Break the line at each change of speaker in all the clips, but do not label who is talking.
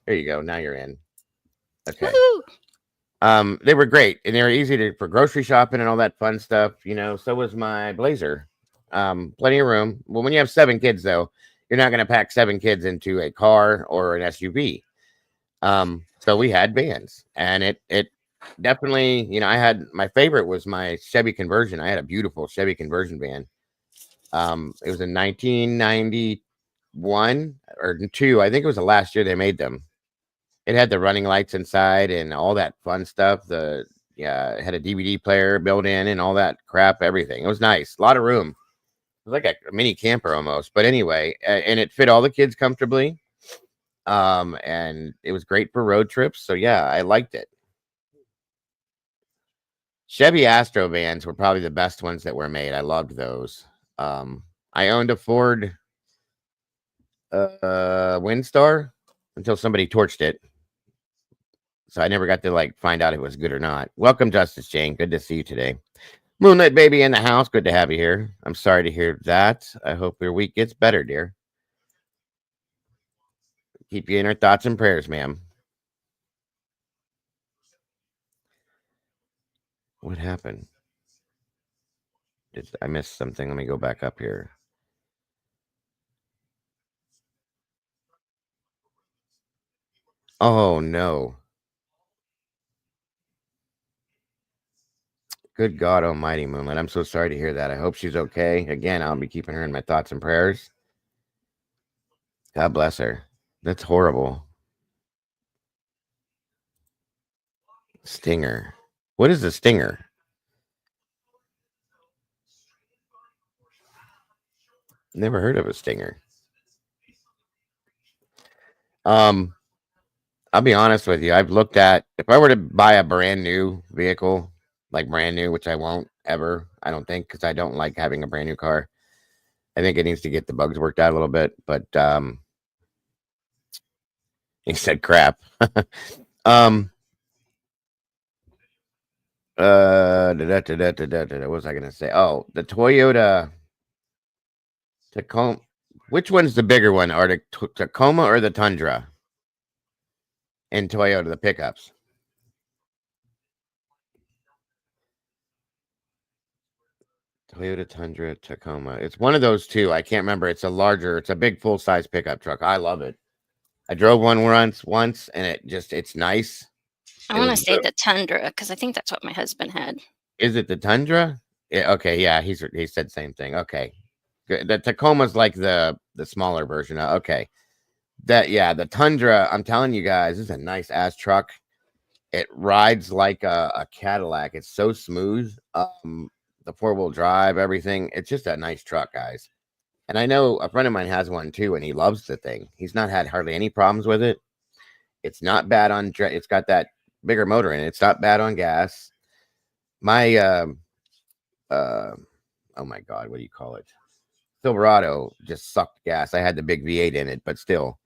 There you go. Now you're in. Okay.
Woohoo!
They were great and they were easy for grocery shopping and all that fun stuff. So was my Blazer. Plenty of room. Well, when you have 7 kids, though, you're not going to pack 7 kids into a car or an SUV. So we had vans, and it definitely, I had my favorite was my Chevy Conversion. I had a beautiful Chevy Conversion van. It was in 1991 or two. I think it was the last year they made them. It had the running lights inside and all that fun stuff. It had a DVD player built in and all that crap, everything. It was nice. A lot of room. It was like a mini camper almost. But anyway, and it fit all the kids comfortably. And it was great for road trips. So yeah, I liked it. Chevy Astro vans were probably the best ones that were made. I loved those. I owned a Ford Windstar until somebody torched it. So I never got to find out if it was good or not. Welcome, Justice Jane. Good to see you today. Moonlit baby in the house. Good to have you here. I'm sorry to hear that. I hope your week gets better, dear. Keep you in our thoughts and prayers, ma'am. What happened? Did I miss something? Let me go back up here. Oh, no. Good God almighty, Moonlight. I'm so sorry to hear that. I hope she's okay. Again, I'll be keeping her in my thoughts and prayers. God bless her. That's horrible. Stinger. What is a stinger? Never heard of a stinger. I'll be honest with you. I've looked at if I were to buy a brand new vehicle, like brand new, which I won't ever, I don't think, because I don't like having a brand new car. I think it needs to get the bugs worked out a little bit. But he said crap. What was I gonna say? Oh, the Toyota Tacoma. Which one's the bigger one? Are the Tacoma or the Tundra? And Toyota, the pickups. Toyota Tundra, Tacoma. It's one of those two. I can't remember. It's a big full size pickup truck. I love it. I drove one once, and it's nice.
I want to say the Tundra because I think that's what my husband had.
Is it the Tundra? Yeah, okay, yeah, he said the same thing. Okay, good. The Tacoma's like the smaller version. Okay, the Tundra. I'm telling you guys, this is a nice ass truck. It rides like a Cadillac. It's so smooth. The 4-wheel drive, everything. It's just a nice truck, guys. And I know a friend of mine has one too, and he loves the thing. He's not had hardly any problems with it. It's not bad on. It's got that bigger motor in it. It's not bad on gas. My oh my God, what do you call it? Silverado just sucked gas. I had the big V8 in it, but still,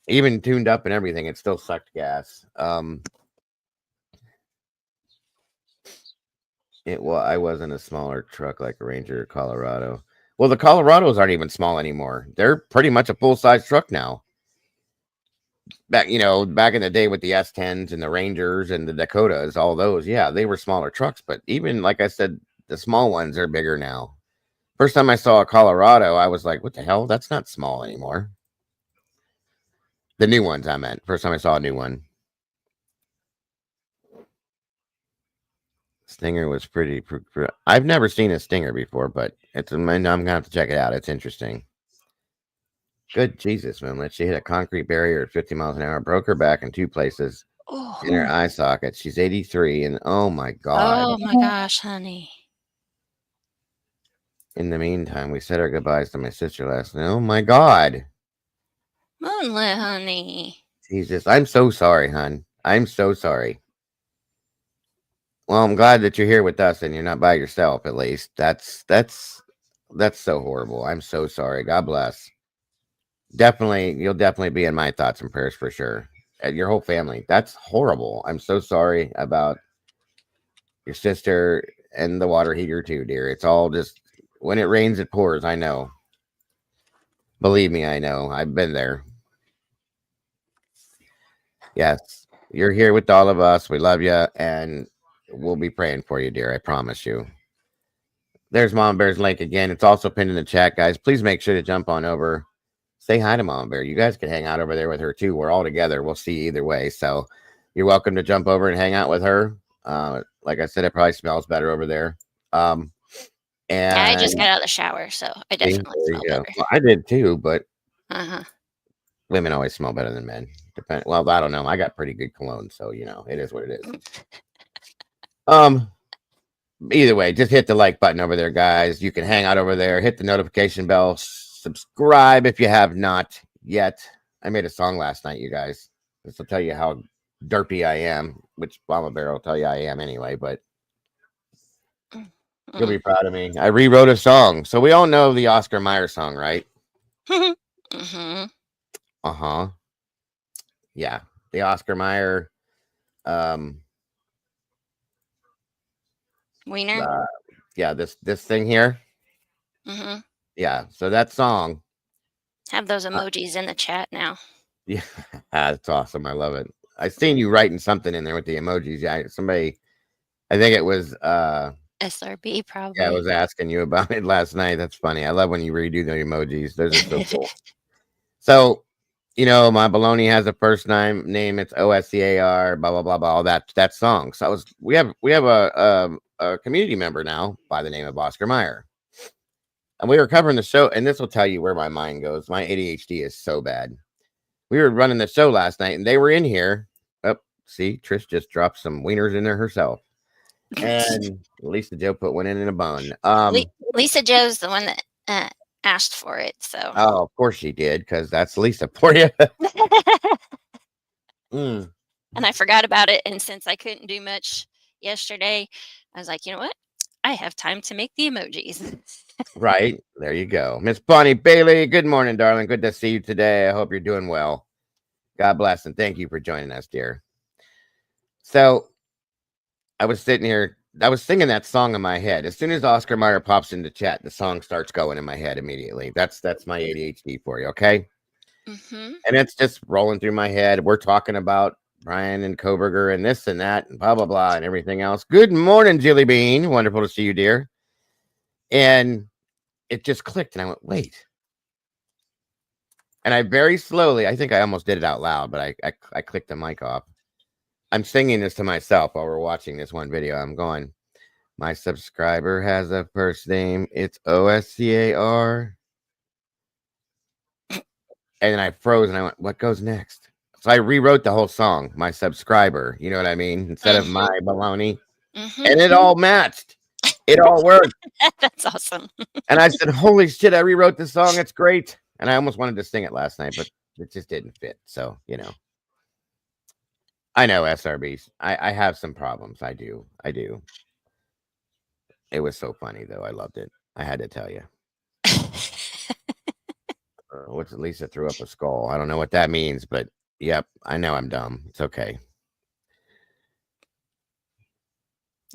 even tuned up and everything, it still sucked gas. I wasn't a smaller truck like a Ranger or Colorado. Well, the Colorados aren't even small anymore. They're pretty much a full size truck now. Back in the day with the S10s and the Rangers and the Dakotas, all those, yeah, they were smaller trucks. But even like I said, the small ones are bigger now. First time I saw a Colorado, I was like, what the hell? That's not small anymore. The new ones, I meant. First time I saw a new one. Stinger was pretty. I've never seen a Stinger before, but I'm gonna have to check it out. It's interesting. Good Jesus, Moonlit. She hit a concrete barrier at 50 miles an hour, broke her back in 2 places in her eye socket. She's 83, and oh my God.
Oh my gosh, honey.
In the meantime, we said our goodbyes to my sister last night. Oh my God.
Moonlit, honey.
Jesus, I'm so sorry, hon. I'm so sorry. Well, I'm glad that you're here with us and you're not by yourself. At least that's so horrible. I'm so sorry. God bless. You'll definitely be in my thoughts and prayers for sure. Your whole family. That's horrible. I'm so sorry about your sister and the water heater too, dear. It's all just when it rains, it pours. I know. Believe me, I know. I've been there. Yes, you're here with all of us. We love you, and we'll be praying for you, dear. I promise you. There's Mama Bear's link again. It's also pinned in the chat, guys. Please make sure to jump on over. Say hi to Mama Bear. You guys can hang out over there with her too. We're all together. We'll see you either way. So you're welcome to jump over and hang out with her. Like I said, it probably smells better over there.
Yeah, I
And
just got out of the shower, so I
see,
definitely
there
smell
you go.
better.
Well, I did too, but
Uh-huh.
women always smell better than men. Well, I don't know. I got pretty good cologne, so it is what it is. Either way, just hit the like button over there, guys. You can hang out over there, hit the notification bell, subscribe if you have not yet. I made a song last night, you guys. This will tell you how derpy I am, which Mama Bear will tell you I am anyway, but you'll be proud of me. I rewrote a song. So we all know the Oscar Mayer song, right?
Mm-hmm.
Uh-huh. Yeah. The Oscar Mayer
Wiener.
Yeah, this thing here.
Mm-hmm.
Yeah, so that song.
Have those emojis in the chat now.
Yeah, that's awesome. I love it. I seen you writing something in there with the emojis. Yeah, somebody, I think it was
SRB probably.
yeah, I was asking you about it last night. That's funny. I love when you redo the emojis. Those are so cool. So, my baloney has a first name. It's OSCAR. Blah blah blah blah. All that song. So we have a community member now by the name of Oscar Mayer, and we were covering the show. And this will tell you where my mind goes. My ADHD is so bad. We were running the show last night, and they were in here. Oh, see, Trish just dropped some wieners in there herself, and Lisa Joe put one in a bun.
Lisa Joe's the one that asked for it, so.
Oh, of course she did, because that's Lisa for you.
And I forgot about it, and since I couldn't do much yesterday, I was like, you know what? I have time to make the emojis.
Right. There you go. Miss Bonnie Bailey, good morning, darling. Good to see you today. I hope you're doing well. God bless, and thank you for joining us, dear. So I was sitting here, I was singing that song in my head. As soon as Oscar Mayer pops into chat, the song starts going in my head immediately. That's my ADHD for you, okay?
Mm-hmm.
And it's just rolling through my head. We're talking about Brian and Koberger and this and that and blah, blah, blah, and everything else. Good morning, Jilly Bean. Wonderful to see you, dear. And it just clicked, and I went, wait. And I very slowly, I think I almost did it out loud, but I clicked the mic off. I'm singing this to myself while we're watching this one video. I'm going, my subscriber has a first name. It's OSCAR. And then I froze, and I went, what goes next? So I rewrote the whole song, my subscriber. You know what I mean? Instead of my baloney. And it all matched. It all worked.
That's awesome.
And I said, holy shit, I rewrote the song. It's great. And I almost wanted to sing it last night, but it just didn't fit. So, I know SRBs. I have some problems. I do. It was so funny, though. I loved it. I had to tell you. What's Lisa threw up a skull? I don't know what that means, but yep, I know I'm dumb. It's okay.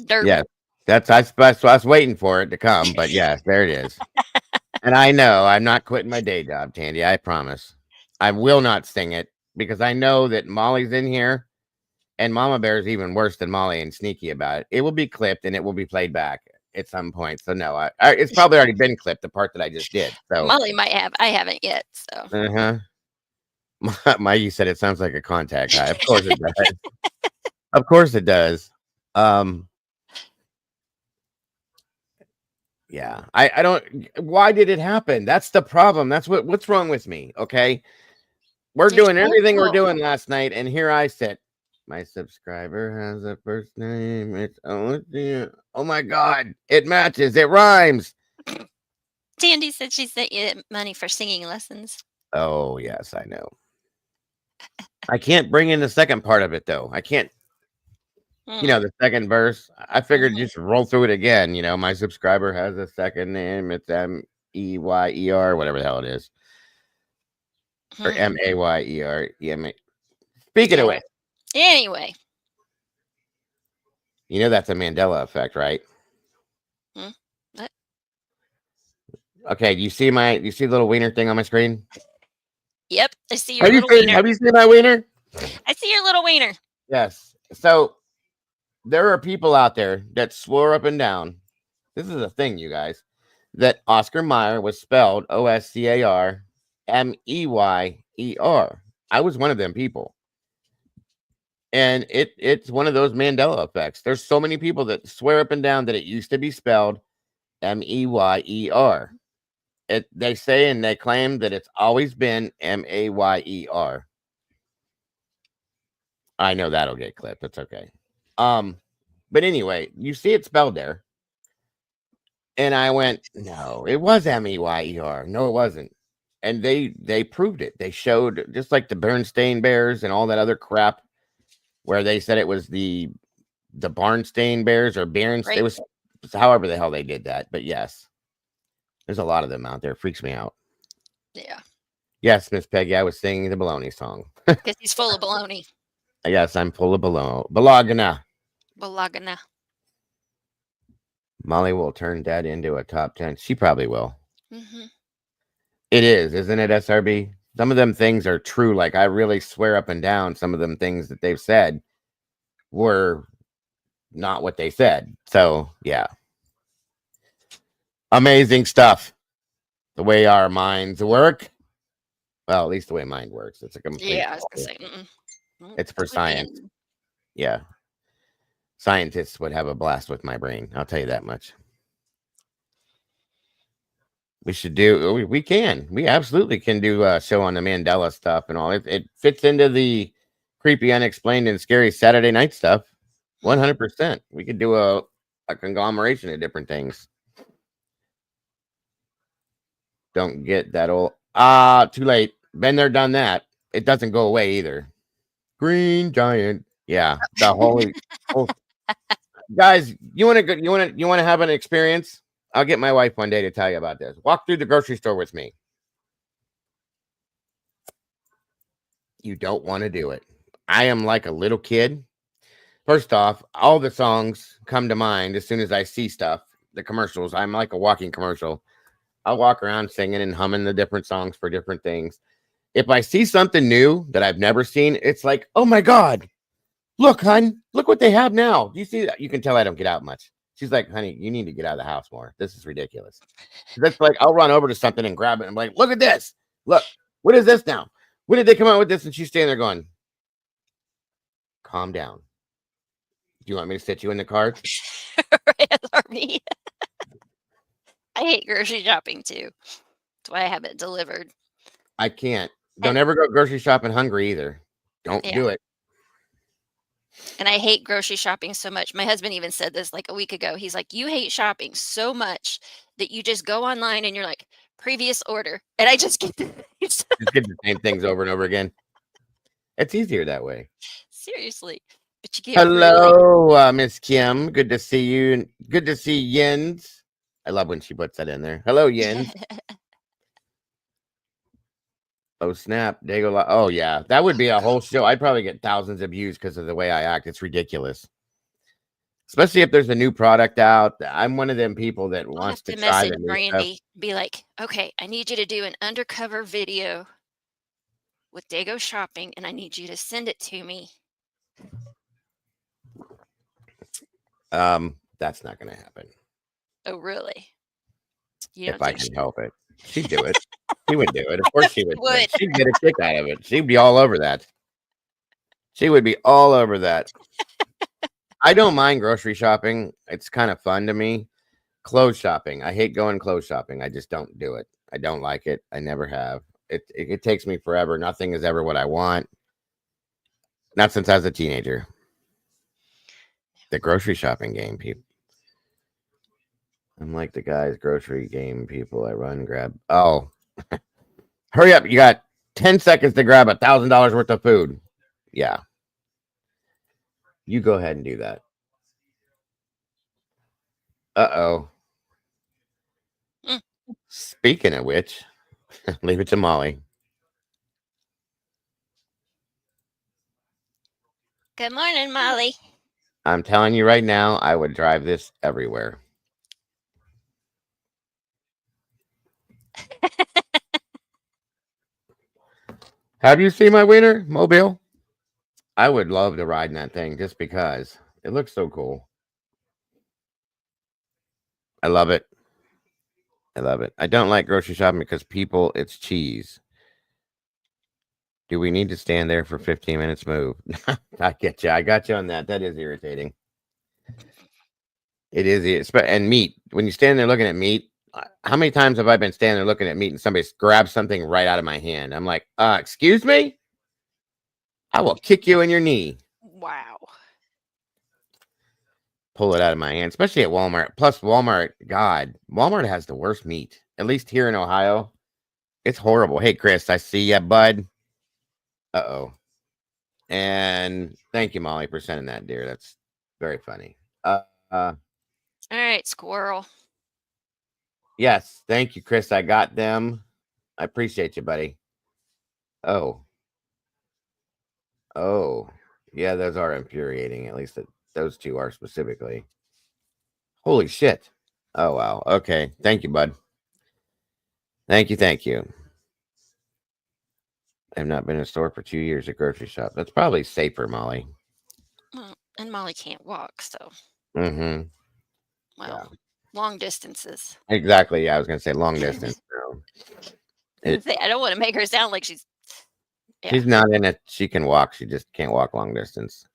Dirt.
Yeah, I was waiting for it to come, but yes, there it is. And I know I'm not quitting my day job, Tandy. I promise. I will not sing it because I know that Molly's in here, and Mama Bear is even worse than Molly and sneaky about it. It will be clipped and it will be played back at some point. So no, it's probably already been clipped. The part that I just did. So
Molly might have. I haven't yet. So.
You said it sounds like a contact high. Of course it does. Of course it does. Yeah, I don't. Why did it happen? That's the problem. That's what's wrong with me. Okay, we're doing everything we're doing last night, and here I sit. My subscriber has a first name. It's oh my god, it matches. It rhymes.
Tandy said she sent you money for singing lessons.
Oh yes, I know. I can't bring in the second part of it though. I can't. The second verse. I figured just roll through it again. My subscriber has a second name. It's MEYER, whatever the hell it is, or MAYER. Speaking of which.
Anyway.
That's a Mandela effect, right?
What?
Okay, do you see the little wiener thing on my screen?
Yep, I see your little wiener.
Have you seen my wiener?
I see your little wiener.
Yes. So there are people out there that swore up and down. This is a thing, you guys, that Oscar Mayer was spelled Oscar Meyer. I was one of them people. And it's one of those Mandela effects. There's so many people that swear up and down that it used to be spelled Meyer. They say and they claim that it's always been Mayer. I know that'll get clipped. It's okay. But anyway, you see it spelled there. And I went, no, it was Meyer. No, it wasn't. And they proved it. They showed, just like the Bernstein Bears and all that other crap, where they said it was the Barnstein Bears or Bears.
Right.
It was however the hell they did that. But yes, there's a lot of them out there. It freaks me out.
Yeah.
Yes, Miss Peggy, I was singing the baloney song.
Because he's full of baloney.
Yes, I'm full of balagana.
Balagana.
Molly will turn that into a top 10. She probably will.
Mm-hmm.
It is, isn't it, SRB? Some of them things are true. Like, I really swear up and down some of them things that they've said were not what they said. So, yeah. Amazing stuff. The way our minds work. Well, at least the way mine works. It's a complete.
Yeah, I was going to say.
It's for science. Yeah. Scientists would have a blast with my brain. I'll tell you that much. We should do. We absolutely can do a show on the Mandela stuff and all. It fits into the creepy, unexplained, and scary Saturday night stuff. 100%. We could do a conglomeration of different things. Don't get that old. Too late. Been there, done that. It doesn't go away either. Green Giant. Yeah, the whole guys. You want to have an experience? I'll get my wife one day to tell you about this. Walk through the grocery store with me. You don't want to do it. I am like a little kid. First off, all the songs come to mind as soon as I see stuff. The commercials. I'm like a walking commercial. I'll walk around singing and humming the different songs for different things. If I see something new that I've never seen, it's like, oh my God, look, hon, look what they have now. Do you see that? You can tell I don't get out much. She's like, honey, you need to get out of the house more. This is ridiculous. That's like, I'll run over to something and grab it. And I'm like, look at this. Look, what is this now? When did they come out with this? And she's standing there going, calm down. Do you want me to sit you in the car?
I hate grocery shopping too. That's why I have it delivered.
I can't. Don't ever go grocery shopping hungry either. Don't do it.
And I hate grocery shopping so much. My husband even said this like a week ago. He's like, you hate shopping so much that you just go online and you're like, previous order. And I just get
just get the same things over and over again. It's easier that way.
Seriously. But you get
hello, Miss Kim. Good to see you. Good to see Yens. I love when she puts that in there. Hello, Yens. Oh, snap. Dago. Oh, yeah. That would be a whole show. I'd probably get thousands of views because of the way I act. It's ridiculous. Especially if there's a new product out. I'm one of them people that wants to try the new
Brandy,
stuff.
Be like, okay, I need you to do an undercover video with Dago shopping, and I need you to send it to me.
That's not going to happen.
Oh, really?
If I can help it. She'd do it. She would do it. Of course she would. She'd get a kick out of it. She'd be all over that. She would be all over that. I don't mind grocery shopping. It's kind of fun to me. Clothes shopping. I hate going clothes shopping. I just don't do it. I don't like it. I never have. It takes me forever. Nothing is ever what I want. Not since I was a teenager. The grocery shopping game, people. I'm like the guys grocery game people. I run, grab. Oh, hurry up. You got 10 seconds to grab $1,000 worth of food. Yeah. You go ahead and do that. Uh-oh. Speaking of which, leave it to Molly.
Good morning, Molly.
I'm telling you right now, I would drive this everywhere. Have you seen my wiener, Mobile? I would love to ride in that thing just because it looks so cool. I love it. I love it. I don't like grocery shopping because people, it's cheese. Do we need to stand there for 15 minutes? Move. I get you. I got you on that. That is irritating. It is. And meat. When you stand there looking at meat, how many times have I been standing there looking at meat and somebody grabs something right out of my hand? I'm like, excuse me? I will kick you in your knee.
Wow.
Pull it out of my hand, especially at Walmart. Plus, Walmart, God, Walmart has the worst meat. At least here in Ohio, it's horrible. Hey, Chris, I see ya, bud. Uh-oh. And thank you, Molly, for sending that, dear. That's very funny. Uh,
All right, squirrel.
yes, thank you, Chris. I got them. I appreciate you, buddy. Oh, yeah, those are infuriating. At least those two are specifically. Holy shit. Oh wow. Okay. Thank you, bud. Thank you. Thank you. I've not been in a store for 2 years at grocery shop. That's probably safer, Molly.
Well, and Molly can't walk, so
Mm-hmm.
well,
Yeah.
long distances.
Exactly. Yeah, I was gonna say long distance.
I don't want to make her sound like she's. Yeah.
She's not in it. She can walk. She just can't walk long distance.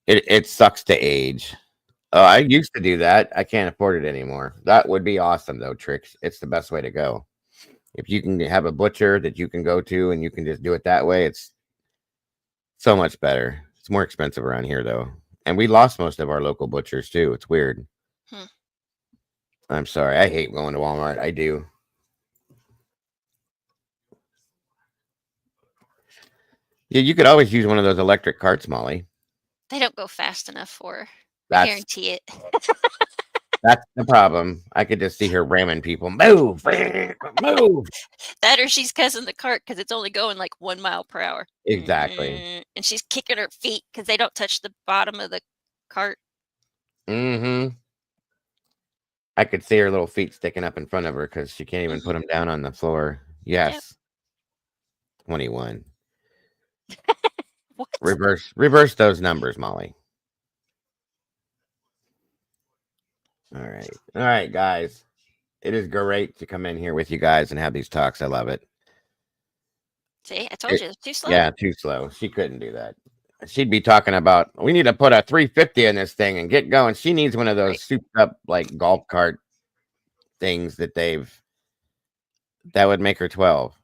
It sucks to age. Oh, I used to do that. I can't afford it anymore. That would be awesome though, Tricks. It's the best way to go. If you can have a butcher that you can go to and you can just do it that way, it's so much better. It's more expensive around here though. And we lost most of our local butchers too. It's weird.
Hmm.
I'm sorry. I hate going to Walmart. I do. Yeah, you could always use one of those electric carts, Molly.
They don't go fast enough for her. I
That's
guarantee it.
that's the problem. I could just see her ramming people. Move, move.
That or she's cussing the cart because it's only going like 1 mile per hour.
Exactly.
And she's kicking her feet because they don't touch the bottom of the cart.
Mm-hmm. I could see her little feet sticking up in front of her because she can't even put them down on the floor. Yes. 21.
What?
Reverse those numbers, Molly. All right, guys. It is great to come in here with you guys and have these talks. I love it.
See, I told you it's too slow.
Yeah, too slow. She couldn't do that. She'd be talking about we need to put a 350 in this thing and get going. She needs one of those souped up like golf cart things that would make her 12.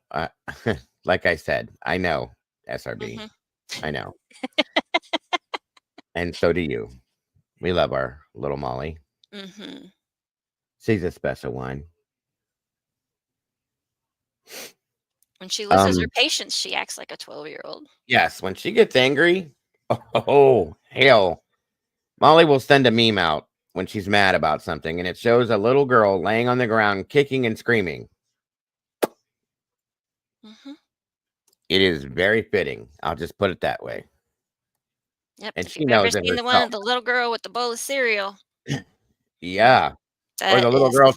Like I said, I know SRB. I know. And so do you. We love our little Molly. She's a special one.
When she loses her patience, she acts like a 12-year-old.
Yes, when she gets angry, oh hell. Molly will send a meme out when she's mad about something, and it shows a little girl laying on the ground, kicking and screaming. It is very fitting. I'll just put it that way.
Yep.
And
if
she
you've
knows
ever
it
seen the one
herself.
of the little girl with the bowl of cereal.
Yeah. Or the little girl.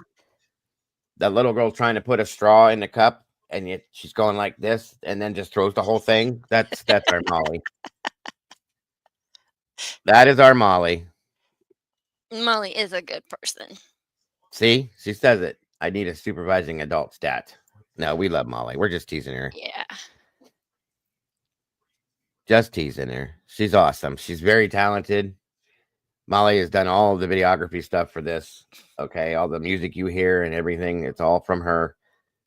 The little girl trying to put a straw in the cup, and yet she's going like this, and then just throws the whole thing. That's our Molly. That is our Molly.
Molly is a good person.
See, she says it. I need a supervising adult stat. No, we love Molly. We're just teasing her.
Yeah.
Just teasing her. She's awesome. She's very talented. Molly has done all the videography stuff for this. Okay. All the music you hear and everything, it's all from her.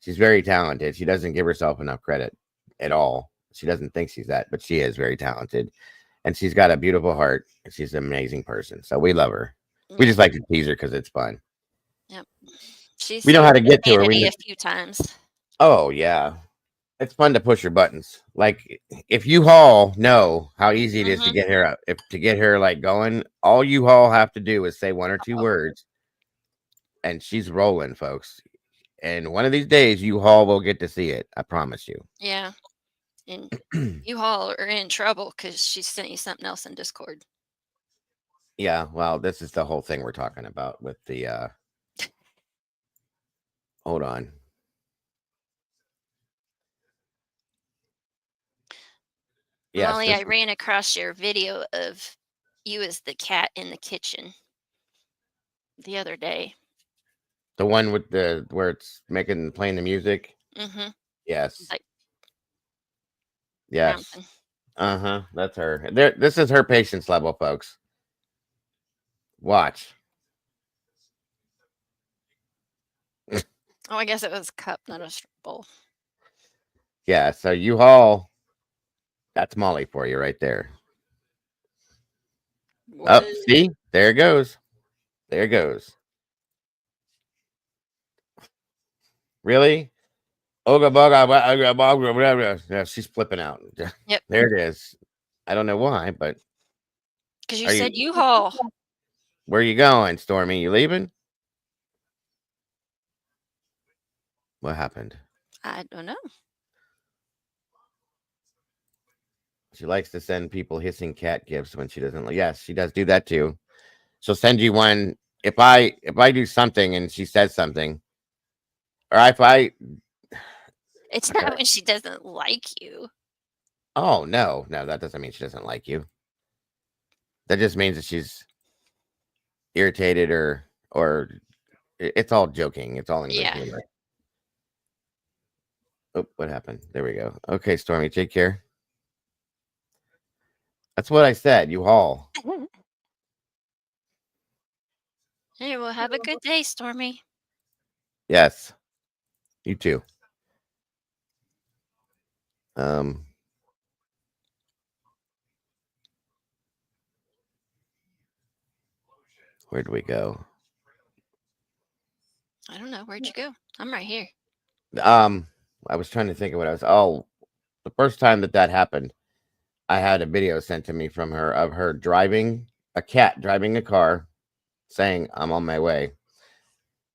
She's very talented. She doesn't give herself enough credit at all. She doesn't think she's that, but she is very talented. And she's got a beautiful heart. She's an amazing person. So we love her. We just like to tease her because it's fun.
Yep.
We know how to get to her.
A few times.
Oh, yeah. It's fun to push her buttons. Like if U-Haul know how easy it is to get her up, to get her like going, all U-Haul have to do is say one or two words, and she's rolling, folks. And one of these days, U-Haul will get to see it. I promise you.
Yeah. And U-Haul are in trouble because she sent you something else in Discord.
Yeah, well, this is the whole thing we're talking about with the hold on. Yes,
Molly,
this
I ran across your video of you as the cat in the kitchen the other day.
the one with the where it's playing the music.
Mm-hmm.
Yes.
Like
Yes.
bouncing.
Uh-huh. That's her. This is her patience level, folks. Watch.
Oh, I guess it was a cup, not a bowl.
Yeah, so U-Haul, that's Molly for you right there. Up,
What?
see? There it goes. There it goes. Really? Oga boga. Yeah, she's flipping out.
Yep.
There it is. I don't know why, but
Because you
are
said
you
U-Haul.
where you going, Stormy? You leaving? What happened?
I don't know.
She likes to send people hissing cat gifts when she doesn't. Yes, she does do that too. She'll send you one if I do something and she says something, or if I.
It's
Okay.
not when she doesn't like you.
Oh no, that doesn't mean she doesn't like you. That just means that she's irritated or it's all joking. It's all in good
Yeah.
humor. Oh, what happened? There we go. Okay, Stormy, take care. That's what I said. U-Haul.
Hey, well, have a good day, Stormy.
Yes. You too. Where do we go?
I don't know. Where'd you go? I'm right here.
I was trying to think of what I was. Oh, the first time that happened, I had a video sent to me from her of her driving a cat driving a car, saying, "I'm on my way,"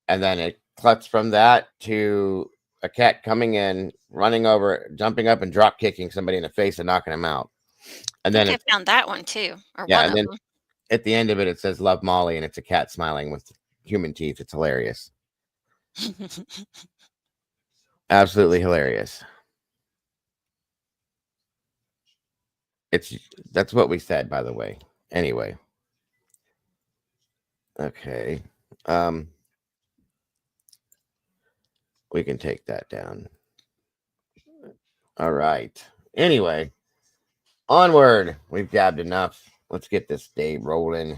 and then it cuts from that to a cat coming in, running over, jumping up, and drop kicking somebody in the face and knocking him out. And
I
then,
think I found that one too, or
yeah,
one
and
of
then
them.
at the end of it, it says "Love Molly," and it's a cat smiling with human teeth. It's hilarious. Absolutely hilarious. That's what we said, by the way. Anyway. Okay. We can take that down. All right. Anyway, onward. We've gabbed enough. Let's get this day rolling.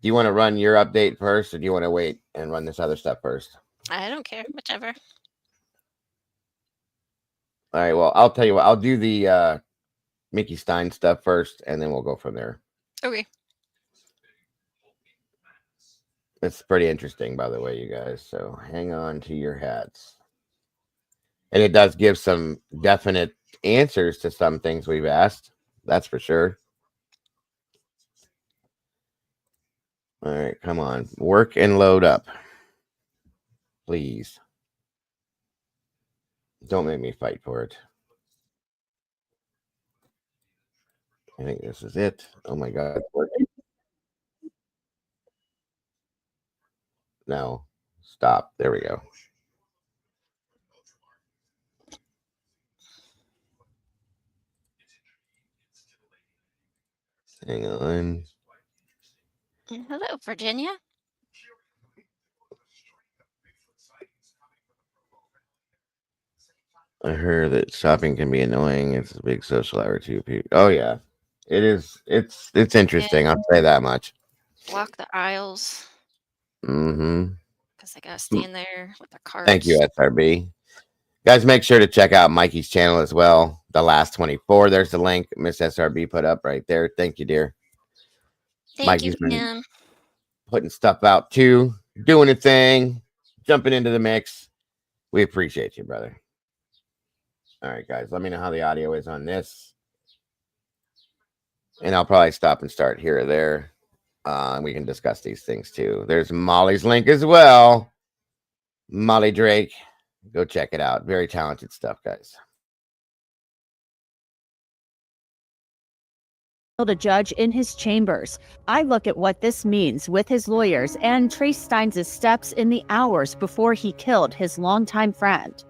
Do you want to run your update first, or do you want to wait and run this other stuff first?
I don't care, whichever.
All right. Well, I'll tell you what. I'll do the Mickey Stein stuff first, and then we'll go from there.
Okay.
It's pretty interesting, by the way, you guys. So hang on to your hats. And it does give some definite answers to some things we've asked. That's for sure. All right, come on. Work and load up. Please. Don't make me fight for it. I think this is it. Oh my God. No. Stop. There we go. Hang on.
Hello, Virginia.
I heard that shopping can be annoying. It's a big social hour too. Oh yeah. It is. It's interesting. I'll say that much.
Walk the aisles.
Mm-hmm.
Because I gotta stand there with the carts.
Thank you, SRB. Guys, make sure to check out Mikey's channel as well. The Last 24. There's the link Miss SRB put up right there. Thank you, dear.
Thank
Mikey's
you,
been
Tim.
putting stuff out too, doing a thing, jumping into the mix. We appreciate you, brother. All right, guys, let me know how the audio is on this. And I'll probably stop and start here or there. We can discuss these things too. There's Molly's link as well. Molly Drake. Go check it out. Very talented stuff, guys.
A judge in his chambers. I look at what this means with his lawyers and Trace Steins' steps in the hours before he killed his longtime friend.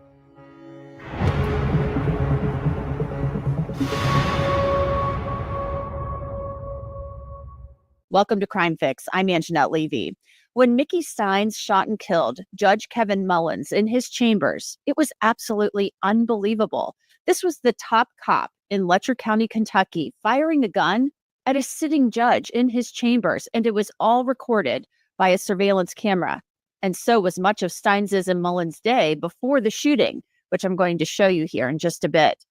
Welcome to Crime Fix. I'm Anjanette Levy. When Mickey Steins shot and killed Judge Kevin Mullins in his chambers, it was absolutely unbelievable. This was the top cop in Letcher County, Kentucky, firing a gun at a sitting judge in his chambers, and it was all recorded by a surveillance camera. And so was much of Steins's and Mullins' day before the shooting, which I'm going to show you here in just a bit.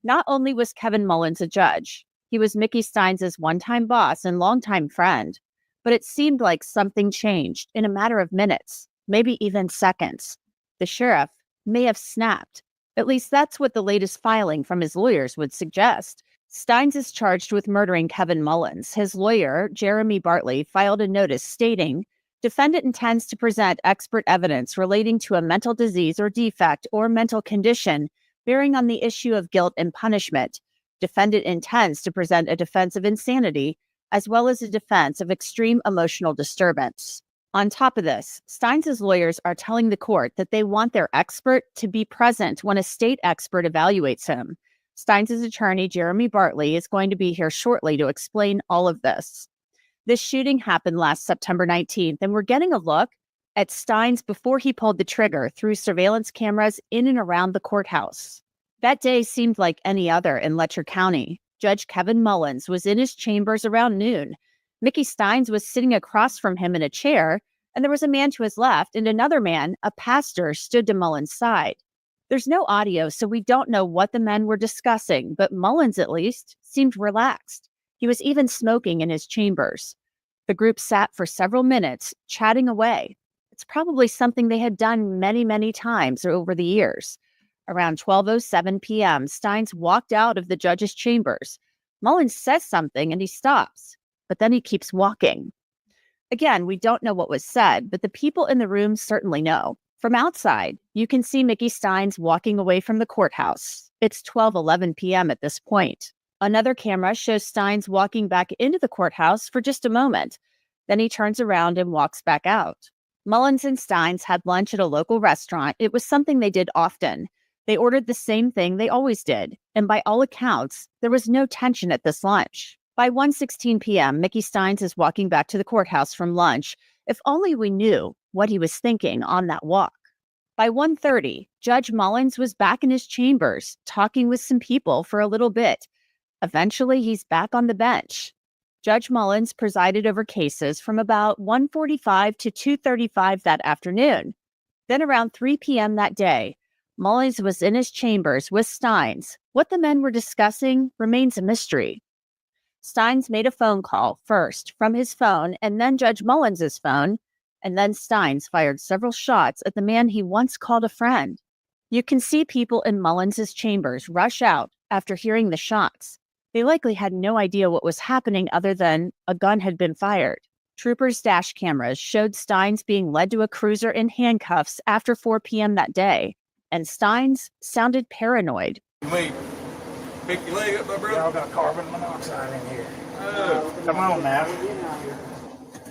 Not only was Kevin Mullins a judge, he was Mickey Steins's one-time boss and longtime friend, but it seemed like something changed in a matter of minutes, maybe even seconds. The sheriff may have snapped. At least that's what the latest filing from his lawyers would suggest. Steins is charged with murdering Kevin Mullins. His lawyer, Jeremy Bartley, filed a notice stating, defendant intends to present expert evidence relating to a mental disease or defect or mental condition bearing on the issue of guilt and punishment. Defendant intends to present a defense of insanity as well as a defense of extreme emotional disturbance. On top of this, Steins's lawyers are telling the court that they want their expert to be present when a state expert evaluates him. Steins's attorney, Jeremy Bartley, is going to be here shortly to explain all of this. This shooting happened last September 19th, and we're getting a look at Steins before he pulled the trigger through surveillance cameras in and around the courthouse. That day seemed like any other in Letcher County. Judge Kevin Mullins was in his chambers around noon. Mickey Steins was sitting across from him in a chair, and there was a man to his left, and another man, a pastor, stood to Mullins' side. There's no audio, so we don't know what the men were discussing, but Mullins, at least, seemed relaxed. He was even smoking in his chambers. The group sat for several minutes, chatting away. It's probably something they had done many, many times over the years. Around 12:07 p.m., Steins walked out of the judge's chambers. Mullins says something and he stops, but then he keeps walking. Again, we don't know what was said, but the people in the room certainly know. From outside, you can see Mickey Steins walking away from the courthouse. It's 12:11 p.m. at this point. Another camera shows Steins walking back into the courthouse for just a moment. Then he turns around and walks back out. Mullins and Steins had lunch at a local restaurant. It was something they did often. They ordered the same thing they always did, and by all accounts, there was no tension at this lunch. By 1:16 p.m., Mickey Steins is walking back to the courthouse from lunch. If only we knew what he was thinking on that walk. By 1:30, Judge Mullins was back in his chambers, talking with some people for a little bit. Eventually, he's back on the bench. Judge Mullins presided over cases from about 1:45 to 2:35 that afternoon. Then around 3 p.m. that day, Mullins was in his chambers with Steins. What the men were discussing remains a mystery. Steins made a phone call first from his phone and then Judge Mullins's phone, and then Steins fired several shots at the man he once called a friend. You can see people in Mullins's chambers rush out after hearing the shots. They likely had no idea what was happening other than a gun had been fired. Troopers' dash cameras showed Steins being led to a cruiser in handcuffs after 4 p.m. that day, and Steins sounded paranoid.
You mean pick your leg up, my brother?
Y'all got carbon monoxide in here. Come on now.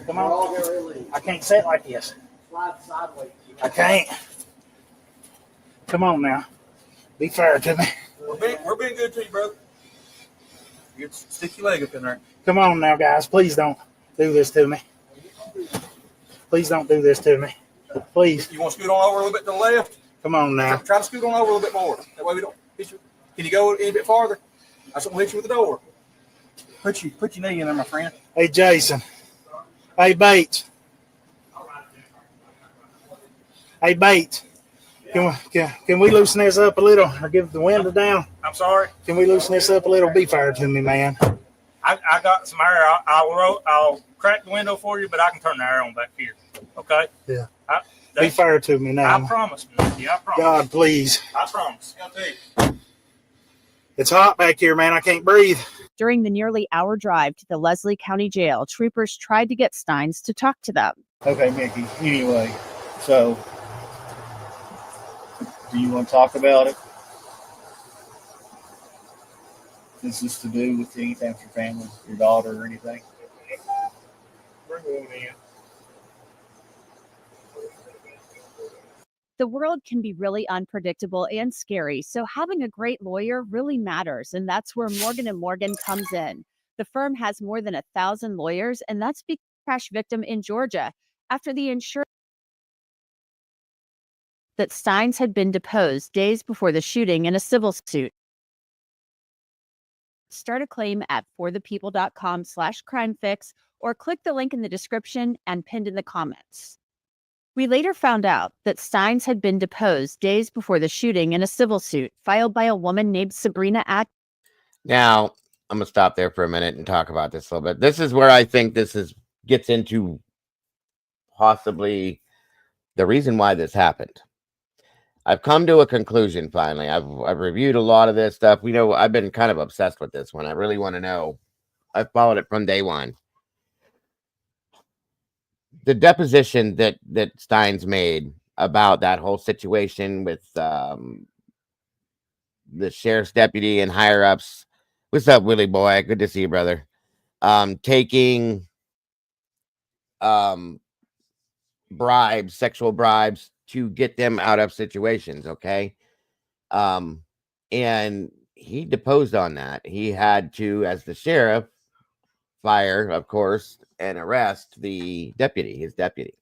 Come on. I can't sit like this. I can't. Come on now. Be fair to me.
We're being good to you, brother. You stick your leg up in there.
Come on now, guys. Please don't do this to me. Please don't do this to me. Please.
You want to scoot on over a little bit to the left?
Come on now.
Try to scoot on over a little bit more. That way we don't hit you. Can you go any bit farther? I just want to hit you with the door. Put your knee in there, my friend.
Hey, Jason. Hey, Bates. Hey, Bates. Can we loosen this up a little or give the window down?
I'm sorry.
Can we loosen this up a little? Be fair to me, man.
I got some air. I'll crack the window for you, but I can turn the air on back here. Okay?
Yeah. Be fair to me now.
I promise, Mickey. I promise.
God, please.
I promise.
It's hot back here, man. I can't breathe.
During the nearly hour drive to the Leslie County Jail, troopers tried to get Steins to talk to them.
Okay, Mickey. Anyway, so do you want to talk about it? Is this to do with anything with your family, your daughter, or anything?
Bring it in.
The world can be really unpredictable and scary, so having a great lawyer really matters, and that's where Morgan & Morgan comes in. The firm has more than 1,000 lawyers, and that's because of a crash victim in Georgia after the insurance that Steins had been deposed days before the shooting in a civil suit. Start a claim at forthepeople.com/crimefix or click the link in the description and pinned in the comments. We later found out that Steins had been deposed days before the shooting in a civil suit filed by a woman named Sabrina Atkins.
Now, I'm going to stop there for a minute and talk about this a little bit. This is where I think gets into possibly the reason why this happened. I've come to a conclusion finally. I've reviewed a lot of this stuff. I've been kind of obsessed with this one. I really want to know. I've followed it from day one. The deposition that Steins made about that whole situation with the sheriff's deputy and higher ups. What's up, Willie boy? Good to see you, brother. Taking bribes, sexual bribes, to get them out of situations. Okay. And he deposed on that. He had to, as the sheriff, fire, of course, and arrest his deputy.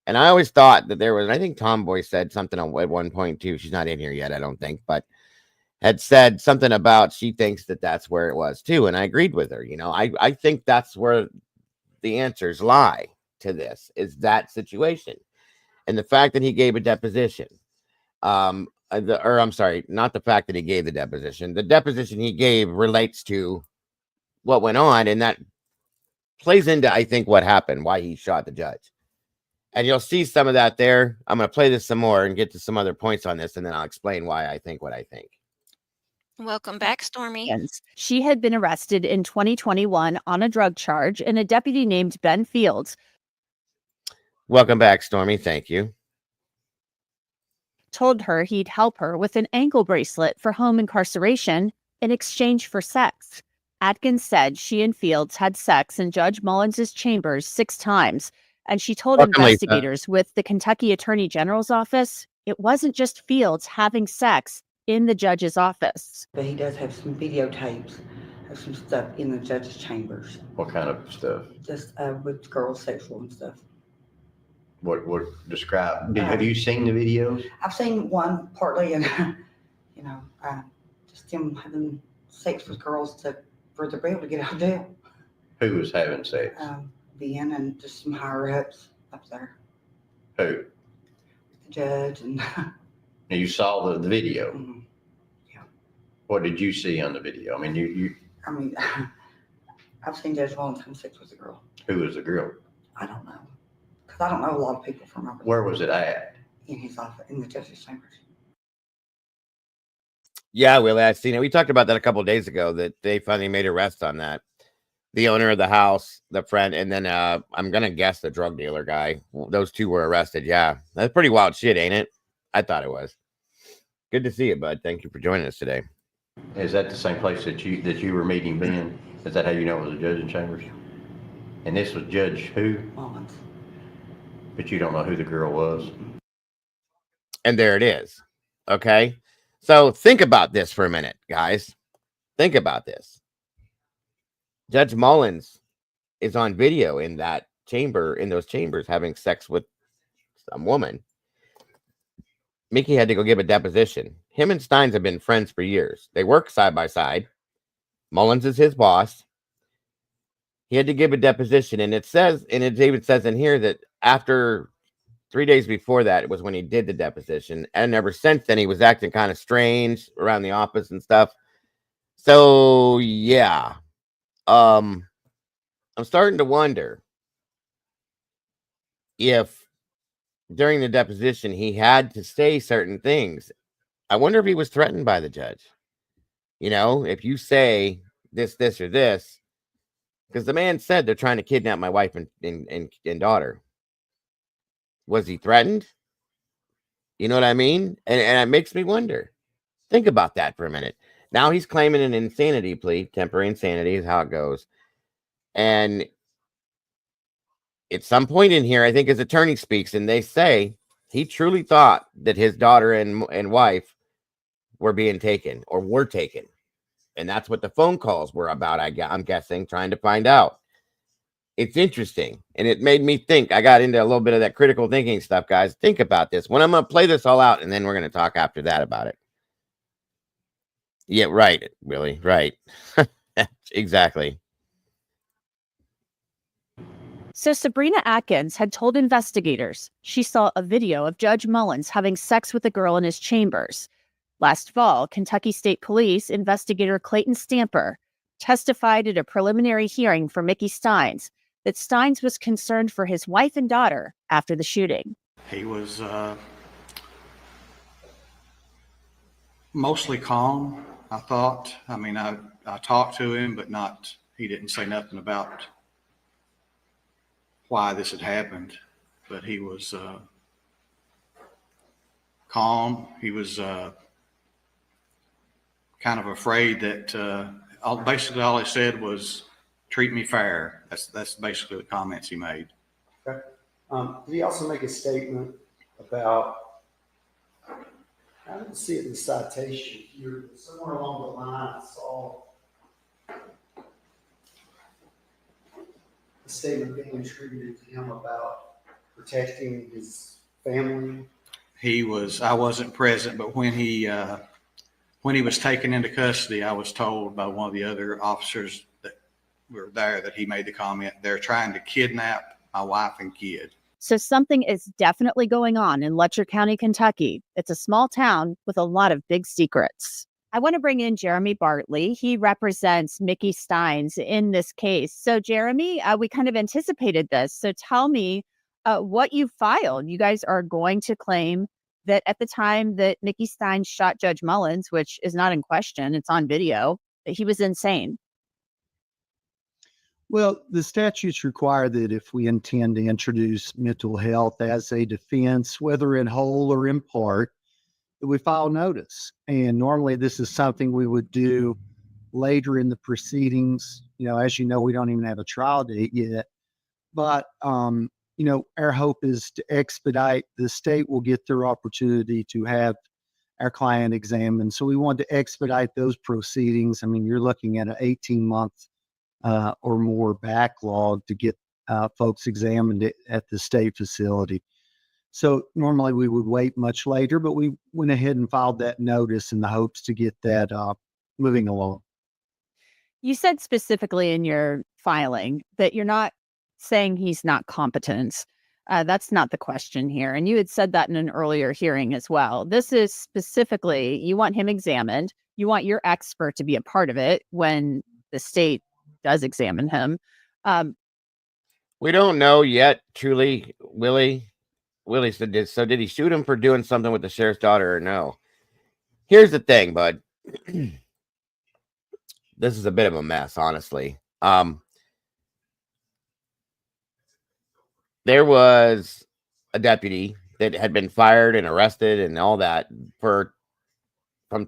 And I always thought that there was, I think Tomboy said something at one point too. She's not in here yet, I don't think, but had said something about she thinks that that's where it was too. And I agreed with her. I think that's where the answers lie to this, is that situation. And the fact that he gave a deposition, I'm sorry, not the fact that he gave the deposition. The deposition he gave relates to what went on, and that plays into, I think, what happened, why he shot the judge. And you'll see some of that there. I'm going to play this some more and get to some other points on this, and then I'll explain why I think what I think.
Welcome back, Stormy.
She had been arrested in 2021 on a drug charge, and a deputy named Ben Fields.
Welcome back, Stormy. Thank you.
Told her he'd help her with an ankle bracelet for home incarceration in exchange for sex. Atkins said she and Fields had sex in Judge Mullins' chambers 6 times, and she told investigators with the Kentucky Attorney General's office it wasn't just Fields having sex in the judge's office.
But he does have some videotapes of some stuff in the judge's chambers.
What kind of stuff?
Just with girls, sexual and stuff.
What describe? Have you seen the videos?
I've seen one partly, and just him having sex with girls for the bail to get out of jail.
Who was having sex?
Ben and just some higher ups up there.
Who?
The judge and.
You saw the video.
Mm-hmm. Yeah.
What did you see on the video? I mean, you.
I mean, I've seen Judge Mullins having sex with a girl.
Who was the girl?
I don't know, because I don't know a lot of people from over there.
Where was it at?
In his office, in the judge's chambers.
Yeah, Willie, I've seen it. We talked about that a couple of days ago, that they finally made arrests on that. The owner of the house, the friend, and then I'm going to guess the drug dealer guy. Those two were arrested. Yeah, that's pretty wild shit, ain't it? I thought it was. Good to see you, bud. Thank you for joining us today.
Is that the same place that you were meeting Ben? Is that how you know it was a judge in chambers? And this was Judge who?
Mullins.
But you don't know who the girl was.
And there it is. Okay. So think about this for a minute, guys. Think about this. Judge Mullins is on video in that chamber, in those chambers, having sex with some woman. Mickey had to go give a deposition. Him and Steins have been friends for years. They work side by side. Mullins is his boss. He had to give a deposition, and it even says in here that after 3 days before that, it was when he did the deposition, and ever since then he was acting kind of strange around the office and stuff. So yeah, I'm starting to wonder if during the deposition he had to say certain things. I wonder if he was threatened by the judge. If you say this, or this, because the man said they're trying to kidnap my wife and daughter. Was he threatened? You know what I mean? And it makes me wonder. Think about that for a minute. Now he's claiming an insanity plea. Temporary insanity is how it goes. And at some point in here, I think his attorney speaks and they say, He truly thought that his daughter and wife were being taken or were taken. And that's what the phone calls were about, I'm guessing, trying to find out. It's interesting. And it made me think. I got into a little bit of that critical thinking stuff, guys. Think about this. When I'm going to play this all out, and then we're going to talk after that about it. Yeah, right, Willie. Right. Exactly.
So Sabrina Atkins had told investigators she saw a video of Judge Mullins having sex with a girl in his chambers. Last fall, Kentucky State Police investigator Clayton Stamper testified at a preliminary hearing for Mickey Steins that Steins was concerned for his wife and daughter after the shooting.
He was mostly calm, I thought. I mean, I talked to him, but he didn't say nothing about why this had happened. But he was calm. He was kind of afraid that basically all he said was, treat me fair. That's basically the comments he made.
Okay. Did he also make a statement about, I didn't see it in the citation here, somewhere along the line I saw a statement being attributed to him about protecting his family?
I wasn't present, but when he was taken into custody, I was told by one of the other officers that were there that he made the comment, they're trying to kidnap my wife and kid.
So something is definitely going on in Letcher County, Kentucky. It's a small town with a lot of big secrets. I want to bring in Jeremy Bartley. He represents Mickey Steins in this case. So Jeremy, we kind of anticipated this. So tell me what you filed. You guys are going to claim that at the time that Mickey Steins shot Judge Mullins, which is not in question, it's on video, that he was insane.
Well, the statutes require that if we intend to introduce mental health as a defense, whether in whole or in part, that we file notice. And normally this is something we would do later in the proceedings. As you know, we don't even have a trial date yet. But, our hope is to expedite. The state will get their opportunity to have our client examined. So we want to expedite those proceedings. I mean, you're looking at an 18-month or more backlog to get folks examined at the state facility. So normally we would wait much later, but we went ahead and filed that notice in the hopes to get that moving along.
You said specifically in your filing that you're not saying he's not competent. That's not the question here. And you had said that in an earlier hearing as well. This is specifically, you want him examined. You want your expert to be a part of it when the state does examine him.
We don't know yet, truly, Willie. Willie said this. So did he shoot him for doing something with the sheriff's daughter or no? Here's the thing, bud. This is a bit of a mess, honestly. There was a deputy that had been fired and arrested and all that from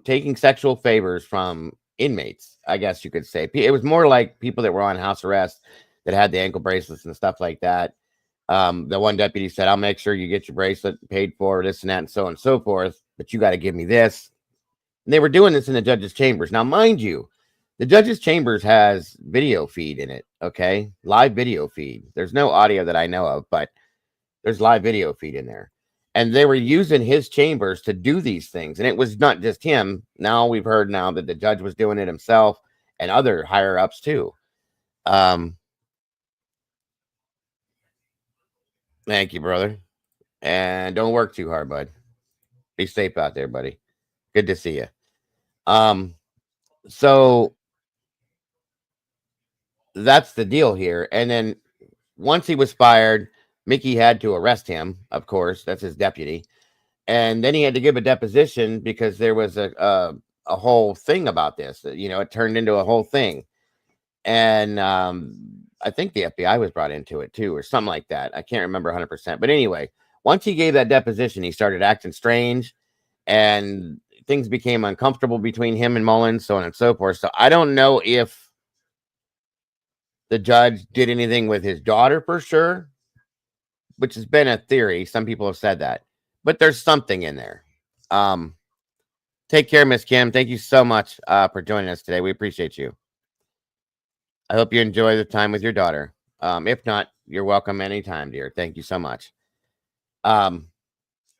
taking sexual favors from inmates, I guess you could say. It was more like people that were on house arrest that had the ankle bracelets and stuff like that. The one deputy said, I'll make sure you get your bracelet paid for, this and that, and so on and so forth, but you got to give me this. And they were doing this in the judge's chambers. Now, mind you, the judge's chambers has video feed in it, okay? Live video feed. There's no audio that I know of, but there's live video feed in there. And they were using his chambers to do these things. And it was not just him. Now we've heard now that the judge was doing it himself and other higher ups too. Thank you, brother. And don't work too hard, bud. Be safe out there, buddy. Good to see you. So that's the deal here. And then once he was fired, Mickey had to arrest him, of course. That's his deputy. And then he had to give a deposition because there was a whole thing about this. It turned into a whole thing. And I think the FBI was brought into it too, or something like that. I can't remember 100%. But anyway, once he gave that deposition, he started acting strange and things became uncomfortable between him and Mullins, so on and so forth. So I don't know if the judge did anything with his daughter for sure, which has been a theory. Some people have said that. but there's something in there. Take care, Miss Kim. Thank you so much for joining us today. We appreciate you. I hope you enjoy the time with your daughter. If not, you're welcome anytime, dear. Thank you so much.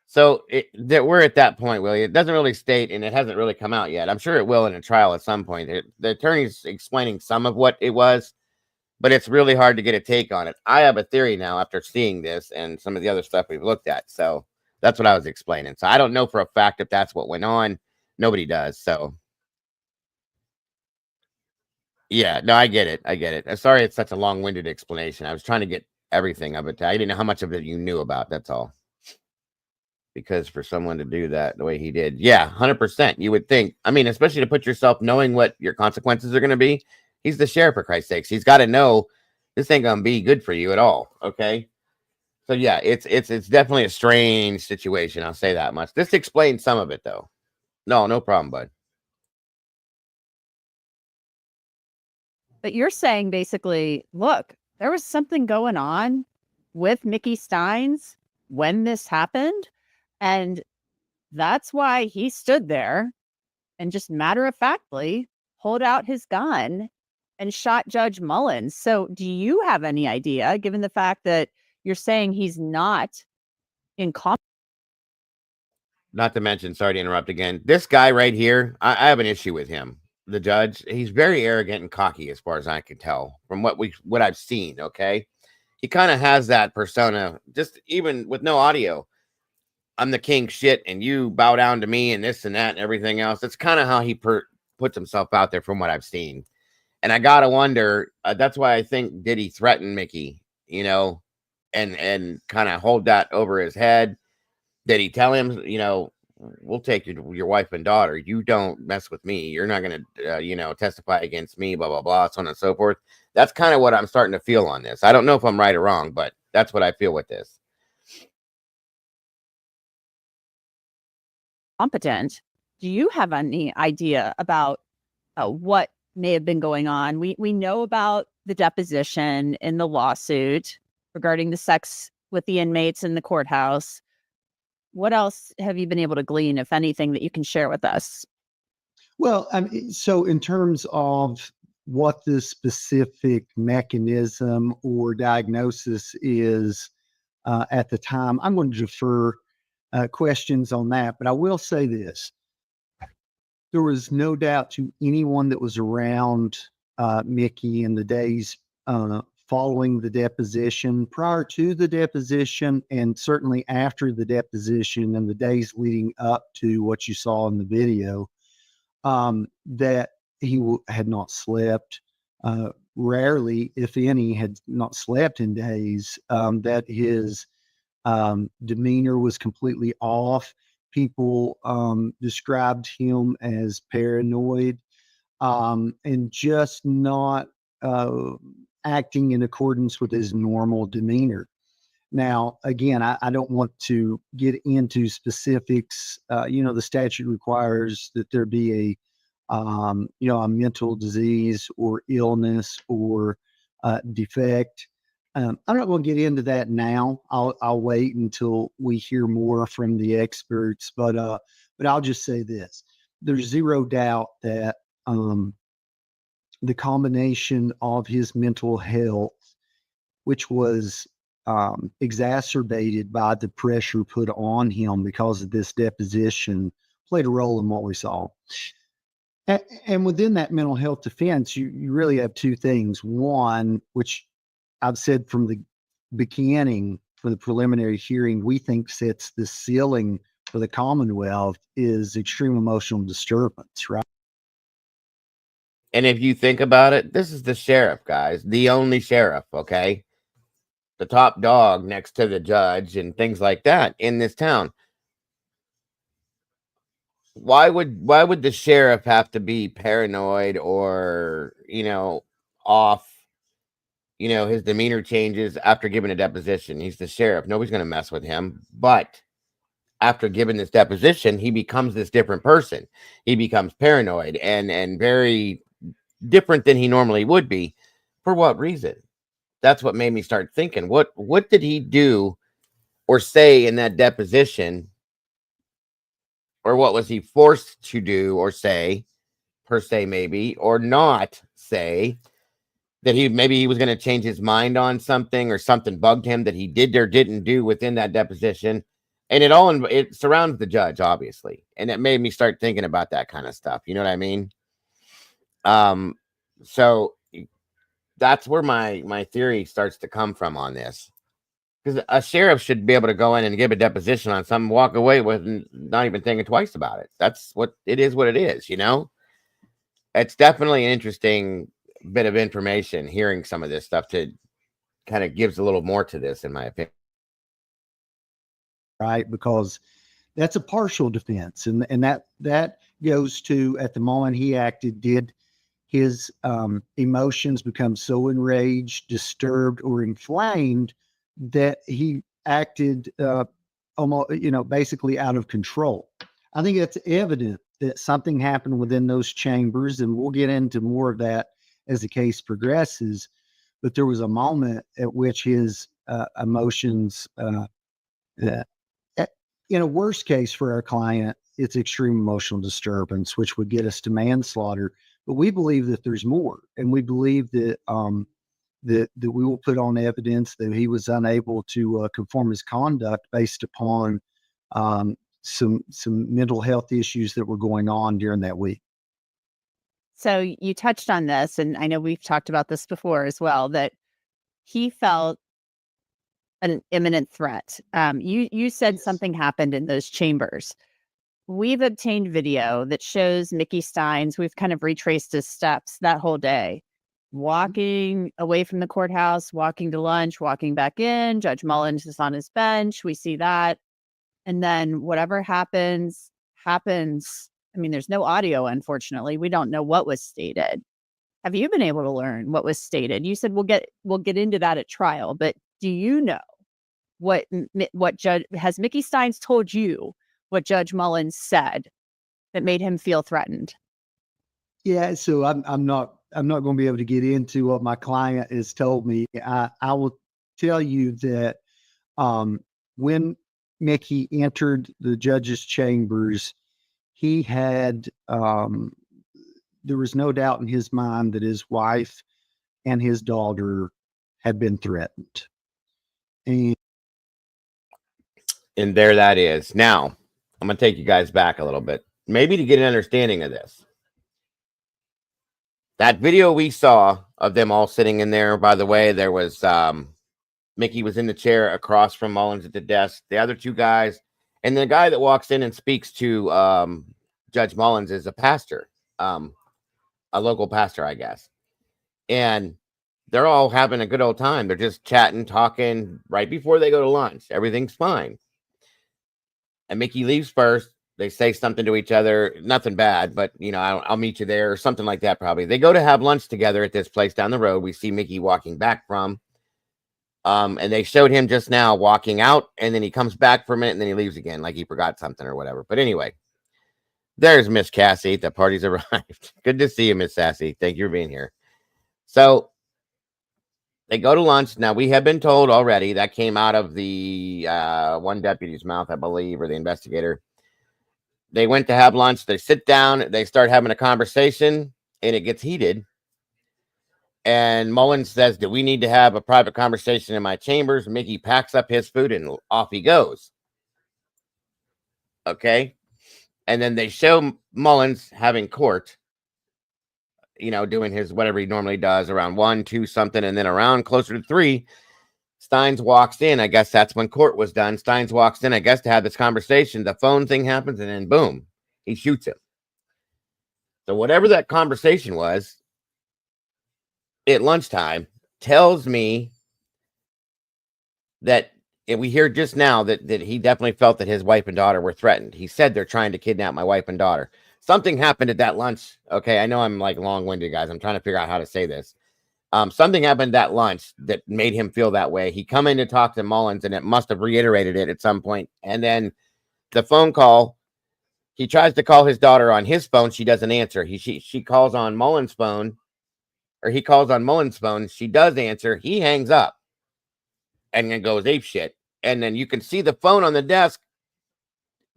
So we're at that point, Willie. It doesn't really state, and it hasn't really come out yet. I'm sure it will in a trial at some point. The attorney's explaining some of what it was, but it's really hard to get a take on it. I have a theory now after seeing this and some of the other stuff we've looked at. So that's what I was explaining. So I don't know for a fact if that's what went on. Nobody does. So yeah, no, I get it. I get it. I'm sorry it's such a long-winded explanation. I was trying to get everything of it. I didn't know how much of it you knew about. That's all. Because for someone to do that the way he did, yeah, 100%. You would think, I mean, especially to put yourself knowing what your consequences are going to be. He's the sheriff, for Christ's sakes. He's got to know this ain't going to be good for you at all. Okay. So yeah, it's definitely a strange situation. I'll say that much. This explains some of it though. No problem, bud.
But you're saying basically, look, there was something going on with Mickey Steins when this happened. And that's why he stood there and just matter-of-factly pulled out his gun and shot Judge Mullins. So do you have any idea, given the fact that you're saying he's not incompetent?
Not to mention, sorry to interrupt again, this guy right here, I have an issue with him. The judge, he's very arrogant and cocky as far as I can tell from what I've seen, okay? He kind of has that persona, just even with no audio. I'm the king shit and you bow down to me and this and that and everything else. That's kind of how he puts himself out there from what I've seen. And I got to wonder, that's why I think, did he threaten Mickey, you know, and kind of hold that over his head? Did he tell him, you know, we'll take your wife and daughter. You don't mess with me. You're not going to, testify against me, blah, blah, blah, so on and so forth. That's kind of what I'm starting to feel on this. I don't know if I'm right or wrong, but that's what I feel with this.
Competent. Do you have any idea about what may have been going on? We know about the deposition in the lawsuit regarding the sex with the inmates in the courthouse. What else have you been able to glean, if anything, that you can share with us?
Well, so in terms of what the specific mechanism or diagnosis is at the time, I'm going to defer questions on that. But I will say this. There was no doubt to anyone that was around Mickey in the days following the deposition, prior to the deposition, and certainly after the deposition and the days leading up to what you saw in the video, that he had not slept. Rarely, if any, had not slept in days, that his demeanor was completely off. People described him as paranoid and just not acting in accordance with his normal demeanor. Now, again, I don't want to get into specifics. The statute requires that there be a mental disease or illness or defect. I'm not going to get into that now. I'll wait until we hear more from the experts. But I'll just say this: there's zero doubt that the combination of his mental health, which was exacerbated by the pressure put on him because of this deposition, played a role in what we saw. And within that mental health defense, you really have two things. One, which I've said from the beginning for the preliminary hearing, we think sets the ceiling for the Commonwealth, is extreme emotional disturbance, right?
And if you think about it, this is the sheriff, guys, the only sheriff, okay? The top dog next to the judge and things like that in this town. Why would the sheriff have to be paranoid or, off? His demeanor changes after giving a deposition. He's the sheriff. Nobody's going to mess with him. But after giving this deposition, he becomes this different person. He becomes paranoid and very different than he normally would be. For what reason? That's what made me start thinking, what did he do or say in that deposition or what was he forced to do or say, per se, maybe, or not say, that maybe he was going to change his mind on something, or something bugged him that he did or didn't do within that deposition. And it surrounds the judge, obviously. And it made me start thinking about that kind of stuff. You know what I mean? So that's where my theory starts to come from on this. Because a sheriff should be able to go in and give a deposition on something, walk away with, not even thinking twice about it. That's what it is, you know? It's definitely an interesting bit of information, hearing some of this stuff, to kind of gives a little more to this, in my opinion.
Right? Because that's a partial defense. And that goes to, at the moment he acted, did his emotions become so enraged, disturbed, or inflamed that he acted almost, basically out of control. I think it's evident that something happened within those chambers, and we'll get into more of that as the case progresses. But there was a moment at which his emotions, in a worst case for our client, it's extreme emotional disturbance, which would get us to manslaughter. But we believe that there's more, and we believe that that we will put on evidence that he was unable to conform his conduct based upon some mental health issues that were going on during that week.
So you touched on this, and I know we've talked about this before as well, that he felt an imminent threat. You said something happened in those chambers. We've obtained video that shows Mickey Steins. We've kind of retraced his steps that whole day, walking away from the courthouse, walking to lunch, walking back in. Judge Mullins is on his bench. We see that. And then whatever happens. I mean, there's no audio, unfortunately. We don't know what was stated. Have you been able to learn what was stated? You said we'll get into that at trial, but do you know what Judge has Mickey Steins told you what Judge Mullins said that made him feel threatened?
Yeah, so I'm not going to be able to get into what my client has told me. I will tell you that when Mickey entered the judge's chambers, he had there was no doubt in his mind that his wife and his daughter had been threatened.
And there that is. Now, I'm going to take you guys back a little bit, maybe to get an understanding of this. That video we saw of them all sitting in there, by the way, there was Mickey was in the chair across from Mullins at the desk, the other two guys, and the guy that walks in and speaks to Judge Mullins is a pastor, a local pastor, I guess. And they're all having a good old time. They're just chatting, talking right before they go to lunch. Everything's fine. And Mickey leaves first. They say something to each other, nothing bad, but I'll meet you there or something like that. Probably they go to have lunch together at this place down the road. We see Mickey walking back from, and they showed him just now walking out, and then he comes back for a minute and then he leaves again, like he forgot something or whatever. But anyway, there's Miss Cassie. The party's arrived. Good to see you, Miss Sassy. Thank you for being here. So they go to lunch. Now, we have been told already, that came out of the one deputy's mouth, I believe, or the investigator. They went to have lunch. They sit down. They start having a conversation, and it gets heated. And Mullins says, do we need to have a private conversation in my chambers? Mickey packs up his food, and off he goes. Okay? And then they show Mullins having court, doing his whatever he normally does around 1, 2 something. And then around closer to 3, Steins walks in. I guess that's when court was done. Steins walks in, I guess, to have this conversation. The phone thing happens, and then boom, he shoots him. So whatever that conversation was at lunchtime tells me that, and we hear just now that he definitely felt that his wife and daughter were threatened. He said they're trying to kidnap my wife and daughter. Something happened at that lunch. Okay, I know I'm like long-winded, guys. I'm trying to figure out how to say this. Something happened at that lunch that made him feel that way. He come in to talk to Mullins, and it must have reiterated it at some point. And then the phone call, he tries to call his daughter on his phone. She doesn't answer. She calls on Mullins' phone, or he calls on Mullins' phone. She does answer. He hangs up and then goes ape shit. And then you can see the phone on the desk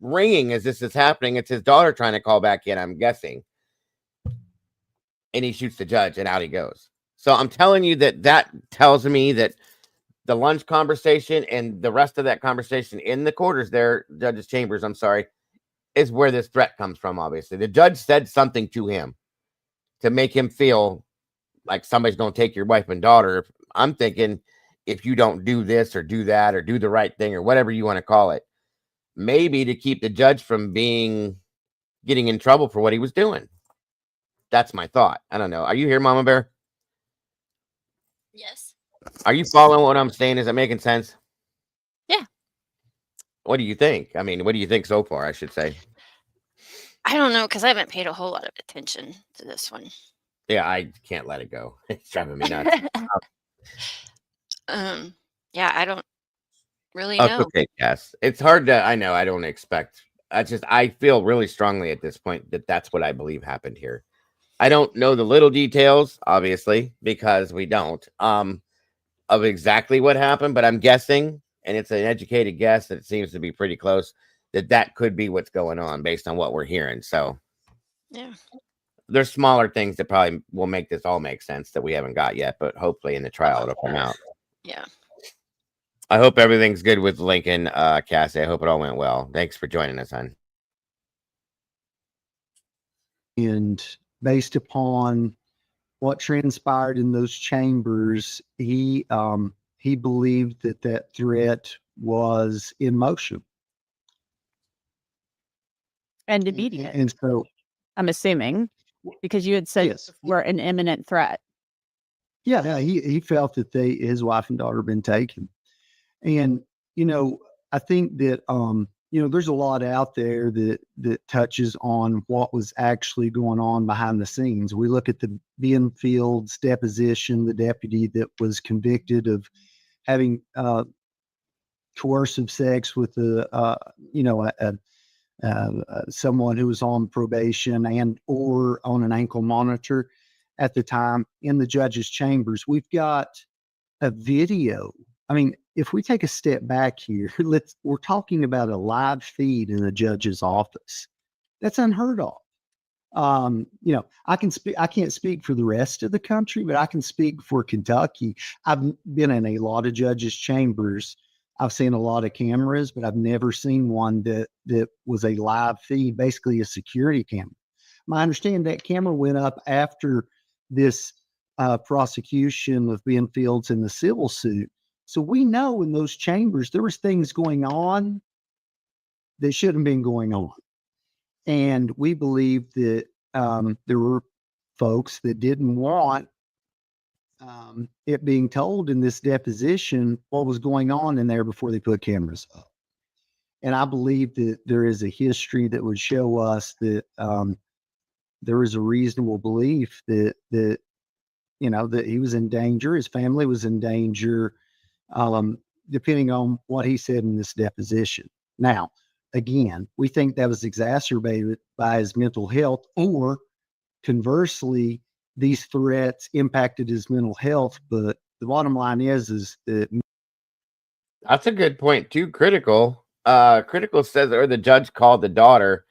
ringing as this is happening. It's his daughter trying to call back in, I'm guessing. And he shoots the judge, and out he goes. So I'm telling you that tells me that the lunch conversation and the rest of that conversation in the quarters there, judge's chambers, I'm sorry, is where this threat comes from, obviously. The judge said something to him to make him feel like somebody's going to take your wife and daughter. I'm thinking if you don't do this or do that or do the right thing or whatever you want to call it, maybe to keep the judge from getting in trouble for what he was doing. That's my thought. I don't know. Are you here, Mama Bear?
Yes.
Are you following what I'm saying? Is it making sense?
Yeah.
What do you think? I mean, what do you think so far, I should say?
I don't know, because I haven't paid a whole lot of attention to this one.
Yeah, I can't let it go. It's driving me nuts.
Yeah, I don't really
Oh,
know.
it's okay, Cass. It's hard to, I know, I don't expect. I feel really strongly at this point that that's what I believe happened here. I don't know the little details, obviously, because we don't, of exactly what happened, but I'm guessing, and it's an educated guess that it seems to be pretty close, that could be what's going on based on what we're hearing. So
Yeah.
there's smaller things that probably will make this all make sense that we haven't got yet, but hopefully in the trial it'll come out.
Yeah.
I hope everything's good with Lincoln, Cassie. I hope it all went well. Thanks for joining us, hon.
And based upon what transpired in those chambers, he believed that threat was in motion.
And immediate.
And so,
I'm assuming, because you had said
yes,
we're an imminent threat.
yeah, he felt that his wife and daughter had been taken. And, I think that, there's a lot out there that touches on what was actually going on behind the scenes. We look at the Benfield's deposition, the deputy that was convicted of having coercive sex with someone who was on probation and or on an ankle monitor at the time in the judge's chambers. We've got a video. I mean, if we take a step back here, we're talking about a live feed in the judge's office. That's unheard of. I can't speak for the rest of the country, but I can speak for Kentucky. I've been in a lot of judges' chambers. I've seen a lot of cameras, but I've never seen one that was a live feed, basically a security camera. My understanding, that camera went up after this prosecution of Benfield's in the civil suit. So we know in those chambers there was things going on that shouldn't have been going on. And we believe that there were folks that didn't want it being told in this deposition what was going on in there before they put cameras up. And I believe that there is a history that would show us that there is a reasonable belief that that he was in danger, his family was in danger, depending on what he said in this deposition. Now, again, we think that was exacerbated by his mental health, or conversely, these threats impacted his mental health. But the bottom line is that
That's a good point too. Critical says, or the judge called the daughter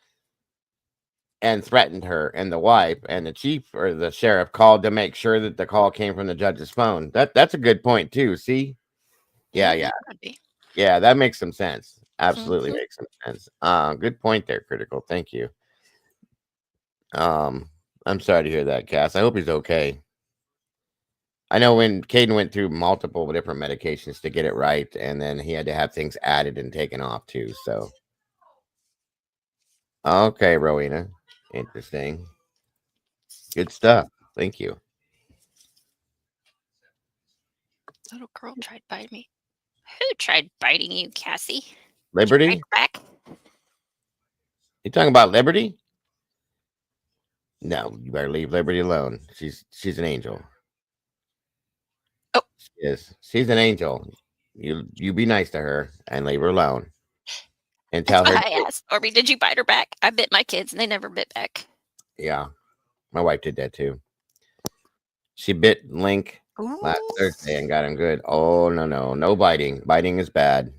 and threatened her, and the wife, and the chief or the sheriff called to make sure that the call came from the judge's phone. That's a good point too. See? Yeah. Yeah, that makes some sense. Absolutely makes some sense. Good point there, Critical. Thank you. I'm sorry to hear that, Cass. I hope he's okay. I know when Caden went through multiple different medications to get it right, and then he had to have things added and taken off too. So, okay, Rowena. Interesting. Good stuff. Thank you.
Little girl tried biting me. Who tried biting you, Cassie?
Liberty?
Did you bite her back?
You talking about Liberty? No, you better leave Liberty alone. She's an angel.
Oh.
She's an angel. You be nice to her and leave her alone. And tell her.
I asked, Orby, did you bite her back? I bit my kids and they never bit back.
Yeah. My wife did that too. She bit Link last Thursday and got him good. Oh, no biting. Biting is bad.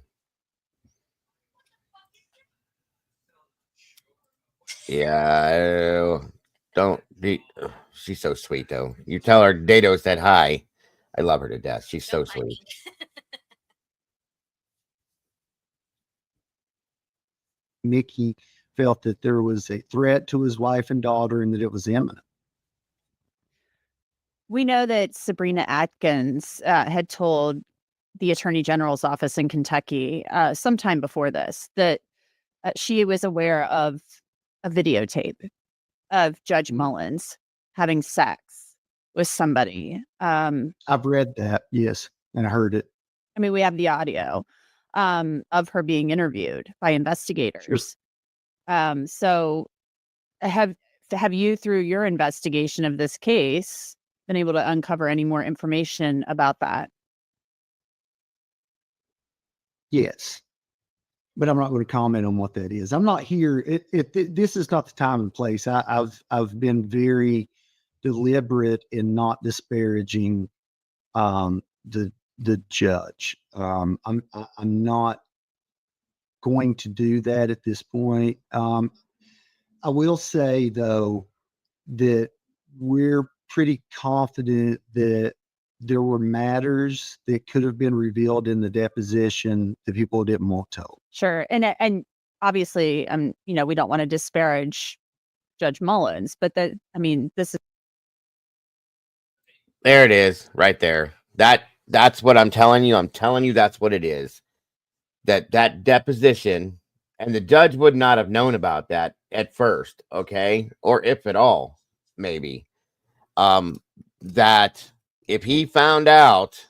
Yeah, don't be. She's so sweet, though. You tell her Dado said hi. I love her to death. She's so
Don't mind
sweet.
me.
Mickey felt that there was a threat to his wife and daughter and that it was imminent.
We know that Sabrina Atkins had told the Attorney General's office in Kentucky sometime before this that she was aware of a videotape of Judge Mullins having sex with somebody.
I've read that, yes, and I heard it.
I mean, we have the audio of her being interviewed by investigators. So have you, through your investigation of this case, been able to uncover any more information about that?
Yes, but I'm not going to comment on what that is. I'm not here. This is not the time and place. I've been very deliberate in not disparaging the judge. I'm not going to do that at this point. I will say though that we're pretty confident that there were matters that could have been revealed in the deposition that people didn't want told.
Sure. And obviously, we don't want to disparage Judge Mullins, but this is.
There it is, right there. That's what I'm telling you. I'm telling you that's what it is. That deposition, and the judge would not have known about that at first, okay? Or if at all, maybe. That if he found out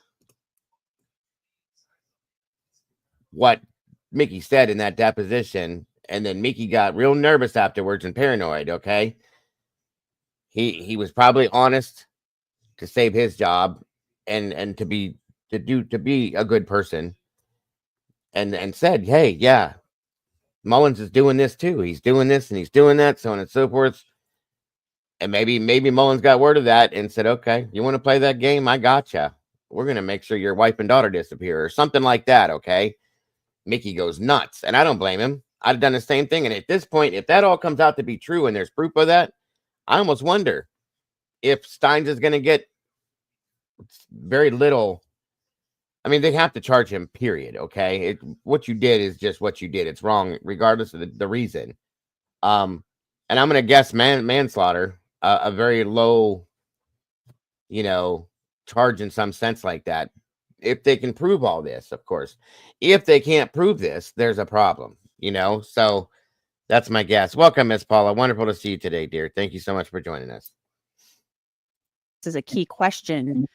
what Mickey said in that deposition, and then Mickey got real nervous afterwards and paranoid, okay? He was probably honest to save his job and to be a good person, and said, hey, yeah, Mullins is doing this too. He's doing this and he's doing that, so on and so forth. And maybe Mullins got word of that and said, okay, you want to play that game? I gotcha. We're going to make sure your wife and daughter disappear or something like that, okay? Mickey goes nuts, and I don't blame him. I'd have done the same thing. And at this point, if that all comes out to be true and there's proof of that, I almost wonder if Steins is going to get very little. I mean, they have to charge him, period, okay? What you did is just what you did. It's wrong, regardless of the reason. And I'm going to guess manslaughter, a very low, charge in some sense like that. If they can prove all this, of course. If they can't prove this, there's a problem, So that's my guess. Welcome, Miss Paula. Wonderful to see you today, dear. Thank you so much for joining us.
This is a key question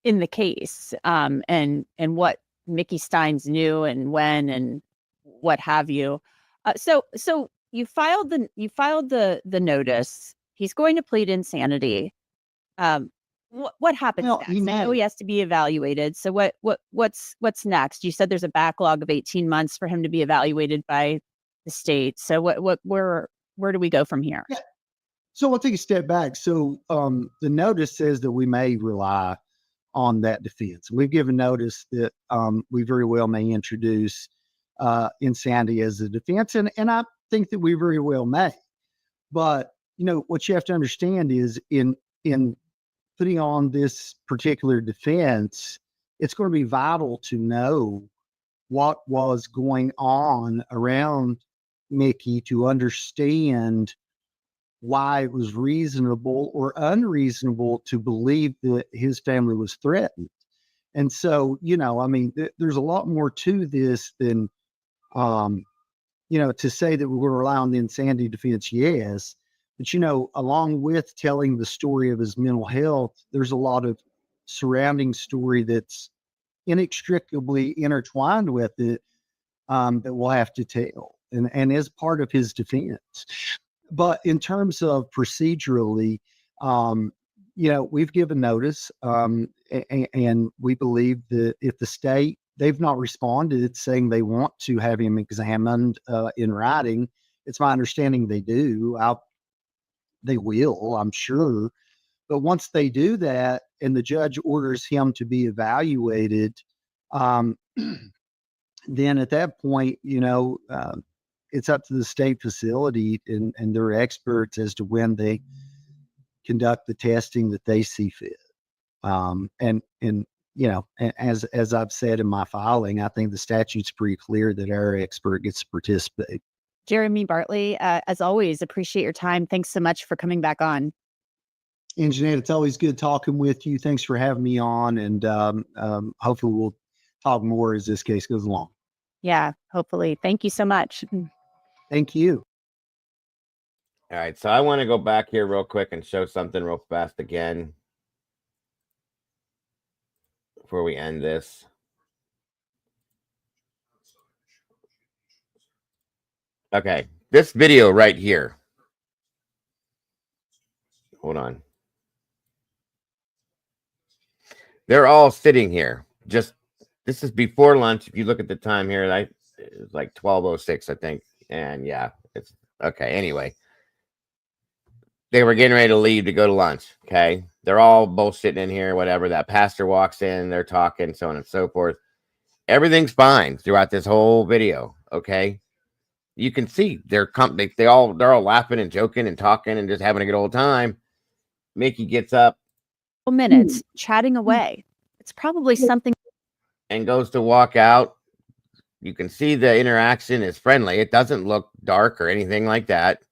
in the case, and what Mickey Steins knew and when and what have you. So you filed the notice. He's going to plead insanity. What happens next? I know he has to be evaluated. So what's next? You said there's a backlog of 18 months for him to be evaluated by the state. So where do we go from here?
Yeah. So I'll take a step back. So the notice says that we may rely on that defense. We've given notice that we very well may introduce insanity as a defense, and I think that we very well may. But what you have to understand is in putting on this particular defense, it's going to be vital to know what was going on around Mickey to understand why it was reasonable or unreasonable to believe that his family was threatened. And so, there's a lot more to this than, to say that we're going to rely on the insanity defense, yes. But, along with telling the story of his mental health, there's a lot of surrounding story that's inextricably intertwined with it that we'll have to tell and as part of his defense. But in terms of procedurally, we've given notice, and we believe that if the state, they've not responded saying they want to have him examined in writing. It's my understanding they do. They will, I'm sure. But once they do that and the judge orders him to be evaluated, then at that point, it's up to the state facility and their experts as to when they conduct the testing that they see fit. And you know, as I've said in my filing, I think the statute's pretty clear that our expert gets to participate.
Jeremy Bartley, as always, appreciate your time. Thanks so much for coming back on.
And Jeanette, it's always good talking with you. Thanks for having me on, and hopefully we'll talk more as this case goes along.
Yeah, hopefully. Thank you so much.
Thank you.
All right, so I want to go back here real quick and show something real fast again before we end this. Okay, this video right here. Hold on. They're all sitting here. Just this is before lunch. If you look at the time here, it's like 12:06, I think. And yeah, it's okay. Anyway, they were getting ready to leave to go to lunch. Okay, they're all both sitting in here. Whatever. That pastor walks in. They're talking, so on and so forth. Everything's fine throughout this whole video. Okay, you can see they're all laughing and joking and talking and just having a good old time. Mickey gets up.
Minutes chatting away. It's probably something.
And goes to walk out. You can see the interaction is friendly. It doesn't look dark or anything like that.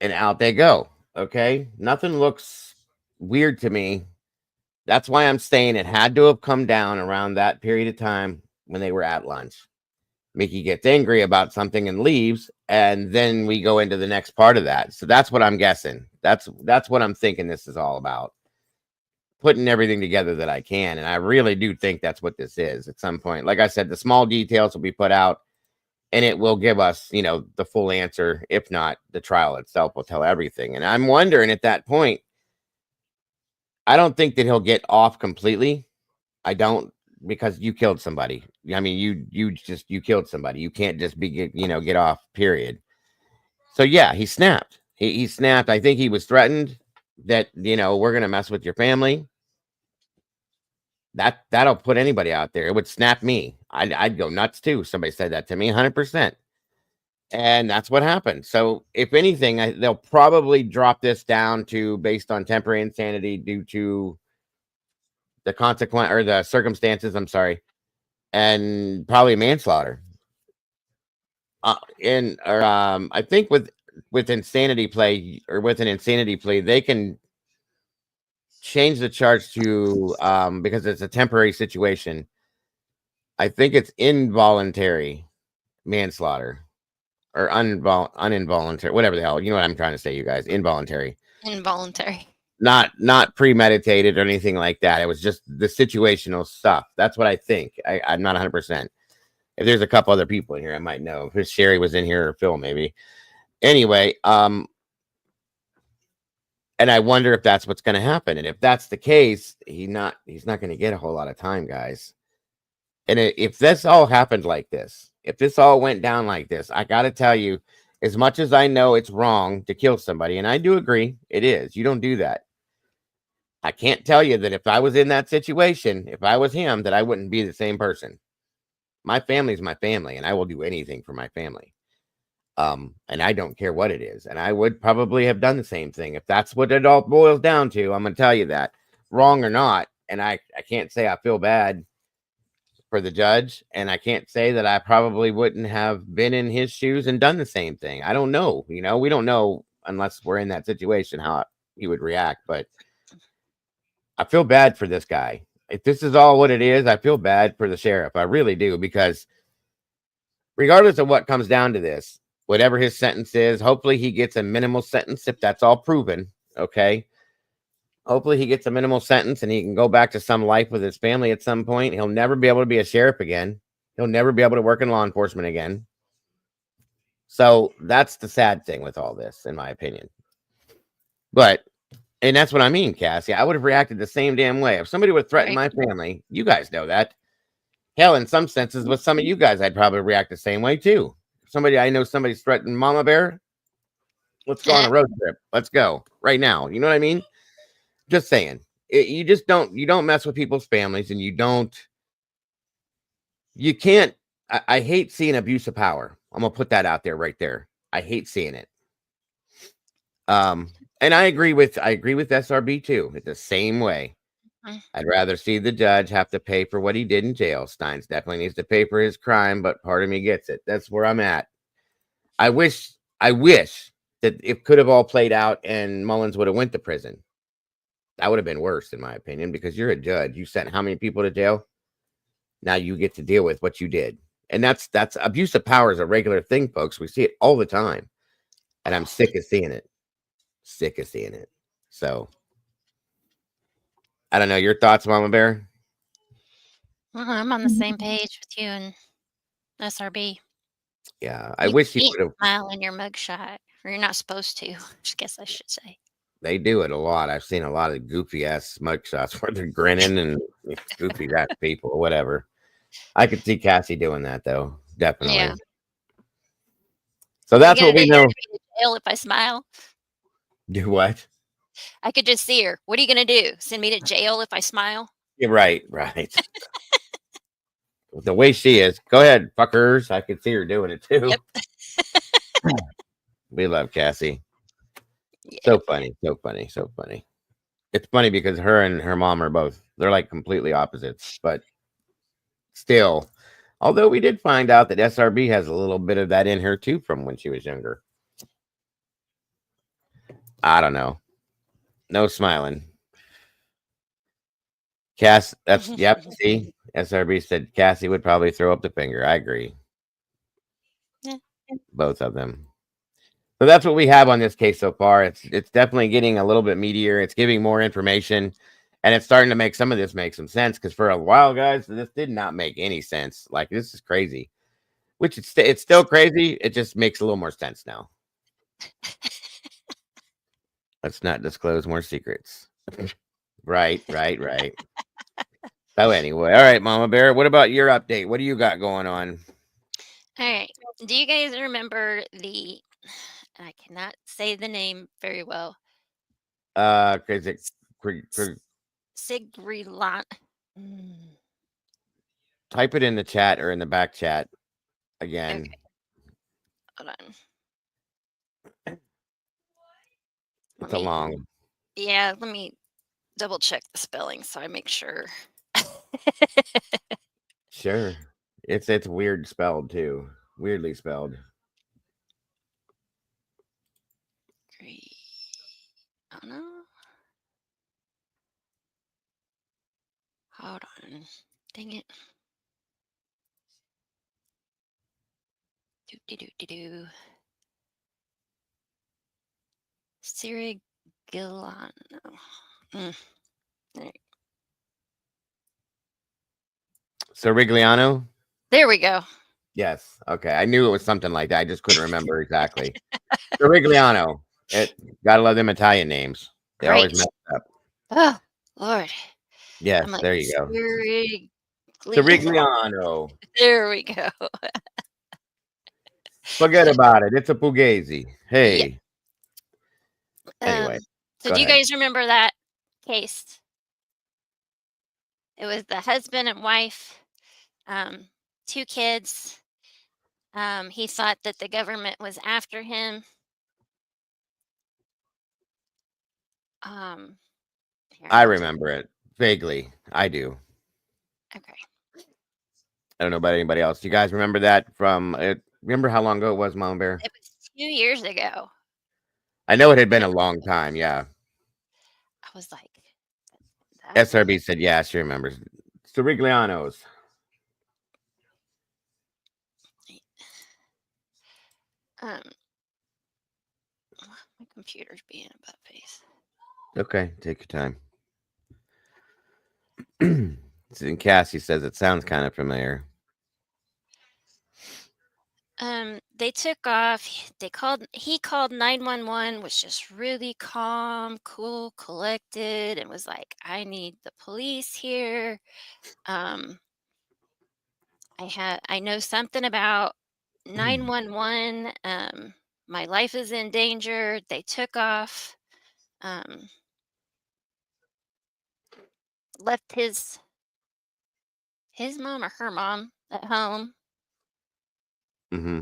And out they go. Okay. Nothing looks weird to me. That's why I'm saying it had to have come down around that period of time when they were at lunch. Mickey gets angry about something and leaves, and then we go into the next part of that. So that's what I'm guessing. That's what I'm thinking this is all about. Putting everything together that I can, and I really do think that's what this is at some point. Like I said, the small details will be put out, and it will give us, you know, the full answer. If not, the trial itself will tell everything. And I'm wondering at that point, I don't think that he'll get off completely. I don't. Because you killed somebody. I mean, you killed somebody. You can't just get off, period. So yeah, he snapped. He snapped. I think he was threatened that, we're going to mess with your family. That'll put anybody out there. It would snap me. I'd go nuts too. Somebody said that to me 100%. And that's what happened. So if anything, they'll probably drop this down to based on temporary insanity due to the consequence or the circumstances, and probably manslaughter. I think with insanity play or with an insanity plea, they can change the charge to because it's a temporary situation. I think it's involuntary manslaughter or uninvoluntary, whatever the hell, you know what I'm trying to say, you guys. Involuntary. Not premeditated or anything like that. It was just the situational stuff. That's what I think. I'm not 100%. If there's a couple other people in here, I might know. If Sherry was in here or Phil, maybe. Anyway, and I wonder if that's what's going to happen. And if that's the case, he's not going to get a whole lot of time, guys. And if this all happened like this, if this all went down like this, I got to tell you, as much as I know it's wrong to kill somebody, and I do agree, it is. You don't do that. I can't tell you that if I was in that situation, if I was him, that I wouldn't be the same person. My family's my family, and I will do anything for my family. And I don't care what it is. And I would probably have done the same thing. If that's what it all boils down to, I'm going to tell you that. Wrong or not, and I can't say I feel bad for the judge, and I can't say that I probably wouldn't have been in his shoes and done the same thing. I don't know. We don't know unless we're in that situation how he would react, but I feel bad for this guy. If this is all what it is, I feel bad for the sheriff. I really do, because regardless of what comes down to this, whatever his sentence is, hopefully he gets a minimal sentence if that's all proven. Okay. Hopefully he gets a minimal sentence and he can go back to some life with his family at some point. He'll never be able to be a sheriff again. He'll never be able to work in law enforcement again. So that's the sad thing with all this, in my opinion. And that's what I mean, Cassie. I would have reacted the same damn way. If somebody would threaten my family, you guys know that. Hell, in some senses, with some of you guys, I'd probably react the same way too. I know somebody's threatened Mama Bear. Let's go on a road trip. Let's go right now. You know what I mean? Just saying. You don't mess with people's families, and you don't you can't. I hate seeing abuse of power. I'm gonna put that out there right there. I hate seeing it. And I agree with SRB too. It's the same way. I'd rather see the judge have to pay for what he did in jail. Steins definitely needs to pay for his crime, but part of me gets it. That's where I'm at. I wish that it could have all played out and Mullins would have went to prison. That would have been worse, in my opinion, because you're a judge. You sent how many people to jail? Now you get to deal with what you did. And that's abuse of power is a regular thing, folks. We see it all the time. And I'm sick of seeing it. So I don't know. Your thoughts, Mama Bear?
I'm on the same page with you and SRB.
Yeah, I
You
wish he
can't
would have.
smile in your mugshot, or you're not supposed to. I guess I should say.
They do it a lot. I've seen a lot of goofy ass mugshots where they're grinning and goofy ass people, whatever. I could see Cassie doing that though, definitely.
Yeah.
So that's
You
what we
gonna
know.
send me to jail if I smile?
Do what?
I could just see her. What are you gonna do? Send me to jail if I smile?
You're right. The way she is, go ahead, fuckers. I could see her doing it too.
Yep.
We love Cassie.
Yeah.
So funny. It's funny because her and her mom are they're like completely opposites, but still, although we did find out that SRB has a little bit of that in her too from when she was younger. I don't know. No smiling. Cass, yep. See, SRB said Cassie would probably throw up the finger. I agree.
Yeah.
Both of them. So that's what we have on this case so far. It's definitely getting a little bit meatier. It's giving more information, and it's starting to make some of this make some sense. Because for a while, guys, this did not make any sense. Like, this is crazy. Which it's still crazy. It just makes a little more sense now. Let's not disclose more secrets. Right. So anyway, all right, Mama Bear. What about your update? What do you got going on?
All right. Do you guys remember I cannot say the name very well. Sigrilant.
Type it in the chat or in the back chat again.
Okay. Hold on.
It's a long.
Yeah, let me double check the spelling so I make sure.
Sure. It's weird spelled too. Weirdly spelled.
Great. Oh no. Hold on. Dang it. Do. Sirigillano.
Sirigliano?
There we go.
Yes. Okay. I knew it was something like that. I just couldn't remember exactly. Sirigliano. Gotta love them Italian names. They always mess up.
Oh, Lord.
Yes,
Like,
there you go.
Sirigliano.
Sirigliano.
There we go.
Forget about it. It's a Pugliese. Hey. Anyway.
So do you guys remember that case? It was the husband and wife, 2 kids. He thought that the government was after him.
I remember it vaguely. I do.
Okay.
I don't know about anybody else. Do you guys remember that from it? Remember how long ago it was, Mom Bear?
It was 2 years ago.
I know it had been a long time. Yeah.
I was like,
SRB said, yeah, she remembers. Siriglianos.
My computer's being a butt face.
Okay, take your time. And Cassie says it sounds kind of familiar.
They took off. He called 911, was just really calm, cool, collected, and was like, I need the police here. I know something about 911. My life is in danger. They took off. Left his mom or her mom at home.
Mm-hmm.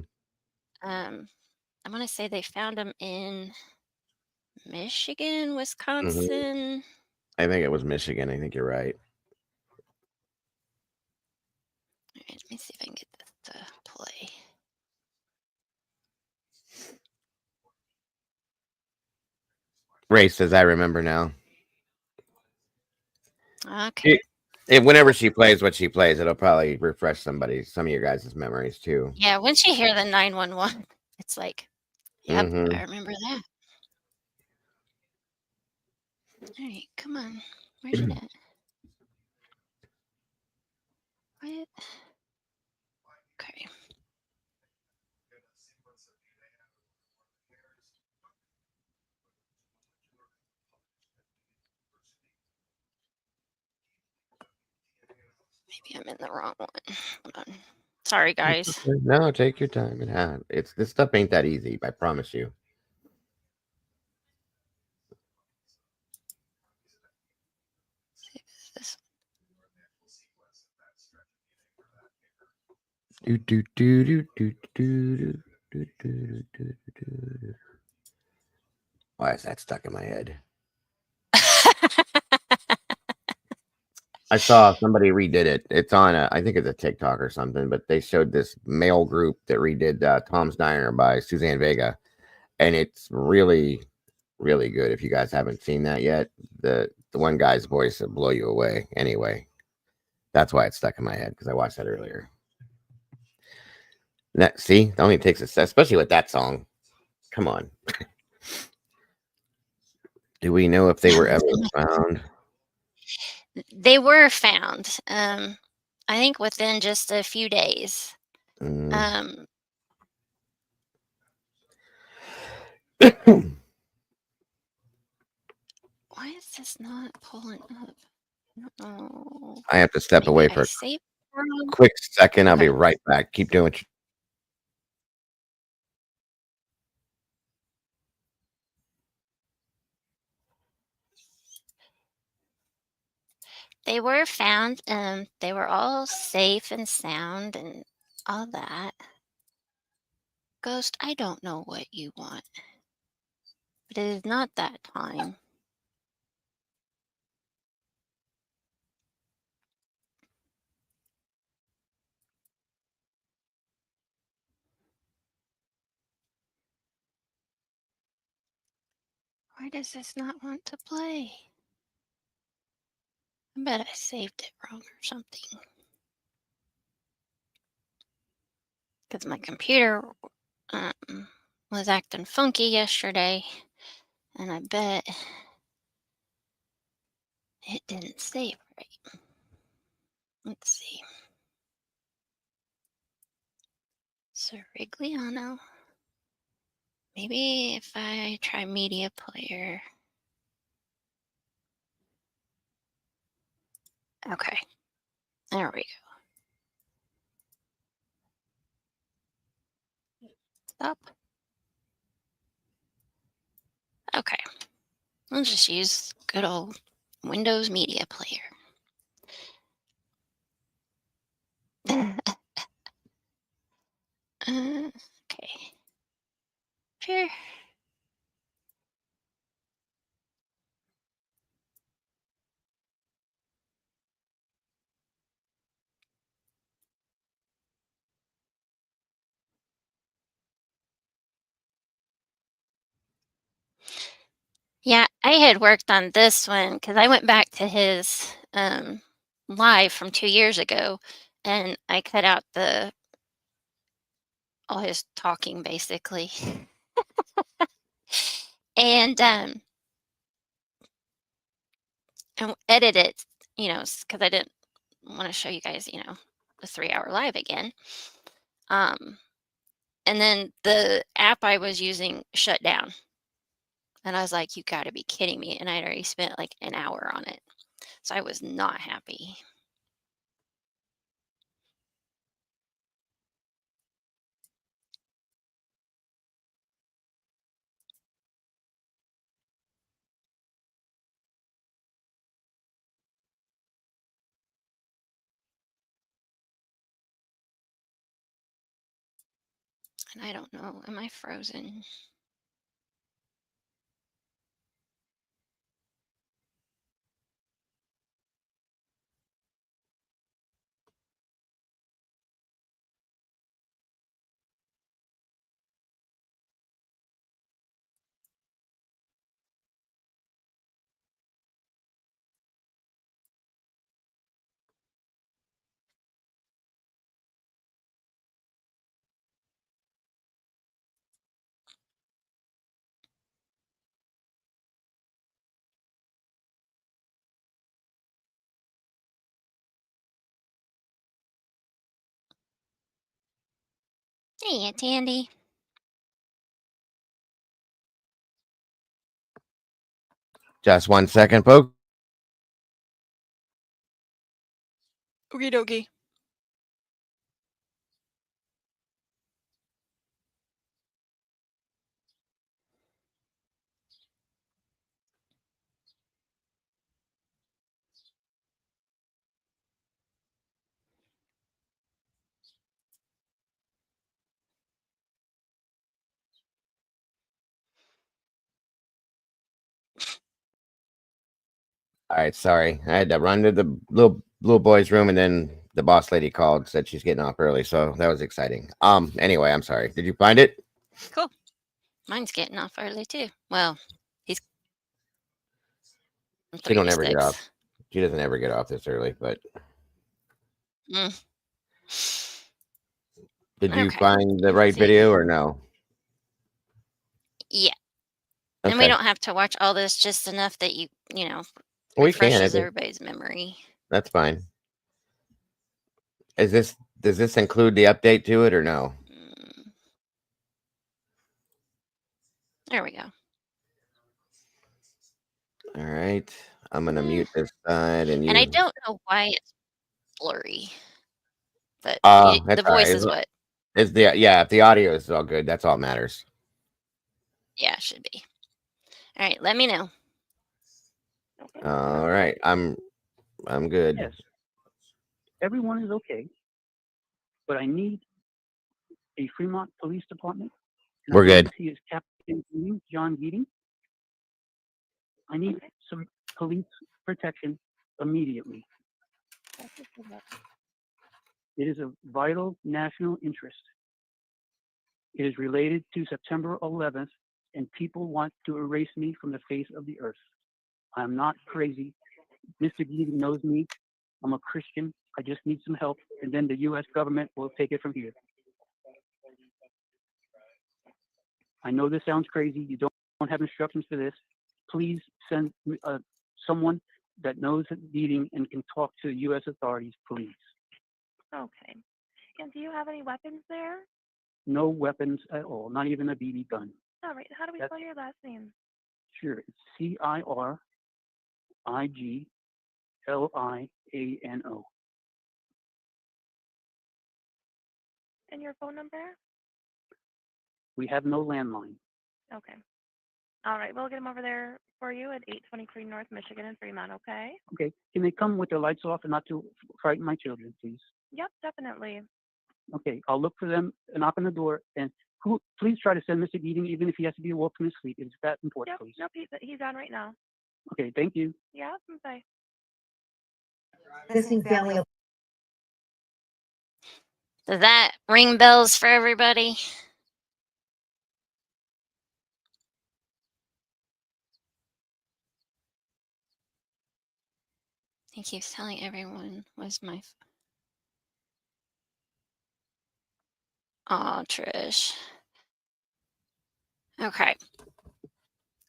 I want to say they found him in Michigan,
Mm-hmm.
Wisconsin.
I think it was Michigan. I think you're right.
All right, let me see if I can get this to play.
Ray says, I remember now.
Okay.
Whenever she plays what she plays, it'll probably refresh some of your guys' memories too.
Yeah, once you hear the 911, it's like, yep,
Mhm.
I remember that. All right, come on. Where's it at? What? Okay. Maybe I'm in the wrong one. Hold on. Sorry, guys.
No, take your time. This stuff ain't that easy. I promise you.
See if it's this.
Do, do, do, do, do, do, do, do, do, do, do. Why is that stuck in my head? I saw somebody redid it. It's on I think it's a TikTok or something, but they showed this male group that redid Tom's Diner by Suzanne Vega, and it's really, really good. If you guys haven't seen that yet, the one guy's voice will blow you away. Anyway, that's why it's stuck in my head because I watched that earlier. See, it only takes a set, especially with that song. Come on. Do we know if they were ever found?
They were found. I think within just a few days.
Mm.
Why is this not pulling up? Oh,
I have to step
maybe
away
I
for a
saved it wrong.
quick second. I'll be
Okay.
right back. Keep doing what
They were found. They were all safe and sound and all that. Ghost, I don't know what you want, but it is not that time. Why does this not want to play? I bet I saved it wrong or something. Because my computer was acting funky yesterday, and I bet it didn't save right. Let's see. Sirigliano. Maybe if I try media player. Okay. There we go. Stop. Okay. I'll just use good old Windows Media Player. Okay. Sure. Yeah, I had worked on this one because I went back to his live from 2 years ago, and I cut out all his talking basically. and edit it, because I didn't want to show you guys, the 3-hour live again. And then the app I was using shut down. And I was like, you got to be kidding me. And I'd already spent like an hour on it. So I was not happy. And I don't know. Am I frozen? Hey, Aunt Andy.
Just 1 second, folks.
Okie dokie.
All right, sorry. I had to run to the little boy's room, and then the boss lady called, said she's getting off early, so that was exciting. Anyway, I'm sorry. Did you find it?
Cool. Mine's getting off early too. Well, he's from
She
3
don't
to
ever get
6.
off. She doesn't ever get off this early, but
Mm.
did you
Okay.
find the
Let's
right
see.
video or no?
Yeah. And we
Okay.
don't have to watch all this, just enough that you know,
We can.
refreshes everybody's memory.
That's fine. Does this include the update to it or no?
There we go.
All right. I'm gonna mute this side and you.
And I don't know why it's blurry, but
That's
the
all right.
voice is what.
Is the if the audio is all good, that's all that matters.
Yeah, it should be. All right, let me know.
All right. I'm good.
Yes. Everyone is okay, but I need a Fremont Police Department. And
We're
I'm going
good.
to see his Captain John Geating. I need some police protection immediately. It is a vital national interest. It is related to September 11th, and people want to erase me from the face of the earth. I'm not crazy. Mr. Geating knows me. I'm a Christian. I just need some help, and then the U.S. government will take it from here. I know this sounds crazy. You don't have instructions for this. Please send someone that knows Geating and can talk to U.S. authorities, please.
Okay. And do you have any weapons there?
No weapons at all, not even a BB gun.
All right. How do we spell your last name?
Sure, it's CIRIGLIANO.
And your phone number?
We have no landline.
Okay. All right. We'll get them over there for you at 823 North Michigan in Fremont, okay?
Okay, can they come with their lights off and not to frighten my children, please?
Yep, definitely.
Okay, I'll look for them, knock on the door, and please try to send Mr. Geating, even if he has to be awoke from his sleep. It's that important,
Yep,
please.
nope, he's on right now.
Okay, thank you.
Yeah, bye.
Missing family. Does that ring bells for everybody? He keeps telling everyone was my. Oh, Trish. Okay.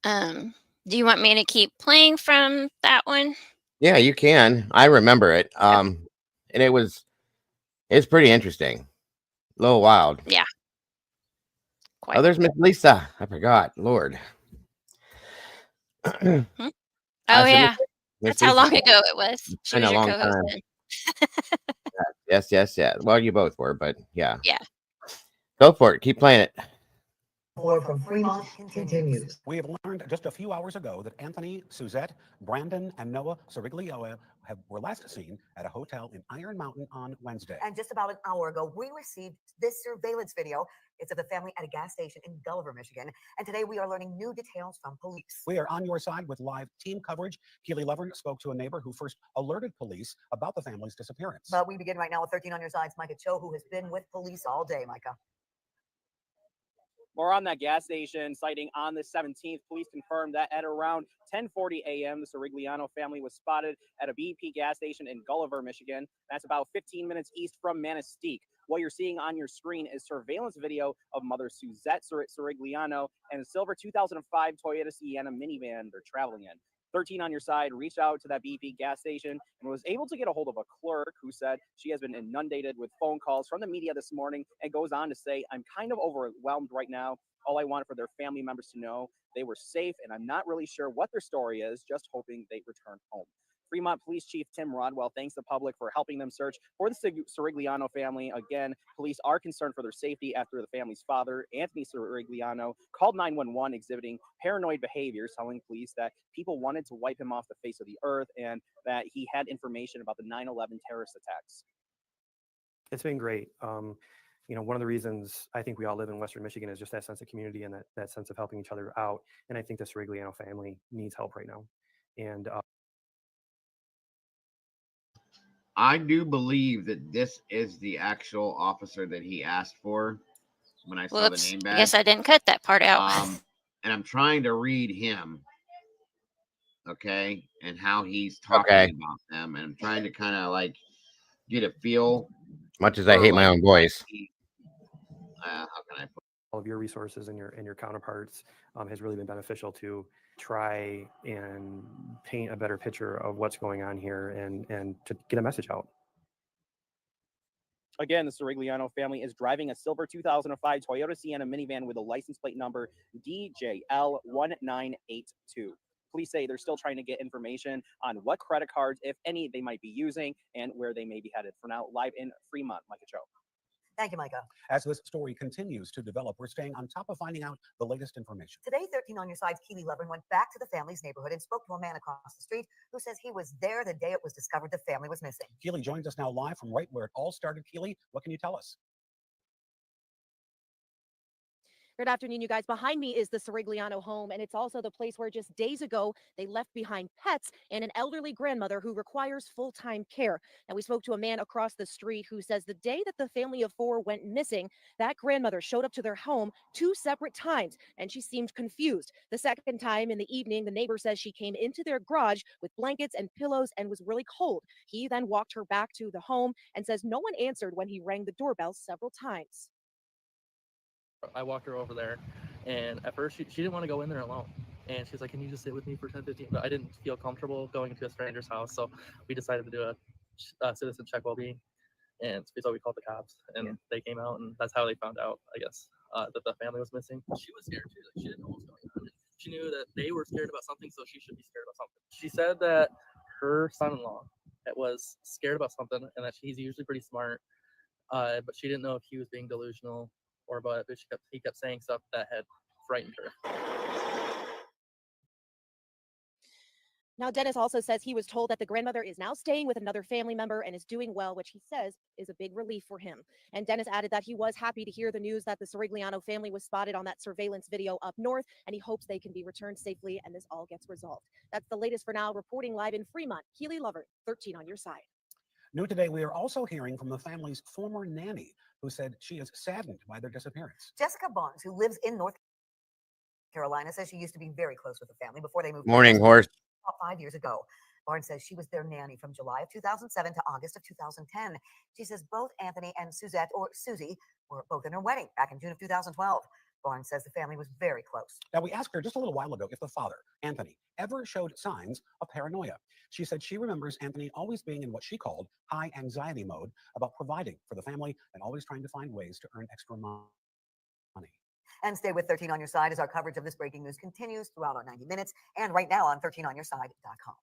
Do you want me to keep playing from that one?
Yeah, you can. I remember it. And it's pretty interesting. A little wild.
Yeah.
Oh, there's Miss Lisa. I forgot. Lord.
Oh yeah. That's how long ago it was. She
Been
was
a
your
long
co-host
time.
then.
Yes. Well, you both were, but yeah.
Yeah.
Go for it. Keep playing it.
More from Fremont continues.
We have learned just a few hours ago that Anthony, Suzette, Brandon, and Noah Sirigliola were last seen at a hotel in Iron Mountain on Wednesday.
And just about an hour ago, we received this surveillance video. It's of the family at a gas station in Gulliver, Michigan. And today we are learning new details from police.
We are on your side with live team coverage. Keely Lovern spoke to a neighbor who first alerted police about the family's disappearance.
But we begin right now with 13 on your side's Micah Cho, who has been with police all day. Micah.
More on that gas station sighting on the 17th. Police confirmed that at around 10:40 a.m., the Sirigliano family was spotted at a BP gas station in Gulliver, Michigan. That's about 15 minutes east from Manistee. What you're seeing on your screen is surveillance video of mother Suzette Sirigliano and a silver 2005 Toyota Sienna minivan they're traveling in. 13 on your side reached out to that BP gas station and was able to get a hold of a clerk who said she has been inundated with phone calls from the media this morning, and goes on to say, "I'm kind of overwhelmed right now. All I want for their family members to know they were safe, and I'm not really sure what their story is, just hoping they return home." Fremont Police Chief Tim Rodwell thanks the public for helping them search for the Sirigliano family. Again, police are concerned for their safety after the family's father, Anthony Sirigliano, called 911 exhibiting paranoid behaviors, telling police that people wanted to wipe him off the face of the earth and that he had information about the 9/11 terrorist attacks.
It's been great. One of the reasons I think we all live in Western Michigan is just that sense of community and that sense of helping each other out. And I think the Sirigliano family needs help right now. And
I do believe that this is the actual officer that he asked for when I saw
Whoops.
the name
I
badge.
guess I didn't cut that part out.
And I'm trying to read him, okay, and how he's talking about them. And I'm trying to kind of like get a feel.
Much as I hate my own voice.
How can I put
all of your resources and your counterparts has really been beneficial to try and paint a better picture of what's going on here and to get a message out.
Again, the Sirigliano family is driving a silver 2005 Toyota Sienna minivan with a license plate number DJL1982. Police say they're still trying to get information on what credit cards, if any, they might be using and where they may be headed. For now, live in Fremont, Micah Cho.
Thank you, Micah.
As this story continues to develop, we're staying on top of finding out the latest information.
Today, 13 on your side's Keely Lovern went back to the family's neighborhood and spoke to a man across the street who says he was there the day it was discovered the family was missing.
Keely joins us now live from right where it all started. Keely, what can you tell us?
Good afternoon, you guys. Behind me is the Sirigliano home, and it's also the place where just days ago they left behind pets and an elderly grandmother who requires full-time care. Now, we spoke to a man across the street who says the day that the family of four went missing, that grandmother showed up to their home 2 separate times, and she seemed confused. The second time in the evening, the neighbor says she came into their garage with blankets and pillows and was really cold. He then walked her back to the home and says no one answered when he rang the doorbell several times.
I walked her over there, and at first she didn't want to go in there alone. And she's like, "Can you just sit with me for 10, 15?" But I didn't feel comfortable going into a stranger's house, so we decided to do a citizen check well-being. And so we called the cops, and they came out, and that's how they found out, I guess, that the family was missing. She was scared too. Like, she didn't know what was going on. She knew that they were scared about something, so she should be scared about something. She said that her son-in-law was scared about something, and that he's usually pretty smart, but she didn't know if he was being delusional or but he kept saying stuff that had frightened her.
Now, Dennis also says he was told that the grandmother is now staying with another family member and is doing well, which he says is a big relief for him. And Dennis added that he was happy to hear the news that the Sirigliano family was spotted on that surveillance video up north, and he hopes they can be returned safely and this all gets resolved. That's the latest for now. Reporting live in Fremont, Keely Lovern, 13 on your side.
New today, we are also hearing from the family's former nanny, who said she is saddened by their disappearance.
Jessica Barnes, who lives in North Carolina, says she used to be very close with the family before they moved.
Morning, horse.
About 5 years ago. Barnes says she was their nanny from July of 2007 to August of 2010. She says both Anthony and Suzette, or Susie, were both in her wedding back in June of 2012. Barnes says the family was very close.
Now, we asked her just a little while ago if the father, Anthony, ever showed signs of paranoia. She said she remembers Anthony always being in what she called high anxiety mode about providing for the family and always trying to find ways to earn extra money.
And stay with 13 on your side as our coverage of this breaking news continues throughout our 90 minutes and right now on 13onyourside.com.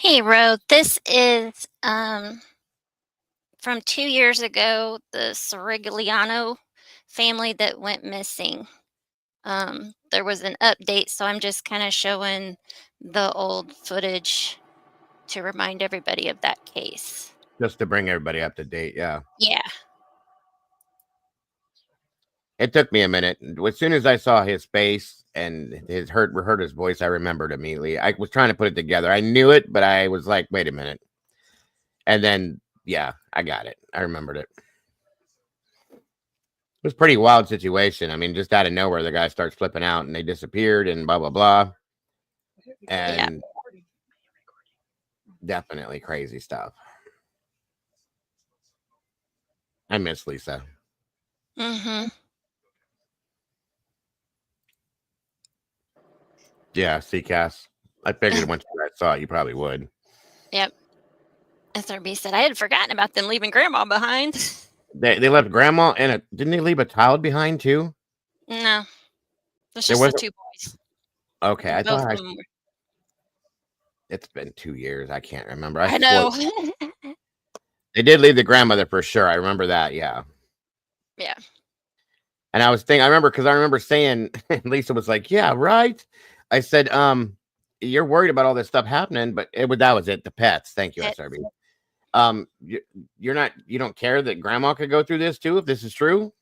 Hey, Ro. This is from 2 years ago, the Sirigliano family that went missing. There was an update, so I'm just kind of showing the old footage to remind everybody of that case.
Just to bring everybody up to date. Yeah.
Yeah.
It took me a minute. As soon as I saw his face and heard his voice, I remembered immediately. I was trying to put it together. I knew it, but I was like, wait a minute. And then, yeah, I got it. I remembered it. It was a pretty wild situation. I mean, just out of nowhere, the guy starts flipping out and they disappeared and blah, blah, blah. And definitely crazy stuff. I miss Lisa.
Mm-hmm.
Yeah, CCAS. I figured once you guys saw it, you probably would.
Yep. SRB said I had forgotten about them leaving grandma behind.
They left grandma and didn't they leave a child behind too?
No. It's
There
just the
wasn't-
2 boys.
Okay, I
Both
thought
of them were-
it's been 2 years. I can't remember.
I
swore-
know.
They did leave the grandmother for sure. I remember that. Yeah.
Yeah.
And I remember saying, Lisa was like, yeah, right. I said, you're worried about all this stuff happening, but that was it. The pets. Thank you,
Pets.
SRB. You don't care that grandma could go through this too, if this is true.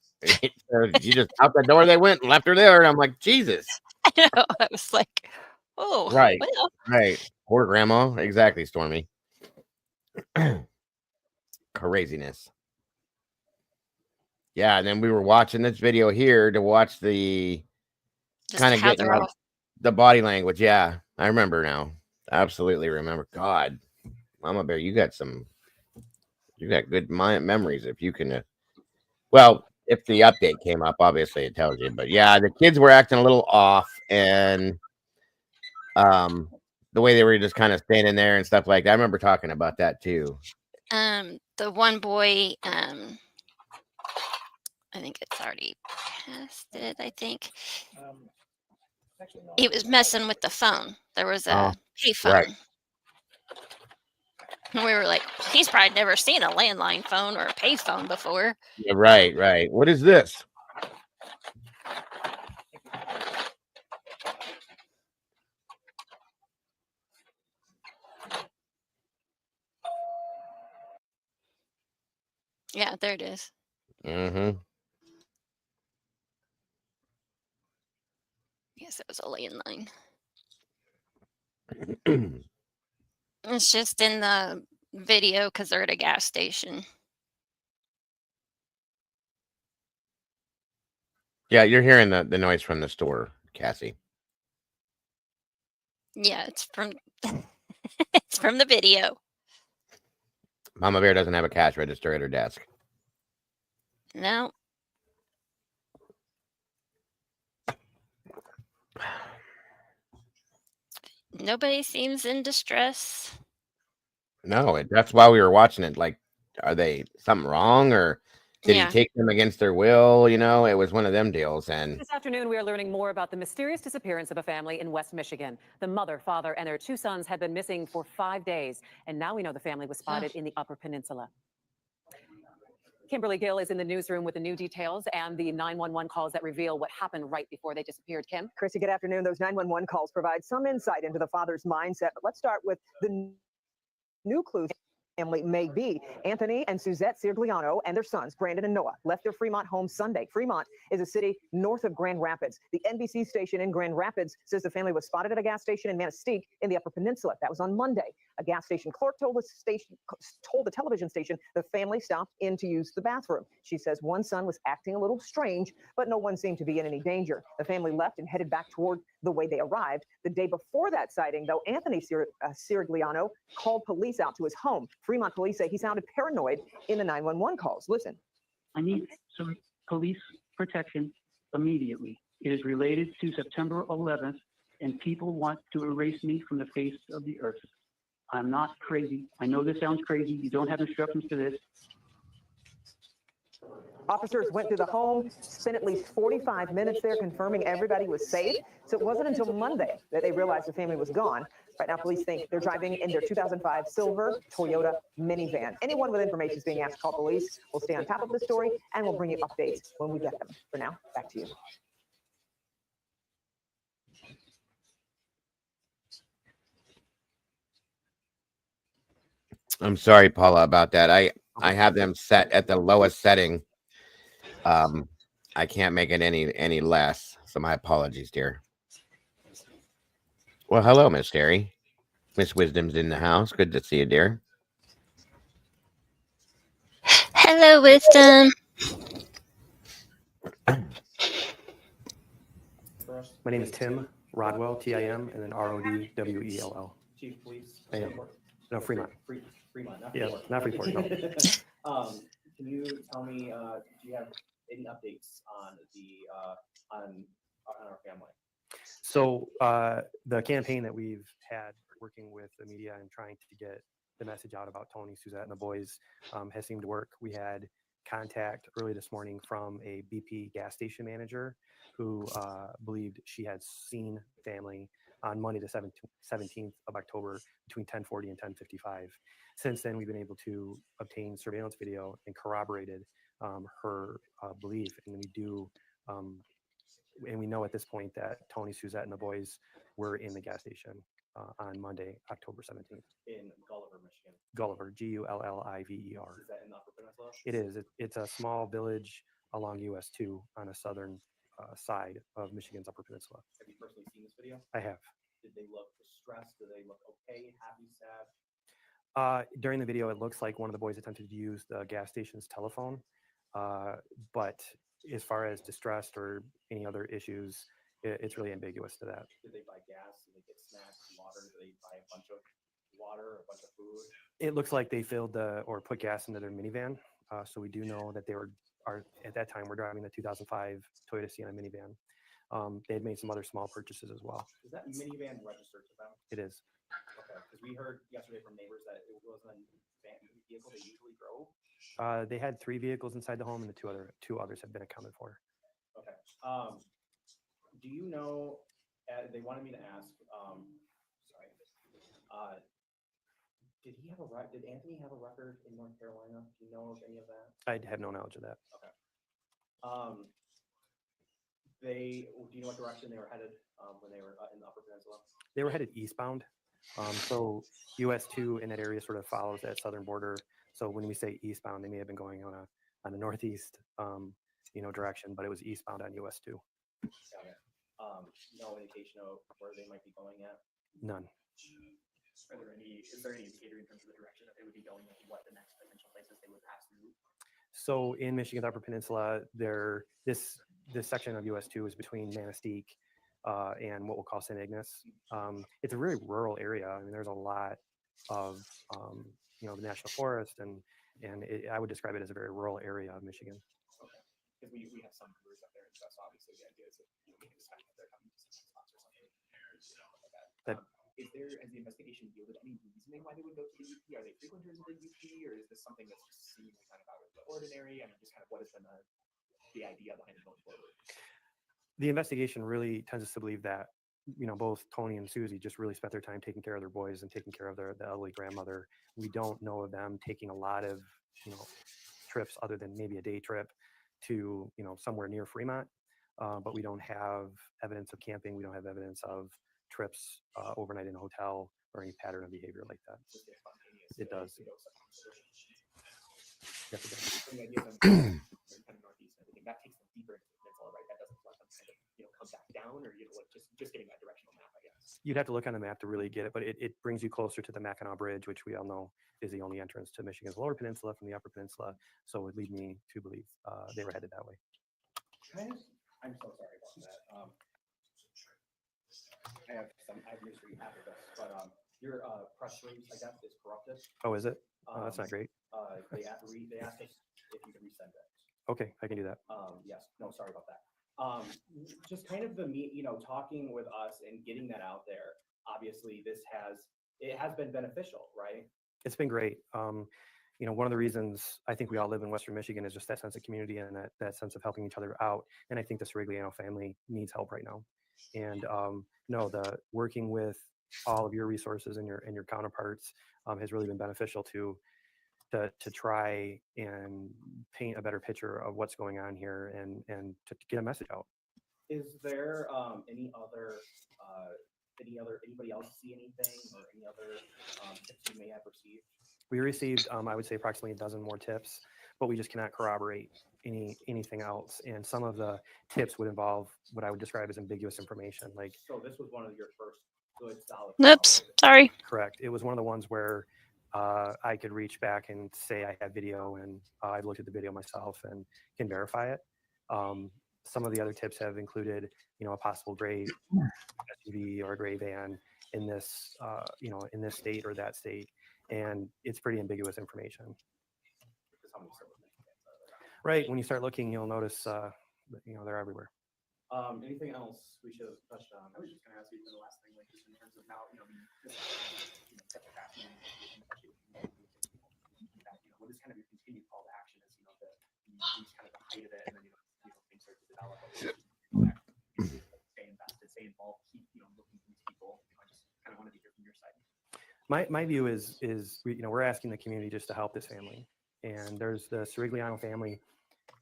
You just out the door they went and left her there. And I'm like, Jesus.
I know. I was like, oh,
Right.
well.
Right. Poor grandma. Exactly, Stormy. Craziness. Yeah, and then we were watching this video here to watch the
Just
kind of
how
getting
they're
out
all-
the body language. Yeah, I remember now. Absolutely remember. God, Mama Bear, you got good memories. If you can, well, if the update came up, obviously it tells you. But yeah, the kids were acting a little off, and the way they were just kind of standing there and stuff like that. I remember talking about that too.
The one boy, I think it's already past it, I think. He was messing with the phone. There was a payphone.
right.
And we were like, he's probably never seen a landline phone or a payphone before.
Yeah, right, right. What is this?
Yeah, there it is.
Mm-hmm.
Yes, it was a landline. It's just in the video because they're at a gas station.
Yeah, you're hearing the noise from the store, Cassie.
Yeah, it's from it's from the video.
Mama Bear doesn't have a cash register at her desk.
No. Nobody seems in distress.
No, that's why we were watching it. Like, are they something wrong, or did
Yeah.
he take them against their will? You know, it was one of them deals. And
This afternoon, we are learning more about the mysterious disappearance of a family in West Michigan. The mother, father, and their 2 sons had been missing for 5 days, and now we know the family was spotted in the Upper Peninsula. Kimberly Gill is in the newsroom with the new details and the 911 calls that reveal what happened right before they disappeared. Kim?
Chrissy, good afternoon. Those 911 calls provide some insight into the father's mindset, but let's start with the new clues. Family may be. Anthony and Suzette Sirigliano and their sons, Brandon and Noah, left their Fremont home Sunday. Fremont is a city north of Grand Rapids. The NBC station in Grand Rapids says the family was spotted at a gas station in Manistee in the Upper Peninsula. That was on Monday. A gas station clerk told the television station the family stopped in to use the bathroom. She says one son was acting a little strange, but no one seemed to be in any danger. The family left and headed back toward the way they arrived. The day before that sighting, though, Anthony Sirigliano called police out to his home. Fremont police say he sounded paranoid in the 911 calls. Listen.
I need some police protection immediately. It is related to September 11th, and people want to erase me from the face of the earth. I'm not crazy. I know this sounds crazy. You don't have instructions for this.
Officers went through the home, spent at least 45 minutes there confirming everybody was safe. So it wasn't until Monday that they realized the family was gone. Right now, police think they're driving in their 2005 silver Toyota minivan. Anyone with information is being asked to call police. We'll stay on top of the story and we'll bring you updates when we get them. For now, back to you.
I'm sorry, Paula, about that. I have them set at the lowest setting. I can't make it any less. So my apologies, dear. Well, hello, Miss Terry. Miss Wisdom's in the house. Good to see you, dear.
Hello, Wisdom.
My name is Tim Rodwell, Tim, and then Rodwell.
Chief Police.
I am. No, Fremont.
Fremont, not
Yeah,
Freeport.
not Freeport, no.
Can you tell me, do you have any updates on on our family?
So the campaign that we've had working with the media and trying to get the message out about Tony, Suzette, and the boys has seemed to work. We had contact early this morning from a BP gas station manager who believed she had seen family on Monday, the 17th of October between 10:40 and 10:55. Since then, we've been able to obtain surveillance video and corroborated her belief. And we do, and we know at this point that Tony, Suzette, and the boys were in the gas station on Monday, October 17th.
In Gulliver, Michigan.
Gulliver, Gulliver.
Is that in the Upper Peninsula?
It is. It's a small village along US 2 on the southern side of Michigan's Upper Peninsula.
Have you personally seen this video?
I have.
Did they look distressed? Did they look okay, happy, sad?
During the video, it looks like one of the boys attempted to use the gas station's telephone. But as far as distressed or any other issues, it's really ambiguous to that.
Did they buy gas? Did they get snacks, water? Did they buy a bunch of water, a bunch of food?
It looks like they filled or put gas into their minivan. So we do know that they are at that time, we're driving the 2005 Toyota Sienna minivan. They had made some other small purchases as well.
Is that minivan registered to them?
It is.
Okay, because we heard yesterday from neighbors that it wasn't a vehicle they usually drove.
They had 3 vehicles inside the home, and the two others have been accounted for.
Okay. Do you know? They wanted me to ask. Sorry. Did Anthony have a record in North Carolina? Do you know of any of that?
I have no knowledge of that.
Okay. Do you know what direction they were headed when they were in the Upper Peninsula?
They were headed eastbound. So US 2 in that area sort of follows that southern border. So when we say eastbound, they may have been going on a northeast, direction, but it was eastbound on US 2.
Got it. No indication of where they might be going at?
None.
Is there any indicator in terms of the direction that they would be going and what the next potential places they would pass through?
So in Michigan's Upper Peninsula, this section of US 2 is between Manistee and what we'll call St. Ignace. It's a really rural area. I mean, there's a lot of the national forest, and I would describe it as a very rural area of Michigan.
Okay, because we have some brewers up there, and so obviously the idea is that we can expect that they're coming to some spots or something. Has the investigation yielded any reasoning why they would go to the UP? Are they frequenters of the UP, or is this something that's just seemingly kind of out of the ordinary? I mean, just kind of what has been the idea behind it going forward?
The investigation really tends us to believe that, both Tony and Susie just really spent their time taking care of their boys and taking care of the elderly grandmother. We don't know of them taking a lot of, trips other than maybe a day trip to, somewhere near Fremont. But we don't have evidence of camping. We don't have evidence of trips overnight in a hotel or any pattern of behavior like that. It does. Yes, it does.
The idea of them kind of northeast and everything, that takes them deeper into the peninsula, right? That doesn't let them kind of, come back down, or just getting that directional map, I guess.
You'd have to look on the map to really get it, but it brings you closer to the Mackinac Bridge, which we all know is the only entrance to Michigan's Lower Peninsula from the Upper Peninsula. So it would lead me to believe they were headed that way.
I'm so sorry about that. I have news for you after this, but your press release, I guess, is corrupted.
Oh, is it? That's not great.
They asked us if you could resend it.
Okay, I can do that.
Yes. No, sorry about that. Just kind of talking with us and getting that out there. Obviously, it has been beneficial, right?
It's been great. One of the reasons I think we all live in Western Michigan is just that sense of community and that sense of helping each other out. And I think the Sirigliano family needs help right now. And the working with all of your resources and your counterparts has really been beneficial to try and paint a better picture of what's going on here and to get a message out.
Is there anybody else see anything or any other tips you may have received?
We received, I would say, approximately a dozen more tips, but we just cannot corroborate anything else. And some of the tips would involve what I would describe as ambiguous information. Like,
So this was one of your first good solid.
Oops, sorry.
correct. It was one of the ones where I could reach back and say I had video, and I've looked at the video myself and can verify it. Some of the other tips have included, a possible gray SUV or a gray van in this, in this state or that state, and it's pretty ambiguous information. Right. When you start looking, you'll notice, they're everywhere.
Anything else we should have touched on? I was just going to ask you the last thing, like just in terms of now, what is kind of your continued call to action as these kind of the height of it, and then things start to develop. Stay invested, stay involved, keep looking for these people. I just kind of wanted to hear from your side.
My view is we're asking the community just to help this family, and there's the Sirigliano family.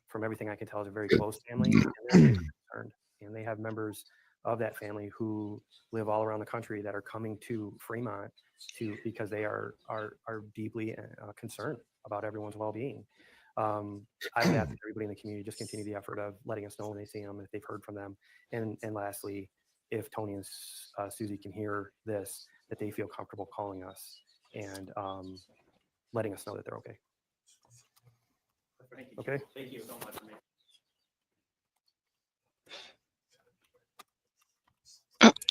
From everything I can tell, is a very close family, and they're very concerned. And they have members of that family who live all around the country that are coming to Fremont because they are deeply concerned about everyone's well-being. I would ask everybody in the community just continue the effort of letting us know when they see them, if they've heard from them, and lastly, if Tony and Susie can hear this, that they feel comfortable calling us and letting us know that they're okay.
Thank you.
Okay.
Thank you so much.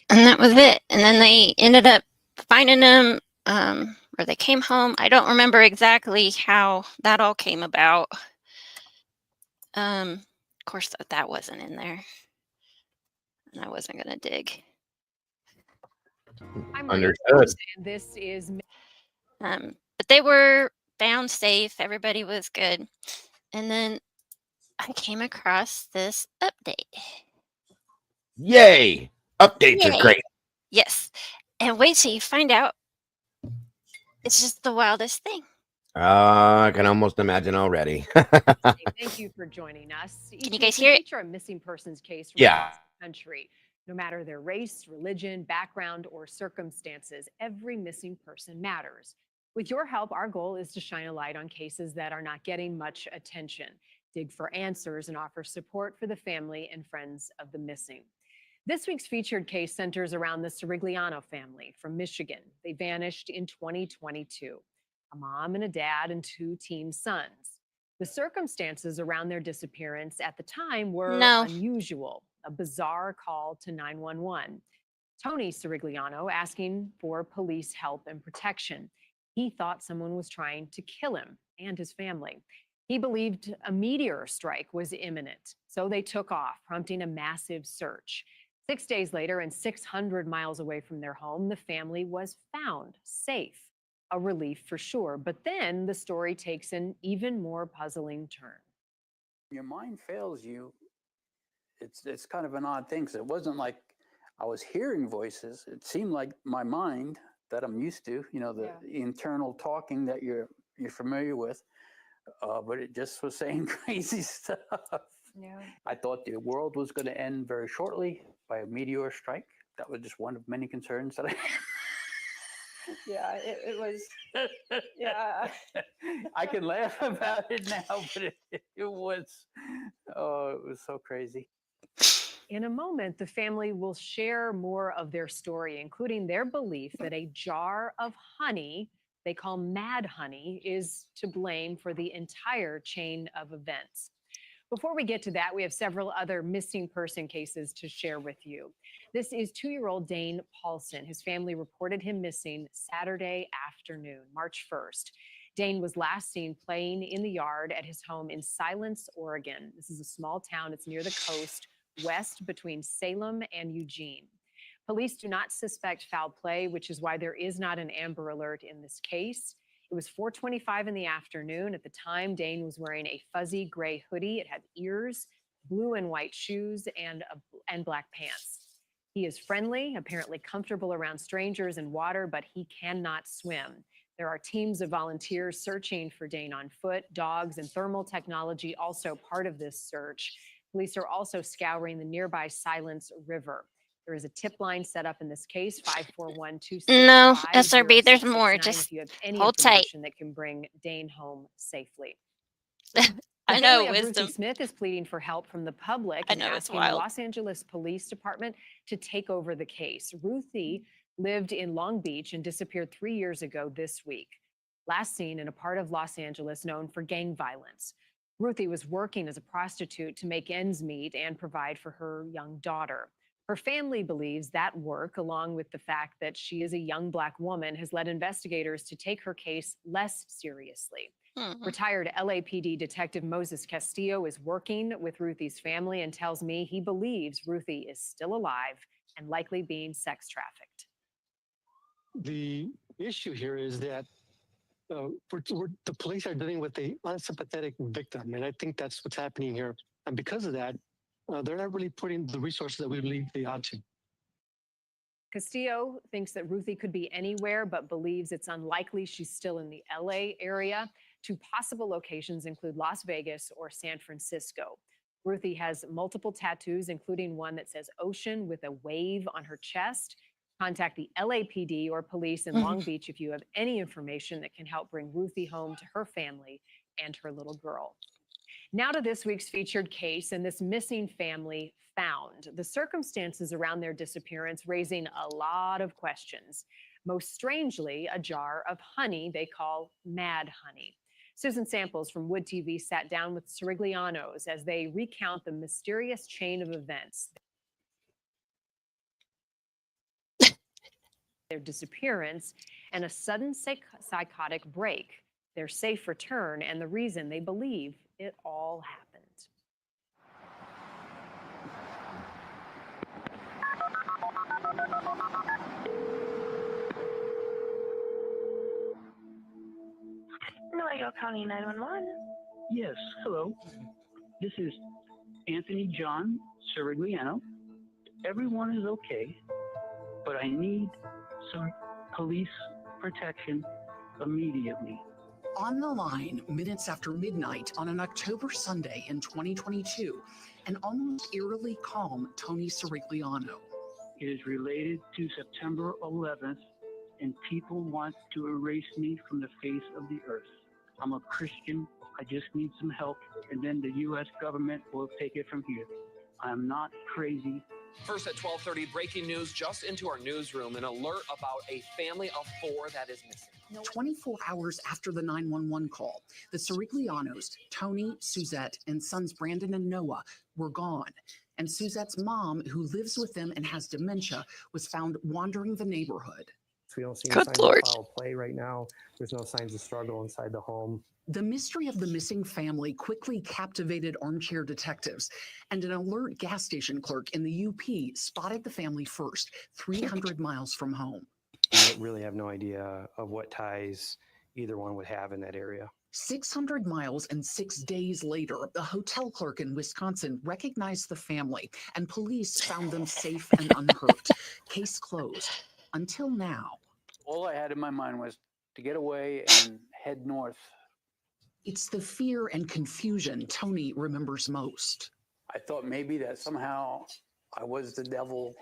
And that was it. And then they ended up finding him, or they came home. I don't remember exactly how that all came about. Of course, that wasn't in there, and I wasn't gonna dig.
Understood.
And this is
But they were found safe. Everybody was good. And then I came across this update.
Yay! Updates
Yay.
are great.
Yes. And wait till you find out. It's just the wildest thing.
I can almost imagine already.
Thank you for joining us.
Can you guys hear it?
Feature a missing persons case from
Yeah.
across the country. No matter their race, religion, background, or circumstances, every missing person matters. With your help, our goal is to shine a light on cases that are not getting much attention, dig for answers, and offer support for the family and friends of the missing. This week's featured case centers around the Sirigliano family from Michigan. They vanished in 2022, a mom and a dad and 2 teen sons. The circumstances around their disappearance at the time were unusual, a bizarre call to 911. Tony Sirigliano asking for police help and protection. He thought someone was trying to kill him and his family. He believed a meteor strike was imminent, so they took off, prompting a massive search. 6 days later, and 600 miles away from their home, the family was found safe. A relief for sure, but then the story takes an even more puzzling turn.
Your mind fails you. It's kind of an odd thing, 'cause it wasn't like I was hearing voices. It seemed like my mind that I'm used to, the internal talking that you're familiar with, but it just was saying crazy stuff.
Yeah.
I thought the world was going to end very shortly by a meteor strike. That was just one of many concerns that I
Yeah, it was. Yeah.
I can laugh about it now, but it was so crazy.
In a moment, the family will share more of their story, including their belief that a jar of honey, they call mad honey, is to blame for the entire chain of events. Before we get to that, we have several other missing person cases to share with you. This is 2-year-old Dane Paulson. His family reported him missing Saturday afternoon, March 1st. Dane was last seen playing in the yard at his home in Silence, Oregon. This is a small town. It's near the coast, west between Salem and Eugene. Police do not suspect foul play, which is why there is not an Amber Alert in this case. It was 4:25 in the afternoon. At the time, Dane was wearing a fuzzy gray hoodie. It had ears, blue and white shoes, and black pants. He is friendly, apparently comfortable around strangers and water, but he cannot swim. There are teams of volunteers searching for Dane on foot. Dogs and thermal technology also part of this search. Police are also scouring the nearby Silence River. There is a tip line set up in this case, 541-265.
No, SRB, there's more. Just
if you have any
hold tight.
information that can bring Dane home safely.
I
The
know,
family of
wisdom.
Ruthie Smith is pleading for help from the public
I
and
know, it's
asking the
wild.
Los Angeles Police Department to take over the case. Ruthie lived in Long Beach and disappeared 3 years ago this week. Last seen in a part of Los Angeles known for gang violence. Ruthie was working as a prostitute to make ends meet and provide for her young daughter. Her family believes that work, along with the fact that she is a young Black woman, has led investigators to take her case less seriously. Retired LAPD Detective Moses Castillo is working with Ruthie's family and tells me he believes Ruthie is still alive and likely being sex trafficked.
The issue here is that the police are dealing with a unsympathetic victim, and I think that's what's happening here. And because of that, they're not really putting the resources that we believe they ought to.
Castillo thinks that Ruthie could be anywhere, but believes it's unlikely she's still in the LA area. Two possible locations include Las Vegas or San Francisco. Ruthie has multiple tattoos, including one that says ocean with a wave on her chest. Contact the LAPD or police in Long Beach if you have any information that can help bring Ruthie home to her family and her little girl. Now to this week's featured case and this missing family found. The circumstances around their disappearance raising a lot of questions. Most strangely, a jar of honey they call mad honey. Susan Samples from Wood TV sat down with Siriglianos as they recount the mysterious chain of events. Their disappearance and a sudden psychotic break, their safe return, and the reason they believe it all happened.
Nuevo County 911.
Yes, hello. This is Anthony John Sirigliano. Everyone is okay, but I need some police protection immediately.
On the line, minutes after midnight on an October Sunday in 2022, an almost eerily calm Tony Sirigliano.
It is related to September 11th, and people want to erase me from the face of the earth. I'm a Christian. I just need some help, and then the U.S. government will take it from here. I'm not crazy.
First at 12:30, breaking news just into our newsroom, an alert about a family of 4 that is missing.
24 hours after the 911 call, the Siriglianos, Tony, Suzette, and sons Brandon and Noah were gone. And Suzette's mom, who lives with them and has dementia, was found wandering the neighborhood.
We don't see any signs of foul play right now. There's no signs of struggle inside the home.
The mystery of the missing family quickly captivated armchair detectives, and an alert gas station clerk in the UP spotted the family first, 300 miles from home.
We really have no idea of what ties either one would have in that area.
600 miles and 6 days later, the hotel clerk in Wisconsin recognized the family, and police found them safe and unhurt. Case closed. Until now.
All I had in my mind was to get away and head north.
It's the fear and confusion Tony remembers most.
I thought maybe that somehow I was the devil,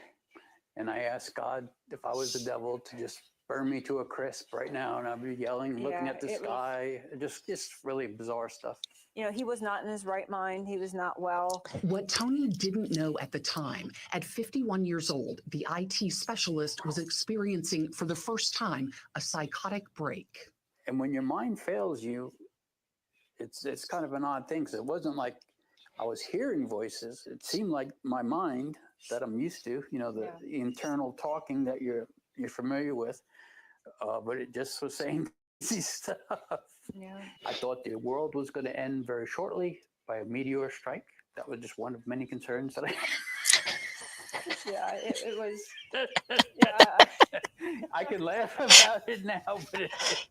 and I asked God if I was the devil to just burn me to a crisp right now, and I'd be yelling, looking at the sky, just really bizarre stuff.
You know, he was not in his right mind. He was not well.
What Tony didn't know at the time, at 51 years old, the IT specialist was experiencing for the first time a psychotic break.
And when your mind fails you, it's kind of an odd thing, because it wasn't like I was hearing voices. It seemed like my mind that I'm used to, you know, the internal talking that you're familiar with, but it just was saying crazy stuff.
Yeah.
I thought the world was going to end very shortly by a meteor strike. That was just one of many concerns that I had.
Yeah, it was.
I can laugh about it now, but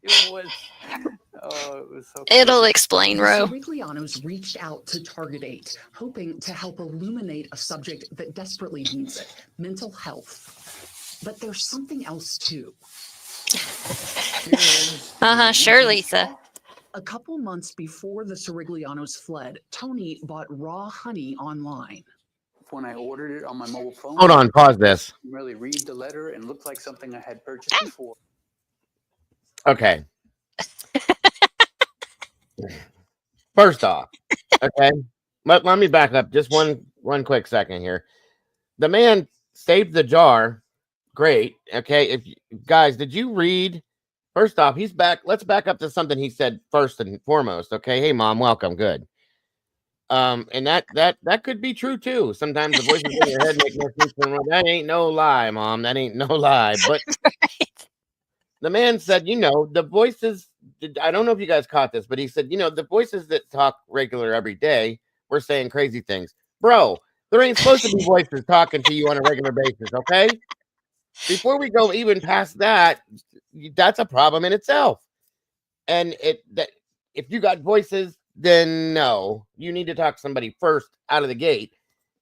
it was, Oh, it was so
It'll
crazy.
explain,
The
Ro.
Siriglianos reached out to Target 8, hoping to help illuminate a subject that desperately needs it, mental health. But there's something else too.
Sure, Lisa.
A couple months before the Siriglianos fled, Tony bought raw honey online.
When I ordered it on my mobile phone,
Hold on, pause this.
I didn't really read the letter and looked like something I had purchased before.
Okay. First off, okay, let me back up just one quick second here. The man saved the jar. Great. Okay. If guys, did you read? First off, he's back. Let's back up to something he said first and foremost. Okay. Hey, mom, welcome. Good. And that could be true too. Sometimes the voices in your head make no sense. That ain't no lie, mom. That ain't no lie. But the man said, the voices. I don't know if you guys caught this, but he said, the voices that talk regular every day were saying crazy things. Bro, there ain't supposed to be voices talking to you on a regular basis. Okay. Before we go even past that, that's a problem in itself. And if you got voices, then no, you need to talk to somebody first out of the gate.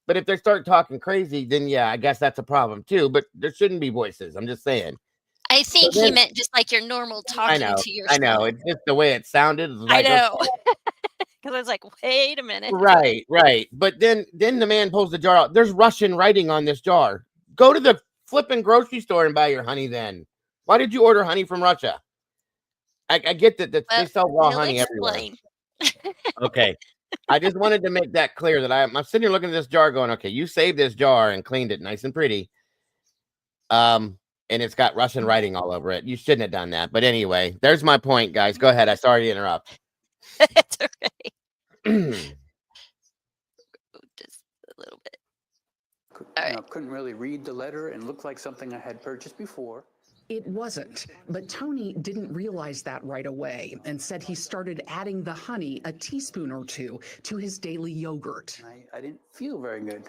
But if they start talking crazy, then yeah, I guess that's a problem too. But there shouldn't be voices. I'm just saying.
I think
So
he
then-
meant just like your normal talking to yourself.
I know. It's just the way it sounded. It was
I
like,
know. Because I was like, wait a minute.
Right. But then the man pulls the jar out. There's Russian writing on this jar. Go to the flipping grocery store and buy your honey then. Why did you order honey from Russia? I get that they sell raw
he'll
honey everywhere.
explain.
Okay. I just wanted to make that clear that I'm sitting here looking at this jar going, okay, you saved this jar and cleaned it nice and pretty. And it's got Russian writing all over it. You shouldn't have done that. But anyway, there's my point, guys. Go ahead. I sorry to interrupt.
It's okay. Just a little bit.
Couldn't really read the letter and looked like something I had purchased before.
It wasn't, but Tony didn't realize that right away and said he started adding the honey, a teaspoon or two, to his daily yogurt.
I didn't feel very good.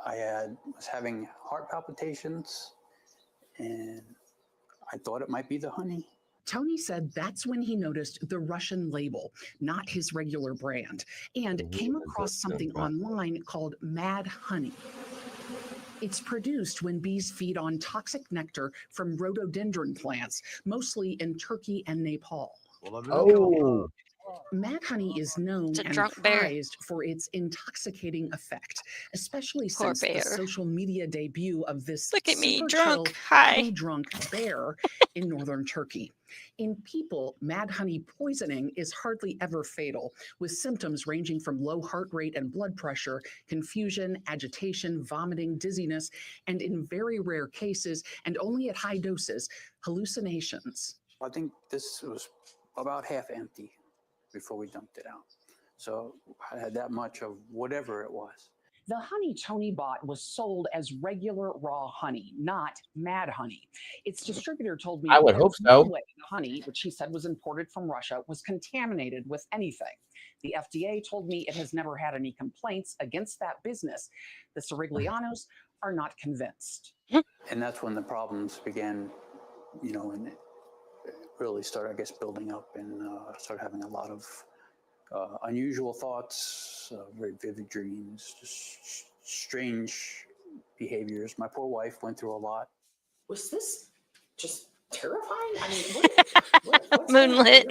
Was having heart palpitations, and I thought it might be the honey.
Tony said that's when he noticed the Russian label, not his regular brand, and came across something online called Mad Honey. It's produced when bees feed on toxic nectar from rhododendron plants, mostly in Turkey and Nepal.
Oh.
Mad honey is known
It's a
and
drunk bear.
prized for its intoxicating effect, especially
Poor
since the
bear.
social media debut of this
Look at me,
super
drunk.
chill,
Hi.
co-drunk bear in northern Turkey. In people, mad honey poisoning is hardly ever fatal, with symptoms ranging from low heart rate and blood pressure, confusion, agitation, vomiting, dizziness, and in very rare cases, and only at high doses, hallucinations.
I think this was about half empty before we dumped it out. So I had that much of whatever it was.
The honey Tony bought was sold as regular raw honey, not mad honey. Its distributor told me
I would
there's
hope
no
so.
way the honey, which he said was imported from Russia, was contaminated with anything. The FDA told me it has never had any complaints against that business. The Siriglianos are not convinced.
And that's when the problems began, and it really started, I guess, building up, and started having a lot of unusual thoughts, very vivid dreams, just strange behaviors. My poor wife went through a lot.
Was this just terrifying? I mean, what's
Moonlit.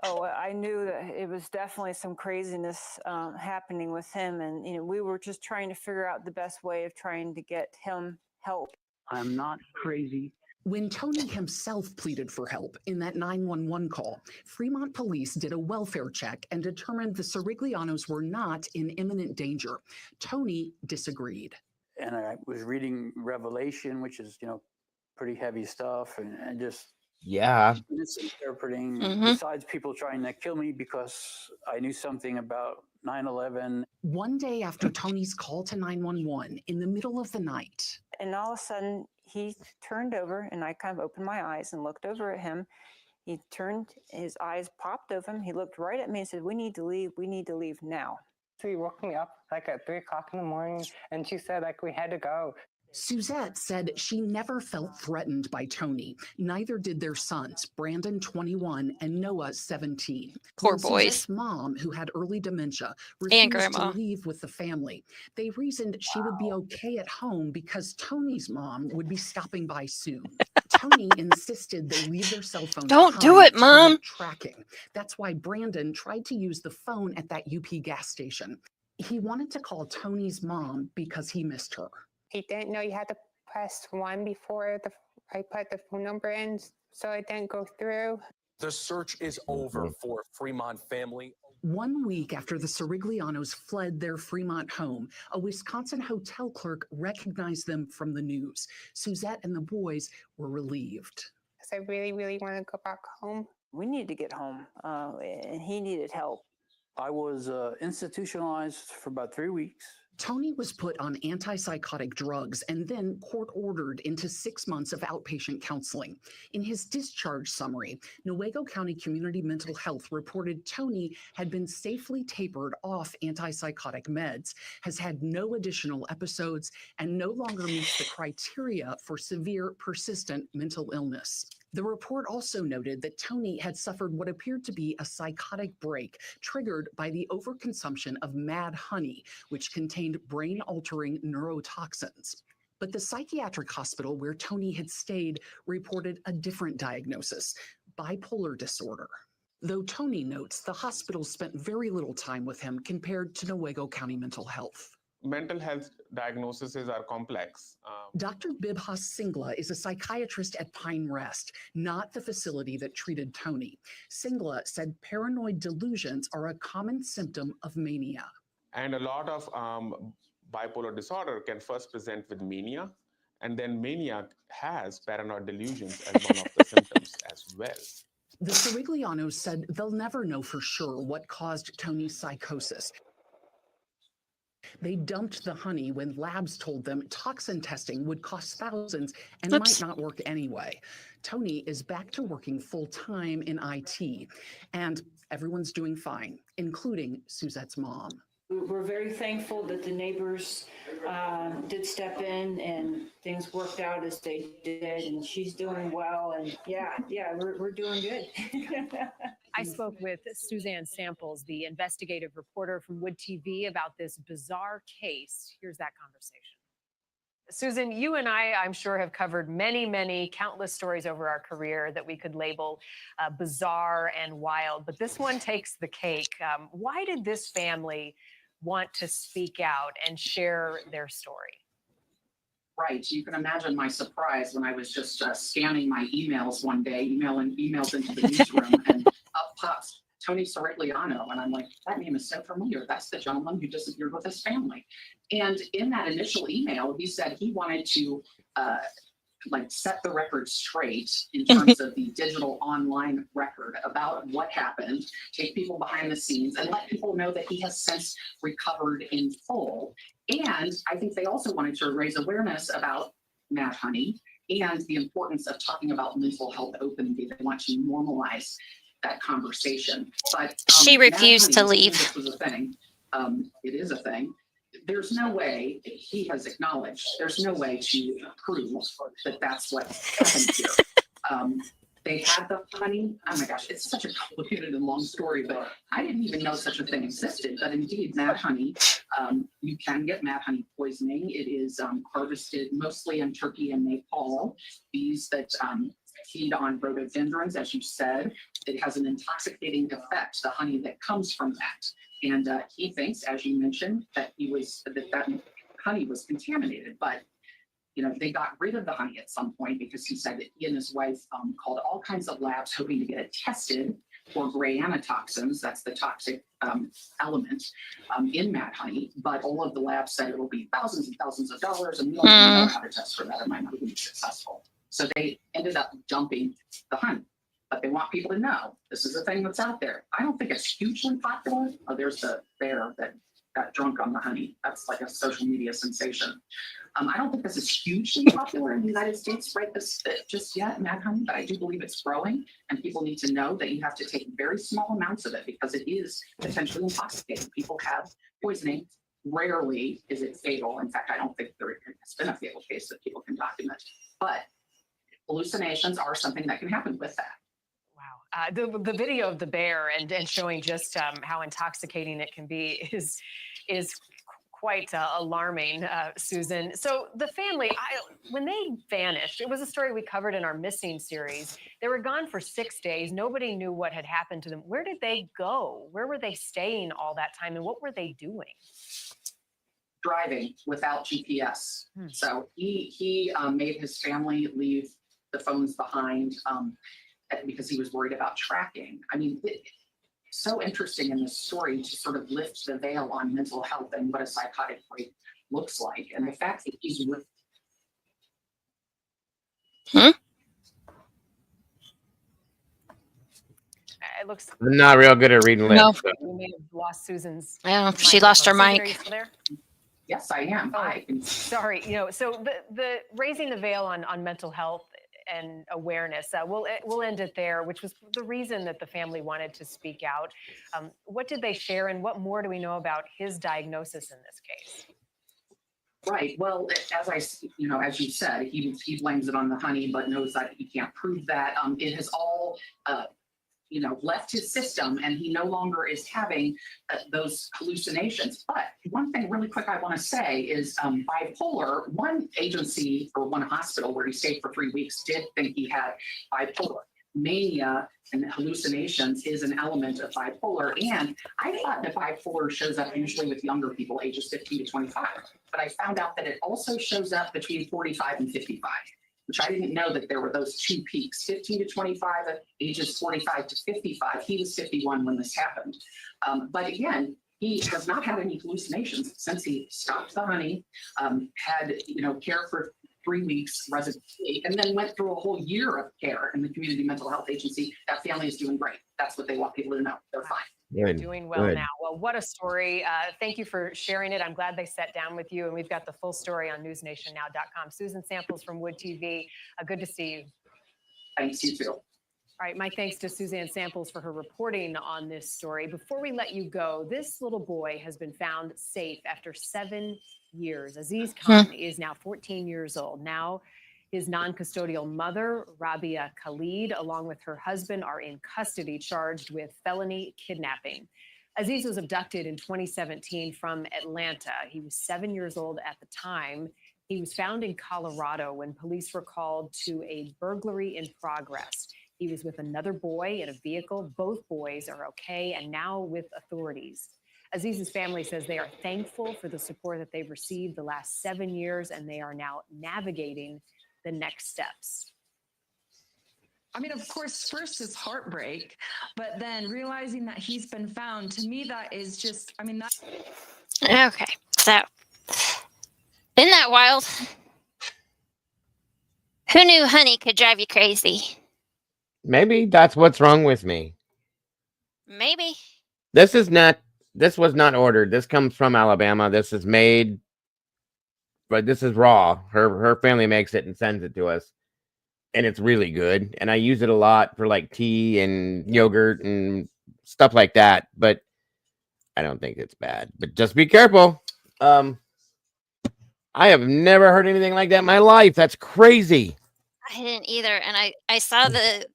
Oh, I knew that it was definitely some craziness happening with him. And, we were just trying to figure out the best way of trying to get him help.
I'm not crazy.
When Tony himself pleaded for help in that 911 call, Fremont police did a welfare check and determined the Siriglianos were not in imminent danger. Tony disagreed.
And I was reading Revelation, which is, pretty heavy stuff, and just
Yeah.
misinterpreting.
Mhm.
Besides people trying to kill me because I knew something about 9/11.
One day after Tony's call to 911, in the middle of the night,
And all of a sudden, he turned over, and I kind of opened my eyes and looked over at him. He turned, his eyes popped open. He looked right at me and said, "We need to leave. We need to leave now."
She woke me up like at 3 o'clock in the morning, and she said like we had to go.
Suzette said she never felt threatened by Tony. Neither did their sons, Brandon, 21, and Noah, 17.
Poor
When
boys.
Suzette's mom, who had early dementia,
And
refused to
grandma.
leave with the family. They reasoned she would be okay at home because Tony's mom would be stopping by soon. Tony insisted they leave their cell phones
Don't do
behind
it,
to
Mom.
prevent tracking. That's why Brandon tried to use the phone at that UP gas station. He wanted to call Tony's mom because he missed her.
He didn't know you had to press 1 before I put the phone number in, so it didn't go through.
The search is over for Fremont family.
1 week after the Siriglianos fled their Fremont home, a Wisconsin hotel clerk recognized them from the news. Suzette and the boys were relieved.
Because I really, really want to go back home.
We need to get home, and he needed help.
I was institutionalized for about 3 weeks.
Tony was put on antipsychotic drugs and then court-ordered into 6 months of outpatient counseling. In his discharge summary, Newaygo County Community Mental Health reported Tony had been safely tapered off antipsychotic meds, has had no additional episodes, and no longer meets the criteria for severe, persistent mental illness. The report also noted that Tony had suffered what appeared to be a psychotic break triggered by the overconsumption of Mad Honey, which contained brain-altering neurotoxins. But the psychiatric hospital where Tony had stayed reported a different diagnosis: bipolar disorder. Though Tony notes the hospital spent very little time with him compared to Newaygo County Mental Health.
Mental health diagnoses are complex.
Dr. Bibhas Singla is a psychiatrist at Pine Rest, not the facility that treated Tony. Singla said paranoid delusions are a common symptom of mania.
And a lot of bipolar disorder can first present with mania, and then mania has paranoid delusions as one of the symptoms as well.
The Siriglianos said they'll never know for sure what caused Tony's psychosis. They dumped the honey when labs told them toxin testing would cost thousands and might not work anyway. Tony is back to working full-time in IT, and everyone's doing fine, including Suzette's mom.
We're very thankful that the neighbors did step in and things worked out as they did, and she's doing well, and we're doing good.
I spoke with Suzanne Samples, the investigative reporter from Wood TV, about this bizarre case. Here's that conversation. Susan, you and I'm sure, have covered many, countless stories over our career that we could label bizarre and wild, but this one takes the cake. Why did this family want to speak out and share their story?
Right. You can imagine my surprise when I was just scanning my emails one day, emailing emails into the newsroom, and up pops Tony Sirigliano. And I'm like, that name is so familiar. That's the gentleman who disappeared with his family. And in that initial email, he said he wanted to set the record straight in terms of the digital online record about what happened, take people behind the scenes, and let people know that he has since recovered in full. And I think they also wanted to raise awareness about Mad Honey and the importance of talking about mental health openly. They want to normalize that conversation. But
She refused to leave.
This was a thing. It is a thing. There's no way, he has acknowledged, there's no way to prove that that's what happened here. They had the honey. Oh my gosh, it's such a complicated and long story, but I didn't even know such a thing existed. But indeed, Mad Honey, you can get Mad Honey poisoning. It is harvested mostly in Turkey and Nepal. Bees that feed on rhododendrons, as you said. It has an intoxicating effect, the honey that comes from that. And he thinks, as you mentioned, that that honey was contaminated, but they got rid of the honey at some point because he said that he and his wife called all kinds of labs hoping to get it tested for gray anatoxins. That's the toxic element in Mad Honey. But all of the labs said it will be thousands and thousands of dollars, and we don't even know how to test for that. It might not be successful. So they ended up dumping the honey. But they want people to know this is a thing that's out there. I don't think it's hugely popular. Oh, there's the bear that got drunk on the honey. That's like a social media sensation. I don't think this is hugely popular in the United States right just yet, Mad Honey, but I do believe it's growing, and people need to know that you have to take very small amounts of it because it is potentially intoxicating. People have poisoning
rarely is it fatal. In fact, I don't think there has been a fatal case that people can document. But hallucinations are something that can happen with that.
The video of the bear and showing just how intoxicating it can be is quite alarming, Susan. So the family, when they vanished, it was a story we covered in our missing series. They were gone for 6 days. Nobody knew what had happened to them. Where did they go? Where were they staying all that time, and what were they doing?
Driving without GPS. So he made his family leave the phones behind because he was worried about tracking. I mean, so interesting in this story to sort of lift the veil on mental health and what a psychotic break looks like. And the fact that he's with
It looks.
I'm not real good at reading lips. so-
We may have lost Susan's.
Yeah, she lost her
microphone. Susan,
mic.
are you still there?
Yes, I am. Hi.
Sorry, so the raising the veil on mental health and awareness, we'll end it there, which was the reason that the family wanted to speak out. What did they share, and what more do we know about his diagnosis in this case?
Right. Well, as you said, he blames it on the honey, but knows that he can't prove that. It has all left his system, and he no longer is having those hallucinations. But one thing really quick I want to say is bipolar, one agency or one hospital where he stayed for 3 weeks did think he had bipolar. Mania and hallucinations is an element of bipolar. And I thought that bipolar shows up usually with younger people, ages 15 to 25. But I found out that it also shows up between 45 and 55. Which I didn't know that there were those two peaks, 15 to 25, ages 45 to 55. He was 51 when this happened. But again, he has not had any hallucinations since he stopped the honey, had care for 3 weeks residency, and then went through a whole year of care in the community mental health agency. That family is doing great. That's what they want people to know. They're fine.
Good,
Doing well
good.
now. Well, what a story. Thank you for sharing it. I'm glad they sat down with you, and we've got the full story on newsnationnow.com. Susan Samples from Wood TV. Good to see you.
Thanks, you too.
All right, my thanks to Suzanne Samples for her reporting on this story. Before we let you go, this little boy has been found safe after 7 years. Aziz Khan is now 14 years old. Now, his non-custodial mother, Rabia Khalid, along with her husband, are in custody charged with felony kidnapping. Aziz was abducted in 2017 from Atlanta. He was 7 years old at the time. He was found in Colorado when police were called to a burglary in progress. He was with another boy in a vehicle. Both boys are okay and now with authorities. Aziz's family says they are thankful for the support that they've received the last 7 years, and they are now navigating the next steps.
I mean, of course, first is heartbreak, but then realizing that he's been found, to me, that is just, I mean, that.
Okay, so isn't that wild? Who knew honey could drive you crazy?
Maybe that's what's wrong with me.
Maybe.
This was not ordered. This comes from Alabama. This is made, but this is raw. Her family makes it and sends it to us. And it's really good. And I use it a lot for like tea and yogurt and stuff like that. But I don't think it's bad. But just be careful. I have never heard anything like that in my life. That's crazy.
I didn't either. And I saw the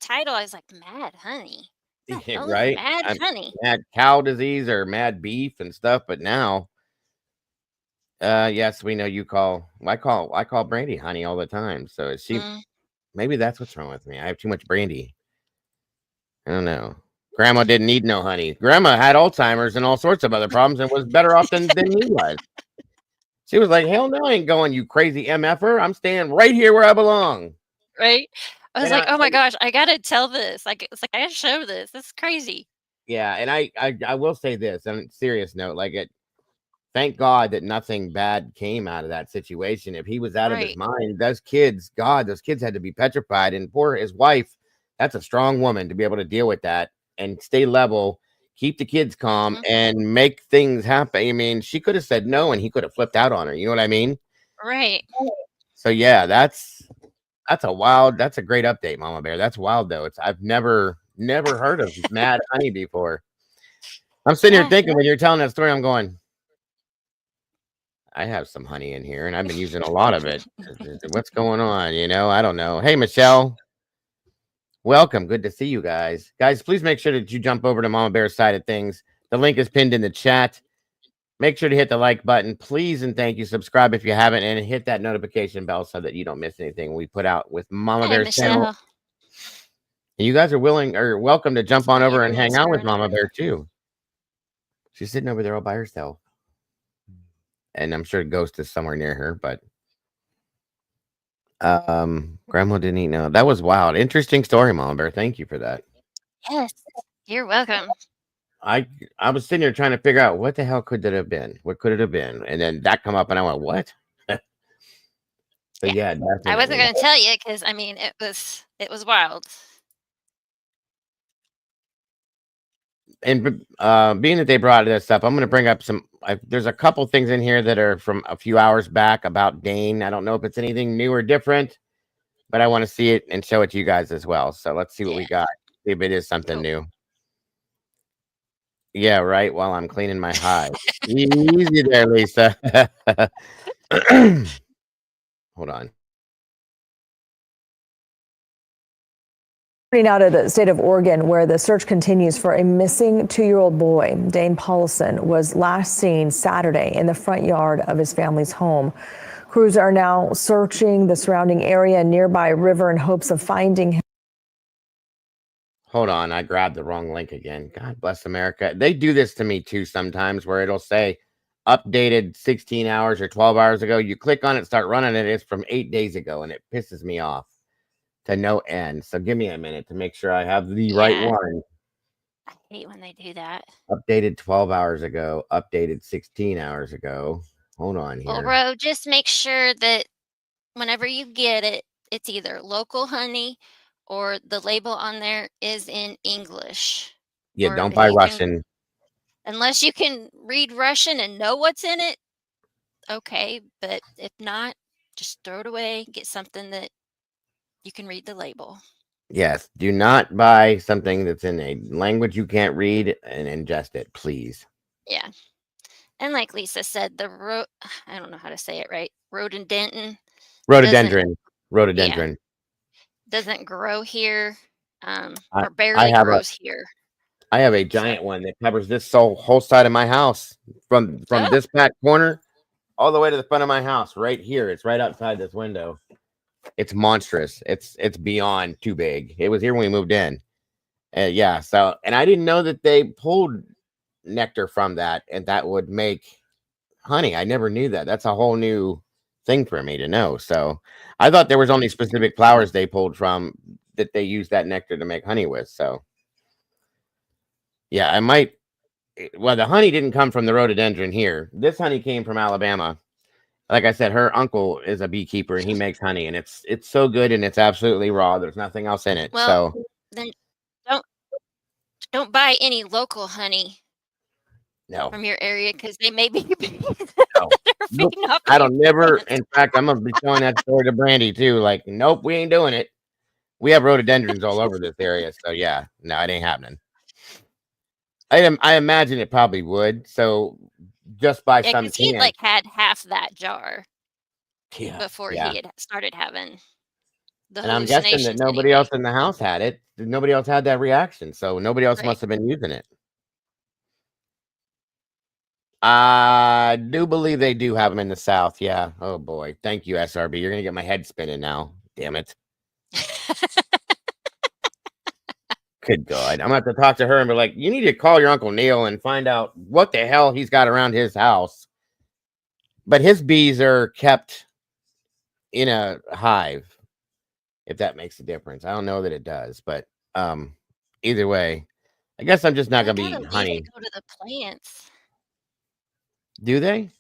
title. I was like, Mad Honey.
Yeah, right?
Mad honey.
Mad cow disease or mad beef and stuff. But now, yes, we know I call Brandy honey all the time. So maybe that's what's wrong with me. I have too much brandy. I don't know. Grandma didn't need no honey. Grandma had Alzheimer's and all sorts of other problems and was better off than you was. She was like, hell no, I ain't going, you crazy MFer. I'm staying right here where I belong.
Right? I was like, oh my gosh, I gotta tell this. Like, it's like I gotta show this. This is crazy.
Yeah, and I will say this on a serious note, thank God that nothing bad came out of that situation. If he was out of his mind, those kids had to be petrified. And poor his wife, that's a strong woman to be able to deal with that and stay level, keep the kids calm, and make things happen. I mean, she could have said no, and he could have flipped out on her. You know what I mean?
Right.
So yeah, that's a great update, Mama Bear. That's wild though. I've never heard of Mad Honey before. I'm sitting here
Yeah.
thinking when you're telling that story, I'm going, I have some honey in here and I've been using a lot of it. What's going on? You know, I don't know. Hey, Michelle, welcome. Good to see you guys. Guys, please make sure that you jump over to Mama Bear's side of things. The link is pinned in the chat. Make sure to hit the like button, please, and thank you. Subscribe if you haven't, and hit that notification bell so that you don't miss anything we put out with Mama
Hey,
Bear's channel.
Michelle.
And you guys are welcome to jump on over and hang
Everyone's
out with
running.
Mama Bear too. She's sitting over there all by herself, and I'm sure Ghost is somewhere near her. But Grandma didn't eat. No, that was wild. Interesting story, Mama Bear. Thank you for that.
Yes. You're welcome.
I was sitting here trying to figure out what the hell could that have been? What could it have been? And then that come up, and I went, "What?" So yeah,
I wasn't
definitely.
going to tell you because I mean it was wild.
And being that they brought this up, I'm going to bring up there's a couple things in here that are from a few hours back about Dane. I don't know if it's anything new or different, but I want to see it and show it to you guys as well. So let's see what we got. See if it is something new. Yeah, right. While I'm cleaning my hive. Easy there, Lisa. Hold on.
Turning now to the state of Oregon, where the search continues for a missing 2-year-old boy. Dane Paulson was last seen Saturday in the front yard of his family's home. Crews are now searching the surrounding area and nearby river in hopes of finding him.
Hold on. I grabbed the wrong link again. God bless America. They do this to me too sometimes where it'll say updated 16 hours or 12 hours ago. You click on it, start running it. It's from 8 days ago, and it pisses me off to no end. So give me a minute to make sure I have the right one.
I hate when they do that.
Updated 12 hours ago, updated 16 hours ago. Hold on here.
Well, bro, just make sure that whenever you get it, it's either local honey or the label on there is in English.
Yeah,
or
don't
if
buy
you can-
Russian.
Unless you can read Russian and know what's in it, okay. But if not, just throw it away. Get something that you can read the label.
Yes, do not buy something that's in a language you can't read and ingest it, please.
Yeah. And like Lisa said, I don't know how to say it right. Rhododendron.
Rhododendron.
Doesn't grow here.
I
Or barely
have
grows here.
I have a giant one that covers this whole side of my house from this back corner all the way to the front of my house right here. It's right outside this window. It's monstrous. It's beyond too big. It was here when we moved in. Yeah. So, and I didn't know that they pulled nectar from that and that would make honey. I never knew that. That's a whole new thing for me to know. So I thought there was only specific flowers they pulled from that they use that nectar to make honey with. So yeah, I might. Well, the honey didn't come from the rhododendron here. This honey came from Alabama. Like I said, her uncle is a beekeeper and he makes honey, and it's so good and it's absolutely raw. There's nothing else in it.
Well,
So
then don't buy any local honey
no,
from your area because they may be
nope. I don't never. In fact, I'm gonna be telling that story to Brandy too. Like, nope, we ain't doing it. We have rhododendrons all over this area, so yeah, no, it ain't happening. I imagine it probably would. So just buy some
because he
cans.
like had half that jar
Yeah,
before
yeah.
he had started having the
And I'm guessing that
hallucinations.
nobody else in the house had it. Nobody else had that reaction, so nobody else
Right.
must have been using it. I do believe they do have them in the South. Yeah. Oh boy. Thank you, SRB. You're gonna get my head spinning now. Damn it. Good God. I'm gonna have to talk to her and be like, you need to call your Uncle Neil and find out what the hell he's got around his house. But his bees are kept in a hive, if that makes a difference. I don't know that it does, but either way, I guess I'm just not gonna be
Gotta leave
honey.
to go to the plants.
Do they?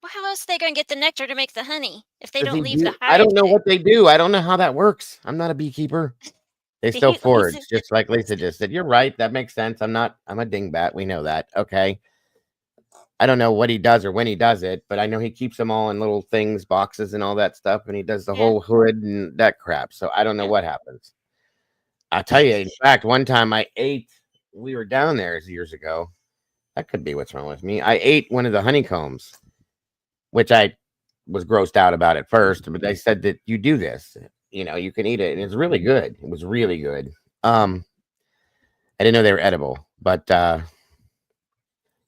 Well, how else are they going to get the nectar to make the honey if they
Does
don't
he
leave
do-
the hive?
I don't know what they do. I don't know how that works. I'm not a beekeeper. They still
Lisa
forage,
just-
just like Lisa just said. You're right. That makes sense. I'm a dingbat. We know that. Okay. I don't know what he does or when he does it, but I know he keeps them all in little things, boxes and all that stuff. And he does the whole hood and that crap. So I don't know what happens. I'll tell you, in fact, one time I ate we were down there years ago. That could be what's wrong with me. I ate one of the honeycombs, which I was grossed out about at first, but they said that you do this, you can eat it, and it's really good. It was really good. I didn't know they were edible, but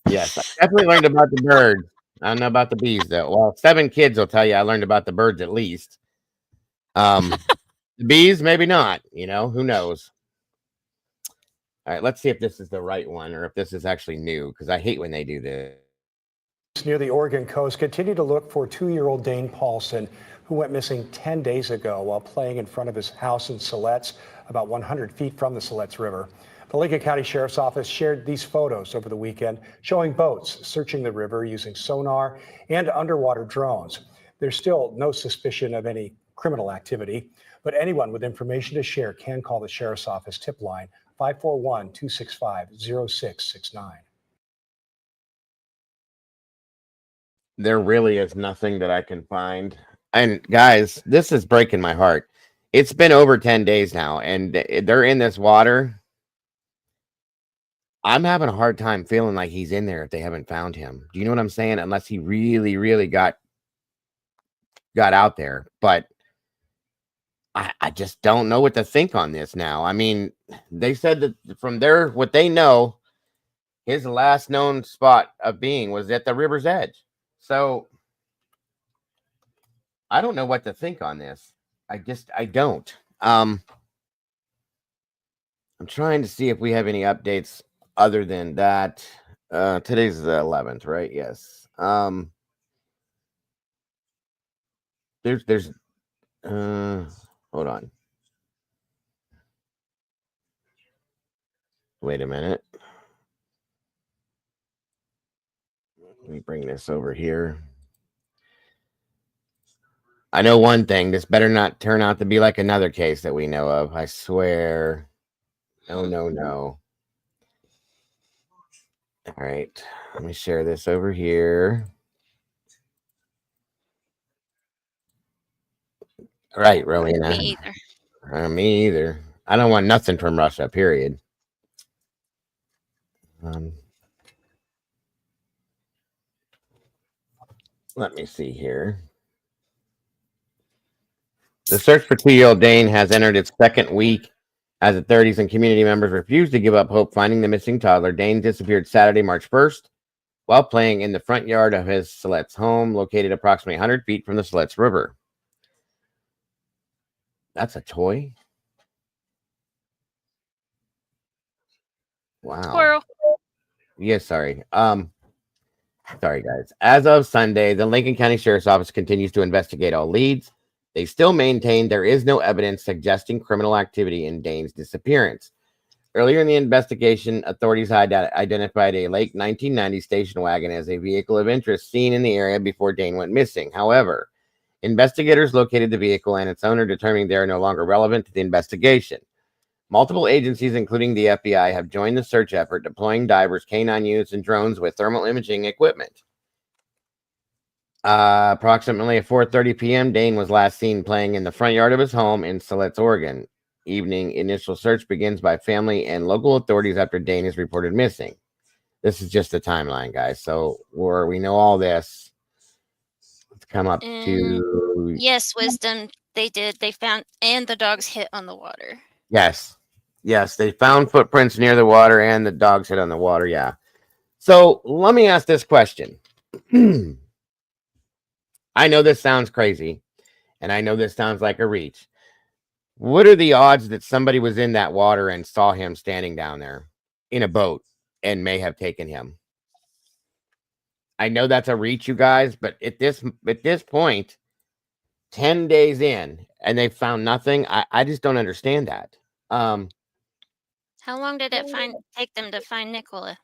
yes, I definitely learned about the birds. I don't know about the bees though. Well, 7 kids will tell you I learned about the birds at least. The bees, maybe not. Who knows? All right, let's see if this is the right one or if this is actually new, because I hate when they do this.
Near the Oregon coast continue to look for 2-year-old Dane Paulson, who went missing 10 days ago while playing in front of his house in Siletz, about 100 feet from the Siletz River. The Lincoln County Sheriff's Office shared these photos over the weekend showing boats searching the river using sonar and underwater drones. There's still no suspicion of any criminal activity, but anyone with information to share can call the Sheriff's Office tip line 541-265-0669.
There really is nothing that I can find. And guys, this is breaking my heart. It's been over 10 days now, and they're in this water. I'm having a hard time feeling like he's in there if they haven't found him. Do you know what I'm saying? Unless he really, really got out there. But I just don't know what to think on this now. I mean, they said that from what they know, his last known spot of being was at the river's edge. So I don't know what to think on this. I don't. I'm trying to see if we have any updates other than that. Today's the 11th, right? Yes. There's hold on. Wait a minute. Let me bring this over here. I know one thing. This better not turn out to be like another case that we know of. I swear. No. All right. Let me share this over here. All right, Rowena.
Me either.
Me either. I don't want nothing from Russia, period. Let me see here. The search for 2-year-old Dane has entered its second week as authorities and community members refuse to give up hope finding the missing toddler. Dane disappeared Saturday, March 1st, while playing in the front yard of his Siletz home, located approximately 100 feet from the Siletz River. That's a toy? Wow.
Squirrel.
Yes, sorry. Sorry, guys. As of Sunday, the Lincoln County Sheriff's Office continues to investigate all leads. They still maintain there is no evidence suggesting criminal activity in Dane's disappearance. Earlier in the investigation, authorities had identified a late 1990 station wagon as a vehicle of interest seen in the area before Dane went missing. However, investigators located the vehicle and its owner, determining they are no longer relevant to the investigation. Multiple agencies, including the FBI, have joined the search effort, deploying divers, canine units, and drones with thermal imaging equipment. Approximately at 4:30 p.m., Dane was last seen playing in the front yard of his home in Siletz, Oregon. Evening initial search begins by family and local authorities after Dane is reported missing. This is just the timeline, guys. So we know all this. Let's come up to...
Yes, Wisdom. They did. They found, and the dogs hit on the water.
Yes, they found footprints near the water and the dogs hit on the water, yeah. So let me ask this question. I know this sounds crazy, and I know this sounds like a reach. What are the odds that somebody was in that water and saw him standing down there in a boat and may have taken him? I know that's a reach, you guys, but at this point, 10 days in, and they found nothing. I just don't understand that.
How long did it take them to find Nicola?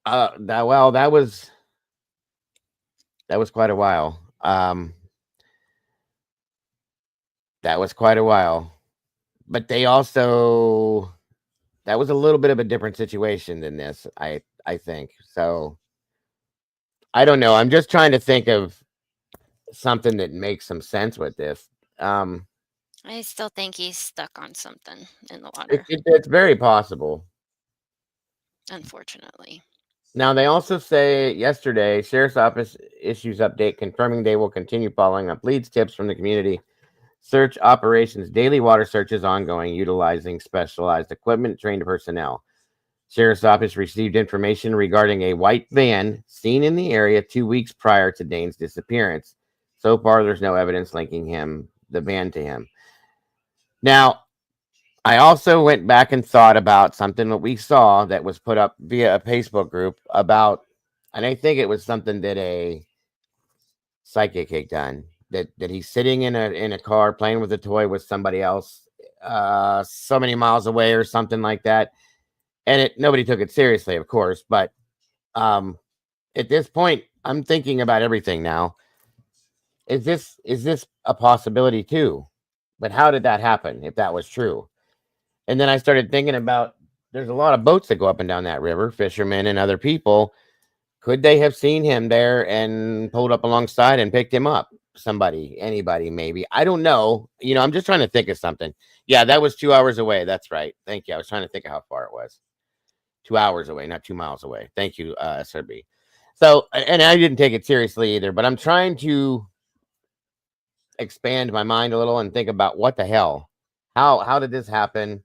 That was quite a while. That was quite a while. But they also, that was a little bit of a different situation than this, I think. So I don't know. I'm just trying to think of something that makes some sense with this.
I still think he's stuck on something in the water.
It's very possible.
unfortunately.
Now, they also say yesterday, Sheriff's Office issues update confirming they will continue following up leads, tips from the community. Search operations, daily water searches ongoing, utilizing specialized equipment, trained personnel. Sheriff's Office received information regarding a white van seen in the area 2 weeks prior to Dane's disappearance. So far, there's no evidence linking the van to him. Now, I also went back and thought about something that we saw that was put up via a Facebook group about, and I think it was something that a psychic had done. That he's sitting in a car playing with a toy with somebody else, so many miles away or something like that, and nobody took it seriously, of course. But at this point, I'm thinking about everything now. Is this a possibility too? But how did that happen if that was true? And then I started thinking about, there's a lot of boats that go up and down that river, fishermen and other people. Could they have seen him there and pulled up alongside and picked him up? Somebody, anybody, maybe. I don't know. I'm just trying to think of something. Yeah, that was 2 hours away. That's right. Thank you. I was trying to think of how far it was. 2 hours away, not 2 miles away. Thank you, SRB. So, and I didn't take it seriously either, but I'm trying to expand my mind a little and think about what the hell. How did this happen?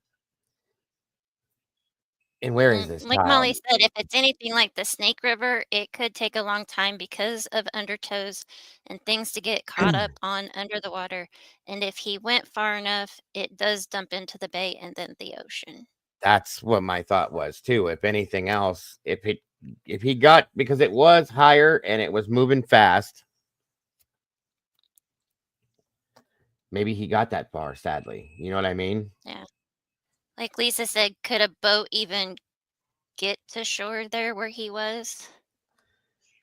And where is this
Like
child?
Molly said, if it's anything like the Snake River, it could take a long time because of undertows and things to get caught up on under the water. And if he went far enough, it does dump into the bay and then the ocean.
That's what my thought was too. If anything else, if he got, because it was higher and it was moving fast, maybe he got that far, sadly. You know what I mean?
Yeah. Like Lisa said, could a boat even get to shore there where he was?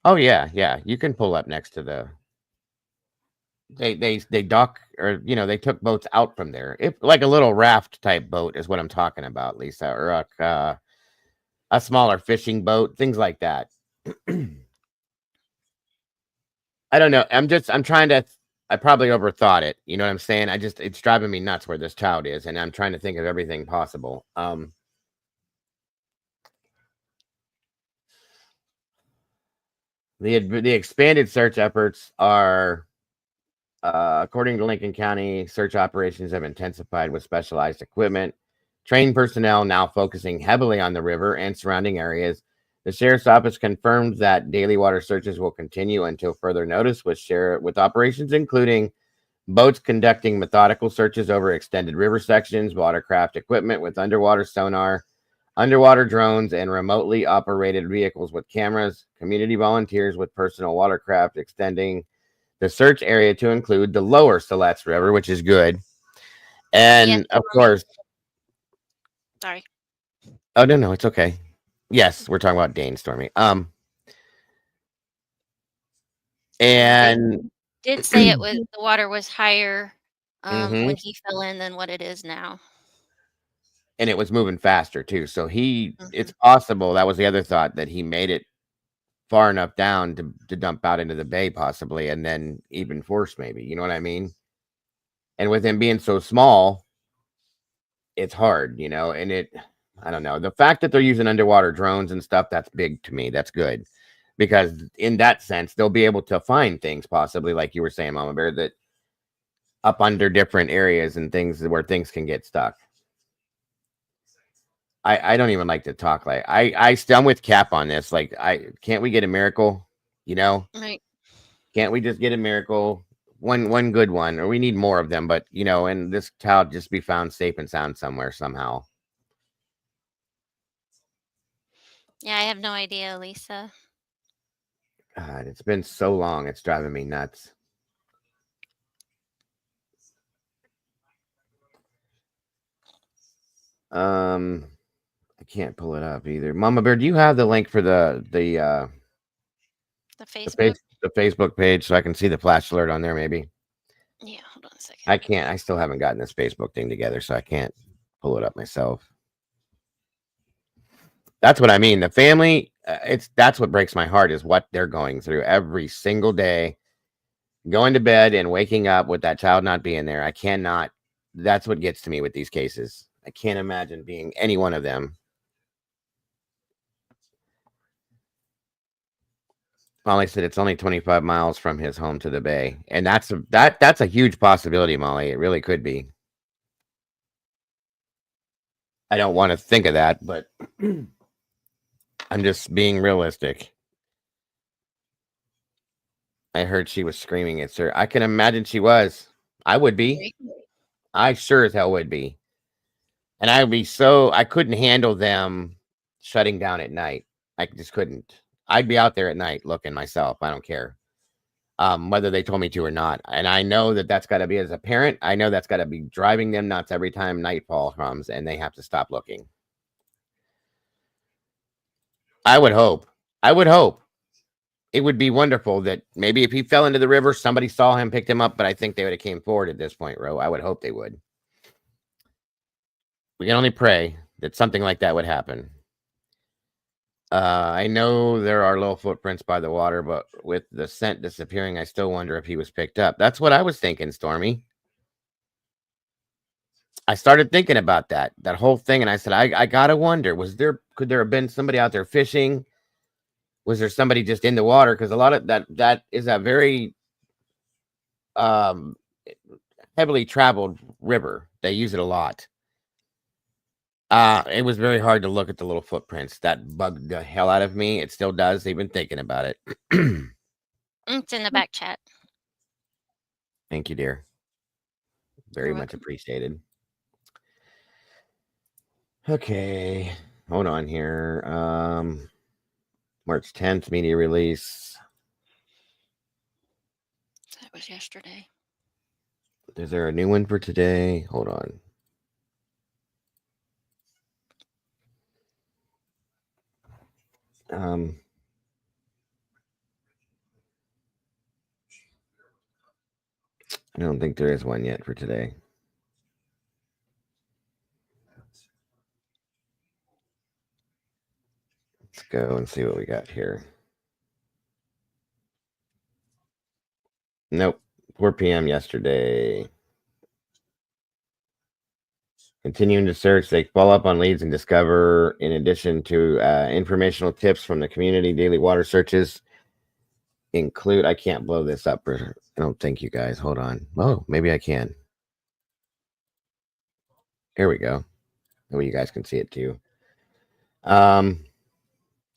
Oh yeah, yeah. You can pull up next to the. They dock, or they took boats out from there. If like a little raft type boat is what I'm talking about, Lisa, or a smaller fishing boat, things like that. I don't know. I'm trying to. I probably overthought it. You know what I'm saying? It's driving me nuts where this child is, and I'm trying to think of everything possible. The expanded search efforts are, according to Lincoln County, search operations have intensified with specialized equipment, trained personnel now focusing heavily on the river and surrounding areas. The Sheriff's Office confirmed that daily water searches will continue until further notice, with operations including boats conducting methodical searches over extended river sections, watercraft equipment with underwater sonar, underwater drones, and remotely operated vehicles with cameras, community volunteers with personal watercraft extending the search area to include the lower Siletz River, which is good. And of course,
sorry.
Oh, no, it's okay. Yes, we're talking about Dane, Stormy. And
Did say it was the water was higher
Mhm.
when he fell in than what it is now.
And it was moving faster too. So it's possible, that was the other thought, that he made it far enough down to dump out into the bay possibly, and then even force maybe, you know what I mean? And with him being so small, it's hard, and I don't know. The fact that they're using underwater drones and stuff, that's big to me. That's good. Because in that sense, they'll be able to find things possibly, like you were saying, Mama Bear, that up under different areas and things where things can get stuck. I don't even like to talk like I'm with Cap on this. Like, can't we get a miracle?
Right.
Can't we just get a miracle? One good one, or we need more of them, but and this child just be found safe and sound somewhere somehow.
Yeah, I have no idea, Lisa.
God, it's been so long. It's driving me nuts. I can't pull it up either. Mama Bear, do you have the link for the Facebook page so I can see the flash alert on there? Maybe.
Yeah, hold on a second.
I can't. I still haven't gotten this Facebook thing together, so I can't pull it up myself. That's what I mean. The family, that's what breaks my heart, is what they're going through every single day, going to bed and waking up with that child not being there. I cannot. That's what gets to me with these cases. I can't imagine being any one of them. Molly said it's only 25 miles from his home to the bay, and that's a huge possibility, Molly. It really could be. I don't want to think of that, but I'm just being realistic. I heard she was screaming at Sir. I can imagine she was. I would be. I sure as hell would be. And I would be I couldn't handle them shutting down at night. I just couldn't. I'd be out there at night looking myself. I don't care. Whether they told me to or not. And I know that that's got to be, as a parent, I know that's got to be driving them nuts every time nightfall comes and they have to stop looking. I would hope. It would be wonderful that maybe if he fell into the river, somebody saw him, picked him up, but I think they would have came forward at this point, Ro. I would hope they would. We can only pray that something like that would happen. I know there are little footprints by the water, but with the scent disappearing, I still wonder if he was picked up. That's what I was thinking, Stormy. I started thinking about that whole thing, and I said, I gotta wonder, could there have been somebody out there fishing? Was there somebody just in the water? Because a lot of that is a very heavily traveled river. They use it a lot. It was very hard to look at the little footprints. That bugged the hell out of me. It still does, even thinking about it.
It's in the back chat.
Thank you, dear. Very much appreciated. Okay. Hold on here. March 10th, media release.
That was yesterday.
Is there a new one for today? Hold on. I don't think there is one yet for today. Let's go and see what we got here. Nope. 4 p.m. yesterday. Continuing to search, they follow up on leads and discover, in addition to informational tips from the community, daily water searches include, I can't blow this up. I don't think you guys, hold on. Oh, maybe I can. Here we go. Maybe you guys can see it too.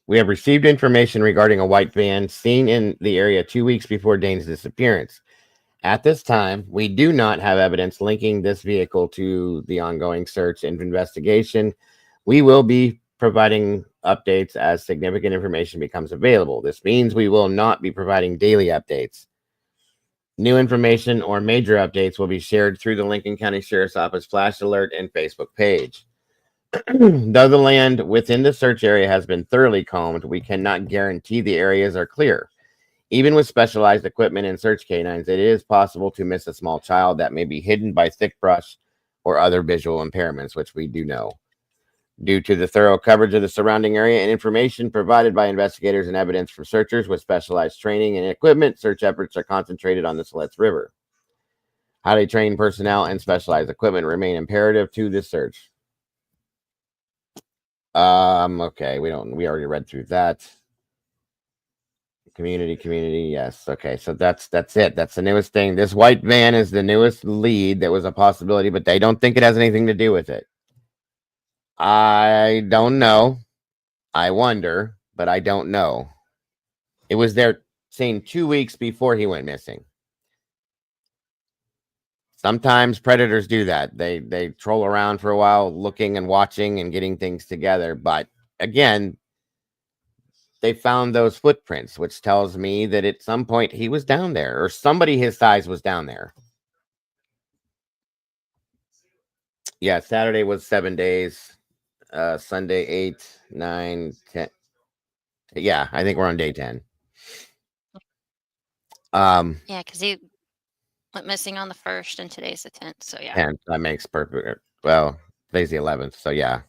We have received information regarding a white van seen in the area 2 weeks before Dane's disappearance. At this time, we do not have evidence linking this vehicle to the ongoing search and investigation. We will be providing updates as significant information becomes available. This means we will not be providing daily updates. New information or major updates will be shared through the Lincoln County Sheriff's Office Flash Alert and Facebook page. Though the land within the search area has been thoroughly combed, we cannot guarantee the areas are clear. Even with specialized equipment and search canines, it is possible to miss a small child that may be hidden by thick brush or other visual impairments, which we do know. Due to the thorough coverage of the surrounding area and information provided by investigators and evidence from searchers with specialized training and equipment, search efforts are concentrated on the Siletz River. Highly trained personnel and specialized equipment remain imperative to this search. Okay, we already read through that. Community, yes. Okay, so that's it. That's the newest thing. This white van is the newest lead that was a possibility, but they don't think it has anything to do with it. I don't know. I wonder, but I don't know. It was there seen 2 weeks before he went missing. Sometimes predators do that. They troll around for a while looking and watching and getting things together. But again, they found those footprints, which tells me that at some point he was down there or somebody his size was down there. Yeah, Saturday was 7 days. Sunday, 8, 9, 10. Yeah, I think we're on day 10.
Yeah, because he went missing on the 1st and today's the 10th. So yeah.
And that makes perfect. Well, today's the 11th. So yeah.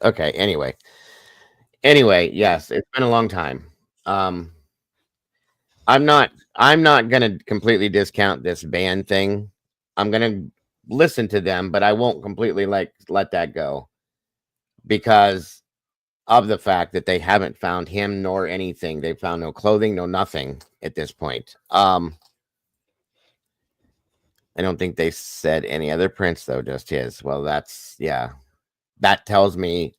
Okay. Anyway, yes, it's been a long time. I'm not gonna completely discount this ban thing. I'm gonna listen to them, but I won't completely let that go, because of the fact that they haven't found him nor anything. They found no clothing, no nothing at this point. I don't think they said any other prints though, just his. Well, that's yeah. That tells me,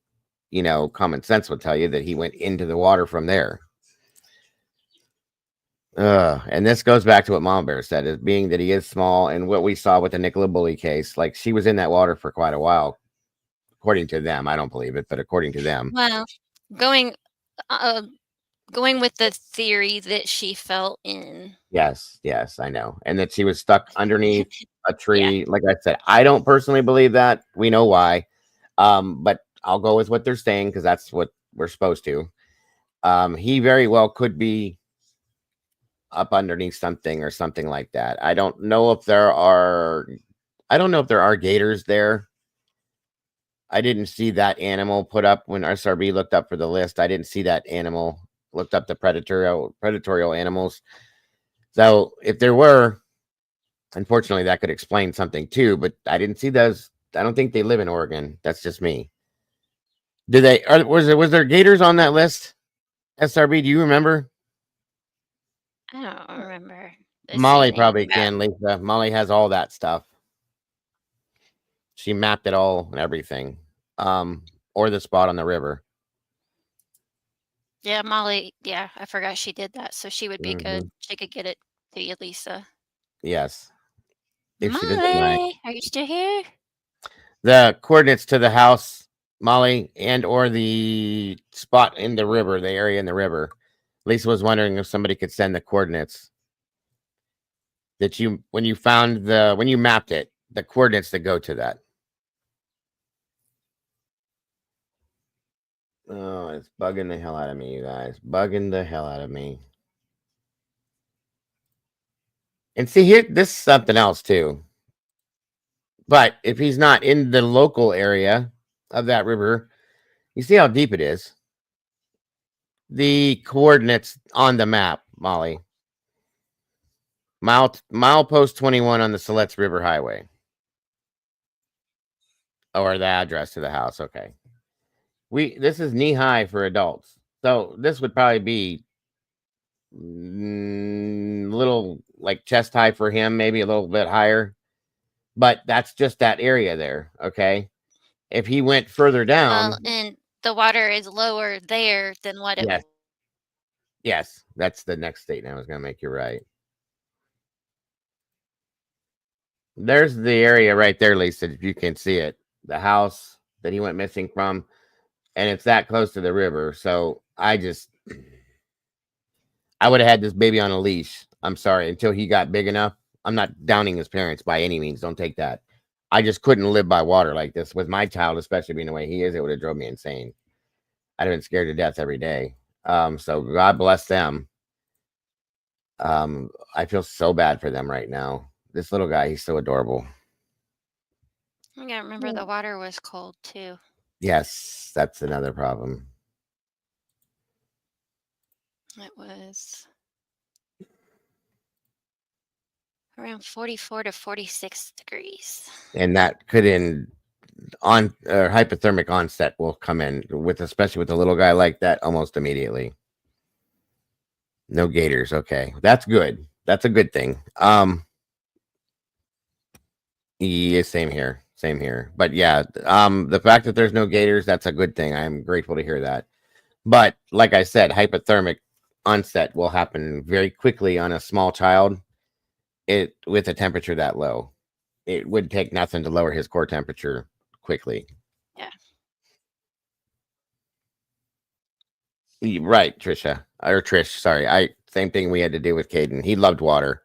you know, common sense would tell you that he went into the water from there. And this goes back to what Mom Bear said, is being that he is small, and what we saw with the Nicola Bully case, like she was in that water for quite a while, according to them. I don't believe it, but according to them.
Well, going with the theory that she fell in.
Yes, I know. And that she was stuck underneath a tree. Like I said, I don't personally believe that. We know why. But I'll go with what they're saying because that's what we're supposed to. He very well could be up underneath something or something like that. I don't know if there are gators there. I didn't see that animal put up when SRB looked up for the list. I didn't see that animal, looked up the predatorial animals. So if there were, unfortunately, that could explain something too, but I didn't see those. I don't think they live in Oregon. That's just me. Was there gators on that list? SRB, do you remember?
I don't remember.
Molly probably can, Lisa. Molly has all that stuff. She mapped it all and everything. Or the spot on the river.
Yeah, Molly. Yeah, I forgot she did that. So she would be good. She could get it to you, Lisa.
Yes. If she doesn't mind.
Molly, are you still here?
The coordinates to the house, Molly, and or the spot in the river, the area in the river. Lisa was wondering if somebody could send the coordinates that when you mapped it, the coordinates that go to that. Oh, it's bugging the hell out of me, you guys. Bugging the hell out of me. And see here, this is something else too. But if he's not in the local area of that river, you see how deep it is. The coordinates on the map, Molly. Milepost 21 on the Siletz River Highway. Or the address to the house. Okay. This is knee high for adults. So this would probably be little like chest high for him, maybe a little bit higher. But that's just that area there. Okay. If he went further down.
Well, and the water is lower there than what it was.
Yes, that's the next statement I was going to make. You're right. There's the area right there, Lisa, if you can see it. The house that he went missing from, and it's that close to the river. So I would have had this baby on a leash. I'm sorry, until he got big enough. I'm not downing his parents by any means. Don't take that. I just couldn't live by water like this with my child, especially being the way he is. It would have drove me insane. I'd have been scared to death every day. So God bless them. I feel so bad for them right now. This little guy, he's so adorable.
I gotta remember the water was cold too.
Yes, that's another problem.
It was around 44 to 46 degrees.
And that could hypothermic onset will come in especially with a little guy like that almost immediately. No gators. Okay. That's good. That's a good thing. Yeah, same here. But yeah, the fact that there's no gators, that's a good thing. I'm grateful to hear that. But like I said, hypothermic onset will happen very quickly on a small child. With a temperature that low, it would take nothing to lower his core temperature quickly. Yeah. Right, Trish. Sorry. Same thing we had to do with Caden. He loved water.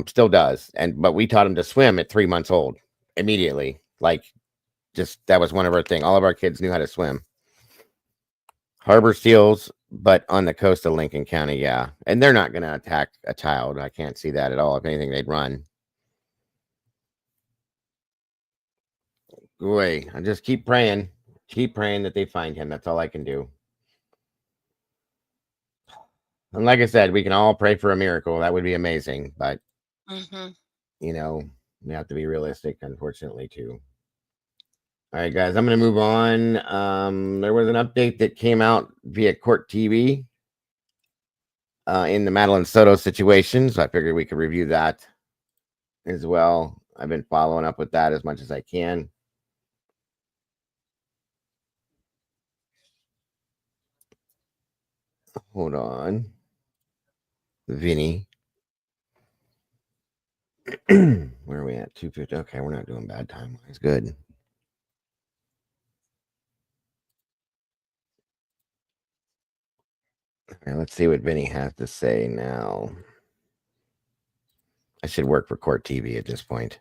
Still does. But we taught him to swim at 3 months old immediately. That was one of our things. All of our kids knew how to swim. Harbor seals, but on the coast of Lincoln County, yeah. And they're not going to attack a child. I can't see that at all. If anything, they'd run. Boy, I just keep praying. Keep praying that they find him. That's all I can do. And like I said, we can all pray for a miracle. That would be amazing. But, we have to be realistic, unfortunately, too. All right, guys, I'm going to move on. There was an update that came out via Court TV in the Madeline Soto situation, so I figured we could review that as well. I've been following up with that as much as I can. Hold on. Vinny. Where are we at? 250. Okay, we're not doing bad time. It's good. Okay, let's see what Vinny has to say now. I should work for Court TV at this point.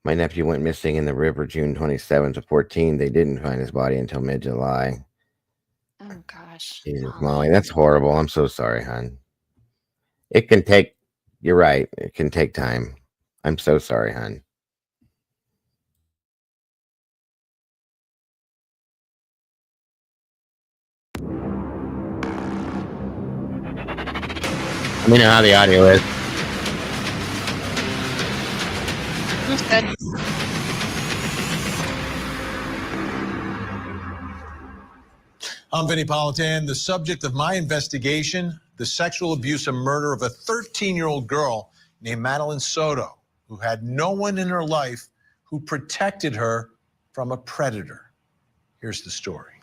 My nephew went missing in the river June 27th of 14. They didn't find his body until mid-July.
Oh, gosh.
Jesus, Molly, that's horrible. I'm so sorry, hon. It can take, you're right, it can take time. I'm so sorry, hon. Let me know how the audio is.
That's good.
I'm Vinny Politan, the subject of my investigation, the sexual abuse and murder of a 13-year-old girl named Madeline Soto, who had no one in her life who protected her from a predator. Here's the story.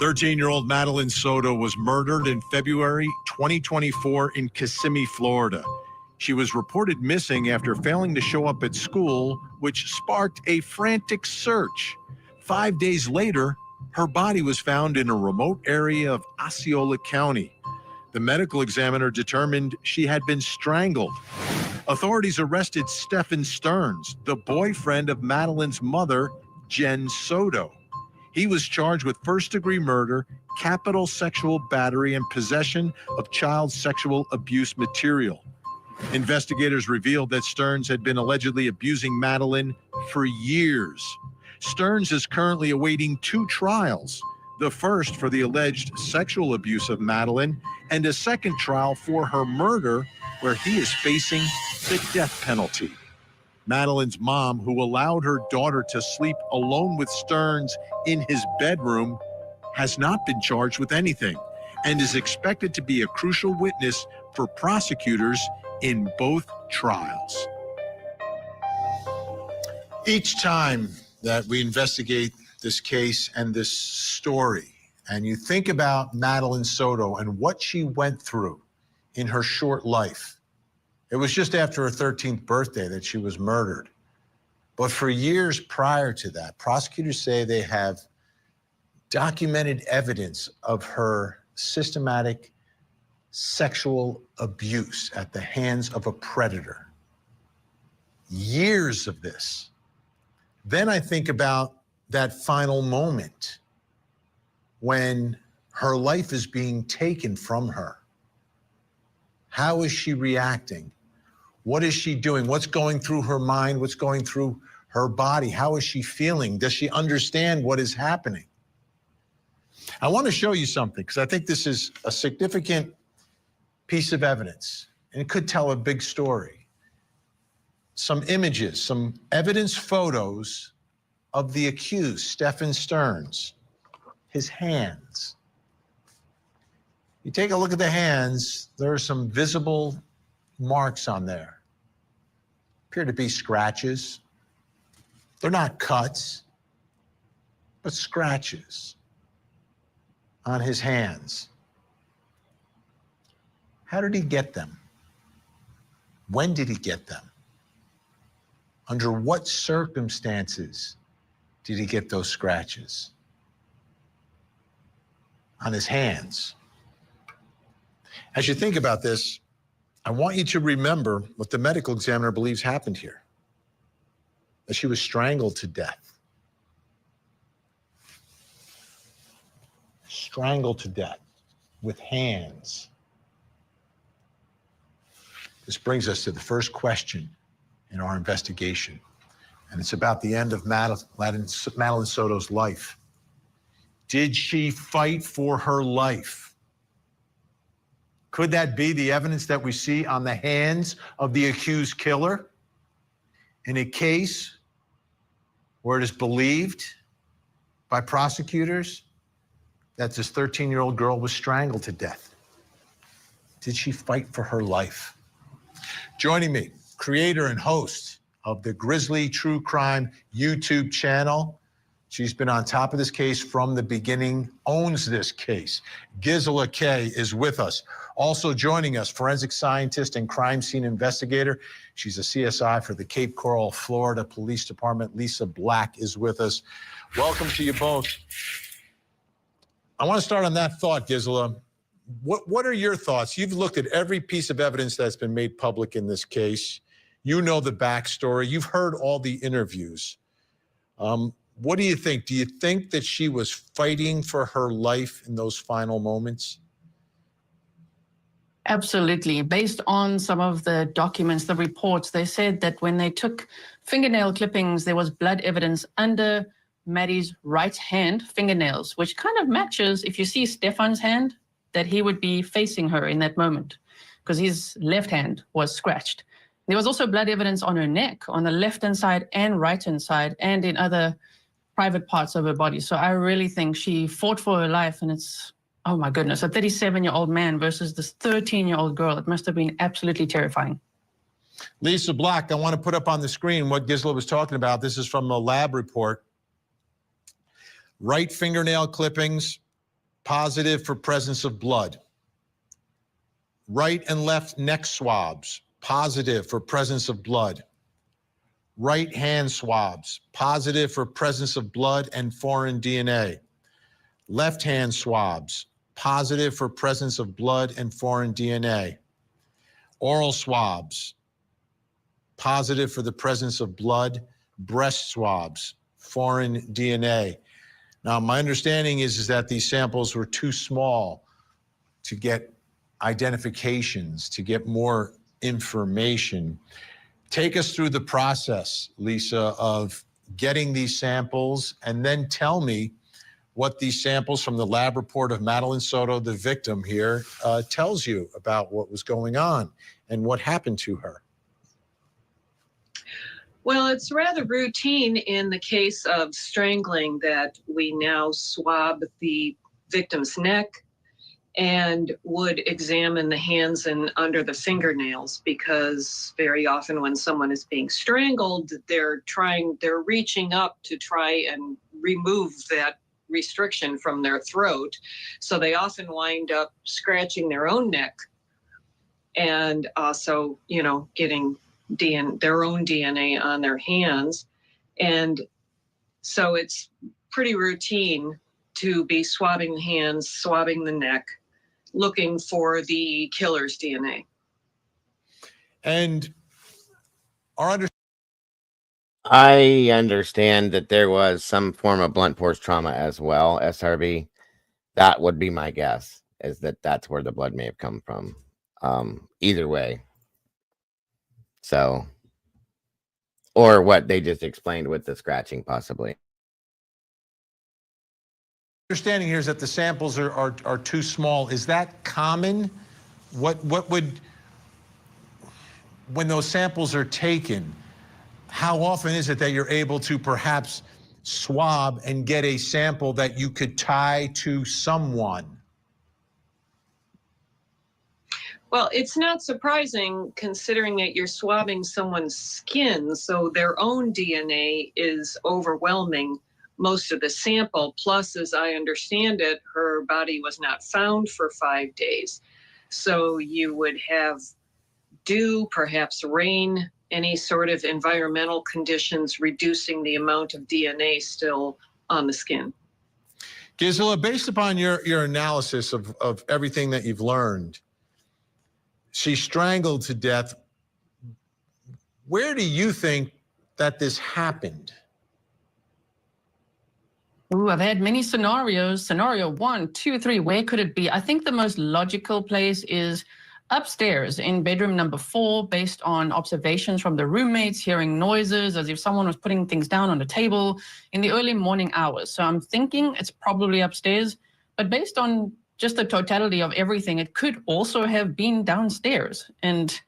13-year-old Madeline Soto was murdered in February 2024 in Kissimmee, Florida. She was reported missing after failing to show up at school, which sparked a frantic search. 5 days later, her body was found in a remote area of Osceola County. The medical examiner determined she had been strangled. Authorities arrested Stephen Stearns, the boyfriend of Madeline's mother, Jen Soto. He was charged with first-degree murder, capital sexual battery, and possession of child sexual abuse material. Investigators revealed that Stearns had been allegedly abusing Madeline for years. Stearns is currently awaiting 2 trials, the first for the alleged sexual abuse of Madeline, and a second trial for her murder, where he is facing the death penalty. Madeline's mom, who allowed her daughter to sleep alone with Stearns in his bedroom, has not been charged with anything and is expected to be a crucial witness for prosecutors in both trials. Each time that we investigate this case and this story, and you think about Madeline Soto and what she went through in her short life, it was just after her 13th birthday that she was murdered. But for years prior to that, prosecutors say they have documented evidence of her systematic sexual abuse at the hands of a predator. Years of this. Then I think about that final moment when her life is being taken from her. How is she reacting? What is she doing? What's going through her mind? What's going through her body? How is she feeling? Does she understand what is happening? I want to show you something because I think this is a significant piece of evidence and it could tell a big story. Some images, some evidence photos of the accused, Stephen Stearns, his hands. You take a look at the hands, there are some visible marks on there. Appear to be scratches. They're not cuts, but scratches on his hands. How did he get them? When did he get them? Under what circumstances did he get those scratches on his hands? As you think about this, I want you to remember what the medical examiner believes happened here, that she was strangled to death. Strangled to death with hands. This brings us to the first question in our investigation, and it's about the end of Madeline Soto's life. Did she fight for her life? Could that be the evidence that we see on the hands of the accused killer in a case where it is believed by prosecutors that this 13-year-old girl was strangled to death? Did she fight for her life? Joining me, creator and host of the Grizzly True Crime YouTube channel. She's been on top of this case from the beginning, owns this case. Gisela Kay is with us. Also joining us, forensic scientist and crime scene investigator. She's a CSI for the Cape Coral, Florida Police Department. Lisa Black is with us. Welcome to you both. I want to start on that thought, Gisela. What are your thoughts? You've looked at every piece of evidence that's been made public in this case. You know the backstory. You've heard all the interviews. What do you think? Do you think that she was fighting for her life in those final moments?
Absolutely. Based on some of the documents, the reports, they said that when they took fingernail clippings, there was blood evidence under Maddie's right hand fingernails, which kind of matches, if you see Stefan's hand, that he would be facing her in that moment because his left hand was scratched. There was also blood evidence on her neck, on the left-hand side and right-hand side, and in other private parts of her body. So I really think she fought for her life, and it's, oh my goodness, a 37-year-old man versus this 13-year-old girl. It must have been absolutely terrifying.
Lisa Black, I want to put up on the screen what Gisela was talking about. This is from a lab report. Right fingernail clippings, positive for presence of blood. Right and left neck swabs, positive for presence of blood. Right hand swabs, positive for presence of blood and foreign DNA. Left hand swabs, positive for presence of blood and foreign DNA. Oral swabs, positive for the presence of blood. Breast swabs, foreign DNA. Now, my understanding is that these samples were too small to get identifications, to get more information. Take us through the process, Lisa, of getting these samples, and then tell me what these samples from the lab report of Madeline Soto, the victim here, tells you about what was going on and what happened to her.
Well, it's rather routine in the case of strangling that we now swab the victim's neck and would examine the hands and under the fingernails, because very often when someone is being strangled, they're reaching up to try and remove that restriction from their throat. So they often wind up scratching their own neck and also, getting their own DNA on their hands. And so it's pretty routine to be swabbing the hands, swabbing the neck, looking for the killer's DNA.
And
I understand that there was some form of blunt force trauma as well, SRB. That would be my guess, is that that's where the blood may have come from. Either way. So, or what they just explained with the scratching, possibly.
Understanding here is that the samples are too small. Is that common? What would, when those samples are taken, how often is it that you're able to perhaps swab and get a sample that you could tie to someone?
Well, it's not surprising considering that you're swabbing someone's skin, so their own DNA is overwhelming most of the sample. Plus, as I understand it, her body was not found for 5 days. So you would have dew, perhaps rain, any sort of environmental conditions reducing the amount of DNA still on the skin.
Gisela, based upon your analysis of everything that you've learned, she strangled to death. Where do you think that this happened?
Ooh, I've had many scenarios. Scenario 1, 2, 3, where could it be? I think the most logical place is upstairs in bedroom number 4, based on observations from the roommates, hearing noises as if someone was putting things down on the table in the early morning hours. So I'm thinking it's probably upstairs, but based on just the totality of everything, it could also have been downstairs. And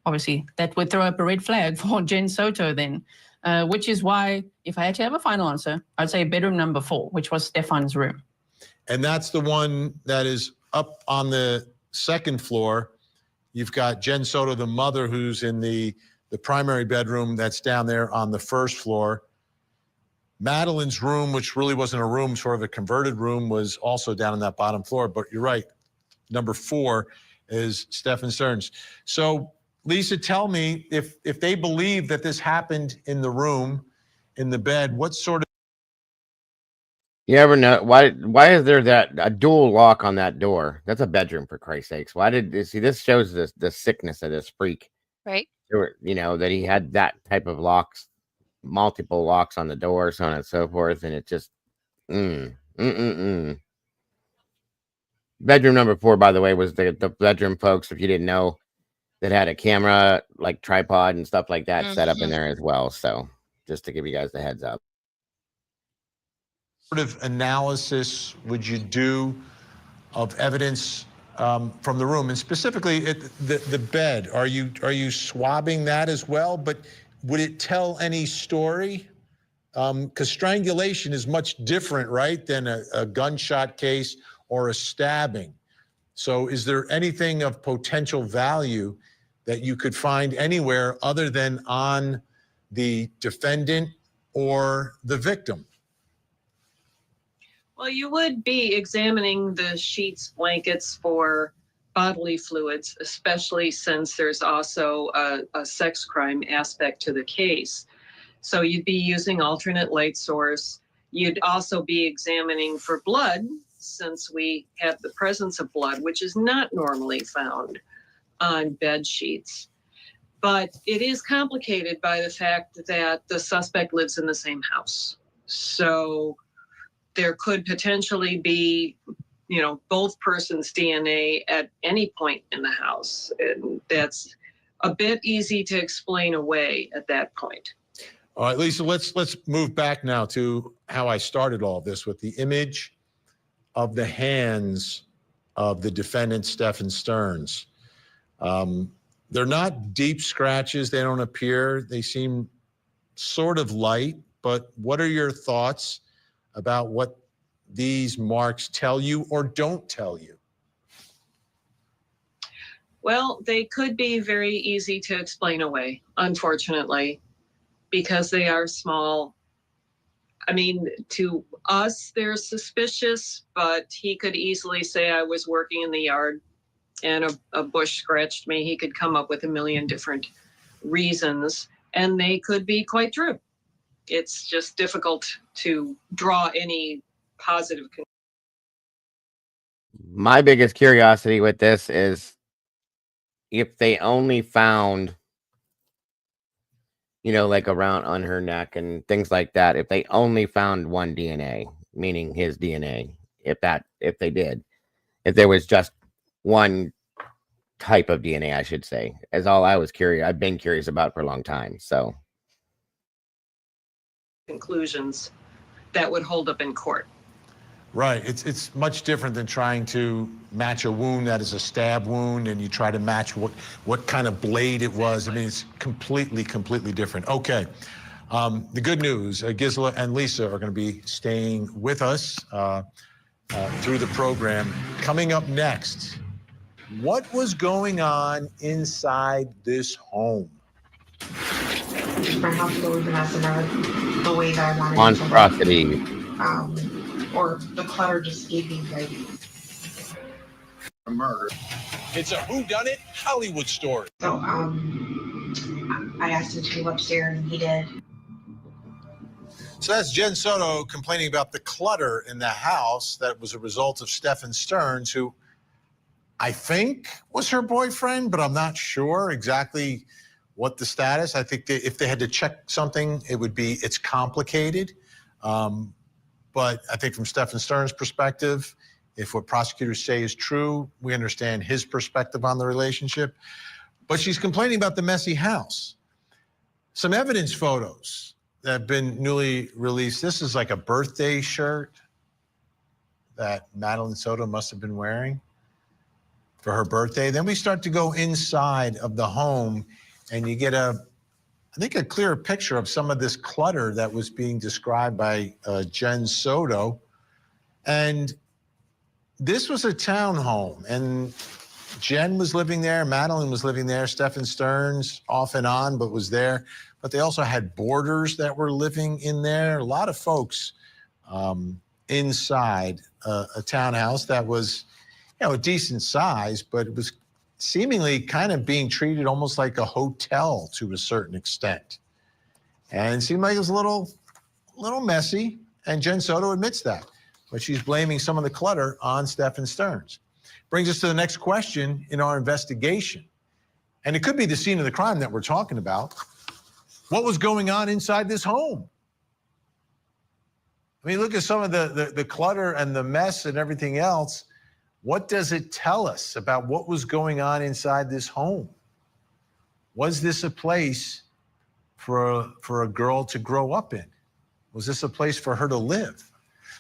obviously that would throw up a red flag for Jen Soto then, which is why if I had to have a final answer, I'd say bedroom number 4, which was Stefan's room.
And that's the one that is up on the second floor. You've got Jen Soto, the mother, who's in the primary bedroom that's down there on the first floor. Madeline's room, which really wasn't a room, sort of a converted room, was also down on that bottom floor. But you're right, number 4 is Stefan Stearns. So, Lisa, tell me, if they believe that this happened in the room, in the bed, what sort of...
You ever know why is there a dual lock on that door? That's a bedroom, for Christ's sakes. Why did this shows the sickness of this freak,
Right.
you know, that he had that type of locks, multiple locks on the door, so on and so forth, and it just bedroom number 4, by the way, was the bedroom, folks, if you didn't know, that had a camera, like tripod and stuff like that set up in there as well. So just to give you guys the heads up.
What sort of analysis would you do of evidence from the room, and specifically the bed? Are you swabbing that as well? But would it tell any story? Because strangulation is much different, right, than a gunshot case or a stabbing. So is there anything of potential value that you could find anywhere other than on the defendant or the victim?
Well, you would be examining the sheets, blankets for bodily fluids, especially since there's also a sex crime aspect to the case. So you'd be using alternate light source. You'd also be examining for blood, since we have the presence of blood, which is not normally found on bed sheets. But it is complicated by the fact that the suspect lives in the same house. So there could potentially be, you know, both persons' DNA at any point in the house. And that's a bit easy to explain away at that point.
All right, Lisa, let's move back now to how I started all this with the image of the hands of the defendant, Stefan Stearns. They're not deep scratches. They don't appear. They seem sort of light, but what are your thoughts about what these marks tell you or don't tell you?
Well, they could be very easy to explain away, unfortunately, because they are small. I mean, to us, they're suspicious, but he could easily say, I was working in the yard and a bush scratched me. He could come up with a million different reasons, and they could be quite true. It's just difficult to draw any positive conclusion.
My biggest curiosity with this is if they only found, you know, like around on her neck and things like that, if they only found one DNA, meaning his DNA, if they did, if there was just one type of DNA, I should say, is all I was curious. I've been curious about for a long time. So
Conclusions that would hold up in court.
Right. It's much different than trying to match a wound that is a stab wound and you try to match what kind of blade it was. I mean, it's completely different. Okay. The good news, Gisela and Lisa are going to be staying with us through the program. Coming up next, what was going on inside this home?
My house was not the way that I wanted
monstrosity.
Or the clutter just gave me like
A murder. It's a whodunit Hollywood story.
so. I asked him to go upstairs, and he did.
So that's Jen Soto complaining about the clutter in the house that was a result of Stefan Stearns, who I think was her boyfriend, but I'm not sure exactly what the status. I think if they had to check something, it would be it's complicated. But I think from Stefan Stearns' perspective, if what prosecutors say is true, we understand his perspective on the relationship. But she's complaining about the messy house. Some evidence photos that have been newly released. This is like a birthday shirt that Madeline Soto must have been wearing for her birthday. Then we start to go inside of the home, and you get I think a clearer picture of some of this clutter that was being described by Jen Soto. And this was a townhome, and Jen was living there, Madeline was living there, Stephen Stearns off and on, but was there. But they also had boarders that were living in there. A lot of folks inside a townhouse that was, a decent size, but it was seemingly kind of being treated almost like a hotel to a certain extent. And it seemed like it was a little messy, and Jen Soto admits that. But she's blaming some of the clutter on Stephen Stearns. Brings us to the next question in our investigation. And it could be the scene of the crime that we're talking about. What was going on inside this home? I mean, look at some of the clutter and the mess and everything else. What does it tell us about what was going on inside this home? Was this a place for a girl to grow up in? Was this a place for her to live?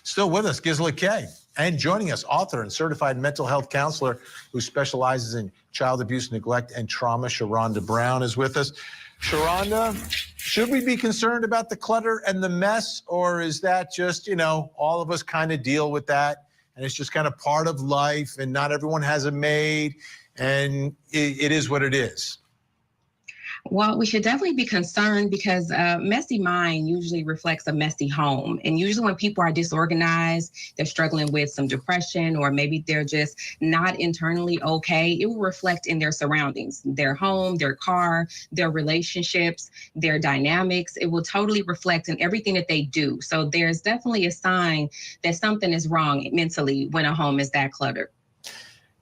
Still with us, Gisela Kay. And joining us, author and certified mental health counselor who specializes in child abuse, neglect, and trauma, Sharonda Brown is with us. Sharonda, should we be concerned about the clutter and the mess, or is that just, all of us kind of deal with that, and it's just kind of part of life, and not everyone has a maid, and it is what it is?
Well, we should definitely be concerned because a messy mind usually reflects a messy home. And usually when people are disorganized, they're struggling with some depression, or maybe they're just not internally okay, it will reflect in their surroundings, their home, their car, their relationships, their dynamics. It will totally reflect in everything that they do. So there's definitely a sign that something is wrong mentally when a home is that cluttered.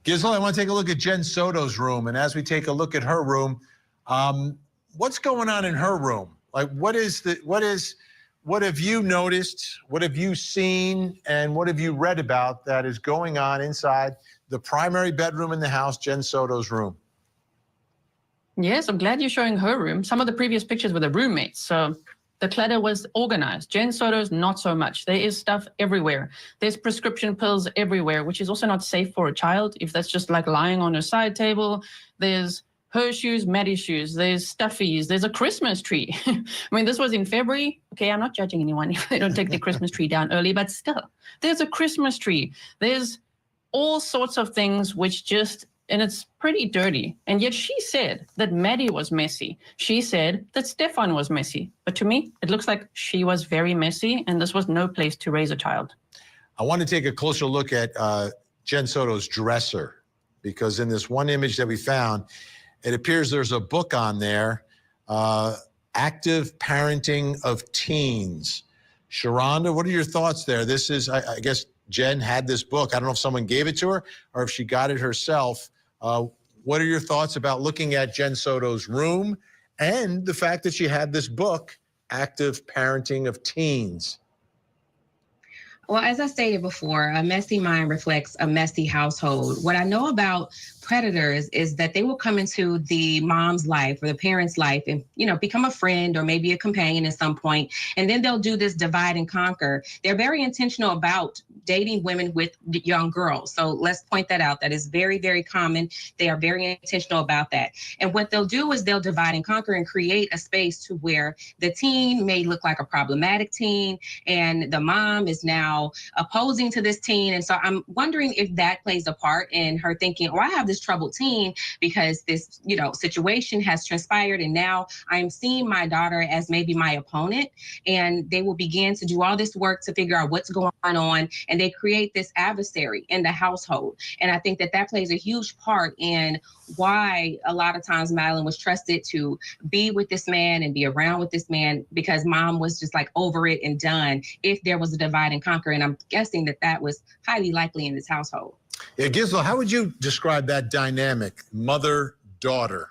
Gisela, I want to take a look at Jen Soto's room. And as we take a look at her room, what's going on in her room? Like, what have you noticed? What have you seen? And what have you read about that is going on inside the primary bedroom in the house, Jen Soto's room?
Yes, I'm glad you're showing her room. Some of the previous pictures were the roommates. So the clutter was organized. Jen Soto's not so much. There is stuff everywhere. There's prescription pills everywhere, which is also not safe for a child if that's just like lying on her side table. There's her shoes, Maddie's shoes, there's stuffies, there's a Christmas tree. I mean, this was in February. Okay, I'm not judging anyone if they don't take the Christmas tree down early, but still, there's a Christmas tree. There's all sorts of things which just, and it's pretty dirty. And yet she said that Maddie was messy. She said that Stefan was messy. But to me, it looks like she was very messy, and this was no place to raise a child.
I want to take a closer look at Jen Soto's dresser, because in this one image that we found, it appears there's a book on there, Active Parenting of Teens. Sharonda, what are your thoughts there? This is, I guess Jen had this book. I don't know if someone gave it to her or if she got it herself. What are your thoughts about looking at Jen Soto's room and the fact that she had this book, Active Parenting of Teens?
Well, as I stated before, a messy mind reflects a messy household. What I know about predators is that they will come into the mom's life or the parent's life and, become a friend or maybe a companion at some point. And then they'll do this divide and conquer. They're very intentional about dating women with young girls. So let's point that out. That is very, very common. They are very intentional about that. And what they'll do is they'll divide and conquer and create a space to where the teen may look like a problematic teen and the mom is now opposing to this teen. And so I'm wondering if that plays a part in her thinking, I have this troubled teen because this, situation has transpired. And now I'm seeing my daughter as maybe my opponent. And they will begin to do all this work to figure out what's going on. And they create this adversary in the household. And I think that that plays a huge part in why a lot of times Madeline was trusted to be with this man and be around with this man, because mom was just like over it and done if there was a divide and conquer. And I'm guessing that that was highly likely in this household.
Yeah, Gisela, how would you describe that dynamic, mother-daughter?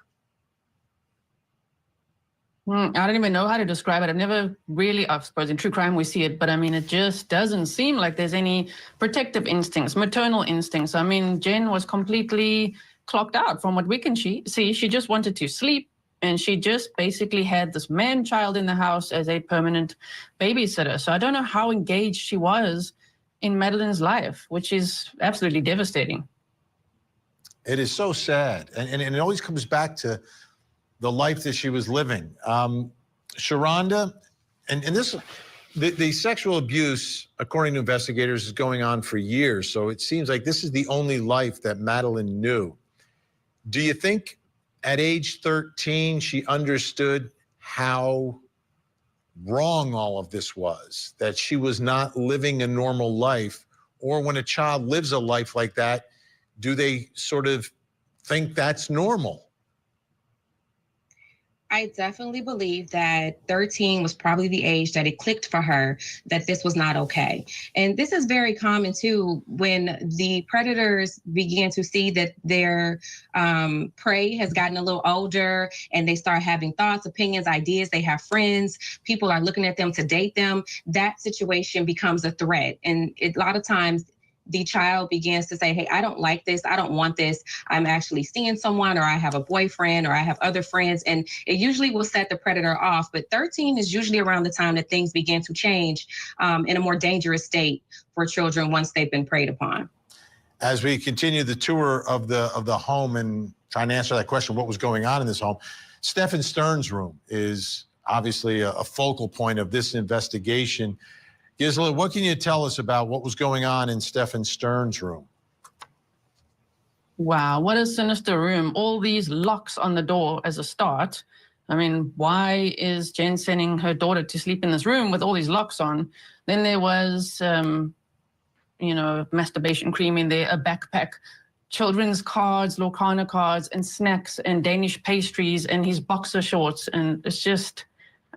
I don't even know how to describe it. I've never really, I suppose in true crime we see it, but I mean, it just doesn't seem like there's any protective instincts, maternal instincts. I mean, Jen was completely clocked out from what we can see. She just wanted to sleep, and she just basically had this man-child in the house as a permanent babysitter. So I don't know how engaged she was in Madeline's life, which is absolutely devastating.
It is so sad. And it always comes back to the life that she was living. Sharonda, and this, the sexual abuse, according to investigators, is going on for years. So it seems like this is the only life that Madeline knew. Do you think at age 13, she understood how wrong all of this was, that she was not living a normal life? Or when a child lives a life like that, do they sort of think that's normal?
I definitely believe that 13 was probably the age that it clicked for her that this was not okay. And this is very common too, when the predators begin to see that their prey has gotten a little older and they start having thoughts, opinions, ideas, they have friends, people are looking at them to date them, that situation becomes a threat. And a lot of times the child begins to say, hey, I don't like this. I don't want this. I'm actually seeing someone, or I have a boyfriend, or I have other friends. And it usually will set the predator off. But 13 is usually around the time that things begin to change in a more dangerous state for children once they've been preyed upon.
As we continue the tour of the home and trying to answer that question, what was going on in this home, Stephen Stern's room is obviously a focal point of this investigation. Gisela, what can you tell us about what was going on in Stephen Stern's room?
Wow, what a sinister room. All these locks on the door as a start. I mean, why is Jen sending her daughter to sleep in this room with all these locks on? Then there was, masturbation cream in there, a backpack, children's cards, Lorcana cards, and snacks, and Danish pastries, and his boxer shorts. And it's just,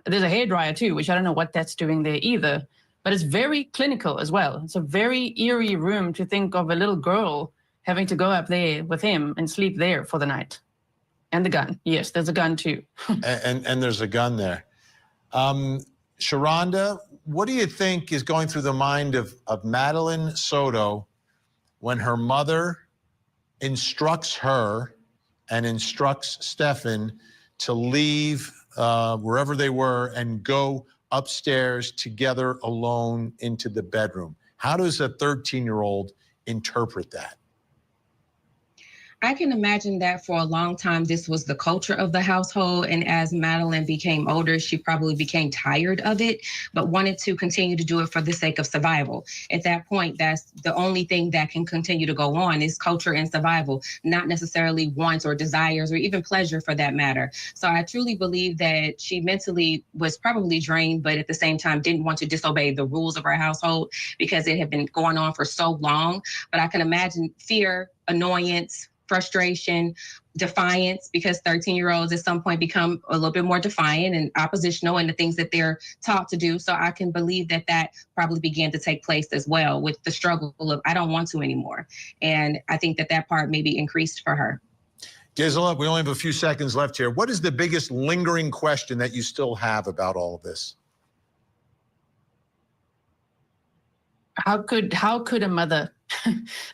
there's a hairdryer too, which I don't know what that's doing there either. But it's very clinical as well. It's a very eerie room to think of a little girl having to go up there with him and sleep there for the night. And the gun. Yes, there's a gun too.
and there's a gun there. Sharonda, what do you think is going through the mind of Madeline Soto when her mother instructs her and instructs Stephen to leave wherever they were and go upstairs together alone into the bedroom? How does a 13-year-old interpret that?
I can imagine that for a long time, this was the culture of the household. And as Madeline became older, she probably became tired of it, but wanted to continue to do it for the sake of survival. At that point, that's the only thing that can continue to go on is culture and survival, not necessarily wants or desires or even pleasure for that matter. So I truly believe that she mentally was probably drained, but at the same time didn't want to disobey the rules of our household because it had been going on for so long. But I can imagine fear, annoyance, frustration, defiance, because 13-year-olds at some point become a little bit more defiant and oppositional in the things that they're taught to do. So I can believe that that probably began to take place as well with the struggle of, I don't want to anymore. And I think that that part maybe increased for her.
Gisela, we only have a few seconds left here. What is the biggest lingering question that you still have about all of this?
How could a mother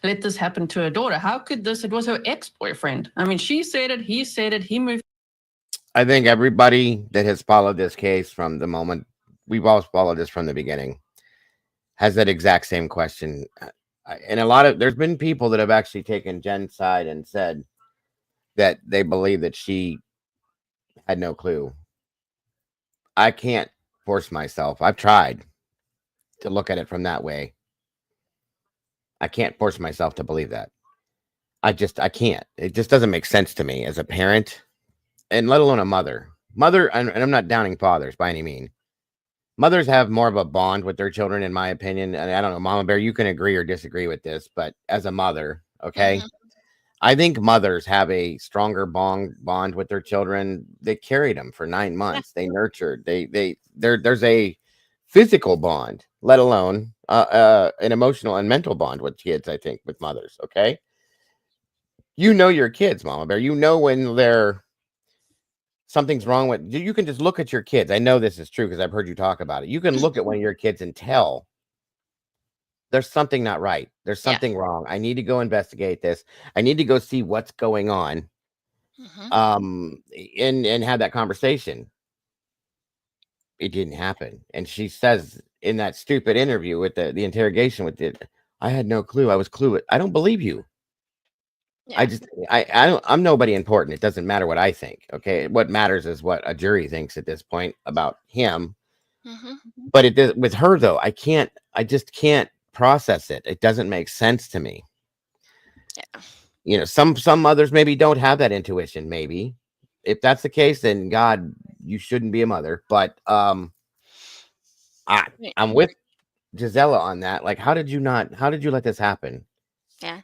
let this happen to her daughter? How could this? It was her ex-boyfriend. I mean, she said it, he said it, he moved.
I think everybody that has followed this case from the moment, we've all followed this from the beginning, has that exact same question. And there's been people that have actually taken Jen's side and said that they believe that she had no clue. I can't force myself. I've tried to look at it from that way. I can't force myself to believe that. I can't. It just doesn't make sense to me as a parent, and let alone a mother. And I'm not downing fathers by any means. Mothers have more of a bond with their children, in my opinion. And I don't know, Mama Bear, you can agree or disagree with this, but as a mother, okay, I think mothers have a stronger bond with their children. They carried them for 9 months. They nurtured. There's a physical bond, let alone an emotional and mental bond with kids, I think, with mothers, okay? You know your kids, Mama Bear. You know when something's wrong with you. Can just look at your kids. I know this is true because I've heard you talk about it. You can look at one of your kids and tell there's something not right. There's something wrong. I need to go investigate this. I need to go see what's going on. And have that conversation. It didn't happen. And she says in that stupid interview with the interrogation with it. I had no clue. I was clueless. I don't believe you.
Yeah.
I'm nobody important. It doesn't matter what I think. Okay. What matters is what a jury thinks at this point about him.
Mhm.
But it does with her though. I just can't process it. It doesn't make sense to me.
Yeah.
You know, some others maybe don't have that intuition. Maybe if that's the case, then God, you shouldn't be a mother. But I'm with Gisela on that. Like, how did you let this happen?
Yeah.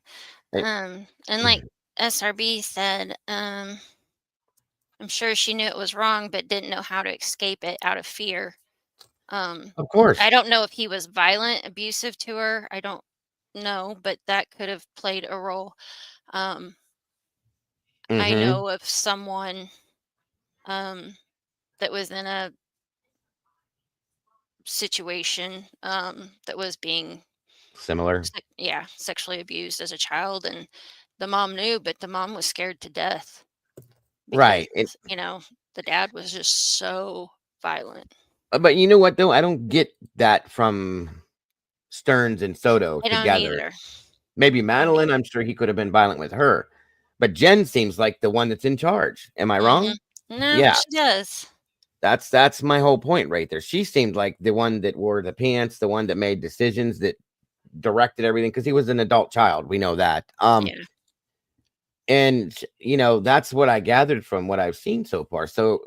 It-
And like SRB said, I'm sure she knew it was wrong, but didn't know how to escape it out of fear.
Of course.
I don't know if he was violent, abusive to her. I don't know, but that could have played a role. I
Mhm.
know of someone that was in a situation that was being
Similar.
sexually abused as a child, and the mom knew, but the mom was scared to death because
Right.
the dad was just so violent.
But you know what though? I don't get that from Stearns and Soto
I don't
together.
either.
Maybe Madeline, I'm sure he could have been violent with her. But Jen seems like the one that's in charge. Am I wrong?
No,
Yeah.
she does.
That's my whole point right there. She seemed like the one that wore the pants, the one that made decisions, that directed everything, because he was an adult child. We know that.
Yeah.
And that's what I gathered from what I've seen so far. So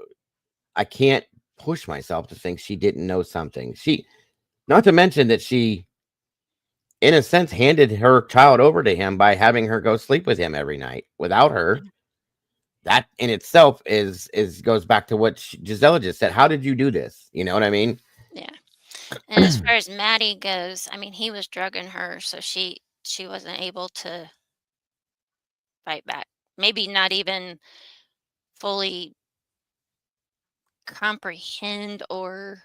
I can't push myself to think she didn't know something. Not to mention that she, in a sense, handed her child over to him by having her go sleep with him every night without her. That in itself goes back to what Gisela just said. How did you do this? You know what I mean?
Yeah. And as far as Maddie goes, I mean, he was drugging her, so she wasn't able to fight back. Maybe not even fully comprehend, or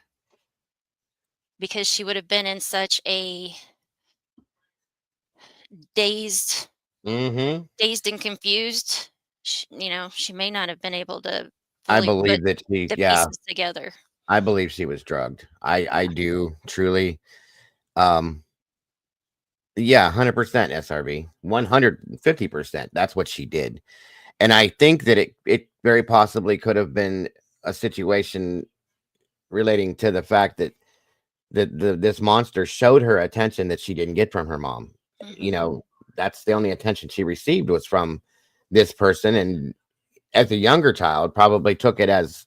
because she would have been in such a dazed
Mm-hmm.
and confused. She may not have been able to
I
fully
believe
put
that she,
the
yeah,
pieces together.
I believe she was drugged. I do truly. Yeah, 100% SRB, 150%. That's what she did. And I think that it very possibly could have been a situation relating to the fact that this monster showed her attention that she didn't get from her mom. That's the only attention she received was from this person, and as a younger child probably took it as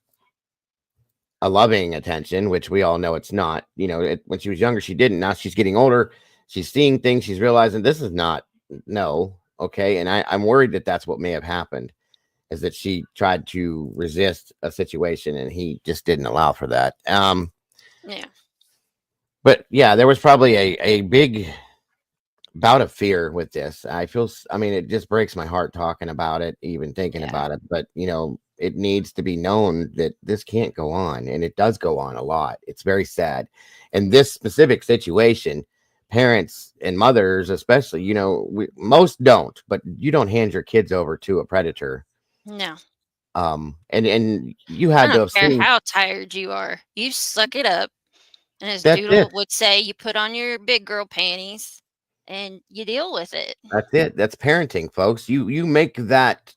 a loving attention, which we all know it's not. When she was younger she didn't. Now she's getting older, she's seeing things, she's realizing this is not, no, okay. And I'm worried that that's what may have happened, is that she tried to resist a situation and he just didn't allow for that.
Yeah.
But yeah, there was probably a big bout of fear with this. I mean, it just breaks my heart talking about it, even thinking about it. But it needs to be known that this can't go on, and it does go on a lot. It's very sad. And this specific situation, parents and mothers especially, most don't, but you don't hand your kids over to a predator.
No.
And you
I
had to
don't
have
care
seen.
how tired you are. You suck it up. And as
That's
Doodle
it.
would say, you put on your big girl panties and you deal with it.
That's it. That's parenting, folks. You make that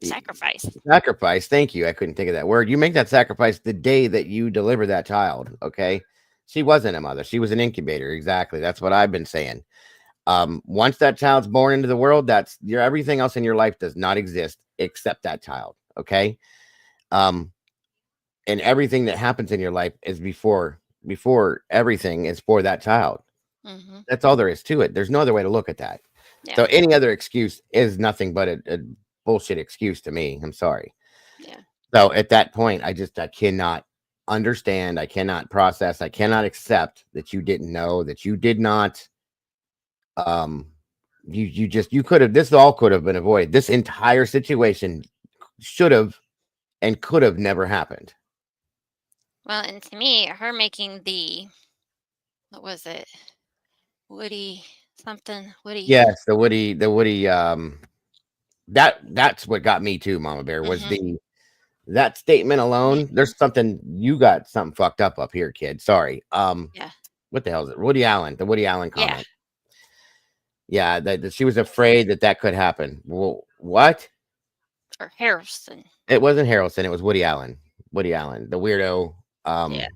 sacrifice. Thank you. I couldn't think of that word. You make that sacrifice the day that you deliver that child. Okay. She wasn't a mother. She was an incubator. Exactly. That's what I've been saying. Once that child's born into the world, everything else in your life does not exist except that child. Okay. And everything that happens in your life is before everything is for that child.
Mm-hmm.
That's all there is to it. There's no other way to look at that.
Yeah.
So any other excuse is nothing but a bullshit excuse to me. I'm sorry.
Yeah.
So at that point, I cannot understand. I cannot process. I cannot accept that you didn't know, that you did not. You could have. This all could have been avoided. This entire situation should have and could have never happened.
Well, and to me, her making what was it? Woody something. Woody.
Yes, the Woody. That's what got me too, Mama Bear, was that statement alone, there's something, you got something fucked up here, kid. Sorry.
Yeah.
What the hell is it? Woody Allen, the Woody Allen
Yeah.
comment. Yeah, that she was afraid that could happen. Well, what?
Or Harrelson.
It wasn't Harrelson. It was Woody Allen. Woody Allen, the weirdo.
Yeah.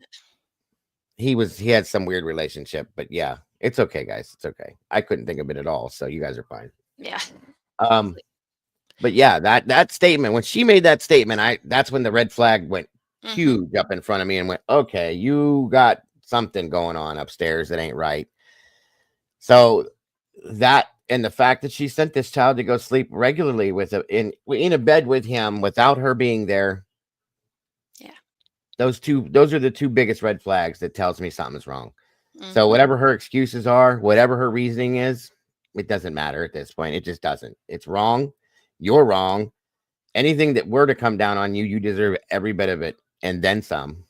He had some weird relationship, but yeah, it's okay, guys. It's okay. I couldn't think of it at all, so you guys are fine.
Yeah.
But yeah, that statement, when she made that statement, that's when the red flag went
Mm-hmm.
huge up in front of me and went, okay, you got something going on upstairs that ain't right. So that, and the fact that she sent this child to go sleep regularly in a bed with him without her being there.
Yeah.
Those are the two biggest red flags that tells me something's wrong.
Mm-hmm.
So whatever her excuses are, whatever her reasoning is, it doesn't matter at this point. It just doesn't. It's wrong. You're wrong. Anything that were to come down on you, you deserve every bit of it and then some.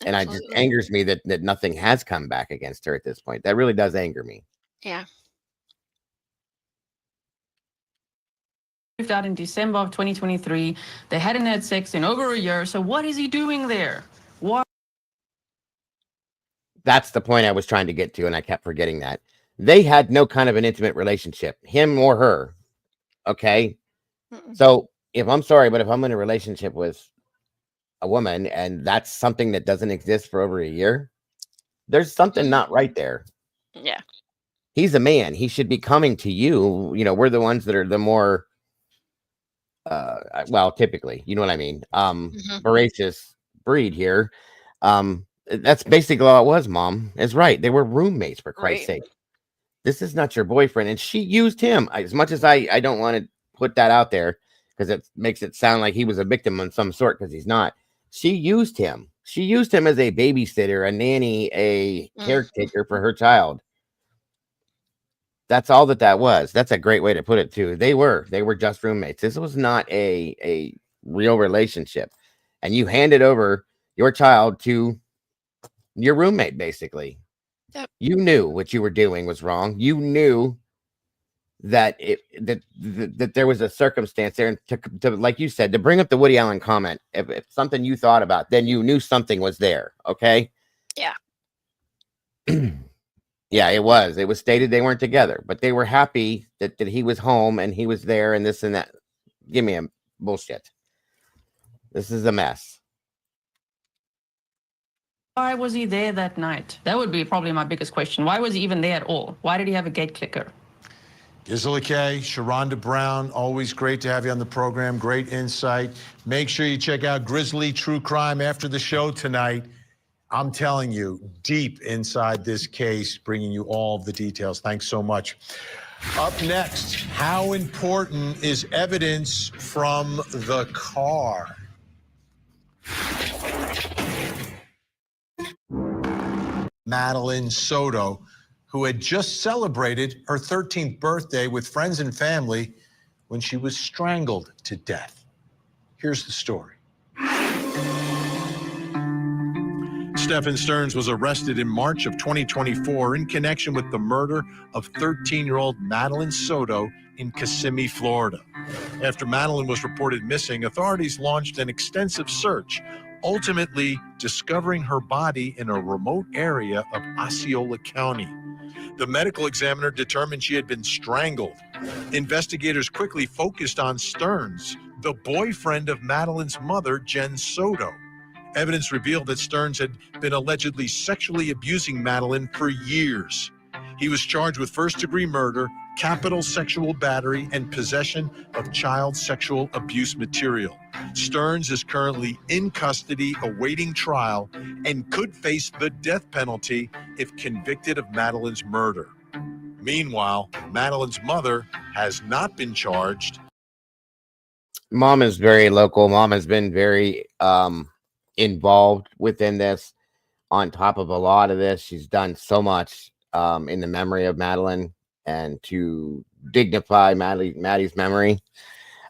And it just angers me that nothing has come back against her at this point. That really does anger me.
Yeah.
Moved out in December of 2023. They hadn't had sex in over a year. So what is he doing there? Why?
That's the point I was trying to get to, and I kept forgetting that. They had no kind of an intimate relationship, him or her. Okay? So if I'm in a relationship with a woman and that's something that doesn't exist for over a year, there's something not right there.
Yeah.
He's a man. He should be coming to you. You know, we're the ones that are the more, well, typically, you know what I mean? Voracious breed here. That's basically all it was, Mom. Is right. They were roommates, for Christ's sake. This is not your boyfriend. And she used him. As much as I don't want to put that out there, because it makes it sound like he was a victim of some sort, because he's not. She used him. She used him as a babysitter, a nanny, a caretaker for her child. That's all that was. That's a great way to put it too. They were just roommates. This was not a real relationship. And you handed over your child to your roommate, basically.
Yep.
You knew what you were doing was wrong. You knew that that there was a circumstance there, and to like you said, to bring up the Woody Allen comment, if something you thought about, then you knew something was there. Okay.
Yeah.
Yeah, it was stated they weren't together, but they were happy that he was home and he was there and this and that. Give me a bullshit. This is a mess.
Why was he there that night? That would be probably my biggest question. Why was he even there at all? Why did he have a gate clicker?
Gisela Kay, Sharonda Brown, always great to have you on the program. Great insight. Make sure you check out Grizzly True Crime after the show tonight. I'm telling you, deep inside this case, bringing you all of the details. Thanks so much. Up next, how important is evidence from the car? Madeline Soto, who had just celebrated her 13th birthday with friends and family when she was strangled to death. Here's the story. Stephen Stearns was arrested in March of 2024 in connection with the murder of 13-year-old Madeline Soto in Kissimmee, Florida. After Madeline was reported missing, authorities launched an extensive search, ultimately discovering her body in a remote area of Osceola County. The medical examiner determined she had been strangled. Investigators quickly focused on Stearns, the boyfriend of Madeline's mother, Jen Soto. Evidence revealed that Stearns had been allegedly sexually abusing Madeline for years. He was charged with first-degree murder, capital sexual battery, and possession of child sexual abuse material. Stearns is currently in custody awaiting trial and could face the death penalty if convicted of Madeline's murder. Meanwhile, Madeline's mother has not been charged.
Mom is very local. Mom has been very involved within this. On top of a lot of this, she's done so much in the memory of Madeline and to dignify Maddie's memory.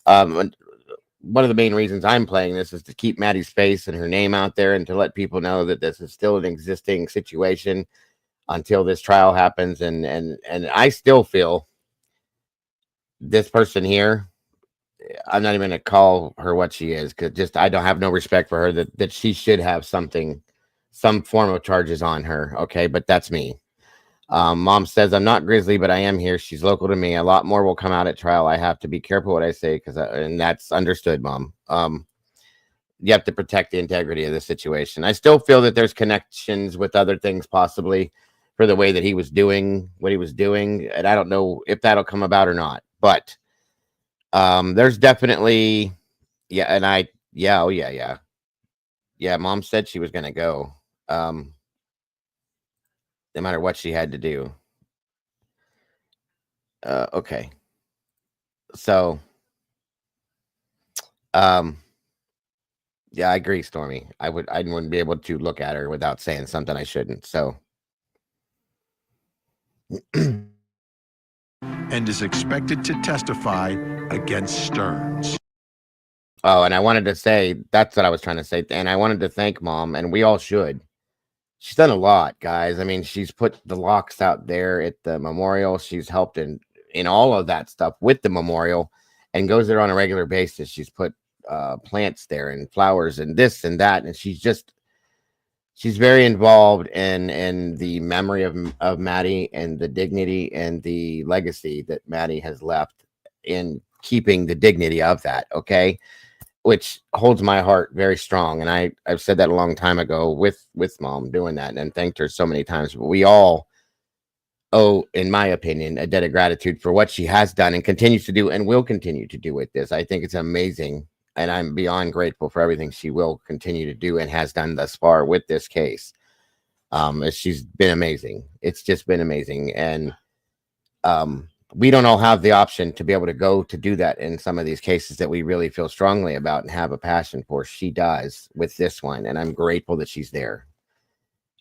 One of the main reasons I'm playing this is to keep Maddie's face and her name out there and to let people know that this is still an existing situation until this trial happens. And I still feel this person here, I'm not even gonna call her what she is, because just I don't have no respect for her, that she should have something, some form of charges on her. Okay, but that's me. Mom says I'm not Grizzly, but I am here. She's local to me. A lot more will come out at trial. I have to be careful what I say, and that's understood, Mom. You have to protect the integrity of the situation. I still feel that there's connections with other things, possibly, for the way that he was doing what he was doing, and I don't know if that'll come about or not. But there's definitely, yeah. Mom said she was gonna go, no matter what she had to do. Okay, so yeah, I agree, Stormy. I wouldn't be able to look at her without saying something I shouldn't. So
and is expected to testify against Stearns.
Oh, and I wanted to say, that's what I was trying to say. And I wanted to thank Mom, and we all should. She's done a lot, guys. I mean, she's put the locks out there at the memorial. She's helped in all of that stuff with the memorial, and goes there on a regular basis. She's put plants there and flowers and this and that. And she's very involved in the memory of Maddie, and the dignity and the legacy that Maddie has left in keeping the dignity of that. Okay. Which holds my heart very strong. And I've said that a long time ago with Mom doing that, and thanked her so many times. But we all owe, in my opinion, a debt of gratitude for what she has done and continues to do and will continue to do with this. I think it's amazing. And I'm beyond grateful for everything she will continue to do and has done thus far with this case. She's been amazing. It's just been amazing. And we don't all have the option to be able to go to do that in some of these cases that we really feel strongly about and have a passion for. She does with this one. And I'm grateful that she's there.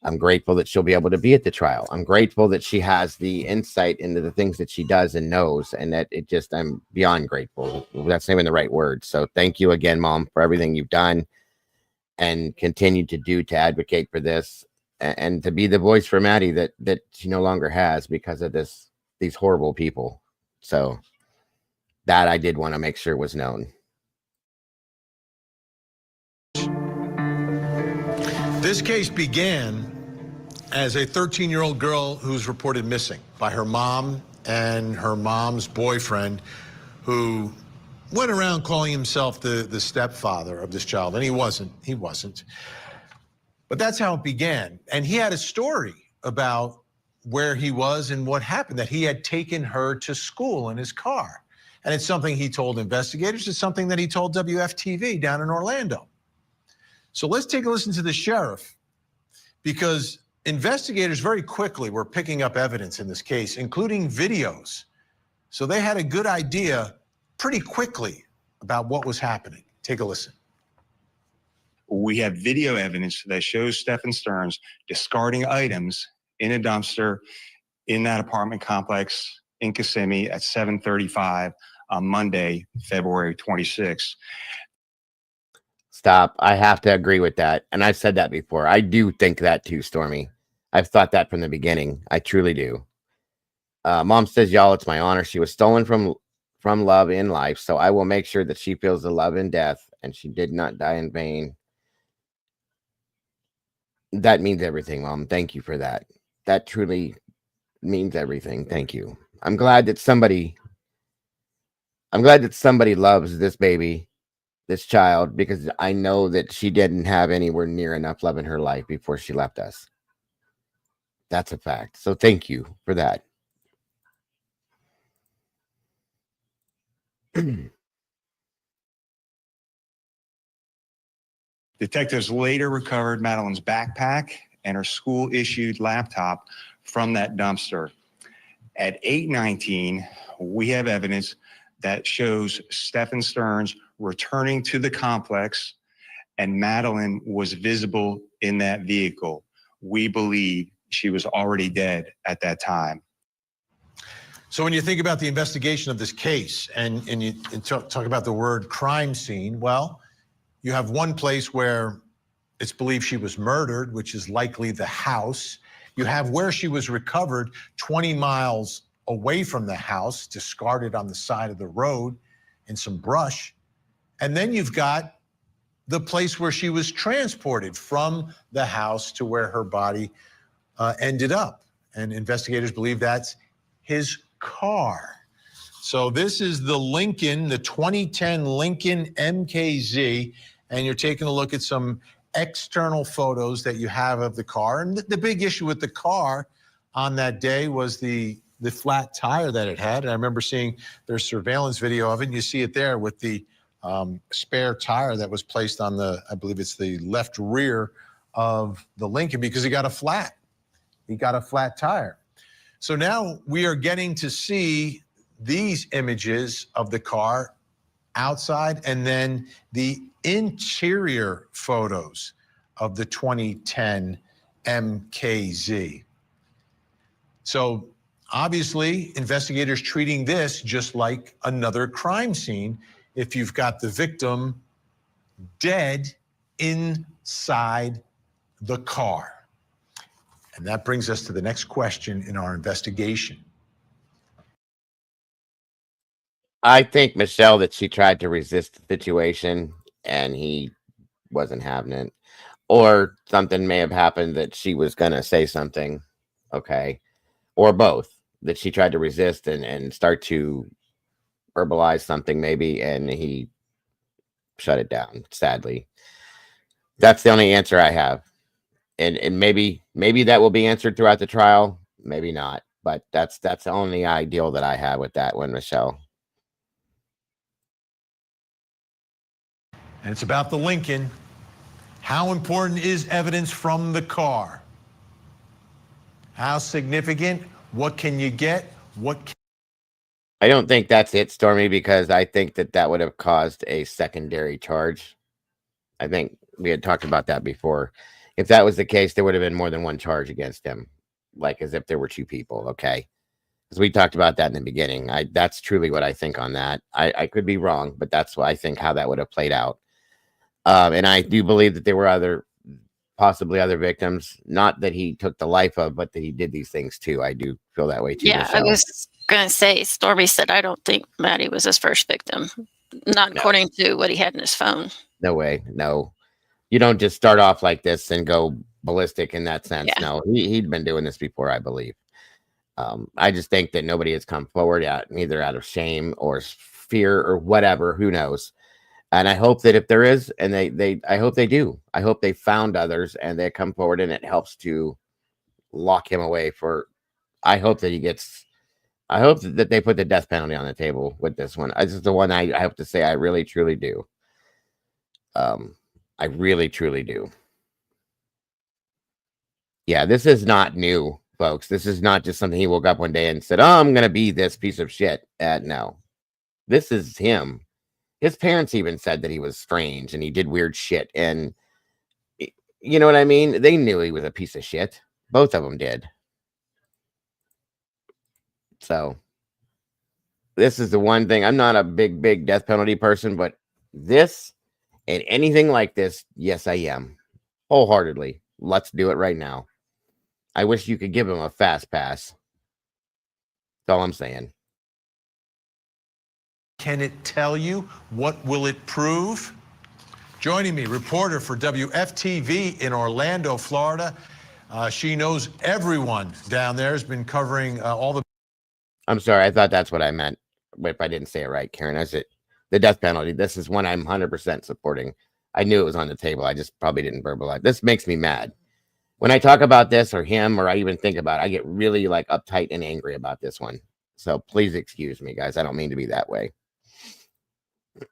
I'm grateful that she'll be able to be at the trial. I'm grateful that she has the insight into the things that she does and knows, and that I'm beyond grateful. That's not even the right word. So thank you again, Mom, for everything you've done and continue to do to advocate for this, and to be the voice for Maddie that she no longer has because of these horrible people. So that I did want to make sure was known.
This case began as a 13-year-old girl who's reported missing by her mom and her mom's boyfriend, who went around calling himself the stepfather of this child, and he wasn't. But that's how it began. And he had a story about where he was and what happened, that he had taken her to school in his car. And it's something he told investigators. It's something that he told WFTV down in Orlando. So let's take a listen to the sheriff, because investigators very quickly were picking up evidence in this case, including videos. So they had a good idea pretty quickly about what was happening. Take a listen.
We have video evidence that shows Stephen Stearns discarding items in a dumpster in that apartment complex in Kissimmee at 7:35 on Monday, February 26th.
Stop. I have to agree with that. And I've said that before. I do think that too, Stormy. I've thought that from the beginning. I truly do. Mom says, y'all, it's my honor. She was stolen from love in life. So I will make sure that she feels the love in death, and she did not die in vain. That means everything, Mom. Thank you for that. That truly means everything. Thank you. I'm glad that somebody loves this baby, this child, because I know that she didn't have anywhere near enough love in her life before she left us. That's a fact. So thank you for that.
Detectives later recovered Madeline's backpack and her school-issued laptop from that dumpster. At 8:19, we have evidence that shows Stephen Stearns returning to the complex, and Madeline was visible in that vehicle. We believe she was already dead at that time.
So when you think about the investigation of this case and you talk about the word crime scene, well, you have one place where it's believed she was murdered, which is likely the house. You have where she was recovered 20 miles away from the house, discarded on the side of the road in some brush. And then you've got the place where she was transported from the house to where her body ended up. And investigators believe that's his car. So this is the Lincoln, the 2010 Lincoln MKZ, and you're taking a look at some external photos that you have of the car. And the big issue with the car on that day was the flat tire that it had. And I remember seeing their surveillance video of it, and you see it there with the spare tire that was placed on the, I believe it's the left rear of the Lincoln, because he got a flat tire. So now we are getting to see these images of the car outside, and then the interior photos of the 2010 MKZ. So obviously, investigators treating this just like another crime scene if you've got the victim dead inside the car. And that brings us to the next question in our investigation.
I think, Michelle, that she tried to resist the situation and he wasn't having it. Or something may have happened that she was going to say something. Okay. Or both. That she tried to resist and start to verbalize something maybe, and he shut it down, sadly. That's the only answer I have. And maybe that will be answered throughout the trial. Maybe not. But that's the only ideal that I have with that one, Michelle.
And it's about the Lincoln. How important is evidence from the car? How significant? What can you get?
I don't think that's it, Stormy, because I think that would have caused a secondary charge. I think we had talked about that before. If that was the case, there would have been more than one charge against him, like as if there were two people, okay? Because we talked about that in the beginning. That's truly what I think on that. I could be wrong, but that's what I think how that would have played out. And I do believe that there were possibly other victims, not that he took the life of, but that he did these things too. I do feel that way too.
Yeah,
Michelle.
I was going to say, Stormy said, I don't think Maddie was his first victim. Not according to what he had in his phone.
No way. No. You don't just start off like this and go ballistic in that sense.
Yeah.
No, he'd been doing this before, I believe. I just think that nobody has come forward either out of shame or fear or whatever. Who knows? And I hope that if there is, and I hope they do. I hope they found others and they come forward and it helps to lock him away for. I hope that he gets. I hope that they put the death penalty on the table with this one. This is the one I have to say I really truly do. I really truly do. Yeah, this is not new, folks. This is not just something he woke up one day and said, "Oh, I'm gonna be this piece of shit." No, this is him. His parents even said that he was strange and he did weird shit. And you know what I mean? They knew he was a piece of shit. Both of them did. So this is the one thing. I'm not a big death penalty person, but this and anything like this, yes, I am. Wholeheartedly. Let's do it right now. I wish you could give him a fast pass. That's all I'm saying.
Can it tell you? What will it prove? Joining me, reporter for WFTV in Orlando, Florida. She knows everyone down there, has been covering all the...
I'm sorry, I thought that's what I meant. But if I didn't say it right, Karen, I said the death penalty. This is one I'm 100% supporting. I knew it was on the table. I just probably didn't verbalize. This makes me mad. When I talk about this or him, or I even think about it, I get really like uptight and angry about this one. So please excuse me, guys. I don't mean to be that way.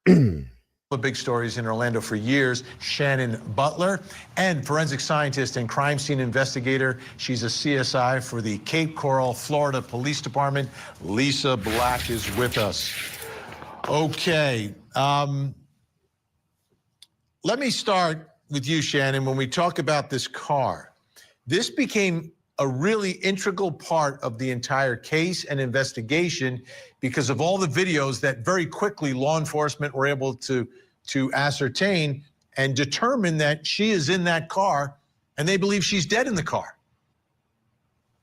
The big stories in Orlando for years. Shannon Butler, and forensic scientist and crime scene investigator. She's a CSI for the Cape Coral, Florida Police Department. Lisa Black is with us. Okay. Let me start with you, Shannon. When we talk about this car, this became a really integral part of the entire case and investigation because of all the videos that very quickly law enforcement were able to ascertain and determine that she is in that car, and they believe she's dead in the car.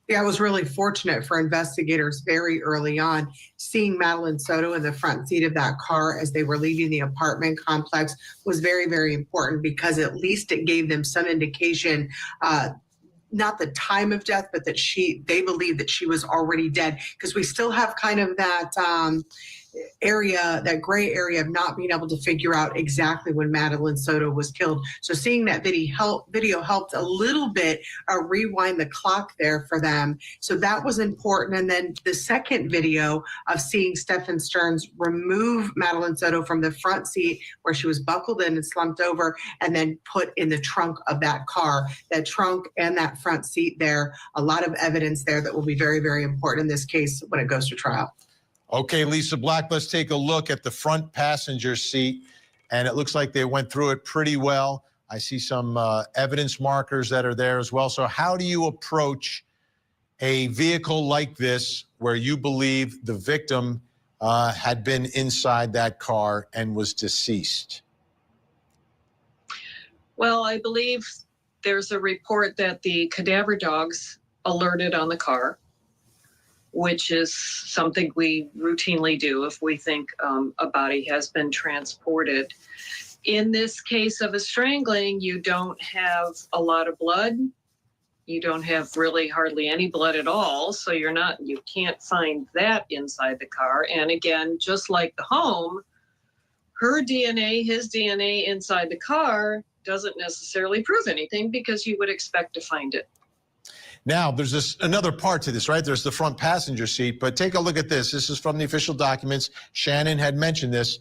Yeah, it was really fortunate for investigators very early on. Seeing Madeline Soto in the front seat of that car as they were leaving the apartment complex was very, very important because at least it gave them some indication, not the time of death, but that they believed that she was already dead, because we still have kind of that area, that gray area of not being able to figure out exactly when Madeline Soto was killed. So seeing that video helped a little bit rewind the clock there for them. So that was important. And then the second video of seeing Stephen Stearns remove Madeline Soto from the front seat where she was buckled in and slumped over, and then put in the trunk of that car, that trunk and that front seat there, a lot of evidence there that will be very, very important in this case when it goes to trial.
Okay, Lisa Black, let's take a look at the front passenger seat. And it looks like they went through it pretty well. I see some evidence markers that are there as well. So how do you approach a vehicle like this where you believe the victim had been inside that car and was deceased?
Well, I believe there's a report that the cadaver dogs alerted on the car, which is something we routinely do if we think a body has been transported. In this case of a strangling, you don't have a lot of blood. You don't have really hardly any blood at all. So you can't find that inside the car. And again, just like the home, her DNA, his DNA inside the car doesn't necessarily prove anything because you would expect to find it.
Now, there's another part to this, right? There's the front passenger seat, but take a look at this. This is from the official documents. Shannon had mentioned this.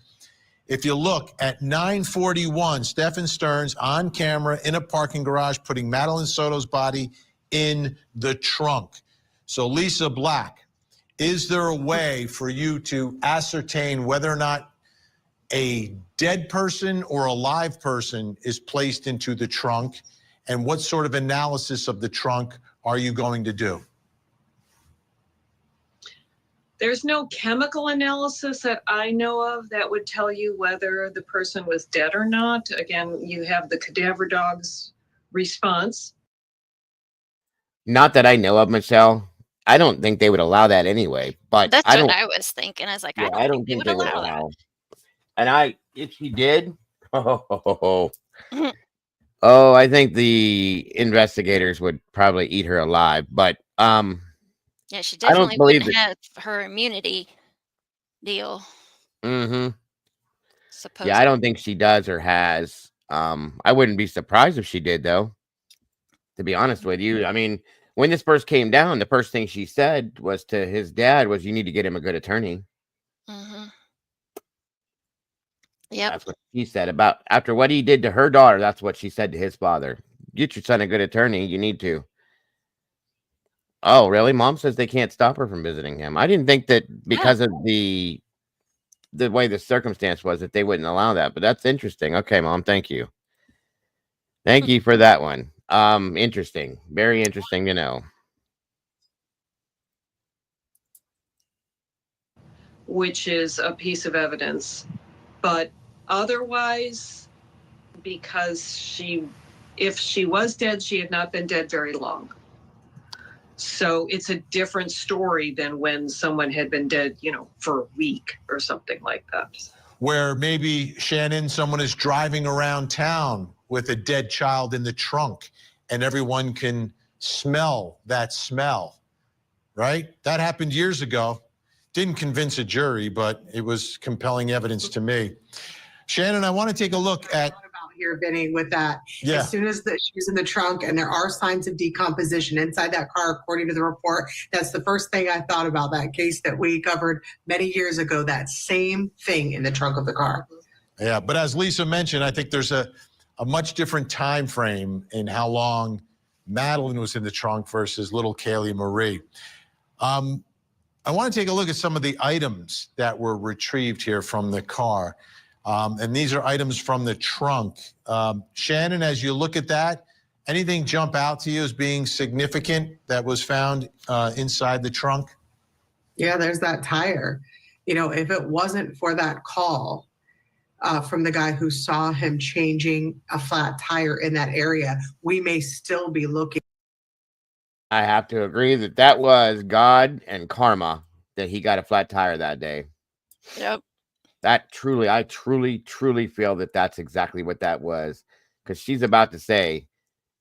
If you look at 9:41, Stephen Stearns on camera in a parking garage putting Madeline Soto's body in the trunk. So Lisa Black, is there a way for you to ascertain whether or not a dead person or a live person is placed into the trunk? And what sort of analysis of the trunk are you going to do?
There's no chemical analysis that I know of that would tell you whether the person was dead or not. Again, you have the cadaver dog's response.
Not that I know of, Michelle. I don't think they would allow that anyway. But
That's
I
what
don't.
I was thinking. I was like,
Yeah,
I don't think they would allow
allow. And if she did, oh, I think the investigators would probably eat her alive. But
yeah, she
I don't
definitely
believe
wouldn't
that.
have her immunity deal.
Mm-hmm.
Supposedly.
Yeah, I don't think she does or has. I wouldn't be surprised if she did, though. To be honest with you, I mean, when this first came down, the first thing she said was to his dad was, "You need to get him a good attorney."
Mm-hmm. Yep.
That's what he said about after what he did to her daughter. That's what she said to his father. Get your son a good attorney. You need to. Oh, really? Mom says they can't stop her from visiting him. I didn't think that because of the way the circumstance was that they wouldn't allow that. But that's interesting. Okay, Mom. Thank you. Thank you for that one. Interesting. Very interesting to know.
Which is a piece of evidence. But otherwise, because if she was dead, she had not been dead very long. So it's a different story than when someone had been dead, for a week or something like that.
Where maybe, Shannon, someone is driving around town with a dead child in the trunk and everyone can smell that smell, right? That happened years ago. Didn't convince a jury, but it was compelling evidence to me. Shannon, I want to take a look at
Here, Vinny, with that.
Yeah.
As soon as she's in the trunk and there are signs of decomposition inside that car, according to the report, that's the first thing I thought about that case that we covered many years ago, that same thing in the trunk of the car.
Yeah, but as Lisa mentioned, I think there's a much different time frame in how long Madeline was in the trunk versus little Kaylee Marie. I want to take a look at some of the items that were retrieved here from the car. And these are items from the trunk. Shannon, as you look at that, anything jump out to you as being significant that was found inside the trunk?
Yeah, there's that tire. If it wasn't for that call from the guy who saw him changing a flat tire in that area, we may still be looking
I have to agree that that was God and karma that he got a flat tire that day.
Yep.
That truly, I truly feel that that's exactly what that was, because she's about to say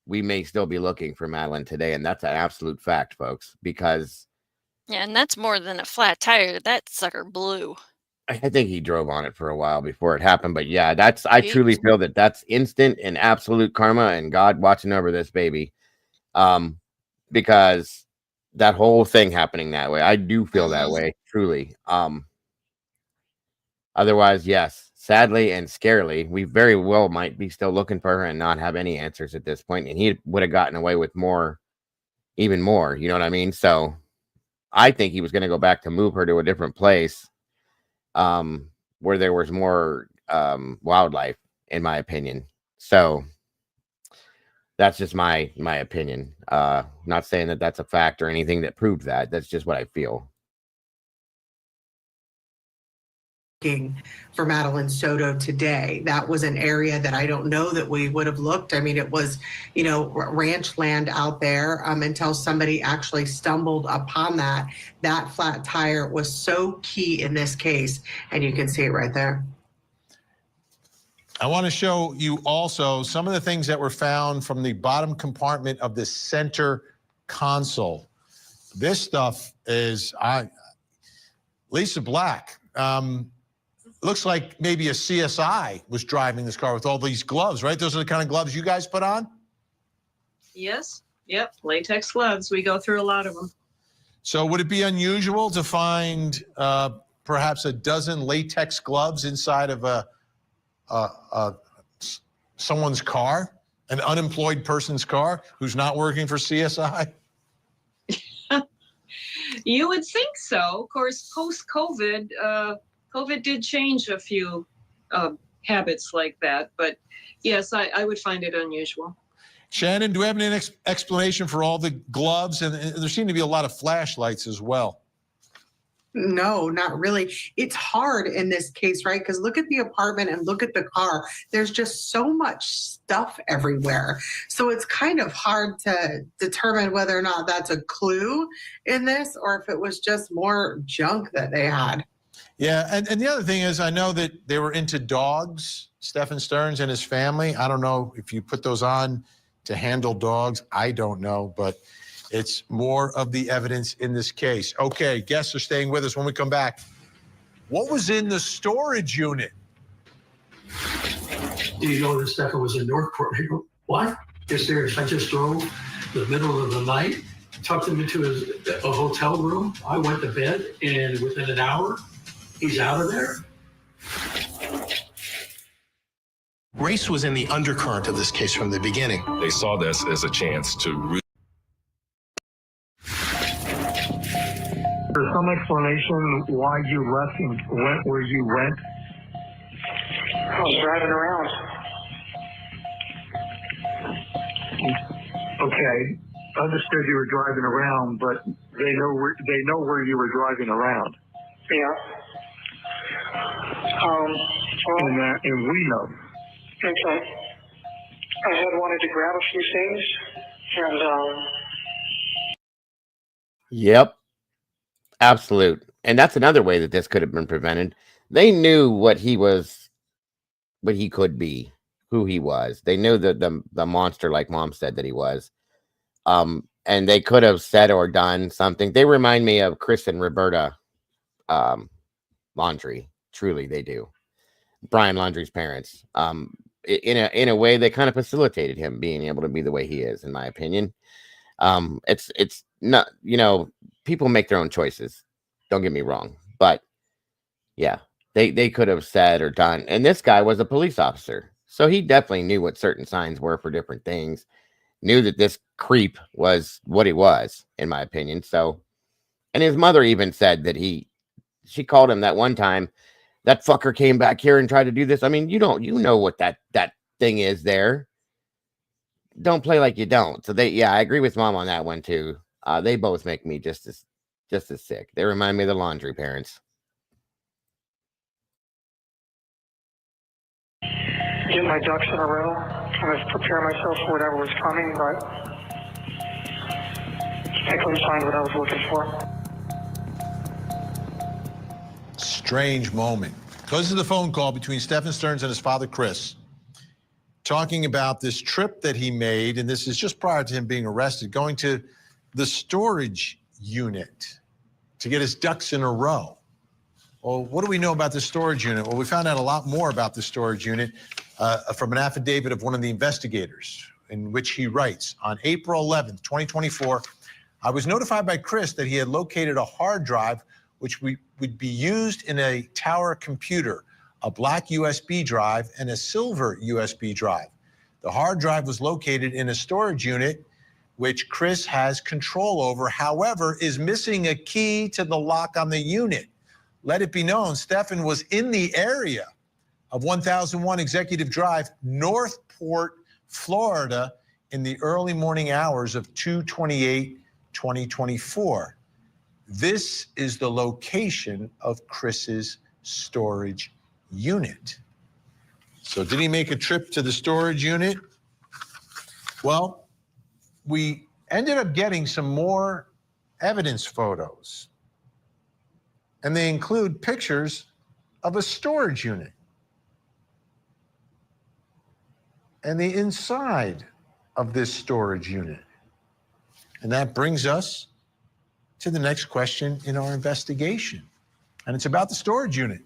we may still be looking for Madeline today, and that's an absolute fact, folks, because
Yeah, and that's more than a flat tire. That sucker blew.
I think he drove on it for a while before it happened. But yeah, I truly feel that that's instant and absolute karma and God watching over this baby. Because that whole thing happening that way, I do feel that way, truly. Otherwise, yes, sadly and scarily, we very well might be still looking for her and not have any answers at this point. And he would have gotten away with more, even more. You know what I mean? So I think he was going to go back to move her to a different place, where there was more wildlife, in my opinion. So that's just my opinion. Not saying that that's a fact or anything that proved that. That's just what I feel.
For Madeline Soto today. That was an area that I don't know that we would have looked. I mean, it was, ranch land out there until somebody actually stumbled upon that. That flat tire was so key in this case, and you can see it right there.
I want to show you also some of the things that were found from the bottom compartment of the center console. This stuff is Lisa Black. Looks like maybe a CSI was driving this car with all these gloves, right? Those are the kind of gloves you guys put on?
Yes. Yep. Latex gloves. We go through a lot of them.
So would it be unusual to find perhaps a dozen latex gloves inside of someone's car, an unemployed person's car who's not working for CSI?
You would think so. Of course, post-COVID, COVID did change a few habits like that. But yes, I would find it unusual.
Shannon, do we have any explanation for all the gloves? And there seem to be a lot of flashlights as well.
No, not really. It's hard in this case, right? Because look at the apartment and look at the car. There's just so much stuff everywhere. So it's kind of hard to determine whether or not that's a clue in this or if it was just more junk that they had.
Yeah, and the other thing is I know that they were into dogs, Stephen Stearns and his family. I don't know if you put those on to handle dogs. I don't know, but it's more of the evidence in this case. Okay, guests are staying with us when we come back. What was in the storage unit?
Do you know that Stefan was in Northport? I go, what? Yes, there is. I just drove the middle of the night, tucked him into a hotel room. I went to bed, and within an hour, he's out of there.
Race was in the undercurrent of this case from the beginning.
They saw this as a chance to
There's some explanation why you left and went where you went? I was driving around. Okay, understood you were driving around, but they know where you were driving around. Yeah. And we know. Okay. I had wanted to grab a few things, and
Yep. Absolute. And that's another way that this could have been prevented. They knew what he could be, who he was. They knew the monster, like Mom said that he was. And they could have said or done something. They remind me of Chris and Roberta Laundrie. Truly, they do. Brian Laundrie's parents. In a way, they kind of facilitated him being able to be the way he is, in my opinion. It's not, people make their own choices. Don't get me wrong. But yeah, they could have said or done. And this guy was a police officer. So he definitely knew what certain signs were for different things. Knew that this creep was what he was, in my opinion. So, and his mother even said that she called him that one time, that fucker came back here and tried to do this. I mean, you know what that thing is there. Don't play like you don't. So I agree with Mom on that one too. They both make me just as sick. They remind me of the Laundrie parents.
get my ducks in a row, kind of prepare myself for whatever was coming, but
I couldn't find what I was looking for.
Strange moment. Goes to the phone call between Stephen Stearns and his father, Chris, talking about this trip that he made, and this is just prior to him being arrested, going to the storage unit to get his ducks in a row. Well, what do we know about the storage unit? Well, we found out a lot more about the storage unit from an affidavit of one of the investigators, in which he writes, on April 11th, 2024, I was notified by Chris that he had located a hard drive which would be used in a tower computer, a black USB drive and a silver USB drive. The hard drive was located in a storage unit which Chris has control over, however, is missing a key to the lock on the unit. Let it be known, Stephen was in the area of 1001 Executive Drive, Northport, Florida, in the early morning hours of 2/28/2024. This is the location of Chris's storage unit. So did he make a trip to the storage unit? Well, we ended up getting some more evidence photos, and they include pictures of a storage unit and the inside of this storage unit. And that brings us to the next question in our investigation. And it's about the storage unit.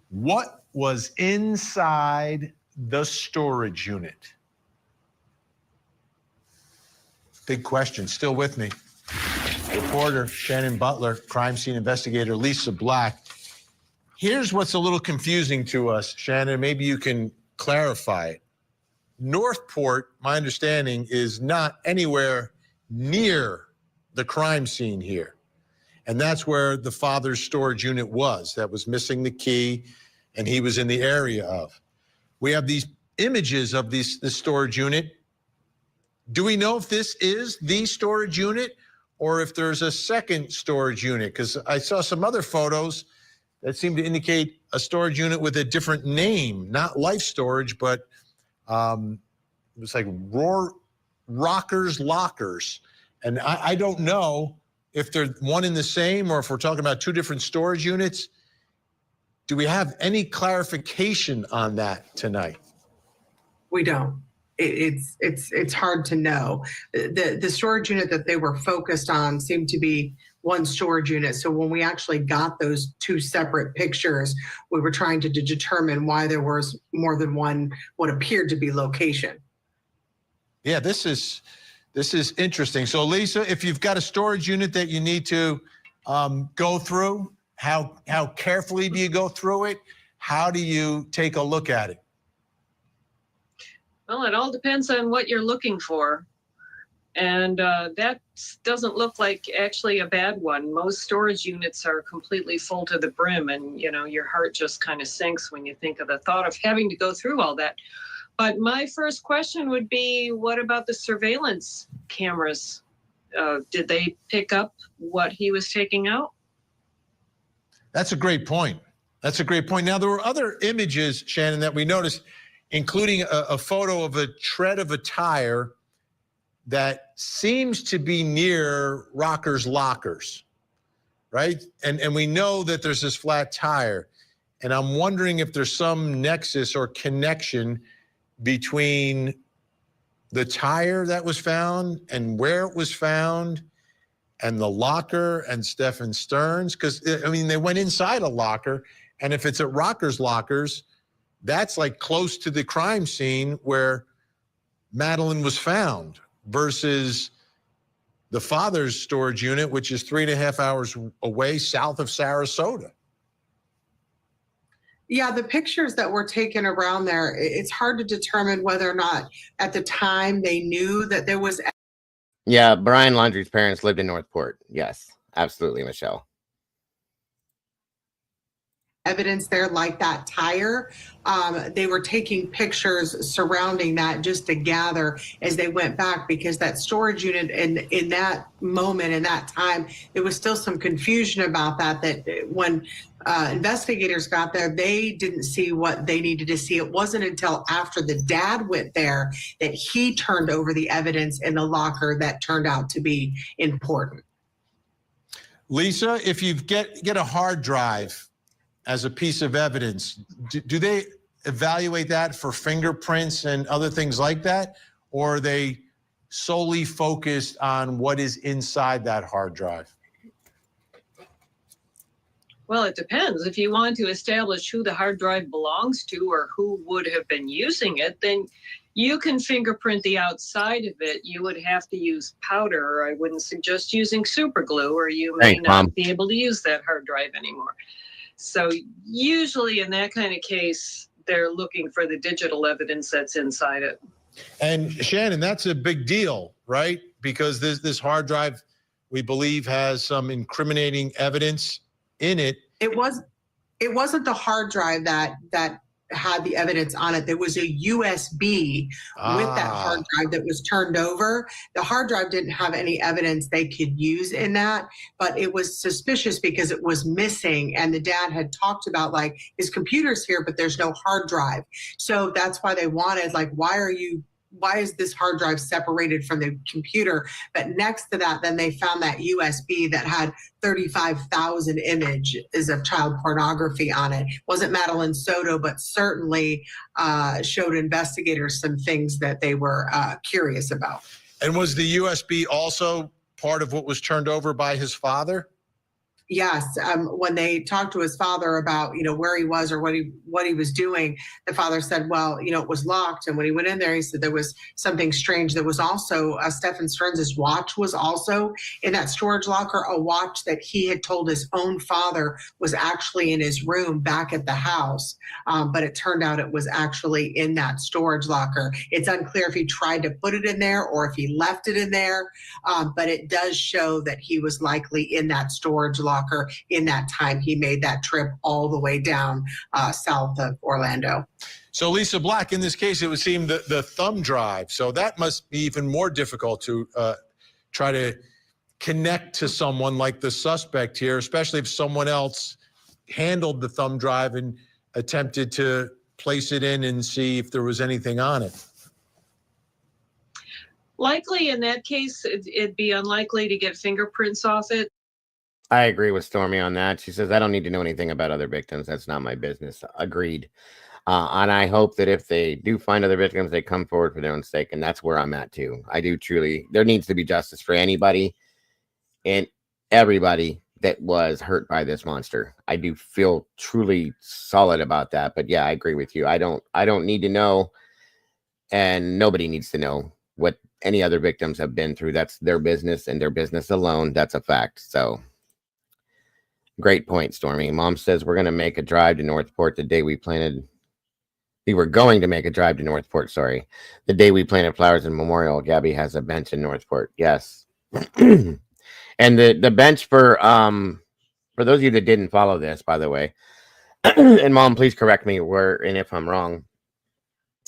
What was inside the storage unit? Big question. Still with me. Reporter Shannon Butler, crime scene investigator Lisa Black. Here's what's a little confusing to us, Shannon. Maybe you can clarify it. Northport, my understanding, is not anywhere near the crime scene here. And that's where the father's storage unit was, that was missing the key, and he was in the area of. We have these images of this storage unit. Do we know if this is the storage unit or if there's a second storage unit? Because I saw some other photos that seem to indicate a storage unit with a different name, not Life Storage, but it was like Rockers Lockers. And I don't know if they're one and the same or if we're talking about two different storage units. Do we have any clarification on that tonight?
We don't. It's hard to know. The storage unit that they were focused on seemed to be one storage unit. So when we actually got those two separate pictures, we were trying to determine why there was more than one what appeared to be location.
Yeah, this is interesting. So Lisa, if you've got a storage unit that you need to go through, how carefully do you go through it? How do you take a look at it?
Well, it all depends on what you're looking for. And that doesn't look like actually a bad one. Most storage units are completely full to the brim, and your heart just kind of sinks when you think of the thought of having to go through all that. But my first question would be, what about the surveillance cameras? Did they pick up what he was taking out?
That's a great point. That's a great point. Now, there were other images, Shannon, that we noticed, including a photo of a tread of a tire that seems to be near Rockers Lockers, right? And we know that there's this flat tire. And I'm wondering if there's some nexus or connection between the tire that was found and where it was found and the locker and Stephen Stearns. Because, I mean, they went inside a locker. And if it's at Rockers Lockers, that's like close to the crime scene where Madeline was found versus the father's storage unit, which is 3.5 hours away south of Sarasota.
Yeah, the pictures that were taken around there, it's hard to determine whether or not at the time they knew that there was.
Yeah, Brian Laundrie's parents lived in Northport. Yes, absolutely, Michelle.
evidence there, like that tire. They were taking pictures surrounding that just to gather as they went back, because that storage unit in that moment, in that time, there was still some confusion about that when investigators got there, they didn't see what they needed to see. It wasn't until after the dad went there that he turned over the evidence in the locker that turned out to be important.
Lisa, if you get a hard drive as a piece of evidence, do they evaluate that for fingerprints and other things like that? Or are they solely focused on what is inside that hard drive?
Well, it depends. If you want to establish who the hard drive belongs to or who would have been using it, then you can fingerprint the outside of it. You would have to use powder. I wouldn't suggest using super glue, or you may not be able to use that hard drive anymore. So usually in that kind of case, they're looking for the digital evidence that's inside it.
And Shannon, that's a big deal, right? Because this hard drive, we believe, has some incriminating evidence in it.
It wasn't the hard drive that had the evidence on it. There was a USB with that hard drive that was turned over. The hard drive didn't have any evidence they could use in that, but it was suspicious because it was missing. And the dad had talked about, like, his computer's here, but there's no hard drive. So that's why they wanted, like, why is this hard drive separated from the computer? But next to that, then they found that USB that had 35,000 images of child pornography on it. Wasn't Madeline Soto, but certainly showed investigators some things that they were curious about.
And was the USB also part of what was turned over by his father?
Yes, when they talked to his father about, where he was or what he was doing, the father said, well, it was locked. And when he went in there, he said there was something strange. There was also Stefan Strenz's watch was also in that storage locker, a watch that he had told his own father was actually in his room back at the house. But it turned out it was actually in that storage locker. It's unclear if he tried to put it in there or if he left it in there. But it does show that he was likely in that storage locker in that time he made that trip all the way down south of Orlando.
So Lisa Black, in this case, it would seem the thumb drive. So that must be even more difficult to try to connect to someone like the suspect here, especially if someone else handled the thumb drive and attempted to place it in and see if there was anything on it.
Likely in that case, it'd be unlikely to get fingerprints off it.
I agree with Stormy on that. She says, I don't need to know anything about other victims. That's not my business. Agreed. And I hope that if they do find other victims, they come forward for their own sake. And that's where I'm at, too. I do truly. There needs to be justice for anybody and everybody that was hurt by this monster. I do feel truly solid about that. But yeah, I agree with you. I don't need to know. And nobody needs to know what any other victims have been through. That's their business and their business alone. That's a fact. So. Great point, Stormy. Mom says we're going to make a drive to Northport the day we planted. We were going to make a drive to Northport, sorry. The day we planted flowers in Memorial. Gabby has a bench in Northport. Yes. And the bench for those of you that didn't follow this, by the way, and Mom, please correct me where and if I'm wrong.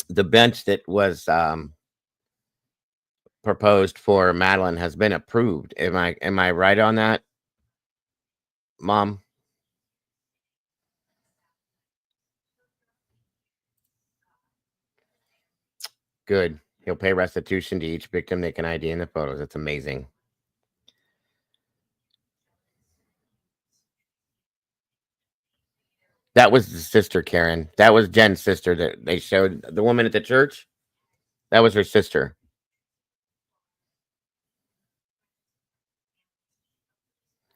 The bench that was proposed for Madeline has been approved. Am I right on that? Mom? Good. He'll pay restitution to each victim they can ID in the photos. It's amazing. That was the sister, Karen. That was Jen's sister that they showed. The woman at the church? That was her sister.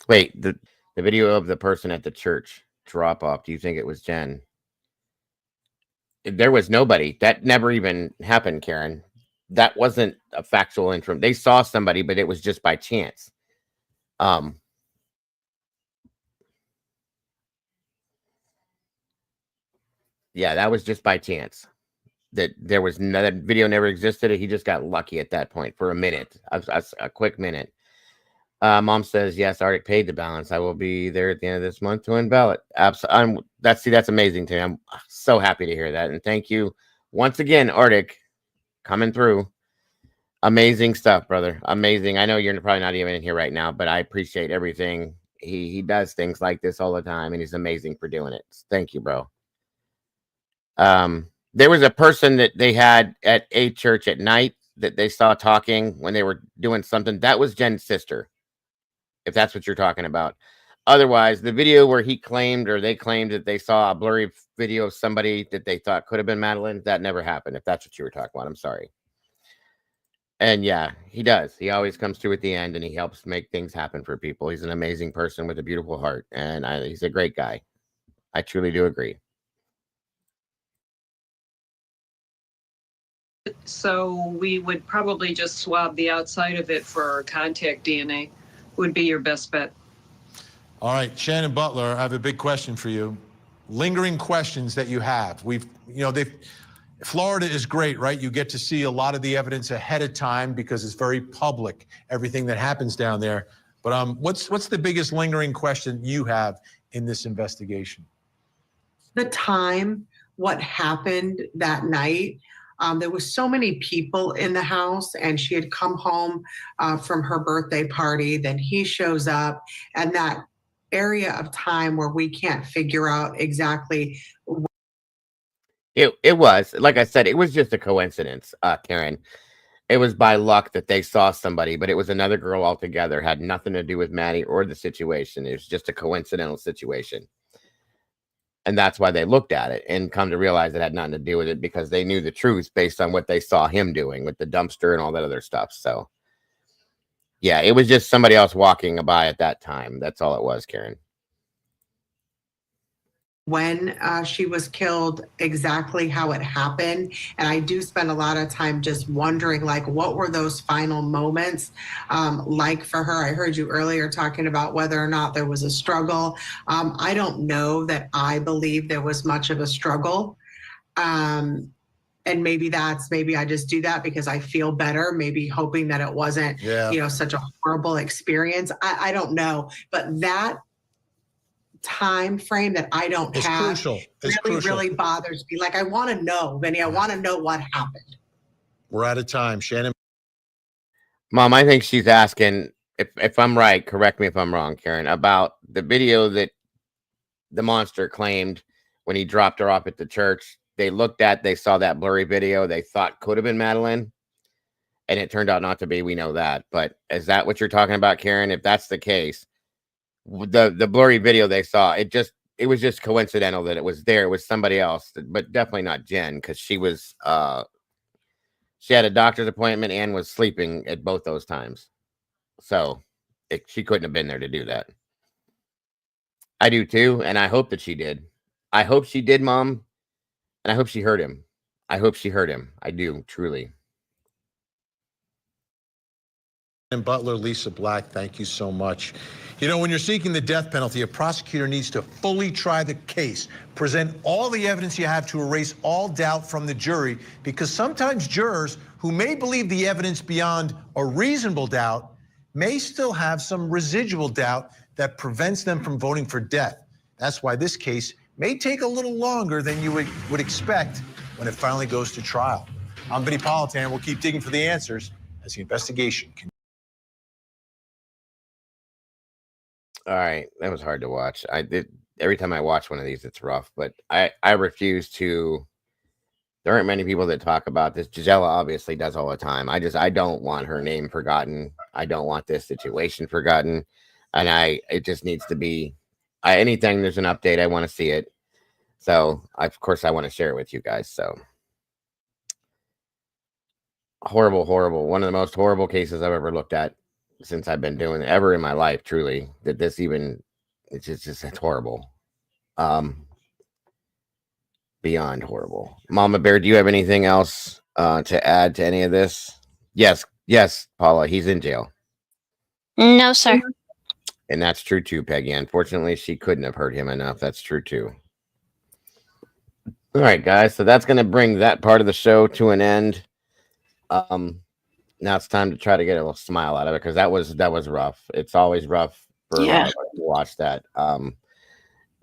Wait, the video of the person at the church drop off. Do you think it was Jen? There was nobody. That never even happened, Karen. That wasn't a factual information. They saw somebody, but it was just by chance. Yeah, that was just by chance. That there was that video never existed. He just got lucky at that point for a minute, a quick minute. Mom says yes. Arctic paid the balance. I will be there at the end of this month to unveil it. Absolutely. That's amazing to me. I'm so happy to hear that, and thank you once again, Arctic, coming through. Amazing stuff, brother. Amazing. I know you're probably not even in here right now, but I appreciate everything. He does things like this all the time, and he's amazing for doing it. Thank you, bro. There was a person that they had at a church at night that they saw talking when they were doing something. That was Jen's sister, if that's what you're talking about. Otherwise, the video where he claimed, or they claimed, that they saw a blurry video of somebody that they thought could have been Madeline, that never happened, if that's what you were talking about. I'm sorry. And yeah, he does. He always comes through at the end, and he helps make things happen for people. He's an amazing person with a beautiful heart, and he's a great guy. I truly do agree.
So we would probably just swab the outside of it for contact DNA would be your best bet.
All right, Shannon Butler, I have a big question for you. Lingering questions that you have. Florida is great, right? You get to see a lot of the evidence ahead of time because it's very public, everything that happens down there. But what's the biggest lingering question you have in this investigation?
The time, what happened that night. There was so many people in the house, and she had come home from her birthday party. Then he shows up, and that area of time where we can't figure out exactly.
It was, like I said, it was just a coincidence, Karen. It was by luck that they saw somebody, but it was another girl altogether. Had nothing to do with Maddie or the situation. It was just a coincidental situation. And that's why they looked at it and come to realize it had nothing to do with it, because they knew the truth based on what they saw him doing with the dumpster and all that other stuff. So, yeah, it was just somebody else walking by at that time. That's all it was, Karen.
When she was killed, exactly how it happened. And I do spend a lot of time just wondering, like, what were those final moments like for her? I heard you earlier talking about whether or not there was a struggle. I don't know that I believe there was much of a struggle. And maybe I just do that because I feel better, maybe hoping that it wasn't, such a horrible experience. I don't know. But that time frame that I don't
it's
have
crucial. It's
really bothers me. Like, I want to know, Vinny. I want to know what happened.
We're out of time, Shannon.
Mom, I think she's asking, if I'm right, correct me if I'm wrong, Karen, about the video that the monster claimed when he dropped her off at the church. They saw that blurry video they thought could have been Madeline, and it turned out not to be. We know that. But is that what you're talking about, Karen? If that's the case, the blurry video they saw, it was just coincidental that it was there. It was somebody else, but definitely not Jen, because she had a doctor's appointment and was sleeping at both those times. So she couldn't have been there to do that. I do too, and I hope that she did. I hope she did, Mom, and I hope she heard him. I do, truly.
And Butler, Lisa Black, thank you so much. When you're seeking the death penalty, a prosecutor needs to fully try the case, present all the evidence you have to erase all doubt from the jury, because sometimes jurors who may believe the evidence beyond a reasonable doubt may still have some residual doubt that prevents them from voting for death. That's why this case may take a little longer than you would expect when it finally goes to trial. I'm Vinny Politan. We'll keep digging for the answers as the investigation continues.
All right, that was hard to watch. Every time I watch one of these, it's rough, but I refuse to. There aren't many people that talk about this. Gisela obviously does all the time. I don't want her name forgotten. I don't want this situation forgotten, and it just needs to be. Anytime there's an update, I want to see it. So of course I want to share it with you guys. So horrible. One of the most horrible cases I've ever looked at since I've been doing it ever in my life, truly, that this even, it's horrible. Beyond horrible. Mama Bear, do you have anything else to add to any of this? Yes, Paula, he's in jail.
No, sir.
And that's true too, Peggy. Unfortunately, she couldn't have hurt him enough. That's true too. All right, guys. So that's going to bring that part of the show to an end. now it's time to try to get a little smile out of it because that was rough. It's always rough for a lot of us to watch that.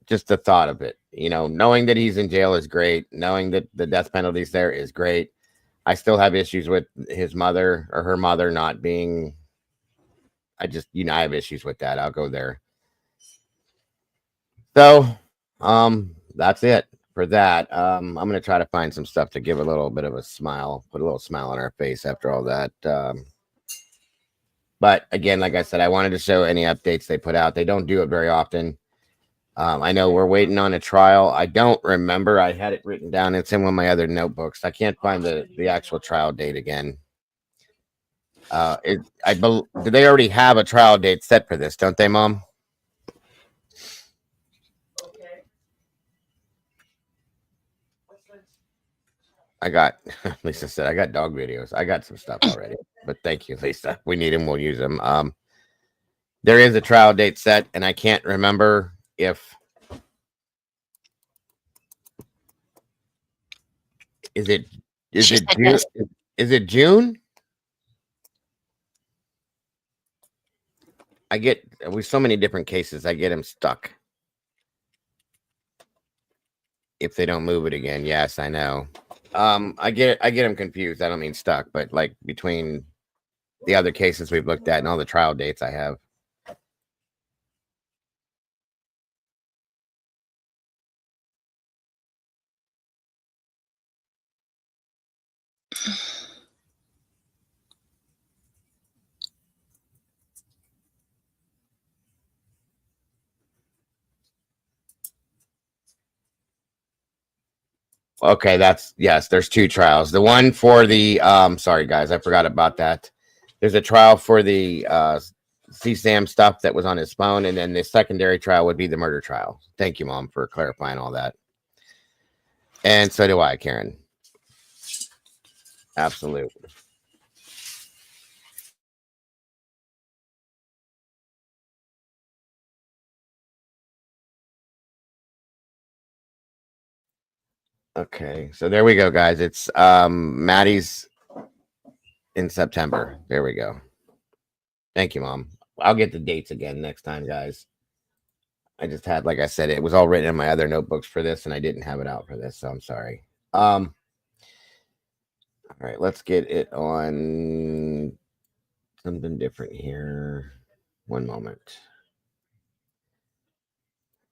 Just the thought of it, knowing that he's in jail is great. Knowing that the death penalty's there is great. I still have issues with his mother or her mother not being. I have issues with that. I'll go there. So, that's it for that. I'm gonna try to find some stuff to give a little bit of a smile, put a little smile on our face after all that. But again, like I said, I wanted to show any updates they put out. They don't do it very often. I know we're waiting on a trial. I don't remember. I had it written down. It's in one of my other notebooks. I can't find the actual trial date again. Do they already have a trial date set for this? Don't they, Mom? Lisa said, I got dog videos. I got some stuff already, but thank you, Lisa. We need them. We'll use them. There is a trial date set, and I can't remember if is it June? Is it June? With so many different cases, I get them stuck. If they don't move it again, yes, I know. I get them confused. I don't mean stuck, but like between the other cases we've looked at and all the trial dates I have. Okay, there's two trials. The one for the sorry guys, I forgot about that. There's a trial for the CSAM stuff that was on his phone, and then the secondary trial would be the murder trial. Thank you, Mom, for clarifying all that. And so do I, Karen. Absolutely. Okay, so there we go, guys. It's Maddie's in September. There we go. Thank you, Mom. I'll get the dates again next time, guys. I just had, like I said, it was all written in my other notebooks for this, and I didn't have it out for this, so I'm sorry. All right, let's get it on something different here. One moment.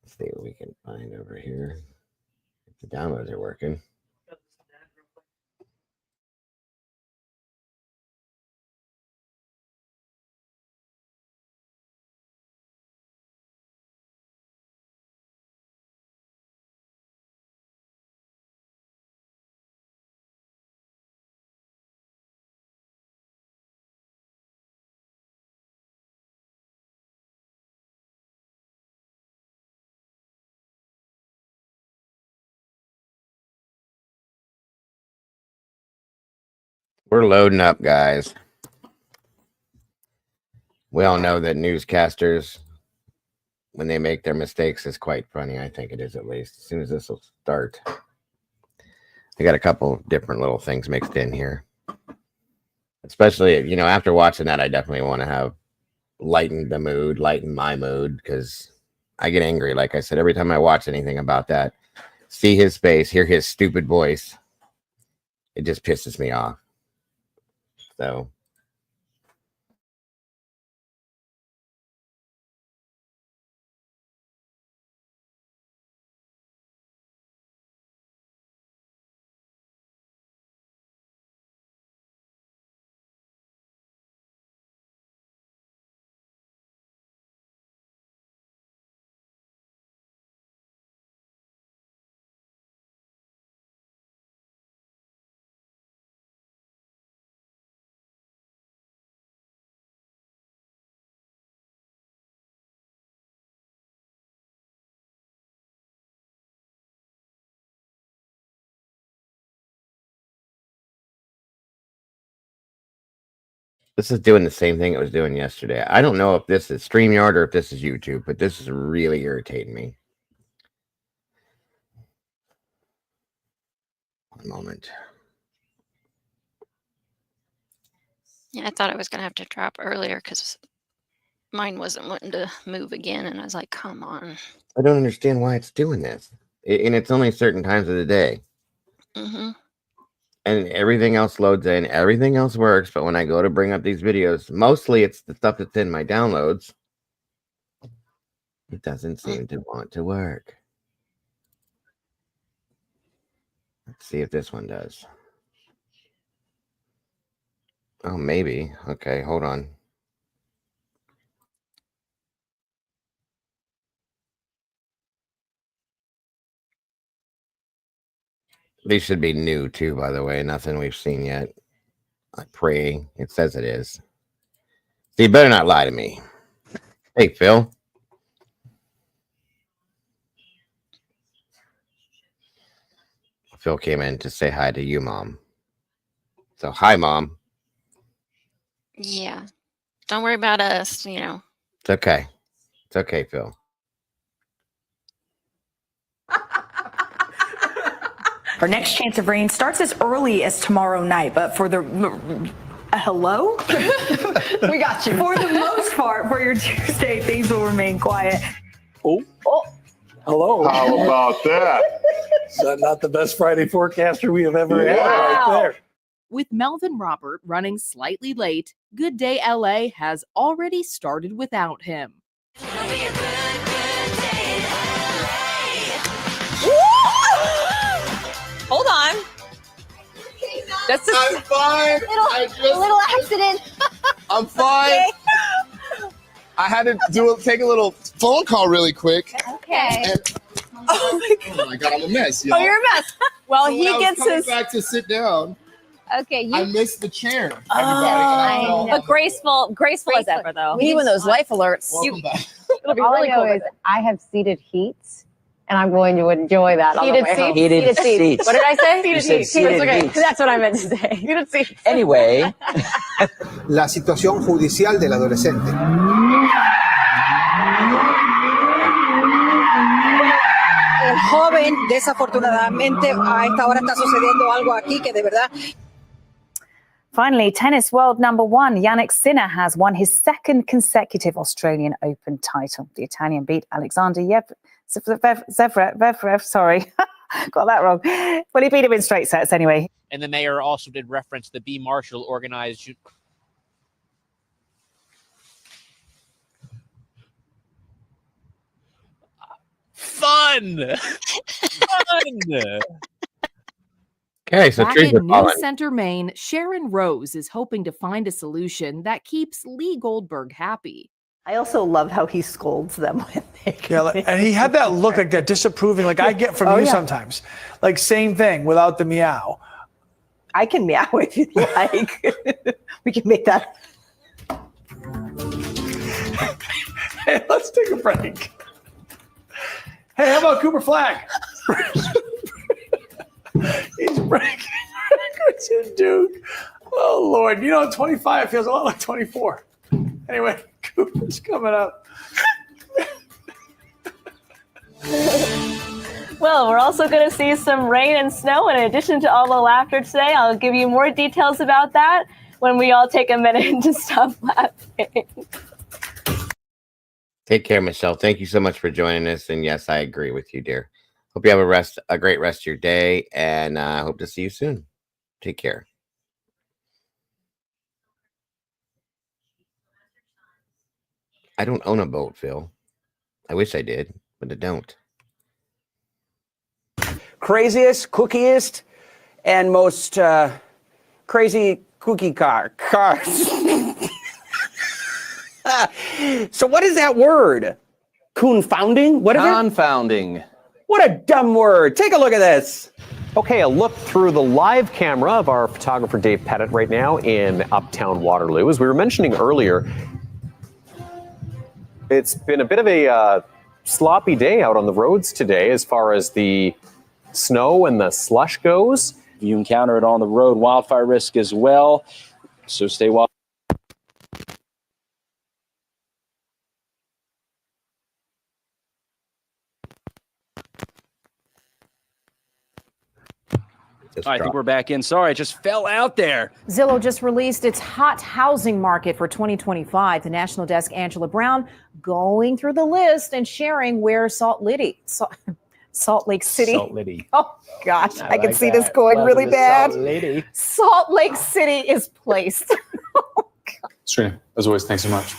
Let's see what we can find over here. If the downloads are working. We're loading up, guys. We all know that newscasters, when they make their mistakes, is quite funny. I think it is, at least. As soon as this will start. I got a couple different little things mixed in here. Especially, after watching that, I definitely want to have lighten my mood, because I get angry. Like I said, every time I watch anything about that, see his face, hear his stupid voice, it just pisses me off. So this is doing the same thing it was doing yesterday. I don't know if this is StreamYard or if this is YouTube, but this is really irritating me. One moment.
Yeah, I thought I was gonna have to drop earlier because mine wasn't wanting to move again, and I was like, "Come on."
I don't understand why it's doing this. And it's only certain times of the day.
Mm-hmm.
And everything else loads in, everything else works. But when I go to bring up these videos, mostly it's the stuff that's in my downloads. It doesn't seem to want to work. Let's see if this one does. Oh, maybe. Okay, hold on. These should be new too, by the way. Nothing we've seen yet. I pray it says it is. So you better not lie to me. Hey, Phil. Phil came in to say hi to you, Mom. So, hi, Mom.
Yeah. Don't worry about us,
It's okay. It's okay, Phil.
Our next chance of rain starts as early as tomorrow night, but for the hello? We got you. For the most part, for your Tuesday, things will remain quiet.
Oh. Hello.
How about that?
Is that not the best Friday forecaster we have ever had right there?
With Melvin Robert running slightly late, Good Day LA has already started without him.
Hold on. That's
I'm fine.
A little accident.
I'm fine. I had to take a little phone call really quick.
Okay.
Oh my God, I'm a mess.
Oh, you're a mess. Well,
So
he
when I was
gets
coming
his.
back to sit down.
Okay,
I
you.
missed the chair.
I know. But graceful as ever, though. Even those life alerts.
Welcome back.
It'll be
All
really
I know
cool.
is I have seated heats, and I'm going to enjoy that. on the
Heated
way home.
seats? Heated seats.
What did I say?
You
Seated
said seated
Okay,
seats.
that's what I meant to say. Heated seats.
Anyway. La situación judicial del adolescente.
El joven, desafortunadamente, a esta hora está sucediendo algo aquí que de verdad.
Finally, tennis world number one, Jannik Sinner, has won his second consecutive Australian Open title. The Italian beat Alexander Zverev, sorry, got that wrong. Well, he beat him in straight sets anyway.
And the mayor also did reference the B. Marshall organized. Fun! Fun!
Okay, so
Back
trees
in
are
News
falling.
Center, Maine, Sharon Rose is hoping to find a solution that keeps Lee Goldberg happy.
I also love how he scolds them when they
Yeah, and he had that look like that disapproving, like I get from
Oh,
you
yeah.
sometimes. Like same thing without the meow.
I can meow if you like. We can make that.
Hey, let's take a break. Hey, how about Cooper Flag? He's breaking records, dude. Oh, Lord. 25 feels a lot like 24. Anyway, Cooper's coming up.
Well, we're also going to see some rain and snow in addition to all the laughter today. I'll give you more details about that when we all take a minute to stop laughing.
Take care, Michelle. Thank you so much for joining us. And yes, I agree with you, dear. Hope you have a great rest of your day, and I hope to see you soon. Take care. I don't own a boat, Phil. I wish I did, but I don't.
Craziest, cookiest, and most crazy cookie cars. So what is that word? Confounding? Whatever?
Confounding.
What a dumb word. Take a look at this.
Okay, a look through the live camera of our photographer Dave Pettit right now in Uptown Waterloo. As we were mentioning earlier, it's been a bit of a sloppy day out on the roads today as far as the snow and the slush goes.
You encounter it on the road, wildfire risk as well. So stay wild. I think we're back in. Sorry, I just fell out there.
Zillow just released its hot housing market for 2025. The national desk, Angela Brown, going through the list and sharing where Salt Lake City. Oh, gosh, I can see this going really bad. Salt Lake City is placed.
Serena, as always, thanks so much.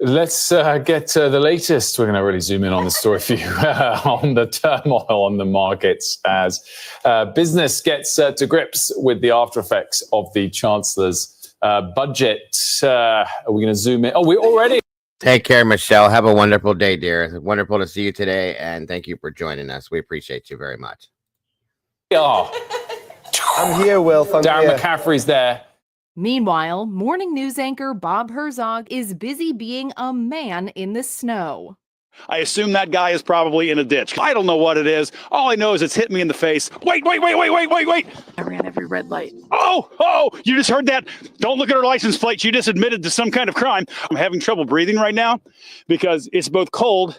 Let's get the latest. We're going to really zoom in on the story for you on the turmoil on the markets as business gets to grips with the after effects of the Chancellor's budget. Are we going to zoom in? Oh, we already.
Take care, Michelle. Have a wonderful day, dear. It's wonderful to see you today, and thank you for joining us. We appreciate you very much.
Oh.
I'm here, Wilf.
Darren McCaffrey's there.
Meanwhile, morning news anchor Bob Herzog is busy being a man in the snow.
I assume that guy is probably in a ditch. I don't know what it is. All I know is it's hit me in the face. Wait. I ran every red light. Oh, you just heard that? Don't look at her license plate. She just admitted to some kind of crime. I'm having trouble breathing right now because it's both cold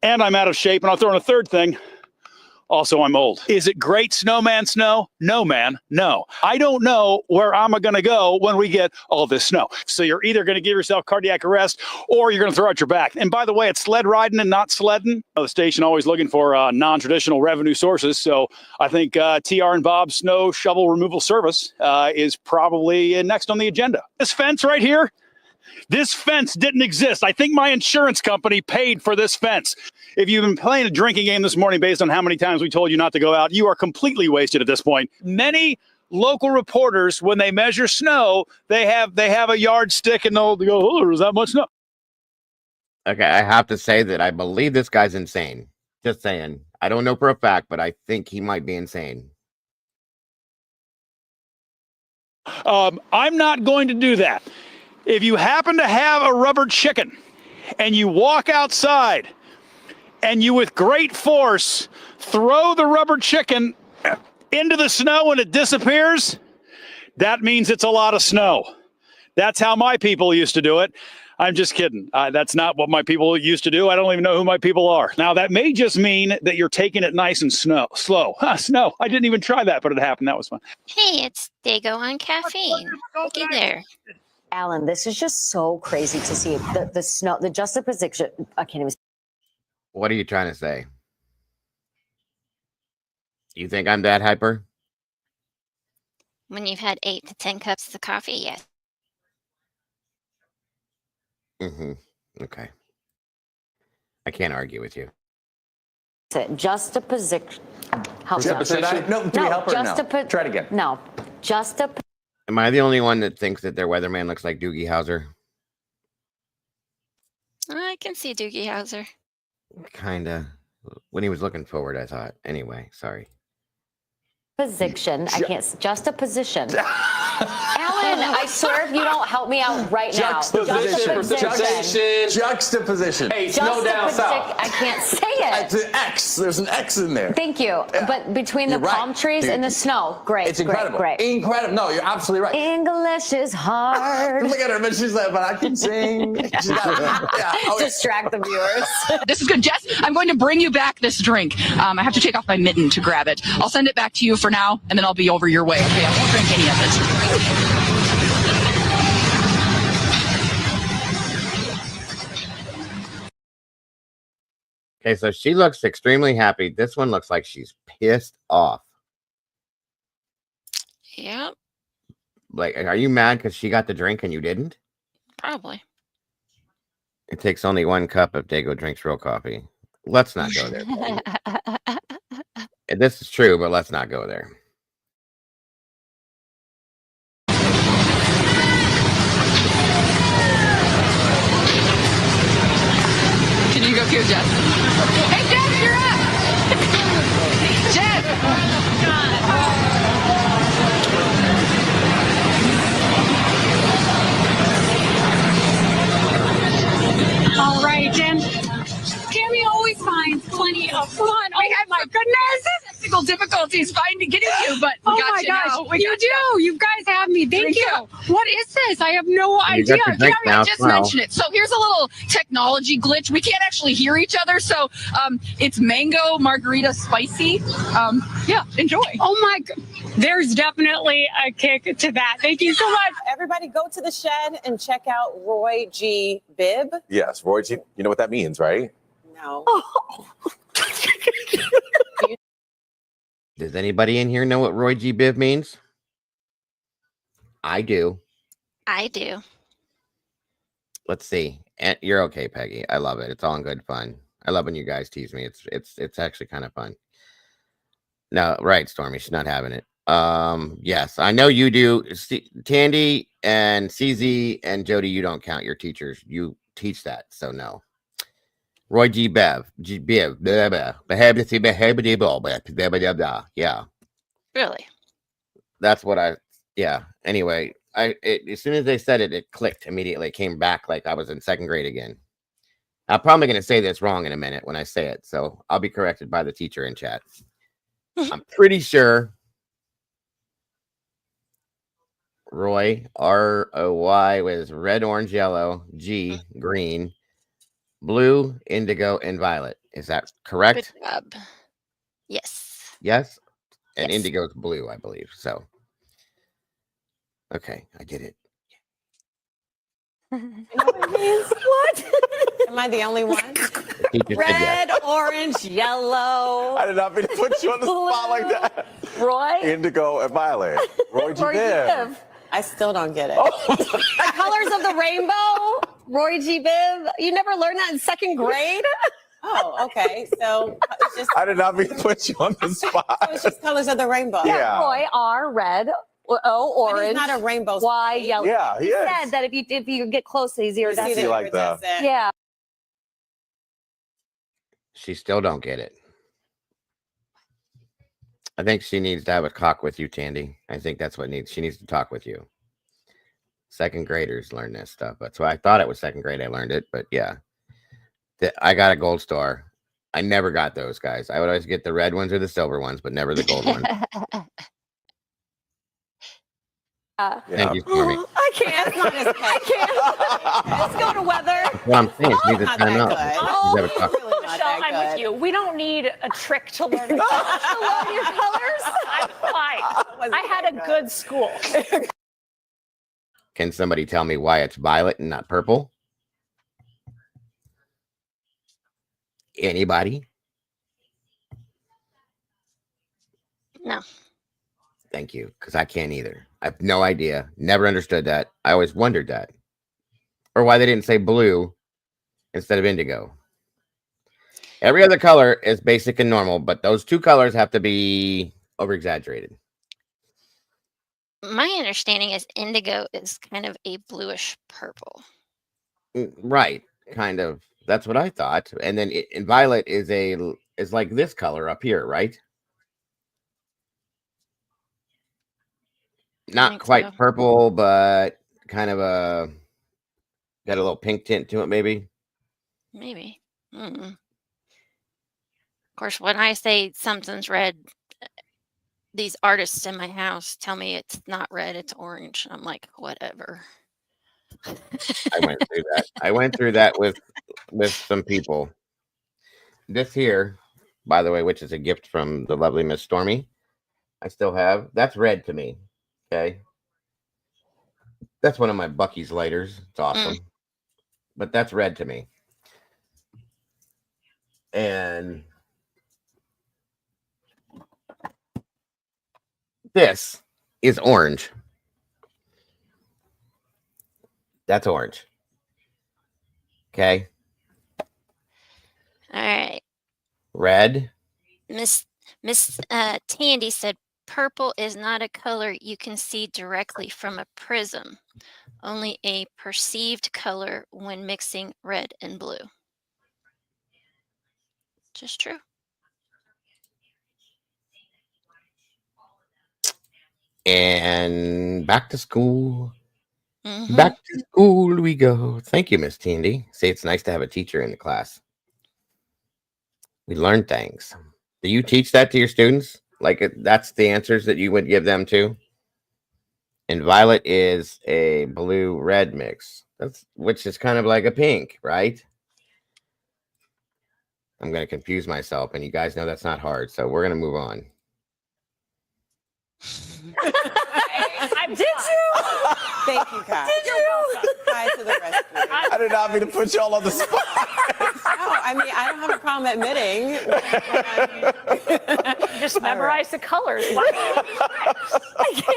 and I'm out of shape. And I'll throw in a third thing. Also, I'm old. Is it great snowman snow? No, man, no. I don't know where I'm going to go when we get all this snow. So you're either going to give yourself cardiac arrest or you're going to throw out your back. And by the way, it's sled riding and not sledding. The station always looking for non-traditional revenue sources. So I think TR and Bob's snow shovel removal service is probably next on the agenda. This fence right here, this fence didn't exist. I think my insurance company paid for this fence. If you've been playing a drinking game this morning based on how many times we told you not to go out, you are completely wasted at this point. Many local reporters, when they measure snow, they have a yardstick and they'll go, oh, there's that much snow.
Okay, I have to say that I believe this guy's insane. Just saying. I don't know for a fact, but I think he might be insane.
I'm not going to do that. If you happen to have a rubber chicken and you walk outside and you with great force throw the rubber chicken into the snow and it disappears, that means it's a lot of snow. That's how my people used to do it. I'm just kidding. That's not what my people used to do. I don't even know who my people are. Now, that may just mean that you're taking it nice and slow. Snow. I didn't even try that, but it happened. That was fun.
Hey, it's Dago on caffeine. Looky there.
Alan, this is just so crazy to see the snow, the juxtaposition. I can't even.
What are you trying to say? You think I'm that hyper?
When you've had 8 to 10 cups of coffee, yes.
Okay. I can't argue with you.
Juxtaposition. How's that?
No, do we help her? No. Try it again.
No.
Am I the only one that thinks that their weatherman looks like Doogie Howser?
I can see Doogie Howser.
Kinda. When he was looking forward, I thought. Anyway, sorry.
Position. I can't. Juxtaposition. Alan, I swear if you don't help me out right now.
Juxtaposition. Hey, snow down south.
I can't say it.
It's an X. There's an X in there.
Thank you. But between the palm trees and the snow, great.
It's incredible.
Great.
Incredible. No, you're absolutely right.
English is hard.
Look at her, but she's like, but I can sing.
Distract the viewers.
This is good. Jess, I'm going to bring you back this drink. I have to take off my mitten to grab it. I'll send it back to you for now, and then I'll be over your way. Okay, I won't drink any of it.
Okay, so she looks extremely happy. This one looks like she's pissed off.
Yep,
Like, are you mad because she got the drink and you didn't?
probably.
It takes only 1 cup if Dago drinks real coffee. Let's not go there. This is true, but let's not go there.
Can you go here, Jess? Hey, Jess, you're up! Jess!
All right, and Tammy always finds plenty of fun. Oh my goodness!
Technical difficulties getting you, but we got you now.
You do. You guys have me me. Thank you. What is this? I have no idea.
got your drink now,
Just
smile.
mention it. So here's a little technology glitch. We can't actually hear each other. So it's mango margarita spicy. Yeah, enjoy.
Oh my God. There's definitely a kick to that. Thank you so much.
Everybody go to the shed and check out Roy G. Bibb.
Yes, Roy G. You know what that means, right?
No.
Does anybody in here know what Roy G. Biv means? I do.
I do.
Let's see. And you're okay, Peggy. I love it. It's all in good fun. I love when you guys tease me. It's actually kind of fun. No, right, Stormy. She's not having it. Yes, I know you do. Tandy and CZ and Jody, you don't count. Your teachers. You teach that, so no. Roy G. Bev. Yeah.
Really?
That's what yeah. Anyway, as soon as they said it, it clicked immediately. It came back like I was in second grade again. I'm probably going to say this wrong in a minute when I say it, so I'll be corrected by the teacher in chat. I'm pretty sure Roy, R-O-Y, was red, orange, yellow, G, green, blue, indigo, and violet. Is that correct?
Good job. Yes.
Yes? And
Yes.
indigo is blue, I believe. So, okay, I did it.
You know what it means? What? Am I the only one?
Teacher said yes.
Red, orange, yellow.
I did not mean to put you on the spot like that.
Roy?
Indigo and violet. Roy G.
Roy G.
Biv.
Biv. I still don't get it. The colors of the rainbow? Roy G. Biv? You never learned that in second grade? Oh, okay. So it's just,
I did not mean to put you on the spot.
so it's just colors of the rainbow.
Yeah.
Roy, R, red, O, orange.
But he's not a rainbow.
Y, yellow.
Yeah, he
He
is.
said that if you get close, he's
You see
iridescent.
the
like that.
iridescent.
Yeah.
She still don't get it. I think she needs to have a talk with you, Tandy. I think that's what she needs to talk with you. Second graders learn this stuff. That's why I thought it was second grade. I learned it, but yeah. I got a gold star. I never got those, guys. I would always get the red ones or the silver ones, but never the gold ones. Thank you, Stormy.
I can't. It's not as I can't. Let's go to weather.
What I'm saying, she needs to
Not
time
that
out.
good.
She's gotta talk.
Really not
Michelle,
that
I'm with
good.
you. We don't need a trick to learn, to learn your colors. I'm fine. I had a good school.
Can somebody tell me why it's violet and not purple? Anybody?
No.
Thank you, because I can't either. I have no idea. Never understood that. I always wondered that. Or why they didn't say blue instead of indigo. Every other color is basic and normal, but those two colors have to be over-exaggerated.
My understanding is indigo is kind of a bluish purple.
Right, kind of. That's what I thought. And then and violet is like this color up here, right? Not
think
quite
so.
purple, but kind of got a little pink tint to it, maybe.
Maybe. Of course, when I say something's red, these artists in my house tell me it's not red, it's orange. I'm like, whatever.
I went through that. I went through that with some people. This here, by the way, which is a gift from the lovely Miss Stormy, I still have. That's red to me. Okay. That's one of my Bucky's lighters. It's awesome. But that's red to me. And this is orange. That's orange. Okay.
All right.
Red.
Miss Tandy said purple is not a color you can see directly from a prism, only a perceived color when mixing red and blue. Just true.
And back to school. Back to school we go. Thank you, Miss Tandy. See, it's nice to have a teacher in the class. We learn things. Do you teach that to your students? Like that's the answers that you would give them to? And violet is a blue-red mix. Which is kind of like a pink, right? I'm going to confuse myself, and you guys know that's not hard, so we're going to move on.
Did you? Thank you, Kai. Did you? Kai to the rescue.
I did not mean to put y'all on the spot.
No, I mean, I don't have a problem admitting.
Just memorize the colors.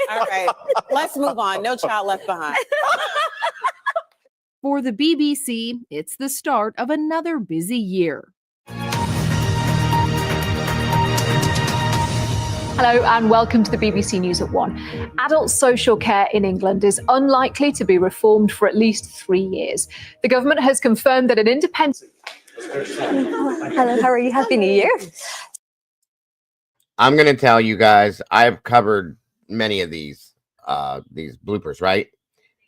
All right, let's move on. No child left behind.
For the BBC, it's the start of another busy year.
Hello and welcome to the BBC News at 1. Adult social care in England is unlikely to be reformed for at least 3 years. The government has confirmed that an independent...
Hello, how are you? Happy New Year.
I'm going to tell you guys, I've covered many of these bloopers, right?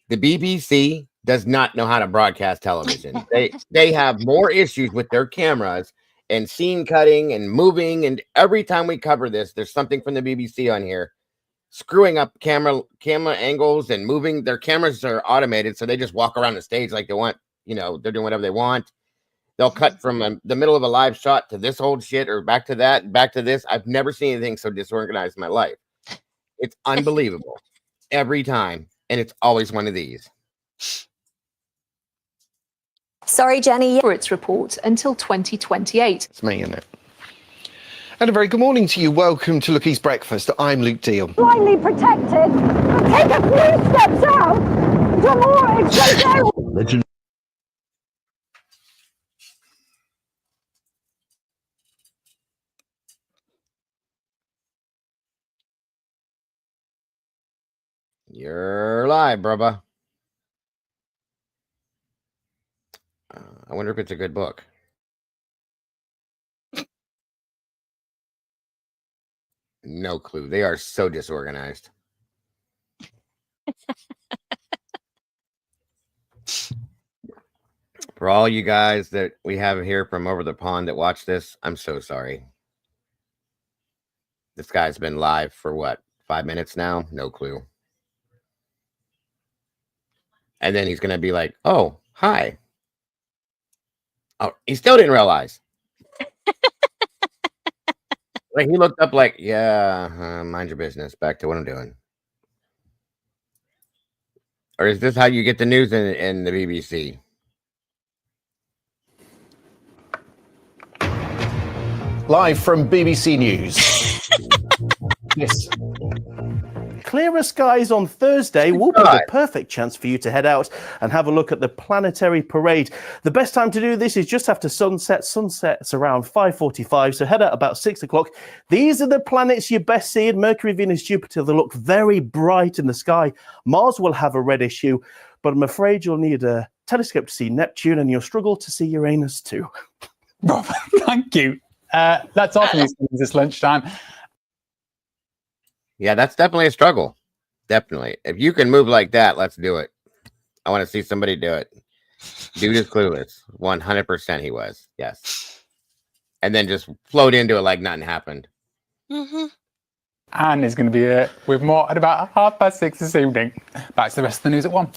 The BBC does not know how to broadcast television. They have more issues with their cameras and scene cutting and moving, and every time we cover this, there's something from the BBC on here screwing up camera angles and moving. Their cameras are automated, so they just walk around the stage like they want. You know, they're doing whatever they want. They'll cut from the middle of a live shot to this old shit or back to that, back to this. I've never seen anything so disorganized in my life. It's unbelievable every time, and it's always one of these.
Sorry, Jenny.
For its report until 2028.
It's me, isn't it? And a very good morning to you. Welcome to Lookie's Breakfast. I'm Luke Deal.
Blindly protected. Take a few steps out. The more it's
Legend.
You're live, brubba. I wonder if it's a good book. No clue. They are so disorganized. For all you guys that we have here from over the pond that watch this, I'm so sorry. This guy's been live for what, 5 minutes now? No clue. And then he's going to be like, oh, hi. Oh, he still didn't realize. Like he looked up like, yeah, mind your business. Back to what I'm doing. Or is this how you get the news in the BBC?
Live from BBC News.
Yes. Clearer skies on Thursday will be the perfect chance for you to head out and have a look at the planetary parade. The best time to do this is just after sunset. Sunset's around 5:45, so head out about 6 o'clock. These are the planets you best see: Mercury, Venus, Jupiter. They look very bright in the sky. Mars will have a reddish hue, but I'm afraid you'll need a telescope to see Neptune, and you'll struggle to see Uranus too.
Rob, thank you. That's all for this lunchtime.
Yeah, that's definitely a struggle. Definitely. If you can move like that, let's do it. I want to see somebody do it. Dude is clueless. 100% he was. Yes. And then just float into it like nothing happened.
Mm-hmm.
Anne is going to be here with more at about 6:30 this evening. Back to the rest of the news at 1.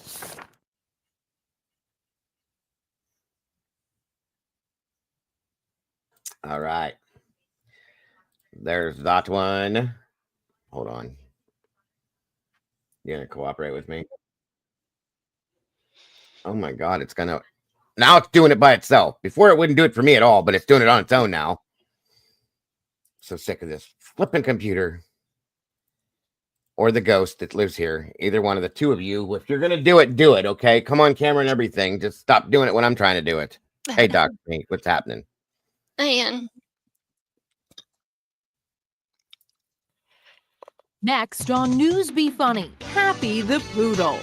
All right. There's that one. Hold on. You gonna cooperate with me? Oh my God, it's gonna... Now it's doing it by itself. Before it wouldn't do it for me at all, but it's doing it on its own now. So sick of this flipping computer. Or the ghost that lives here. Either one of the two of you. If you're gonna do it, okay? Come on camera and everything. Just stop doing it when I'm trying to do it. Hey, Doc, what's happening?
Ian.
Next on News Be Funny, Happy the Poodle.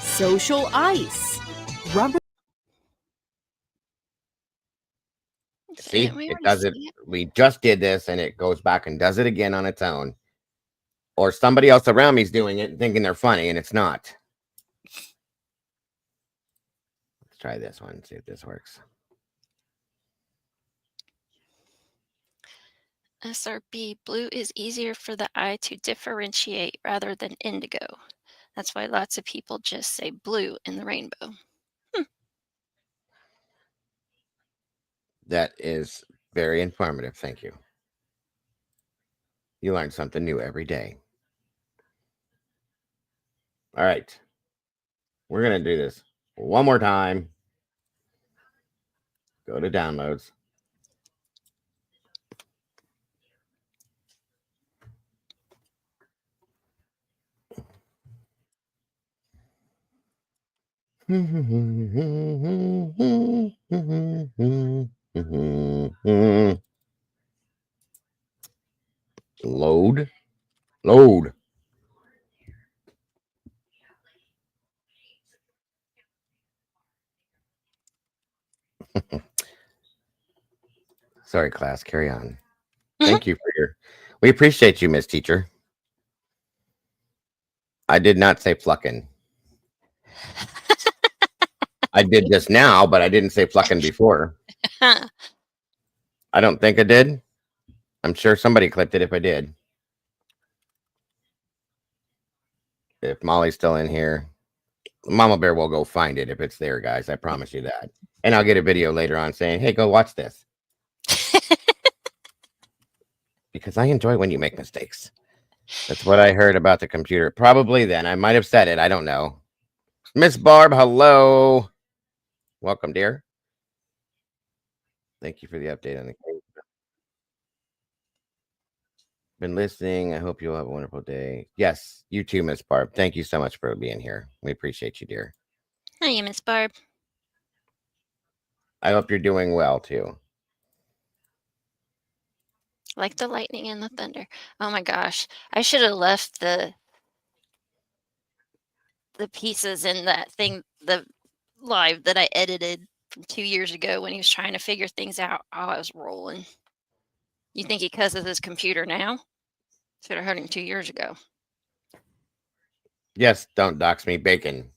Social ice. Rubber.
See, it does it. We just did this and it goes back and does it again on its own. Or somebody else around me is doing it and thinking they're funny and it's not. Let's try this one, see if this works.
SRB, blue is easier for the eye to differentiate rather than indigo. That's why lots of people just say blue in the rainbow.
That is very informative. Thank you. You learn something new every day. All right. We're going to do this one more time. Go to downloads. Load. Sorry, class. Carry on. Thank you for we appreciate you, Miss Teacher. I did not say plucking. I did just now, but I didn't say plucking before. I don't think I did. I'm sure somebody clipped it if I did. If Molly's still in here, Mama Bear will go find it if it's there, guys. I promise you that. And I'll get a video later on saying, hey, go watch this. Because I enjoy when you make mistakes. That's what I heard about the computer. Probably then. I might have said it. I don't know. Miss Barb, hello. Welcome, dear. Thank you for the update on the case. Been listening. I hope you'll have a wonderful day. Yes, you too, Miss Barb. Thank you so much for being here. We appreciate you, dear.
Hi, Miss Barb.
I hope you're doing well, too.
Like the lightning and the thunder. Oh my gosh. I should have left the pieces in that thing, the live that I edited from 2 years ago when he was trying to figure things out. Oh, I was rolling. You think he cusses his computer now? Should have heard him 2 years ago.
Yes, don't dox me. Bacon.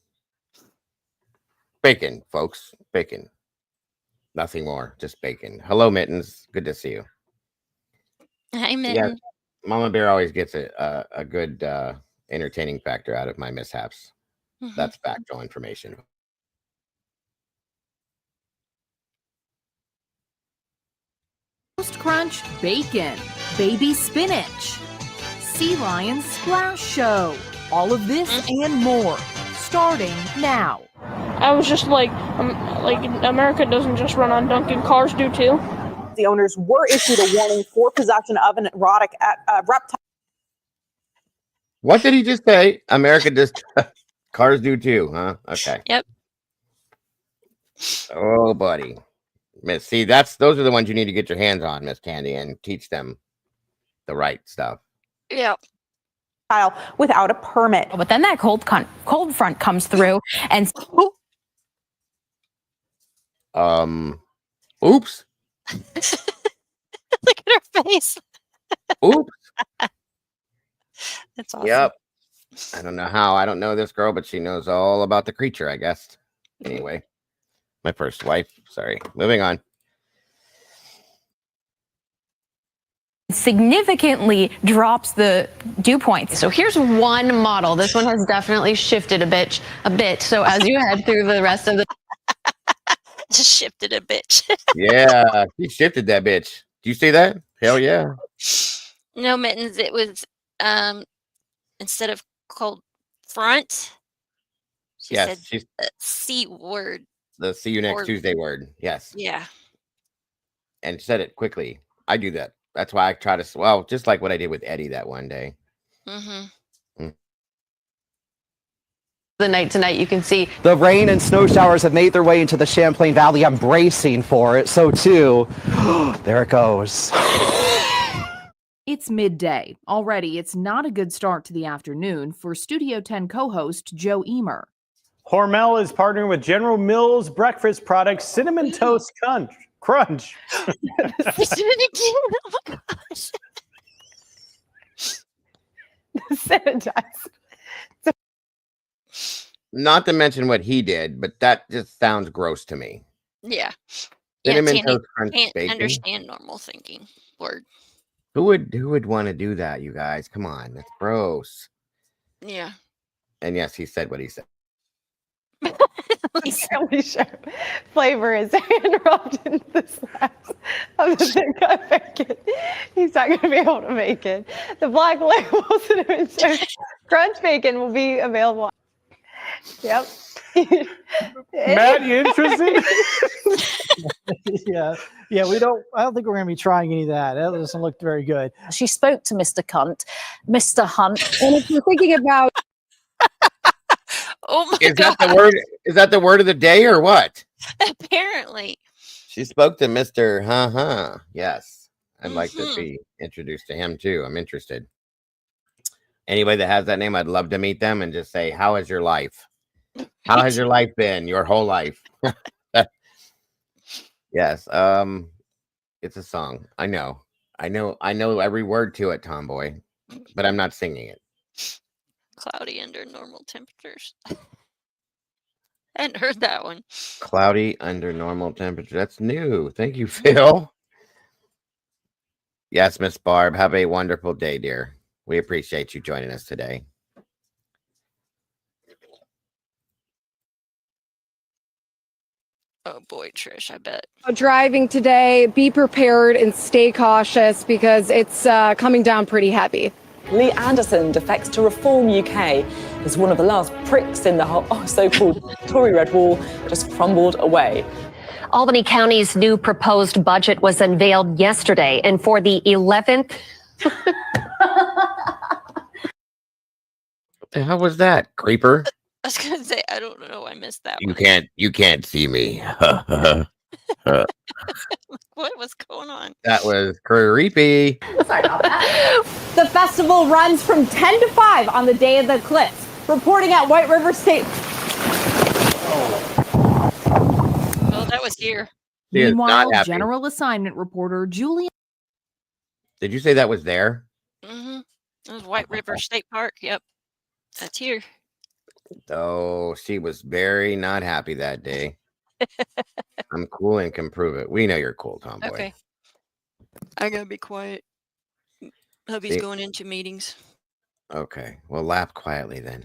Bacon, folks. Bacon. Nothing more. Just bacon. Hello, Mittens. Good to see you.
Hi, Mitten.
Yeah, Mama Bear always gets a good entertaining factor out of my mishaps.
Mm-hmm.
That's factual information.
Toast Crunch Bacon, Baby Spinach, Sea Lion Splash Show. All of this and more, starting now.
I was just like America doesn't just run on Dunkin', cars do too.
The owners were issued a warning for possession of an erotic reptile.
What did he just say? America just cars do too, huh? Okay.
Yep.
Oh, buddy. Miss, see, those are the ones you need to get your hands on, Miss Candy, and teach them the right stuff.
Yep.
Without a permit.
But then that cold front comes through and
oops.
Look at her face.
Oops.
That's awesome.
Yep. I don't know how. I don't know this girl, but she knows all about the creature, I guess. Anyway, my first wife. Sorry. Moving on.
significantly drops the dew points. So here's one model. This one has definitely shifted a bit. So as you head through the rest of the
just shifted a bit.
Yeah, he shifted that bitch. Do you see that? Hell yeah.
No, Mittens, it was instead of cold front, she
Yes,
said C word.
The see you next Tuesday word. Yes.
Yeah.
And said it quickly. I do that. That's why I try to, well, just like what I did with Eddie that one day.
Mm-hmm.
The night tonight, you can see
the rain and snow showers have made their way into the Champlain Valley. I'm bracing for it. So too. There it goes.
It's midday. Already, it's not a good start to the afternoon for Studio 10 co-host Joe Emer.
Hormel is partnering with General Mills breakfast products, Cinnamon Toast Crunch.
I did it again. Oh my gosh.
Sanitize.
Not to mention what he did, but that just sounds gross to me.
Yeah.
Cinnamon
Tanny
Toast Crunch
can't
bacon.
understand normal thinking. Word.
Who would want to do that, you guys? Come on, that's gross.
Yeah.
And yes, he said what he said.
He's really sure Flavor is hand-rubbed in the slabs of the thin cut bacon. He's not going to be able to make it. The Black Label Cinnamon Toast Crunch Bacon will be available. Yep.
Matt, you interested?
Yeah, I don't think we're going to be trying any of that. That doesn't look very good.
She spoke to Mr. Mr. Hunt. And if you're thinking about
Oh my
Is
god!
that the word? Is that the word of the day or what?
Apparently,
She spoke to Mr. Yes, I'd like to be introduced to him too. I'm interested. Anybody that has that name, I'd love to meet them and just say, "How has your life? How has your life been? Your whole life?" Yes. It's a song. I know every word to it, Tomboy, but I'm not singing it.
cloudy under normal temperatures. Hadn't heard that one.
Cloudy under normal temperature. That's new. Thank you, Phil. Yes, Miss Barb. Have a wonderful day, dear. We appreciate you joining us today.
Oh boy, Trish, I bet.
driving today, be prepared and stay cautious because it's coming down pretty heavy.
Lee Anderson defects to Reform UK as one of the last pricks in the so-called Tory Red Wall just crumbled away.
Albany County's new proposed budget was unveiled yesterday, and for the 11th...
What the hell was that, creeper?
I was gonna say, I don't know. I missed that
You
one.
can't see me.
What was going on?
That was creepy.
Sorry about that. The festival runs from 10 to 5 on the day of the eclipse. Reporting at White River State.
Well, that was here.
She is
Meanwhile,
not happy.
general assignment reporter Julia.
Did you say that was there?
It was White River State Park. Yep, that's here.
Oh, she was very not happy that day. I'm cool and can prove it. We know you're cool, Tomboy.
Okay, I gotta be quiet. Hubby's
See?
going into meetings.
Okay, well, laugh quietly then.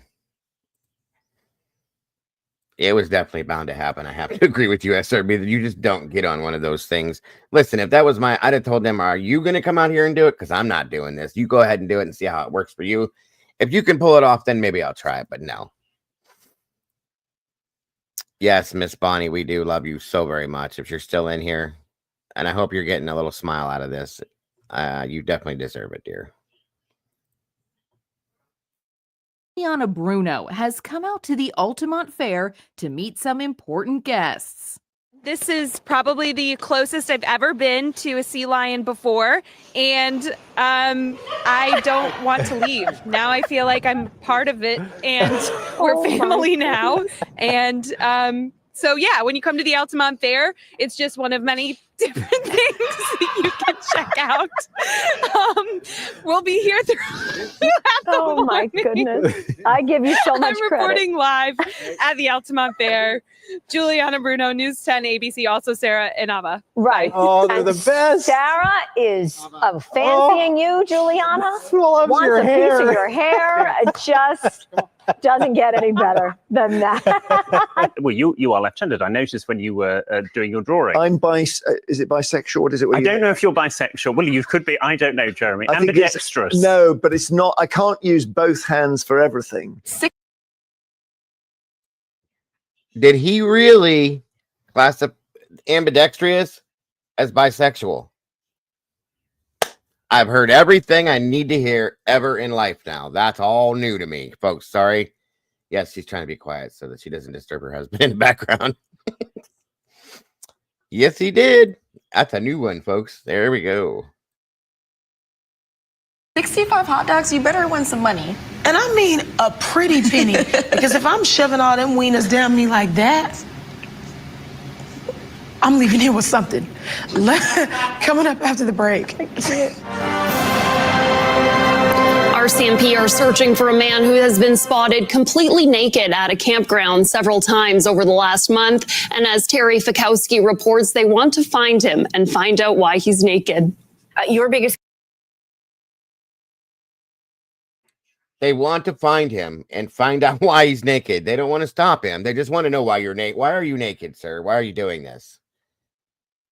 It was definitely bound to happen. I have to agree with you, SRB, that you just don't get on one of those things. Listen, if that was I'd have told them, are you going to come out here and do it? Because I'm not doing this. You go ahead and do it and see how it works for you. If you can pull it off, then maybe I'll try it, but no. Yes, Miss Bonnie, we do love you so very much. If you're still in here, and I hope you're getting a little smile out of this, you definitely deserve it, dear.
Juliana Bruno has come out to the Altamont Fair to meet some important guests.
This is probably the closest I've ever been to a sea lion before, and I don't want to leave. Now I feel like I'm part of it, and we're family now. And so, yeah, when you come to the Altamont Fair, it's just one of many different things that you can check out. We'll be here throughout the
my
morning.
goodness. I give you so much
I'm
credit.
reporting live at the Altamont Fair. Juliana Bruno, News 10 ABC, also Sarah Inaba.
Right.
Oh, they're the best.
Sarah is fancying you, Juliana.
Loves
Wants
your
a piece
hair.
of your hair. It just doesn't get any better than that.
Well, you are left-handed. I noticed when you were doing your drawing.
I'm is it bisexual? What is it?
I don't know if you're bisexual. Well, you could be. I don't know, Jeremy.
I think it's-
Ambidextrous.
No, but it's not. I can't use both hands for everything.
Did he really classify ambidextrous as bisexual? I've heard everything I need to hear ever in life now. That's all new to me, folks. Sorry. Yes, she's trying to be quiet so that she doesn't disturb her husband in the background. Yes, he did. That's a new one, folks. There we go.
65 hot dogs, you better win some money. And I mean a pretty penny. Because if I'm shoving all them wieners down me like that, I'm leaving here with something. Coming up after the break.
RCMP are searching for a man who has been spotted completely naked at a campground several times over the last month. And as Terry Fikowski reports, they want to find him and find out why he's naked. Your biggest
They want to find him and find out why he's naked. They don't want to stop him. They just want to know why you're naked. Why are you naked, sir? Why are you doing this?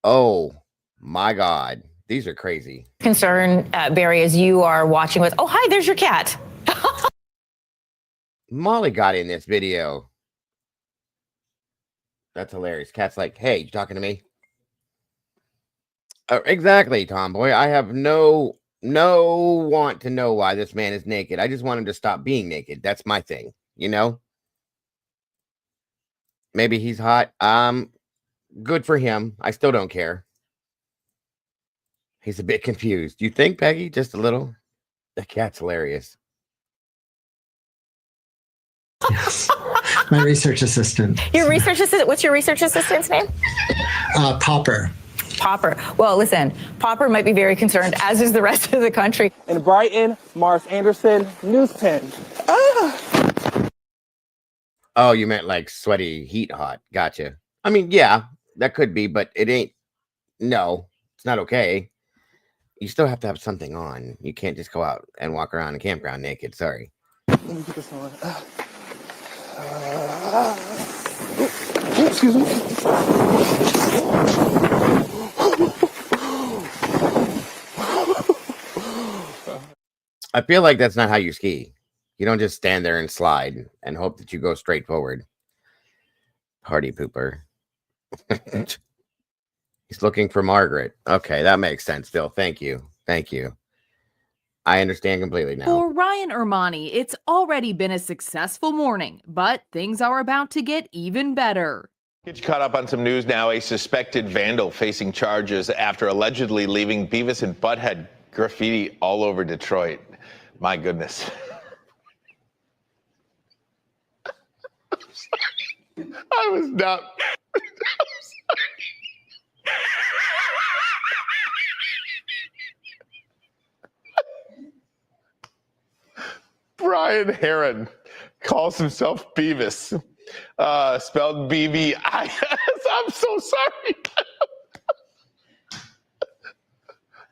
Oh my God. These are crazy.
Concern, Barry, as you are watching with, oh, hi, there's your cat.
Molly got in this video. That's hilarious. Cat's like, hey, you talking to me? Exactly, Tomboy. I have no want to know why this man is naked. I just want him to stop being naked. That's my thing, you know? Maybe he's hot. Good for him. I still don't care. He's a bit confused. You think, Peggy? Just a little? The cat's hilarious.
Yes. My research assistant.
Your research assistant, what's your research assistant's name?
Popper.
Popper. Well, listen, Popper might be very concerned, as is the rest of the country.
In Brighton, Mars Anderson, News 10.
Oh, you meant like sweaty, heat hot. Gotcha. I mean, yeah, that could be, but it ain't. No, it's not okay. You still have to have something on. You can't just go out and walk around a campground naked. Sorry.
Let me get this on. Excuse me.
I feel like that's not how you ski. You don't just stand there and slide and hope that you go straight forward. Party pooper. He's looking for Margaret. Okay, that makes sense, Phil. Thank you. Thank you. I understand completely now.
For Ryan Ermani, it's already been a successful morning, but things are about to get even better.
Get you caught up on some news now. A suspected vandal facing charges after allegedly leaving Beavis and Butthead graffiti all over Detroit. My goodness. I was not. Brian Heron calls himself Beavis, spelled B-V-I-S. I'm so sorry.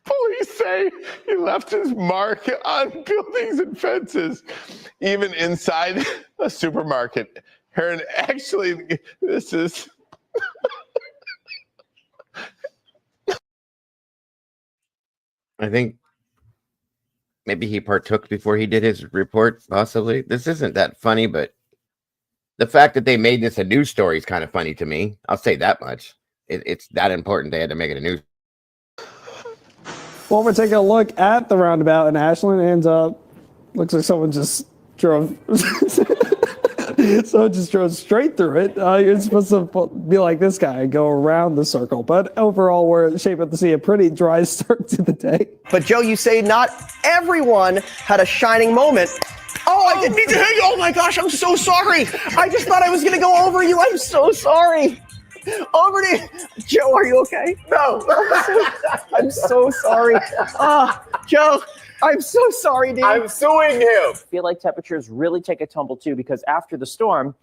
Police say he left his mark on buildings and fences, even inside a supermarket. Heron actually, this is...
I think maybe he partook before he did his report, possibly. This isn't that funny, but the fact that they made this a news story is kind of funny to me. I'll say that much. It's that important they had to make it a news.
Well, we're taking a look at the roundabout in Ashland, and looks like someone just drove. Someone just drove straight through it. You're supposed to be like this guy and go around the circle. But overall, we're shaping up to see a pretty dry start to the day.
But Joe, you say not everyone had a shining moment. Oh, I didn't mean to hit you. Oh my gosh, I'm so sorry. I just thought I was going to go over you. I'm so sorry. Over to you. Joe, are you okay? No. I'm so sorry. Joe, I'm so sorry, dude. I'm suing him.
I feel like temperatures really take a tumble too, because after the storm,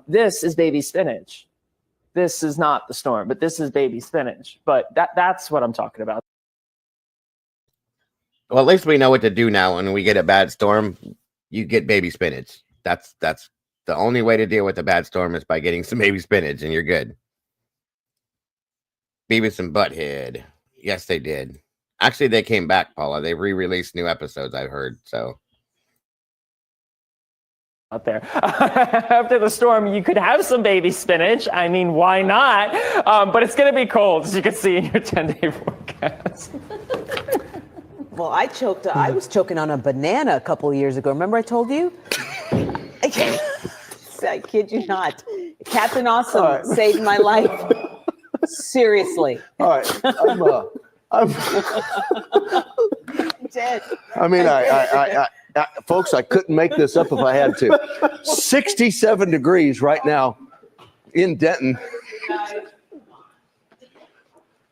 this is baby spinach. This is not the storm, but this is baby spinach. But that's what I'm talking about.
Well, at least we know what to do now. When we get a bad storm, you get baby spinach. That's the only way to deal with a bad storm is by getting some baby spinach, and you're good. Beavis and Butthead. Yes, they did. Actually, they came back, Paula. They re-released new episodes, I've heard. So
out there. After the storm, you could have some baby spinach. I mean, why not? But it's going to be cold, as you can see in your 10-day forecast.
Well, I was choking on a banana a couple of years ago. Remember I told you? I kid you not. Captain Awesome saved my life. Seriously.
All right. I'm
dead.
I mean, I folks, I couldn't make this up if I had to. 67 degrees right now in Denton.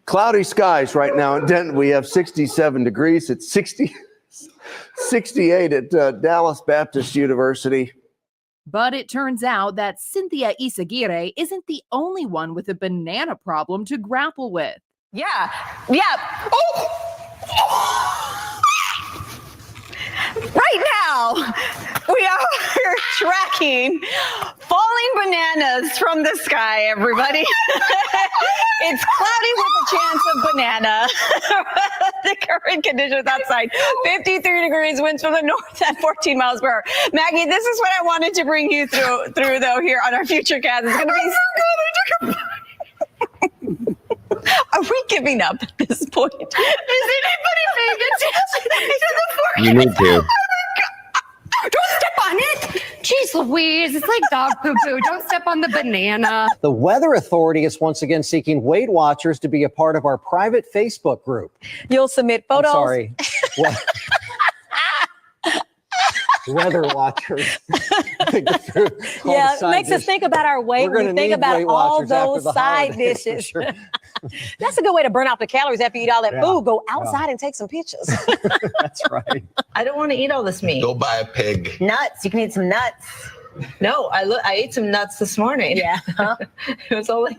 Cloudy skies right now in Denton. We have 67 degrees. It's 68 at Dallas Baptist University.
But it turns out that Cynthia Isaguirre isn't the only one with a banana problem to grapple with.
Yeah. Oh! Right now,
tracking falling bananas from the sky, everybody. It's cloudy with a chance of banana. The current conditions outside, 53 degrees, winds from the north at 14 miles per hour. Maggie, this is what I wanted to bring you through though here on our future cast. It's going to be so good. Are we giving up at this point? Is anybody paying attention to the forecast?
You need to.
Don't step on it.
Jeez Louise, it's like dog poo-poo. Don't step on the banana.
The Weather Authority is once again seeking Weight Watchers to be a part of our private Facebook group.
You'll submit
I'm
photos.
sorry. Weather Watchers.
Yeah, it makes us think about our weight.
We're gonna
We think
need
about
Weight
all
Watchers after
those
the
side
holidays, for
dishes.
sure.
That's a good way to burn out the calories after you eat all that
Yeah.
food. Go outside and take some pictures.
That's right.
I don't want to eat all this meat.
Go buy a pig.
Nuts. You can eat some nuts. No, I ate some nuts this morning.
Yeah.
It was only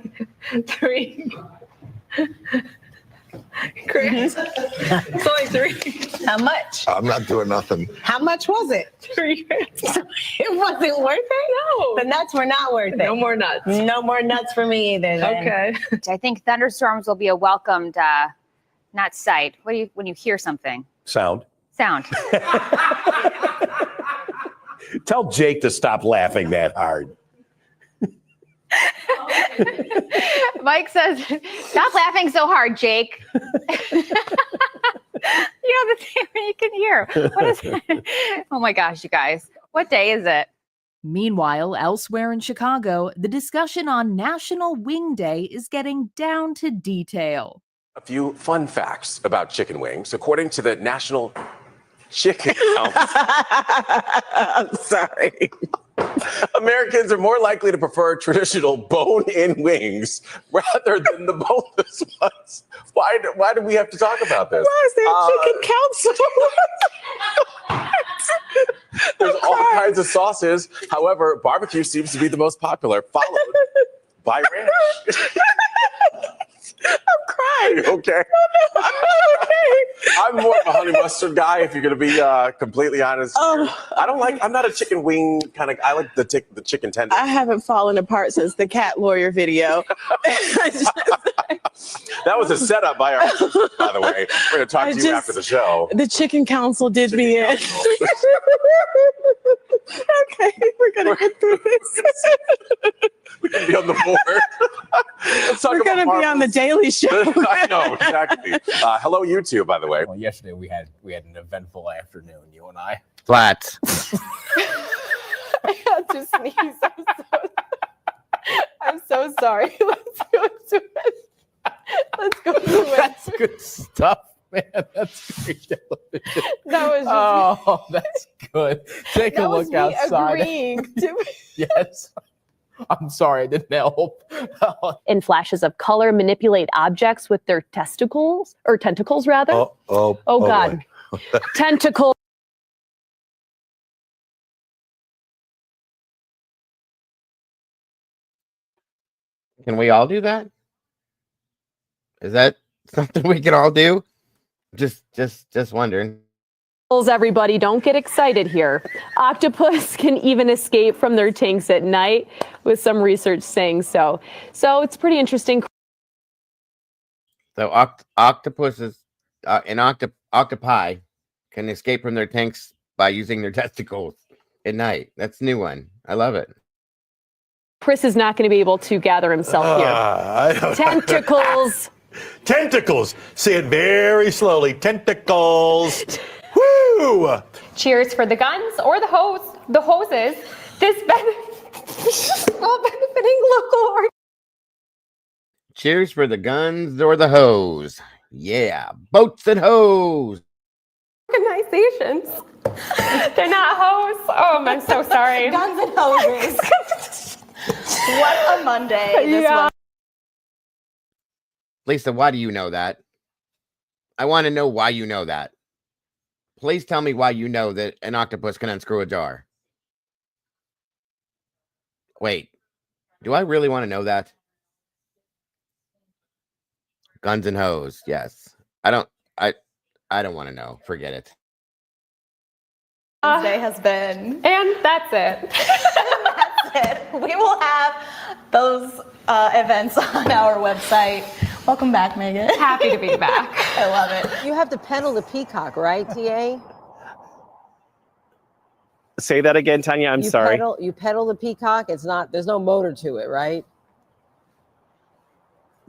3 grams. It's only 3. How much?
I'm not doing nothing.
How much was it? 3 grams. It wasn't worth it? No. The nuts were not worth it.
No more nuts.
No more nuts for me either. Then. Okay.
I think thunderstorms will be a welcomed, not sight. What do you when you hear something?
Sound.
Sound.
Tell Jake to stop laughing that hard.
Mike says, "Stop laughing so hard, Jake." You know the thing where you can hear. What is it? Oh my gosh, you guys! What day is it?
Meanwhile, elsewhere in Chicago, the discussion on National Wing Day is getting down to detail.
A few fun facts about chicken wings. According to the National Chicken Council,
I'm sorry.
Americans are more likely to prefer traditional bone-in wings rather than the boneless ones. Why do we have to talk about this?
Why is there a chicken council?
There's all kinds of sauces. However, barbecue seems to be the most popular, followed by ranch.
I'm crying.
Okay.
I'm not okay.
I'm more of a honey mustard guy, if you're going to be completely honest. I'm not a chicken wing kind of, I like the chicken tender.
I haven't fallen apart since the cat lawyer video.
That was a setup by our, by the way. We're going to talk to you after the show.
The chicken council did me in. Okay, we're going to get through this.
We can be on the board.
We're going to be on the Daily Show.
I know, exactly. Hello, YouTube, by the way.
Well, yesterday we had an eventful afternoon, you and I.
Flats.
I had to sneeze. I'm so sorry. Let's go to it. Let's go to it.
That's good stuff, man. That's great television.
That was just
oh, that's good. Take a
that was
look
me
outside.
agreeing to
Yes. I'm sorry, I didn't help.
In flashes of color, manipulate objects with their testicles or tentacles, rather. Oh God, tentacles.
Can we all do that? Is that something we can all do? Just wondering.
Everybody, don't get excited here. Octopus can even escape from their tanks at night, with some research saying so. So it's pretty interesting.
So octopuses and octopi can escape from their tanks by using their testicles at night. That's a new one. I love it.
Chris is not going to be able to gather himself here. Tentacles.
Tentacles. Say it very slowly. Tentacles. Woo!
Cheers for the guns or the hoses. This while benefiting local
Cheers for the guns or the hose. Yeah, boats and hose.
organizations. They're not hoes. Oh, I'm so sorry.
Guns and hoses. What a Monday. This
Yeah.
Monday.
Lisa, why do you know that? I want to know why you know that. Please tell me why you know that an octopus can unscrew a jar. Wait, do I really want to know that? Guns and hose, yes. I don't want to know. Forget it.
Wednesday has been.
And that's it.
That's it. We will have those events on our website. Welcome back, Megan.
Happy to be back.
I love it.
You have to pedal the peacock, right, TA?
Say that again, Tanya. I'm sorry.
You pedal the peacock. It's not. There's no motor to it, right?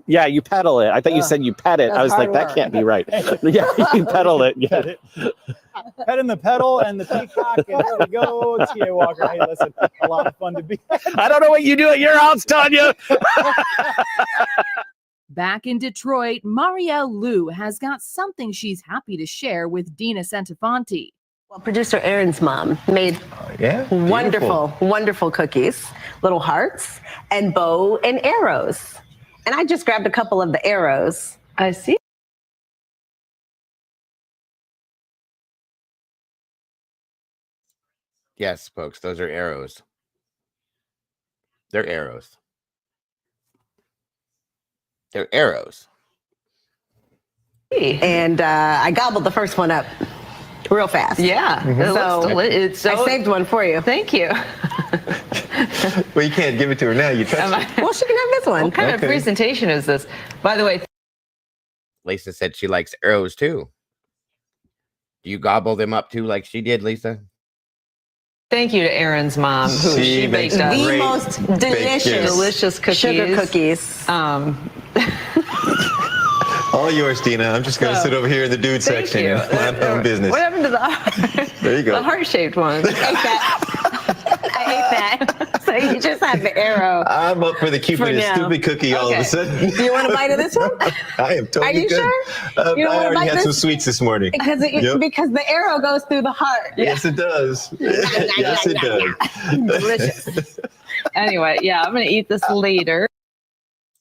Yeah, you pedal it. I thought you said you pet it.
That's
I was like,
hard
that
work.
can't be right. Yeah, you pedal it. Yeah.
Petting the pedal and the peacock, and there we go. T.A. Walker, hey, listen, a lot of fun to be.
I don't know what you do at your house, Tanya.
Back in Detroit, Marielle Liu has got something she's happy to share with Dina Santafanti.
Well, producer Aaron's mom made wonderful, wonderful cookies, little hearts, and bow and arrows. And I just grabbed a couple of the arrows. I see.
Yes, folks, those are arrows. They're arrows. They're arrows.
And I gobbled the first one up real fast.
Yeah.
I saved one for you.
Thank you.
Well, you can't give it to her now. You touched it.
Well, she can have this one.
What kind of presentation is this? By the way,
Lisa said she likes arrows too. Do you gobble them up too like she did, Lisa?
thank you to Aaron's mom, who she baked us
the most
delicious cookies.
Sugar cookies.
All yours, Dina. I'm just going to sit over here in the dude section and mind my own business.
What happened to the
There you go.
the heart-shaped one?
I ate that. So you just have the arrow.
I'm up for the Cupid
For
and
now.
stupid cookie all of a sudden.
Do you want a bite of this one?
I am totally
Are you
good.
sure? You don't
I
want to
already
bite
had
this?
some sweets this morning.
Because because the arrow goes through the heart.
Yes, it does. Yes, it does.
Delicious.
Anyway, yeah, I'm going to eat this later.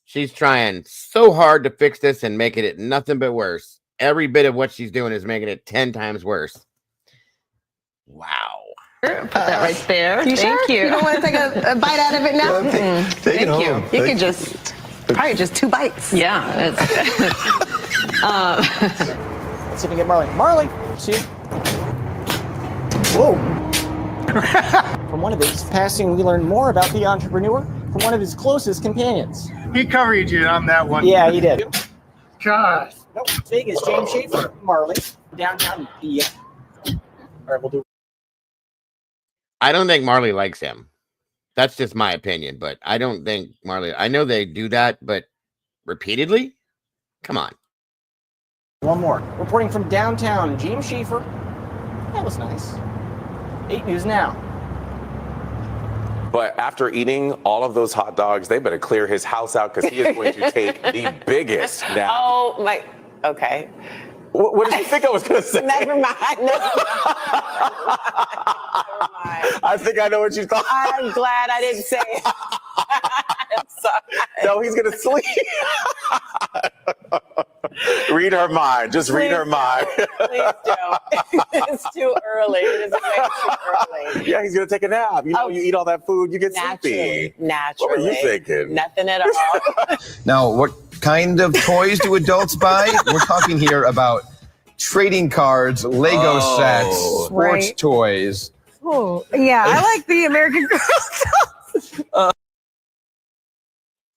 She's trying so hard to fix this and making it nothing but worse. Every bit of what she's doing is making it 10 times worse. Wow.
Put that right there.
You
Thank
sure?
you.
You don't want to take a bite out of it now?
Take it home.
You can just, probably just 2 bites.
Yeah.
Let's see if we can get Marley. Marley, see you. Whoa. From one of his passing, we learned more about the entrepreneur from one of his closest companions.
He covered you on that one.
Yeah, he did.
God.
Nope, Vegas, James Schaefer, Marley, downtown. Yeah. All right, we'll do.
I don't think Marley likes him. That's just my opinion, but I don't think Marley. I know they do that, but repeatedly? Come on.
One more. Reporting from downtown, James Schaefer. That was nice. 8 News Now.
But after eating all of those hot dogs, they better clear his house out because he is going to take the biggest nap.
Oh, my. Okay.
What did you think I was going to say?
Never mind.
I think I know what you thought.
I'm glad I didn't say it. I'm sorry.
No, he's going to sleep. Read her mind. Just read her mind.
Please don't. It's too early. It is way too early.
Yeah, he's going to take a nap. You know, you eat all that food, you get
Naturally.
sleepy. What were you thinking?
Nothing at all.
Now, what kind of toys do adults buy? We're talking here about trading cards, Lego sets, sports
Right.
toys.
Oh, yeah. I like the American Girl stuff.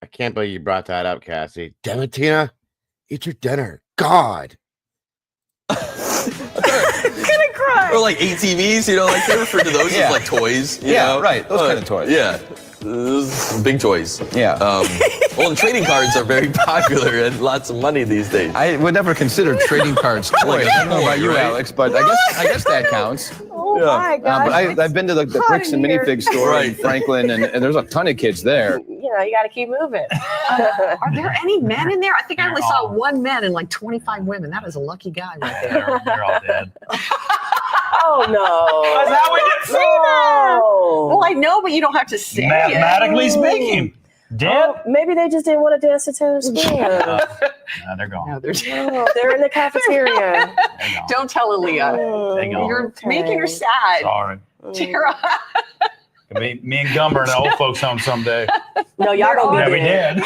I can't believe you brought that up, Cassie. Damn it, Tina. Eat your dinner. God.
I'm gonna cry.
Or like ATVs, you know, like they refer to those
Yeah.
as like toys. You
Yeah,
know?
right, those kind of toys.
Yeah. Big toys.
Yeah.
Well, and trading cards are very popular and lots of money these days.
I would never consider trading cards toys. I don't know about you,
Right?
Alex, but I guess that counts.
Oh my gosh.
But I've been to the
hot
bricks
in
and
here.
minifig store in Franklin, and there's a ton of kids there.
You know, you got to keep moving.
Are there any men in there? I think I only saw one man and like 25 women. That is a lucky guy right there.
They're all dead.
Oh no!
That's how we didn't see
that.
Well, I know, but you don't have to say
Mathematically speaking, dead.
Maybe they just didn't want to dance to Taylor Swift.
No, they're gone.
No, they're
Oh, they're in the cafeteria.
Don't tell Aaliyah.
They gone.
You're making her sad.
Sorry.
Tara.
Me and Gumber and the old folks home someday.
No, y'all don't
Yeah,
be
we
dead.
did.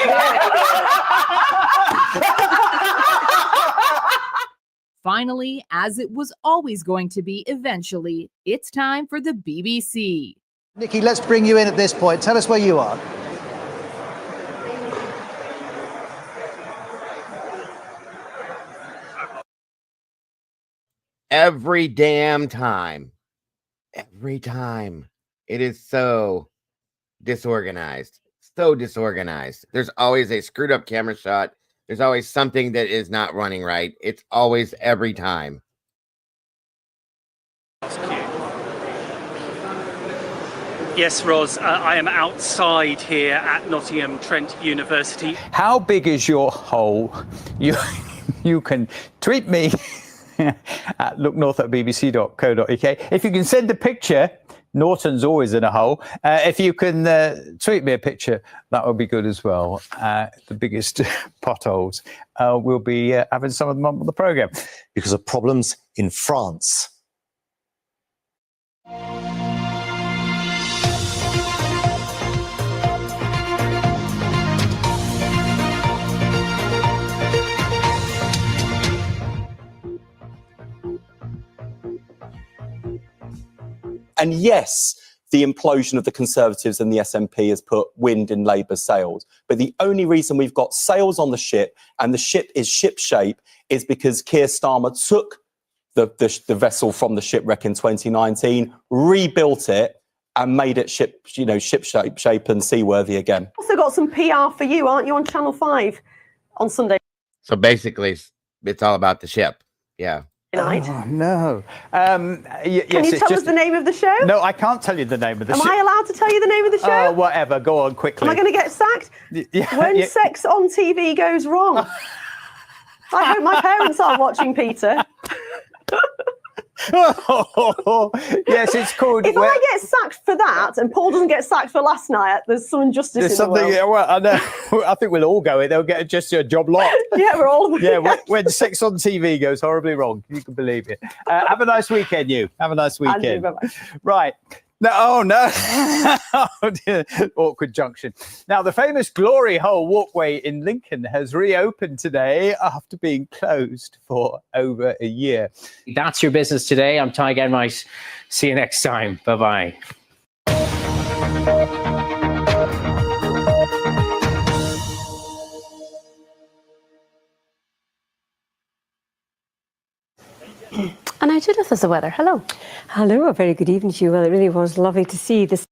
finally, as it was always going to be eventually, it's time for the BBC.
Nikki, let's bring you in at this point. Tell us where you are.
Every damn time. Every time. It is so disorganized. So disorganized. There's always a screwed up camera shot. There's always something that is not running right. It's always every time.
Yes, Roz, I am outside here at Nottingham Trent University.
How big is your hole? You can tweet me at looknorth@bbc.co.uk. If you can send a picture, Norton's always in a hole. If you can tweet me a picture, that would be good as well. The biggest potholes. We'll be having some of them on the programme.
Because of problems in France.
And yes, the implosion of the Conservatives and the SNP has put wind in Labour's sails. But the only reason we've got sails on the ship and the ship is shipshape is because Keir Starmer took the vessel from the shipwreck in 2019, rebuilt it and made it ship shape and seaworthy again.
Also got some PR for you, aren't you, on Channel 5 on Sunday
So basically, it's all about the ship. Yeah.
night?
Oh, no.
Can you tell us the name of the show?
No, I can't tell you the name of the show.
Am I allowed to tell you the name of the show?
Oh, whatever. Go on quickly.
Am I going to get sacked? When sex on TV goes wrong. I hope my parents aren't watching, Peter.
Yes, it's called.
If I get sacked for that and Paul doesn't get sacked for last night, there's some injustice
There's
in
something.
the world.
Well, I know. I think we'll all go in. They'll get just a job lot.
Yeah, we're all.
Yeah, when sex on TV goes horribly wrong, you can believe it. Have a nice weekend, you. Have a nice weekend.
Andrew, bye-bye.
Right. No, oh no. Oh, dear. Awkward junction. Now, the famous Glory Hole walkway in Lincoln has reopened today after being closed for over a year.
That's your business today. I'm Ty Genrice. See you next time. Bye-bye.
And I Judith as the weather. Hello.
Hello, a very good evening to you. Well, it really was lovely to see this.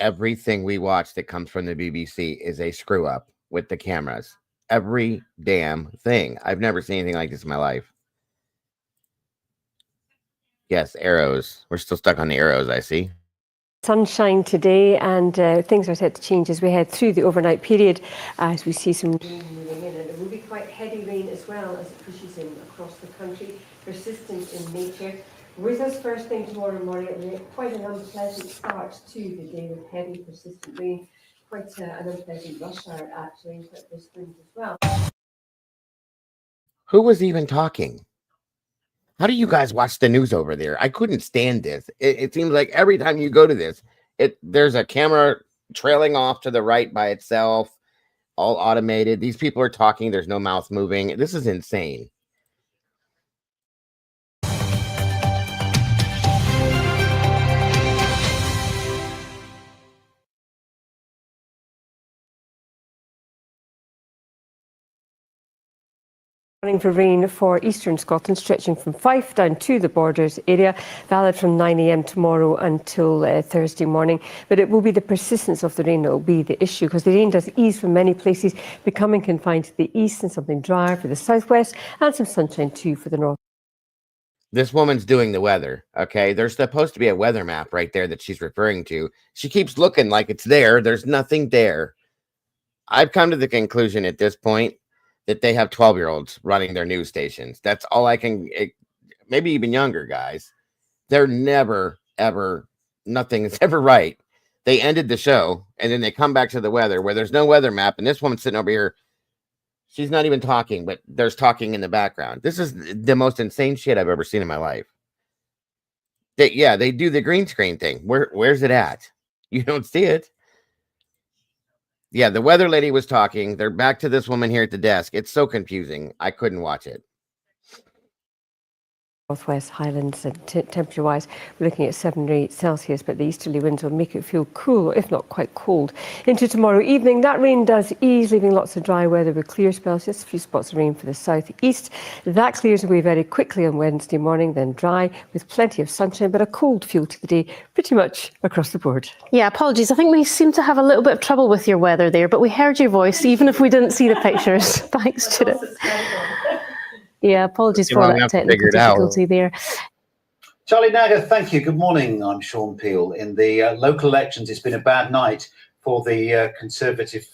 Everything we watch that comes from the BBC is a screw up with the cameras. Every damn thing. I've never seen anything like this in my life. Yes, arrows. We're still stuck on the arrows, I see.
Sunshine today, and things are set to change as we head through the overnight period, as we see some rain moving in. And it will be quite heavy rain as well as it pushes in across the country, persistent in nature. With us first thing tomorrow morning, it will be quite an unpleasant start to the day with heavy, persistent rain. Quite an unpleasant rush hour, actually, and quite persistent as well.
Who was even talking? How do you guys watch the news over there? I couldn't stand this. It seems like every time you go to this, there's a camera trailing off to the right by itself, all automated. These people are talking. There's no mouth moving. This is insane.
Warning for rain for eastern Scotland, stretching from Fife down to the Borders area, valid from 9 a.m. tomorrow until Thursday morning. But it will be the persistence of the rain that will be the issue, because the rain does ease from many places, becoming confined to the east and something drier for the southwest, and some sunshine too for the north.
This woman's doing the weather, okay? There's supposed to be a weather map right there that she's referring to. She keeps looking like it's there. There's nothing there. I've come to the conclusion at this point that they have 12-year-olds running their news stations. That's all I can, maybe even younger guys. They're never, ever, nothing's ever right. They ended the show, and then they come back to the weather where there's no weather map, and this woman's sitting over here. She's not even talking, but there's talking in the background. This is the most insane shit I've ever seen in my life. They do the green screen thing. Where's it at? You don't see it. Yeah, the weather lady was talking. They're back to this woman here at the desk. It's so confusing. I couldn't watch it.
Northwest Highlands, and temperature-wise, we're looking at 7 or 8 Celsius, but the easterly winds will make it feel cool, if not quite cold. Into tomorrow evening, that rain does ease, leaving lots of dry weather with clear spells, just a few spots of rain for the southeast. That clears away very quickly on Wednesday morning, then dry with plenty of sunshine, but a cold feel to the day pretty much across the board.
Yeah, apologies. I think we seem to have a little bit of trouble with your weather there, but we heard your voice, even if we didn't see the pictures. Thanks, Judith. Yeah, apologies for that technical difficulty there.
Charlie Naga, thank you. Good morning. I'm Sean Peel. In the local elections, it's been a bad night for the Conservative.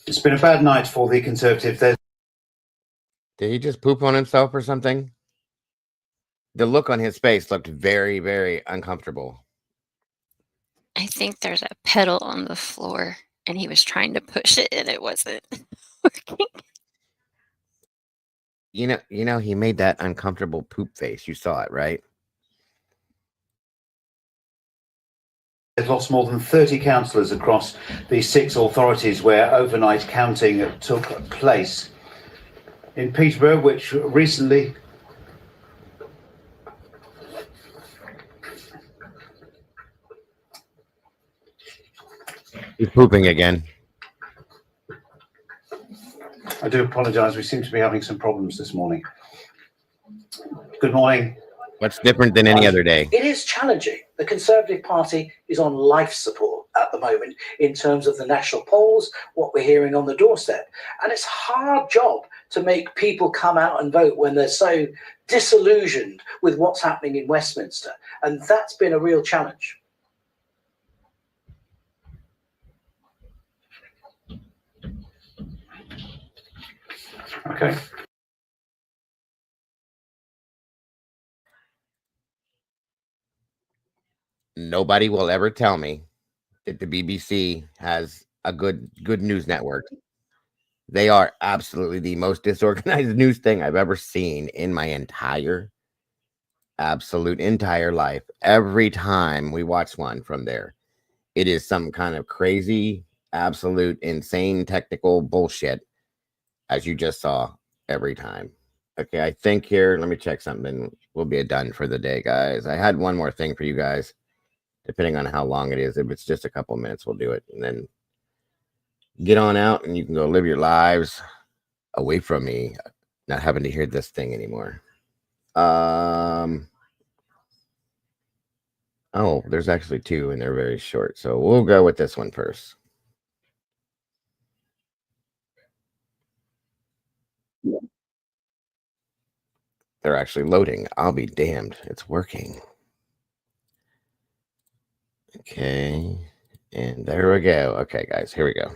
It's been a bad night for the Conservative.
Did he just poop on himself or something? The look on his face looked very, very uncomfortable.
I think there's a pedal on the floor and he was trying to push it and it wasn't working.
You know, he made that uncomfortable poop face. You saw it, right?
They've lost more than 30 councillors across the 6 authorities where overnight counting took place. In Peterborough, which recently...
He's pooping again.
I do apologise. We seem to be having some problems this morning. Good morning.
What's different than any other day?
It is challenging. The Conservative Party is on life support at the moment in terms of the national polls, what we're hearing on the doorstep. And it's a hard job to make people come out and vote when they're so disillusioned with what's happening in Westminster. And that's been a real challenge.
Okay.
Nobody will ever tell me that the BBC has a good news network. They are absolutely the most disorganized news thing I've ever seen in my entire life. Every time we watch one from there, it is some kind of crazy, absolute, insane technical bullshit, as you just saw every time. Okay, I think here, let me check something. We'll be done for the day, guys. I had one more thing for you guys, depending on how long it is. If it's just a couple minutes, we'll do it. And then get on out and you can go live your lives away from me, not having to hear this thing anymore. Oh, there's actually 2 and they're very short. So we'll go with this one first. They're actually loading. I'll be damned. It's working. Okay. And there we go. Okay, guys, here we go.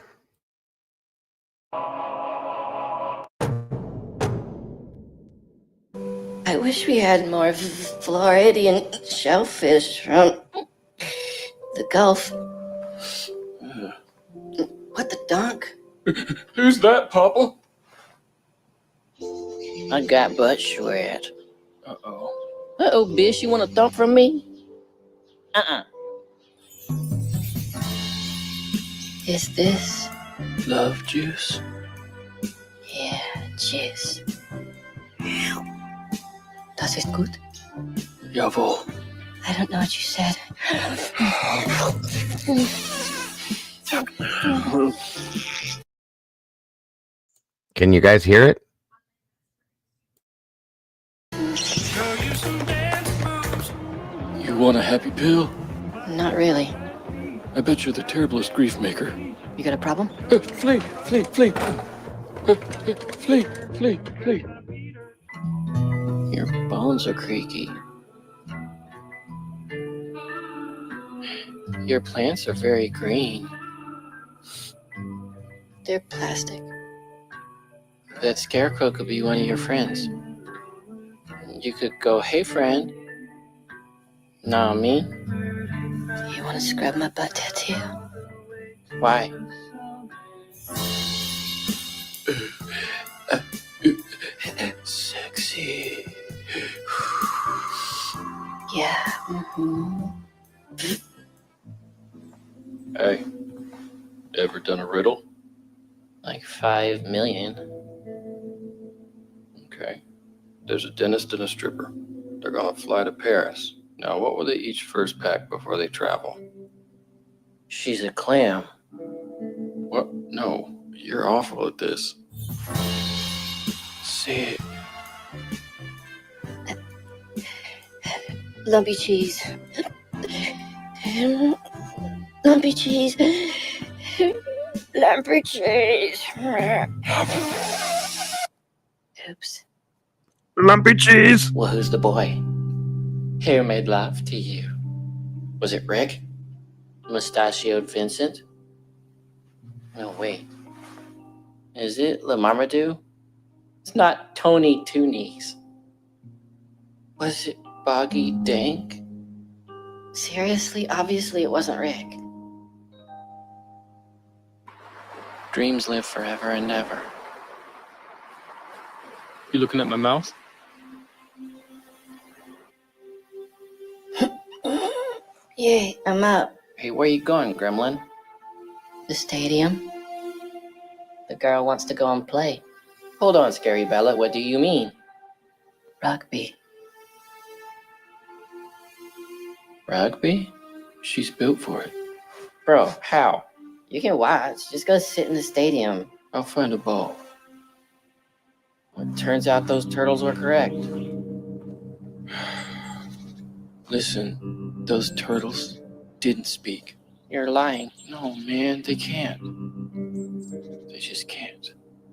I wish we had more Floridian shellfish from the Gulf. What the dunk?
Who's that, Papa?
I got butt shred.
Uh-oh.
Uh-oh, bitch, you want a thump from me? Is this
love juice?
Yeah, juice. Does it good?
Jawohl.
I don't know what you said.
Can you guys hear it?
You want a happy pill?
Not really.
I bet you're the terriblest grief maker.
You got a problem?
Flee.
Your bones are creaky. Your plants are very green. They're plastic. That scarecrow could be one of your friends. You could go, hey friend. Nah, me. You want to scrub my butt tattoo? Why?
Sexy.
Yeah.
Hey, ever done a riddle?
Like 5 million.
Okay. There's a dentist and a stripper. They're gonna fly to Paris. Now, what will they each first pack before they travel?
She's a clam.
What? No, you're awful at this. Say it.
Lumpy cheese. Lumpy cheese. Lumpy cheese. Oops.
Lumpy cheese.
Well, who's the boy? Who made love to you? Was it Rick? Mustachioed Vincent? No, wait. Is it Le Marmaduke? It's not Tony Two Knees. Was it Boggy Dank? Seriously? Obviously it wasn't Rick. Dreams live forever and never.
You looking at my mouth?
Yeah, I'm up.
Hey, where you going, Gremlin?
The stadium.
The girl wants to go and play. Hold on, Scary Bella, what do you mean?
Rugby.
Rugby? She's built for it.
Bro, how? You can watch. Just go sit in the stadium.
I'll find a ball.
It turns out those turtles were correct.
Listen, those turtles didn't speak.
You're lying.
No, man, they can't. They just can't.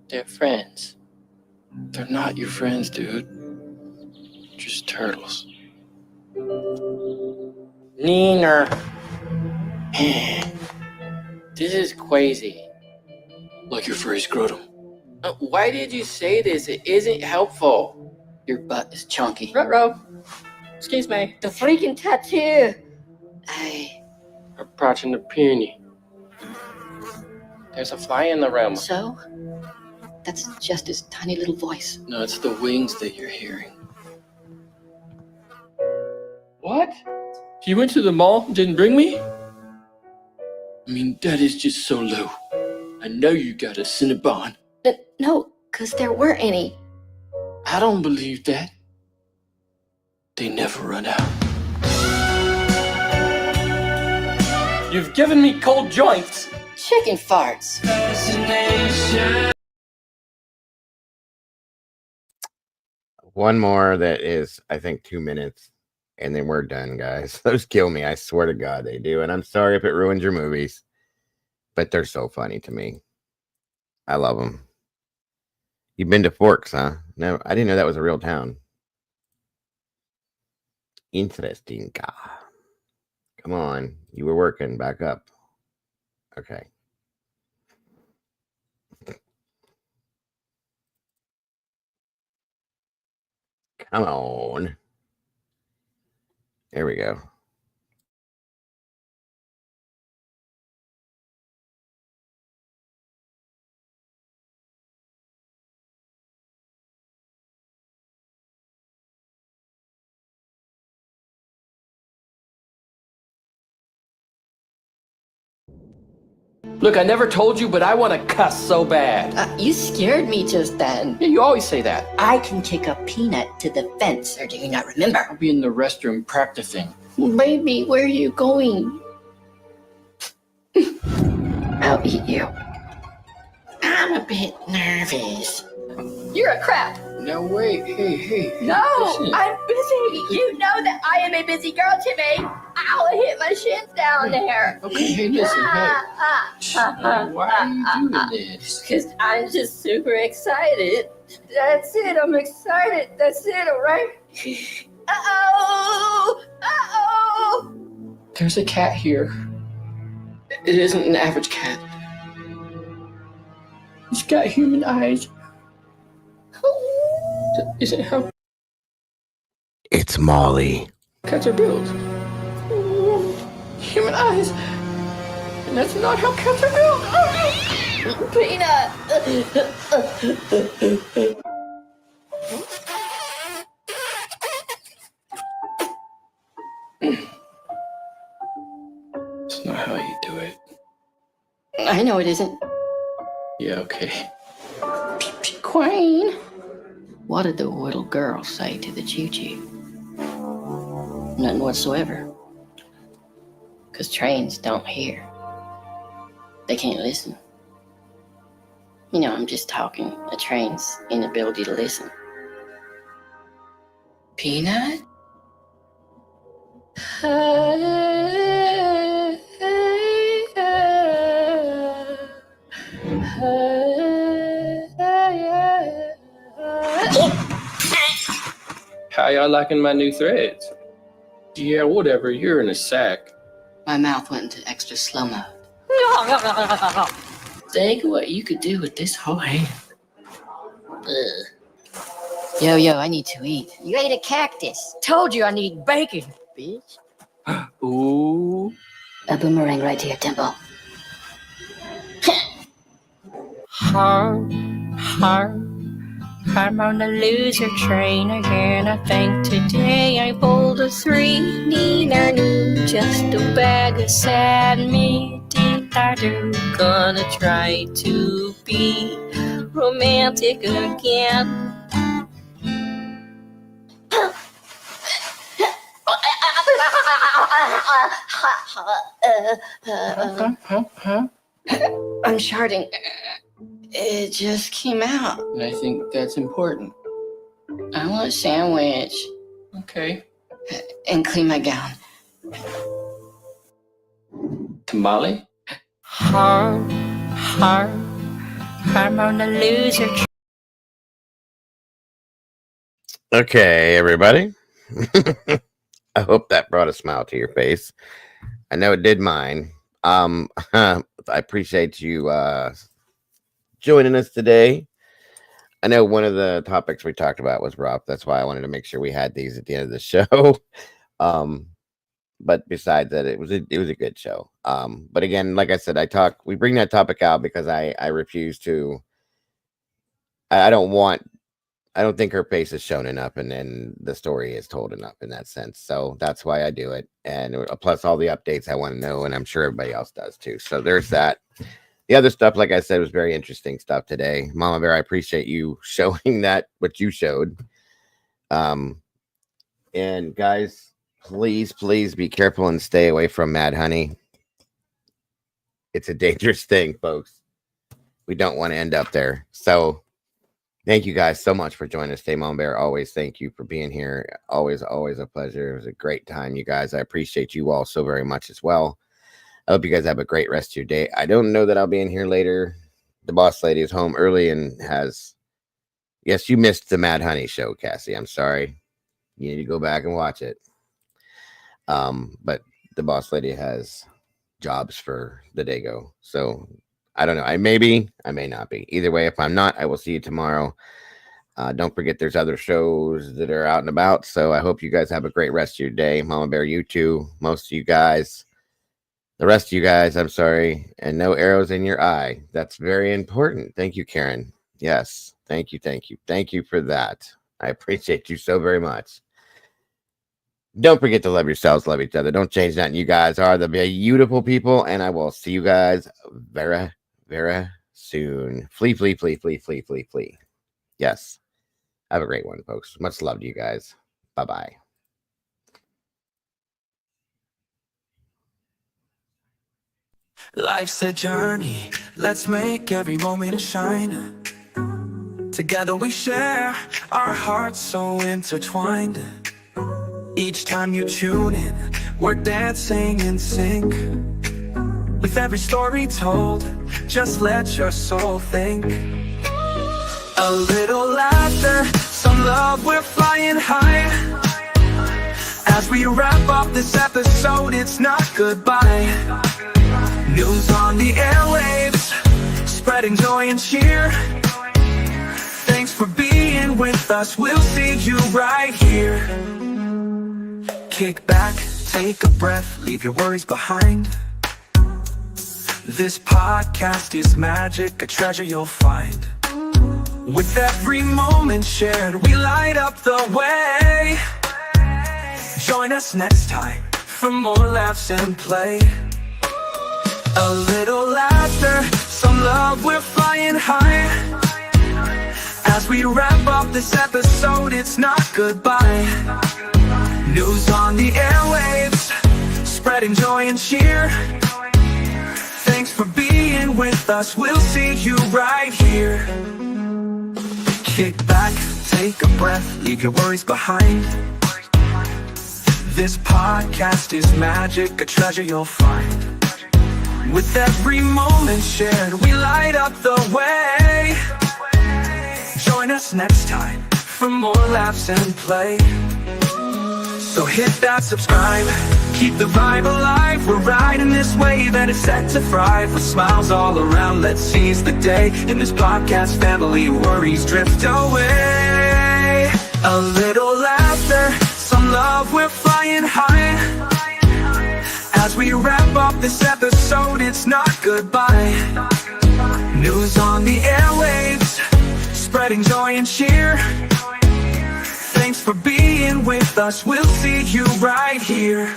They're friends.
They're not your friends, dude. Just turtles.
Neener. This is crazy.
Like your furry scrotum.
Why did you say this? It isn't helpful.
Your butt is chunky.
Ruh-roh. Excuse me.
The freaking tattoo.
Approaching the peony.
There's a fly in the room.
So? That's just his tiny little voice.
No, it's the wings that you're hearing.
What?
You went to the mall and didn't bring me? I mean, that is just so low. I know you got a Cinnabon.
No, because there weren't any.
I don't believe that. They never run out. You've given me cold joints.
Chicken farts.
One more that is, I think, 2 minutes, and then we're done, guys. Those kill me. I swear to God they do. And I'm sorry if it ruins your movies, but they're so funny to me. I love them. You've been to Forks, huh? No, I didn't know that was a real town. Interesting. Come on. You were working. Back up. Okay. Come on. There we go.
Look, I never told you, but I want to cuss so bad.
You scared me just then.
Yeah, you always say that.
I can kick a peanut to the fence, or do you not remember?
I'll be in the restroom practicing.
Baby, where are you going? I'll eat you. I'm a bit nervous. You're a crap.
No, wait. Hey.
No,
listen.
I'm busy. You know that I am a busy girl, Timmy. Ow, I hit my shins down there.
Okay, hey, listen, hey. Why are you doing this?
Because I'm just super excited. That's it, I'm excited. That's it, all right? Uh-oh! Uh-oh!
There's a cat here. It isn't an average cat. It's got human eyes. Isn't how
It's Molly.
cats are built. Human eyes. And that's not how cats are built.
Peanut!
to it.
I know it isn't.
Yeah, okay.
Queen! What did the little girl say to the choo-choo? Nothing whatsoever. Because trains don't hear. They can't listen. You know, I'm just talking a train's inability to listen. Peanut?
How y'all liking my new threads? Yeah, whatever. You're in a sack.
My mouth went into extra slow mode. Think what you could do with this whole hand. Yo, I need to eat. You ate a cactus. Told you I need bacon, bitch.
Ooh.
A boomerang right to your temple. I'm on the loser train again. I think today I pulled a 3. Neener, just a bag of sad meat. Gonna try to be romantic again. I'm sharding. It just came out.
I think that's important.
I want a sandwich.
Okay.
And clean my gown.
Tamale?
I'm on the loser train.
Okay, everybody. I hope that brought a smile to your face. I know it did mine. I appreciate you joining us today. I know one of the topics we talked about was rough. That's why I wanted to make sure we had these at the end of the show. But besides that, it was a good show. But again, like I said, we bring that topic out because I refuse to. I don't think her face is shown enough, and then the story is told enough in that sense. So that's why I do it. And plus all the updates I want to know, and I'm sure everybody else does too. So there's that. The other stuff, like I said, was very interesting stuff today. Mama Bear, I appreciate you showing that, what you showed. And guys, please be careful and stay away from Mad Honey. It's a dangerous thing, folks. We don't want to end up there. So thank you guys so much for joining us today, Mama Bear. Always thank you for being here. Always a pleasure. It was a great time, you guys. I appreciate you all so very much as well. I hope you guys have a great rest of your day. I don't know that I'll be in here later. The boss lady is home early and has... Yes, you missed the Mad Honey show, Cassie. I'm sorry. You need to go back and watch it. But the boss lady has jobs for the Dago. So I don't know. I may be, I may not be. Either way, if I'm not, I will see you tomorrow. Don't forget there's other shows that are out and about. So I hope you guys have a great rest of your day. Mama Bear, you too. Most of you guys. The rest of you guys, I'm sorry. And no arrows in your eye. That's very important. Thank you, Karen. Yes. Thank you. Thank you for that. I appreciate you so very much. Don't forget to love yourselves, love each other. Don't change that. You guys are the beautiful people. And I will see you guys very, very soon. Flee. Yes. Have a great one, folks. Much love to you guys. Bye-bye.
Life's a journey, let's make every moment shine. Together we share, our hearts so intertwined. Each time you tune in, we're dancing in sync. With every story told, just let your soul think. A little laughter, some love, we're flying high. As we wrap up this episode, it's not goodbye. News on the airwaves, spreading joy and cheer. Thanks for being with us, we'll see you right here. Kick back, take a breath, leave your worries behind. This podcast is magic, a treasure you'll find. With every moment shared, we light up the way. Join us next time for more laughs and play. A little laughter, some love, we're flying high. As we wrap up this episode, it's not goodbye. News on the airwaves, spreading joy and cheer. Thanks for being with us, we'll see you right here. Kick back, take a breath, leave your worries behind. This podcast is magic, a treasure you'll find. With every moment shared, we light up the way. Join us next time for more laughs and play. So hit that subscribe, keep the vibe alive. We're riding this wave and it's set to thrive. With smiles all around, let's seize the day. In this podcast family, worries drift away. A little laughter, some love, we're flying high. As we wrap up this episode, it's not goodbye. News on the airwaves, spreading joy and cheer. Thanks for being with us, we'll see you right here.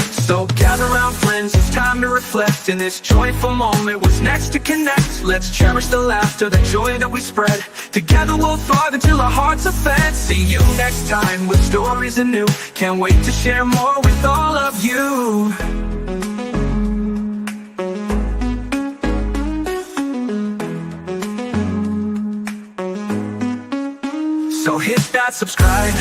So gather round friends, it's time to reflect. In this joyful moment, what's next to connect? Let's cherish the laughter, the joy that we spread. Together we'll thrive until our hearts are fed. See you next time with stories anew. Can't wait to share more with all of you. So hit that subscribe,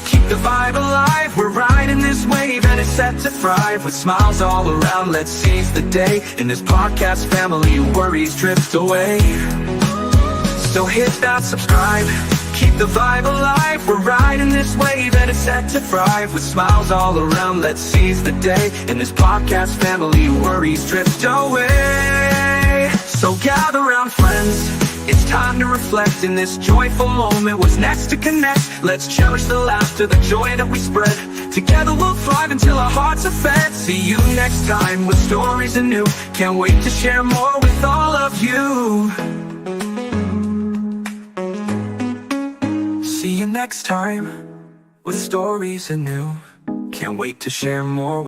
keep the vibe alive. We're riding this wave and it's set to thrive. With smiles all around, let's seize the day. In this podcast family, worries drift away. So hit that subscribe, keep the vibe alive. We're riding this wave and it's set to thrive. With smiles all around, let's seize the day. In this podcast family, worries drift away. So gather round friends, it's time to reflect. In this joyful moment, what's next to connect? Let's cherish the laughter, the joy that we spread. Together we'll thrive until our hearts are fed. See you next time with stories anew. Can't wait to share more with all of you. See you next time with stories anew. Can't wait to share more.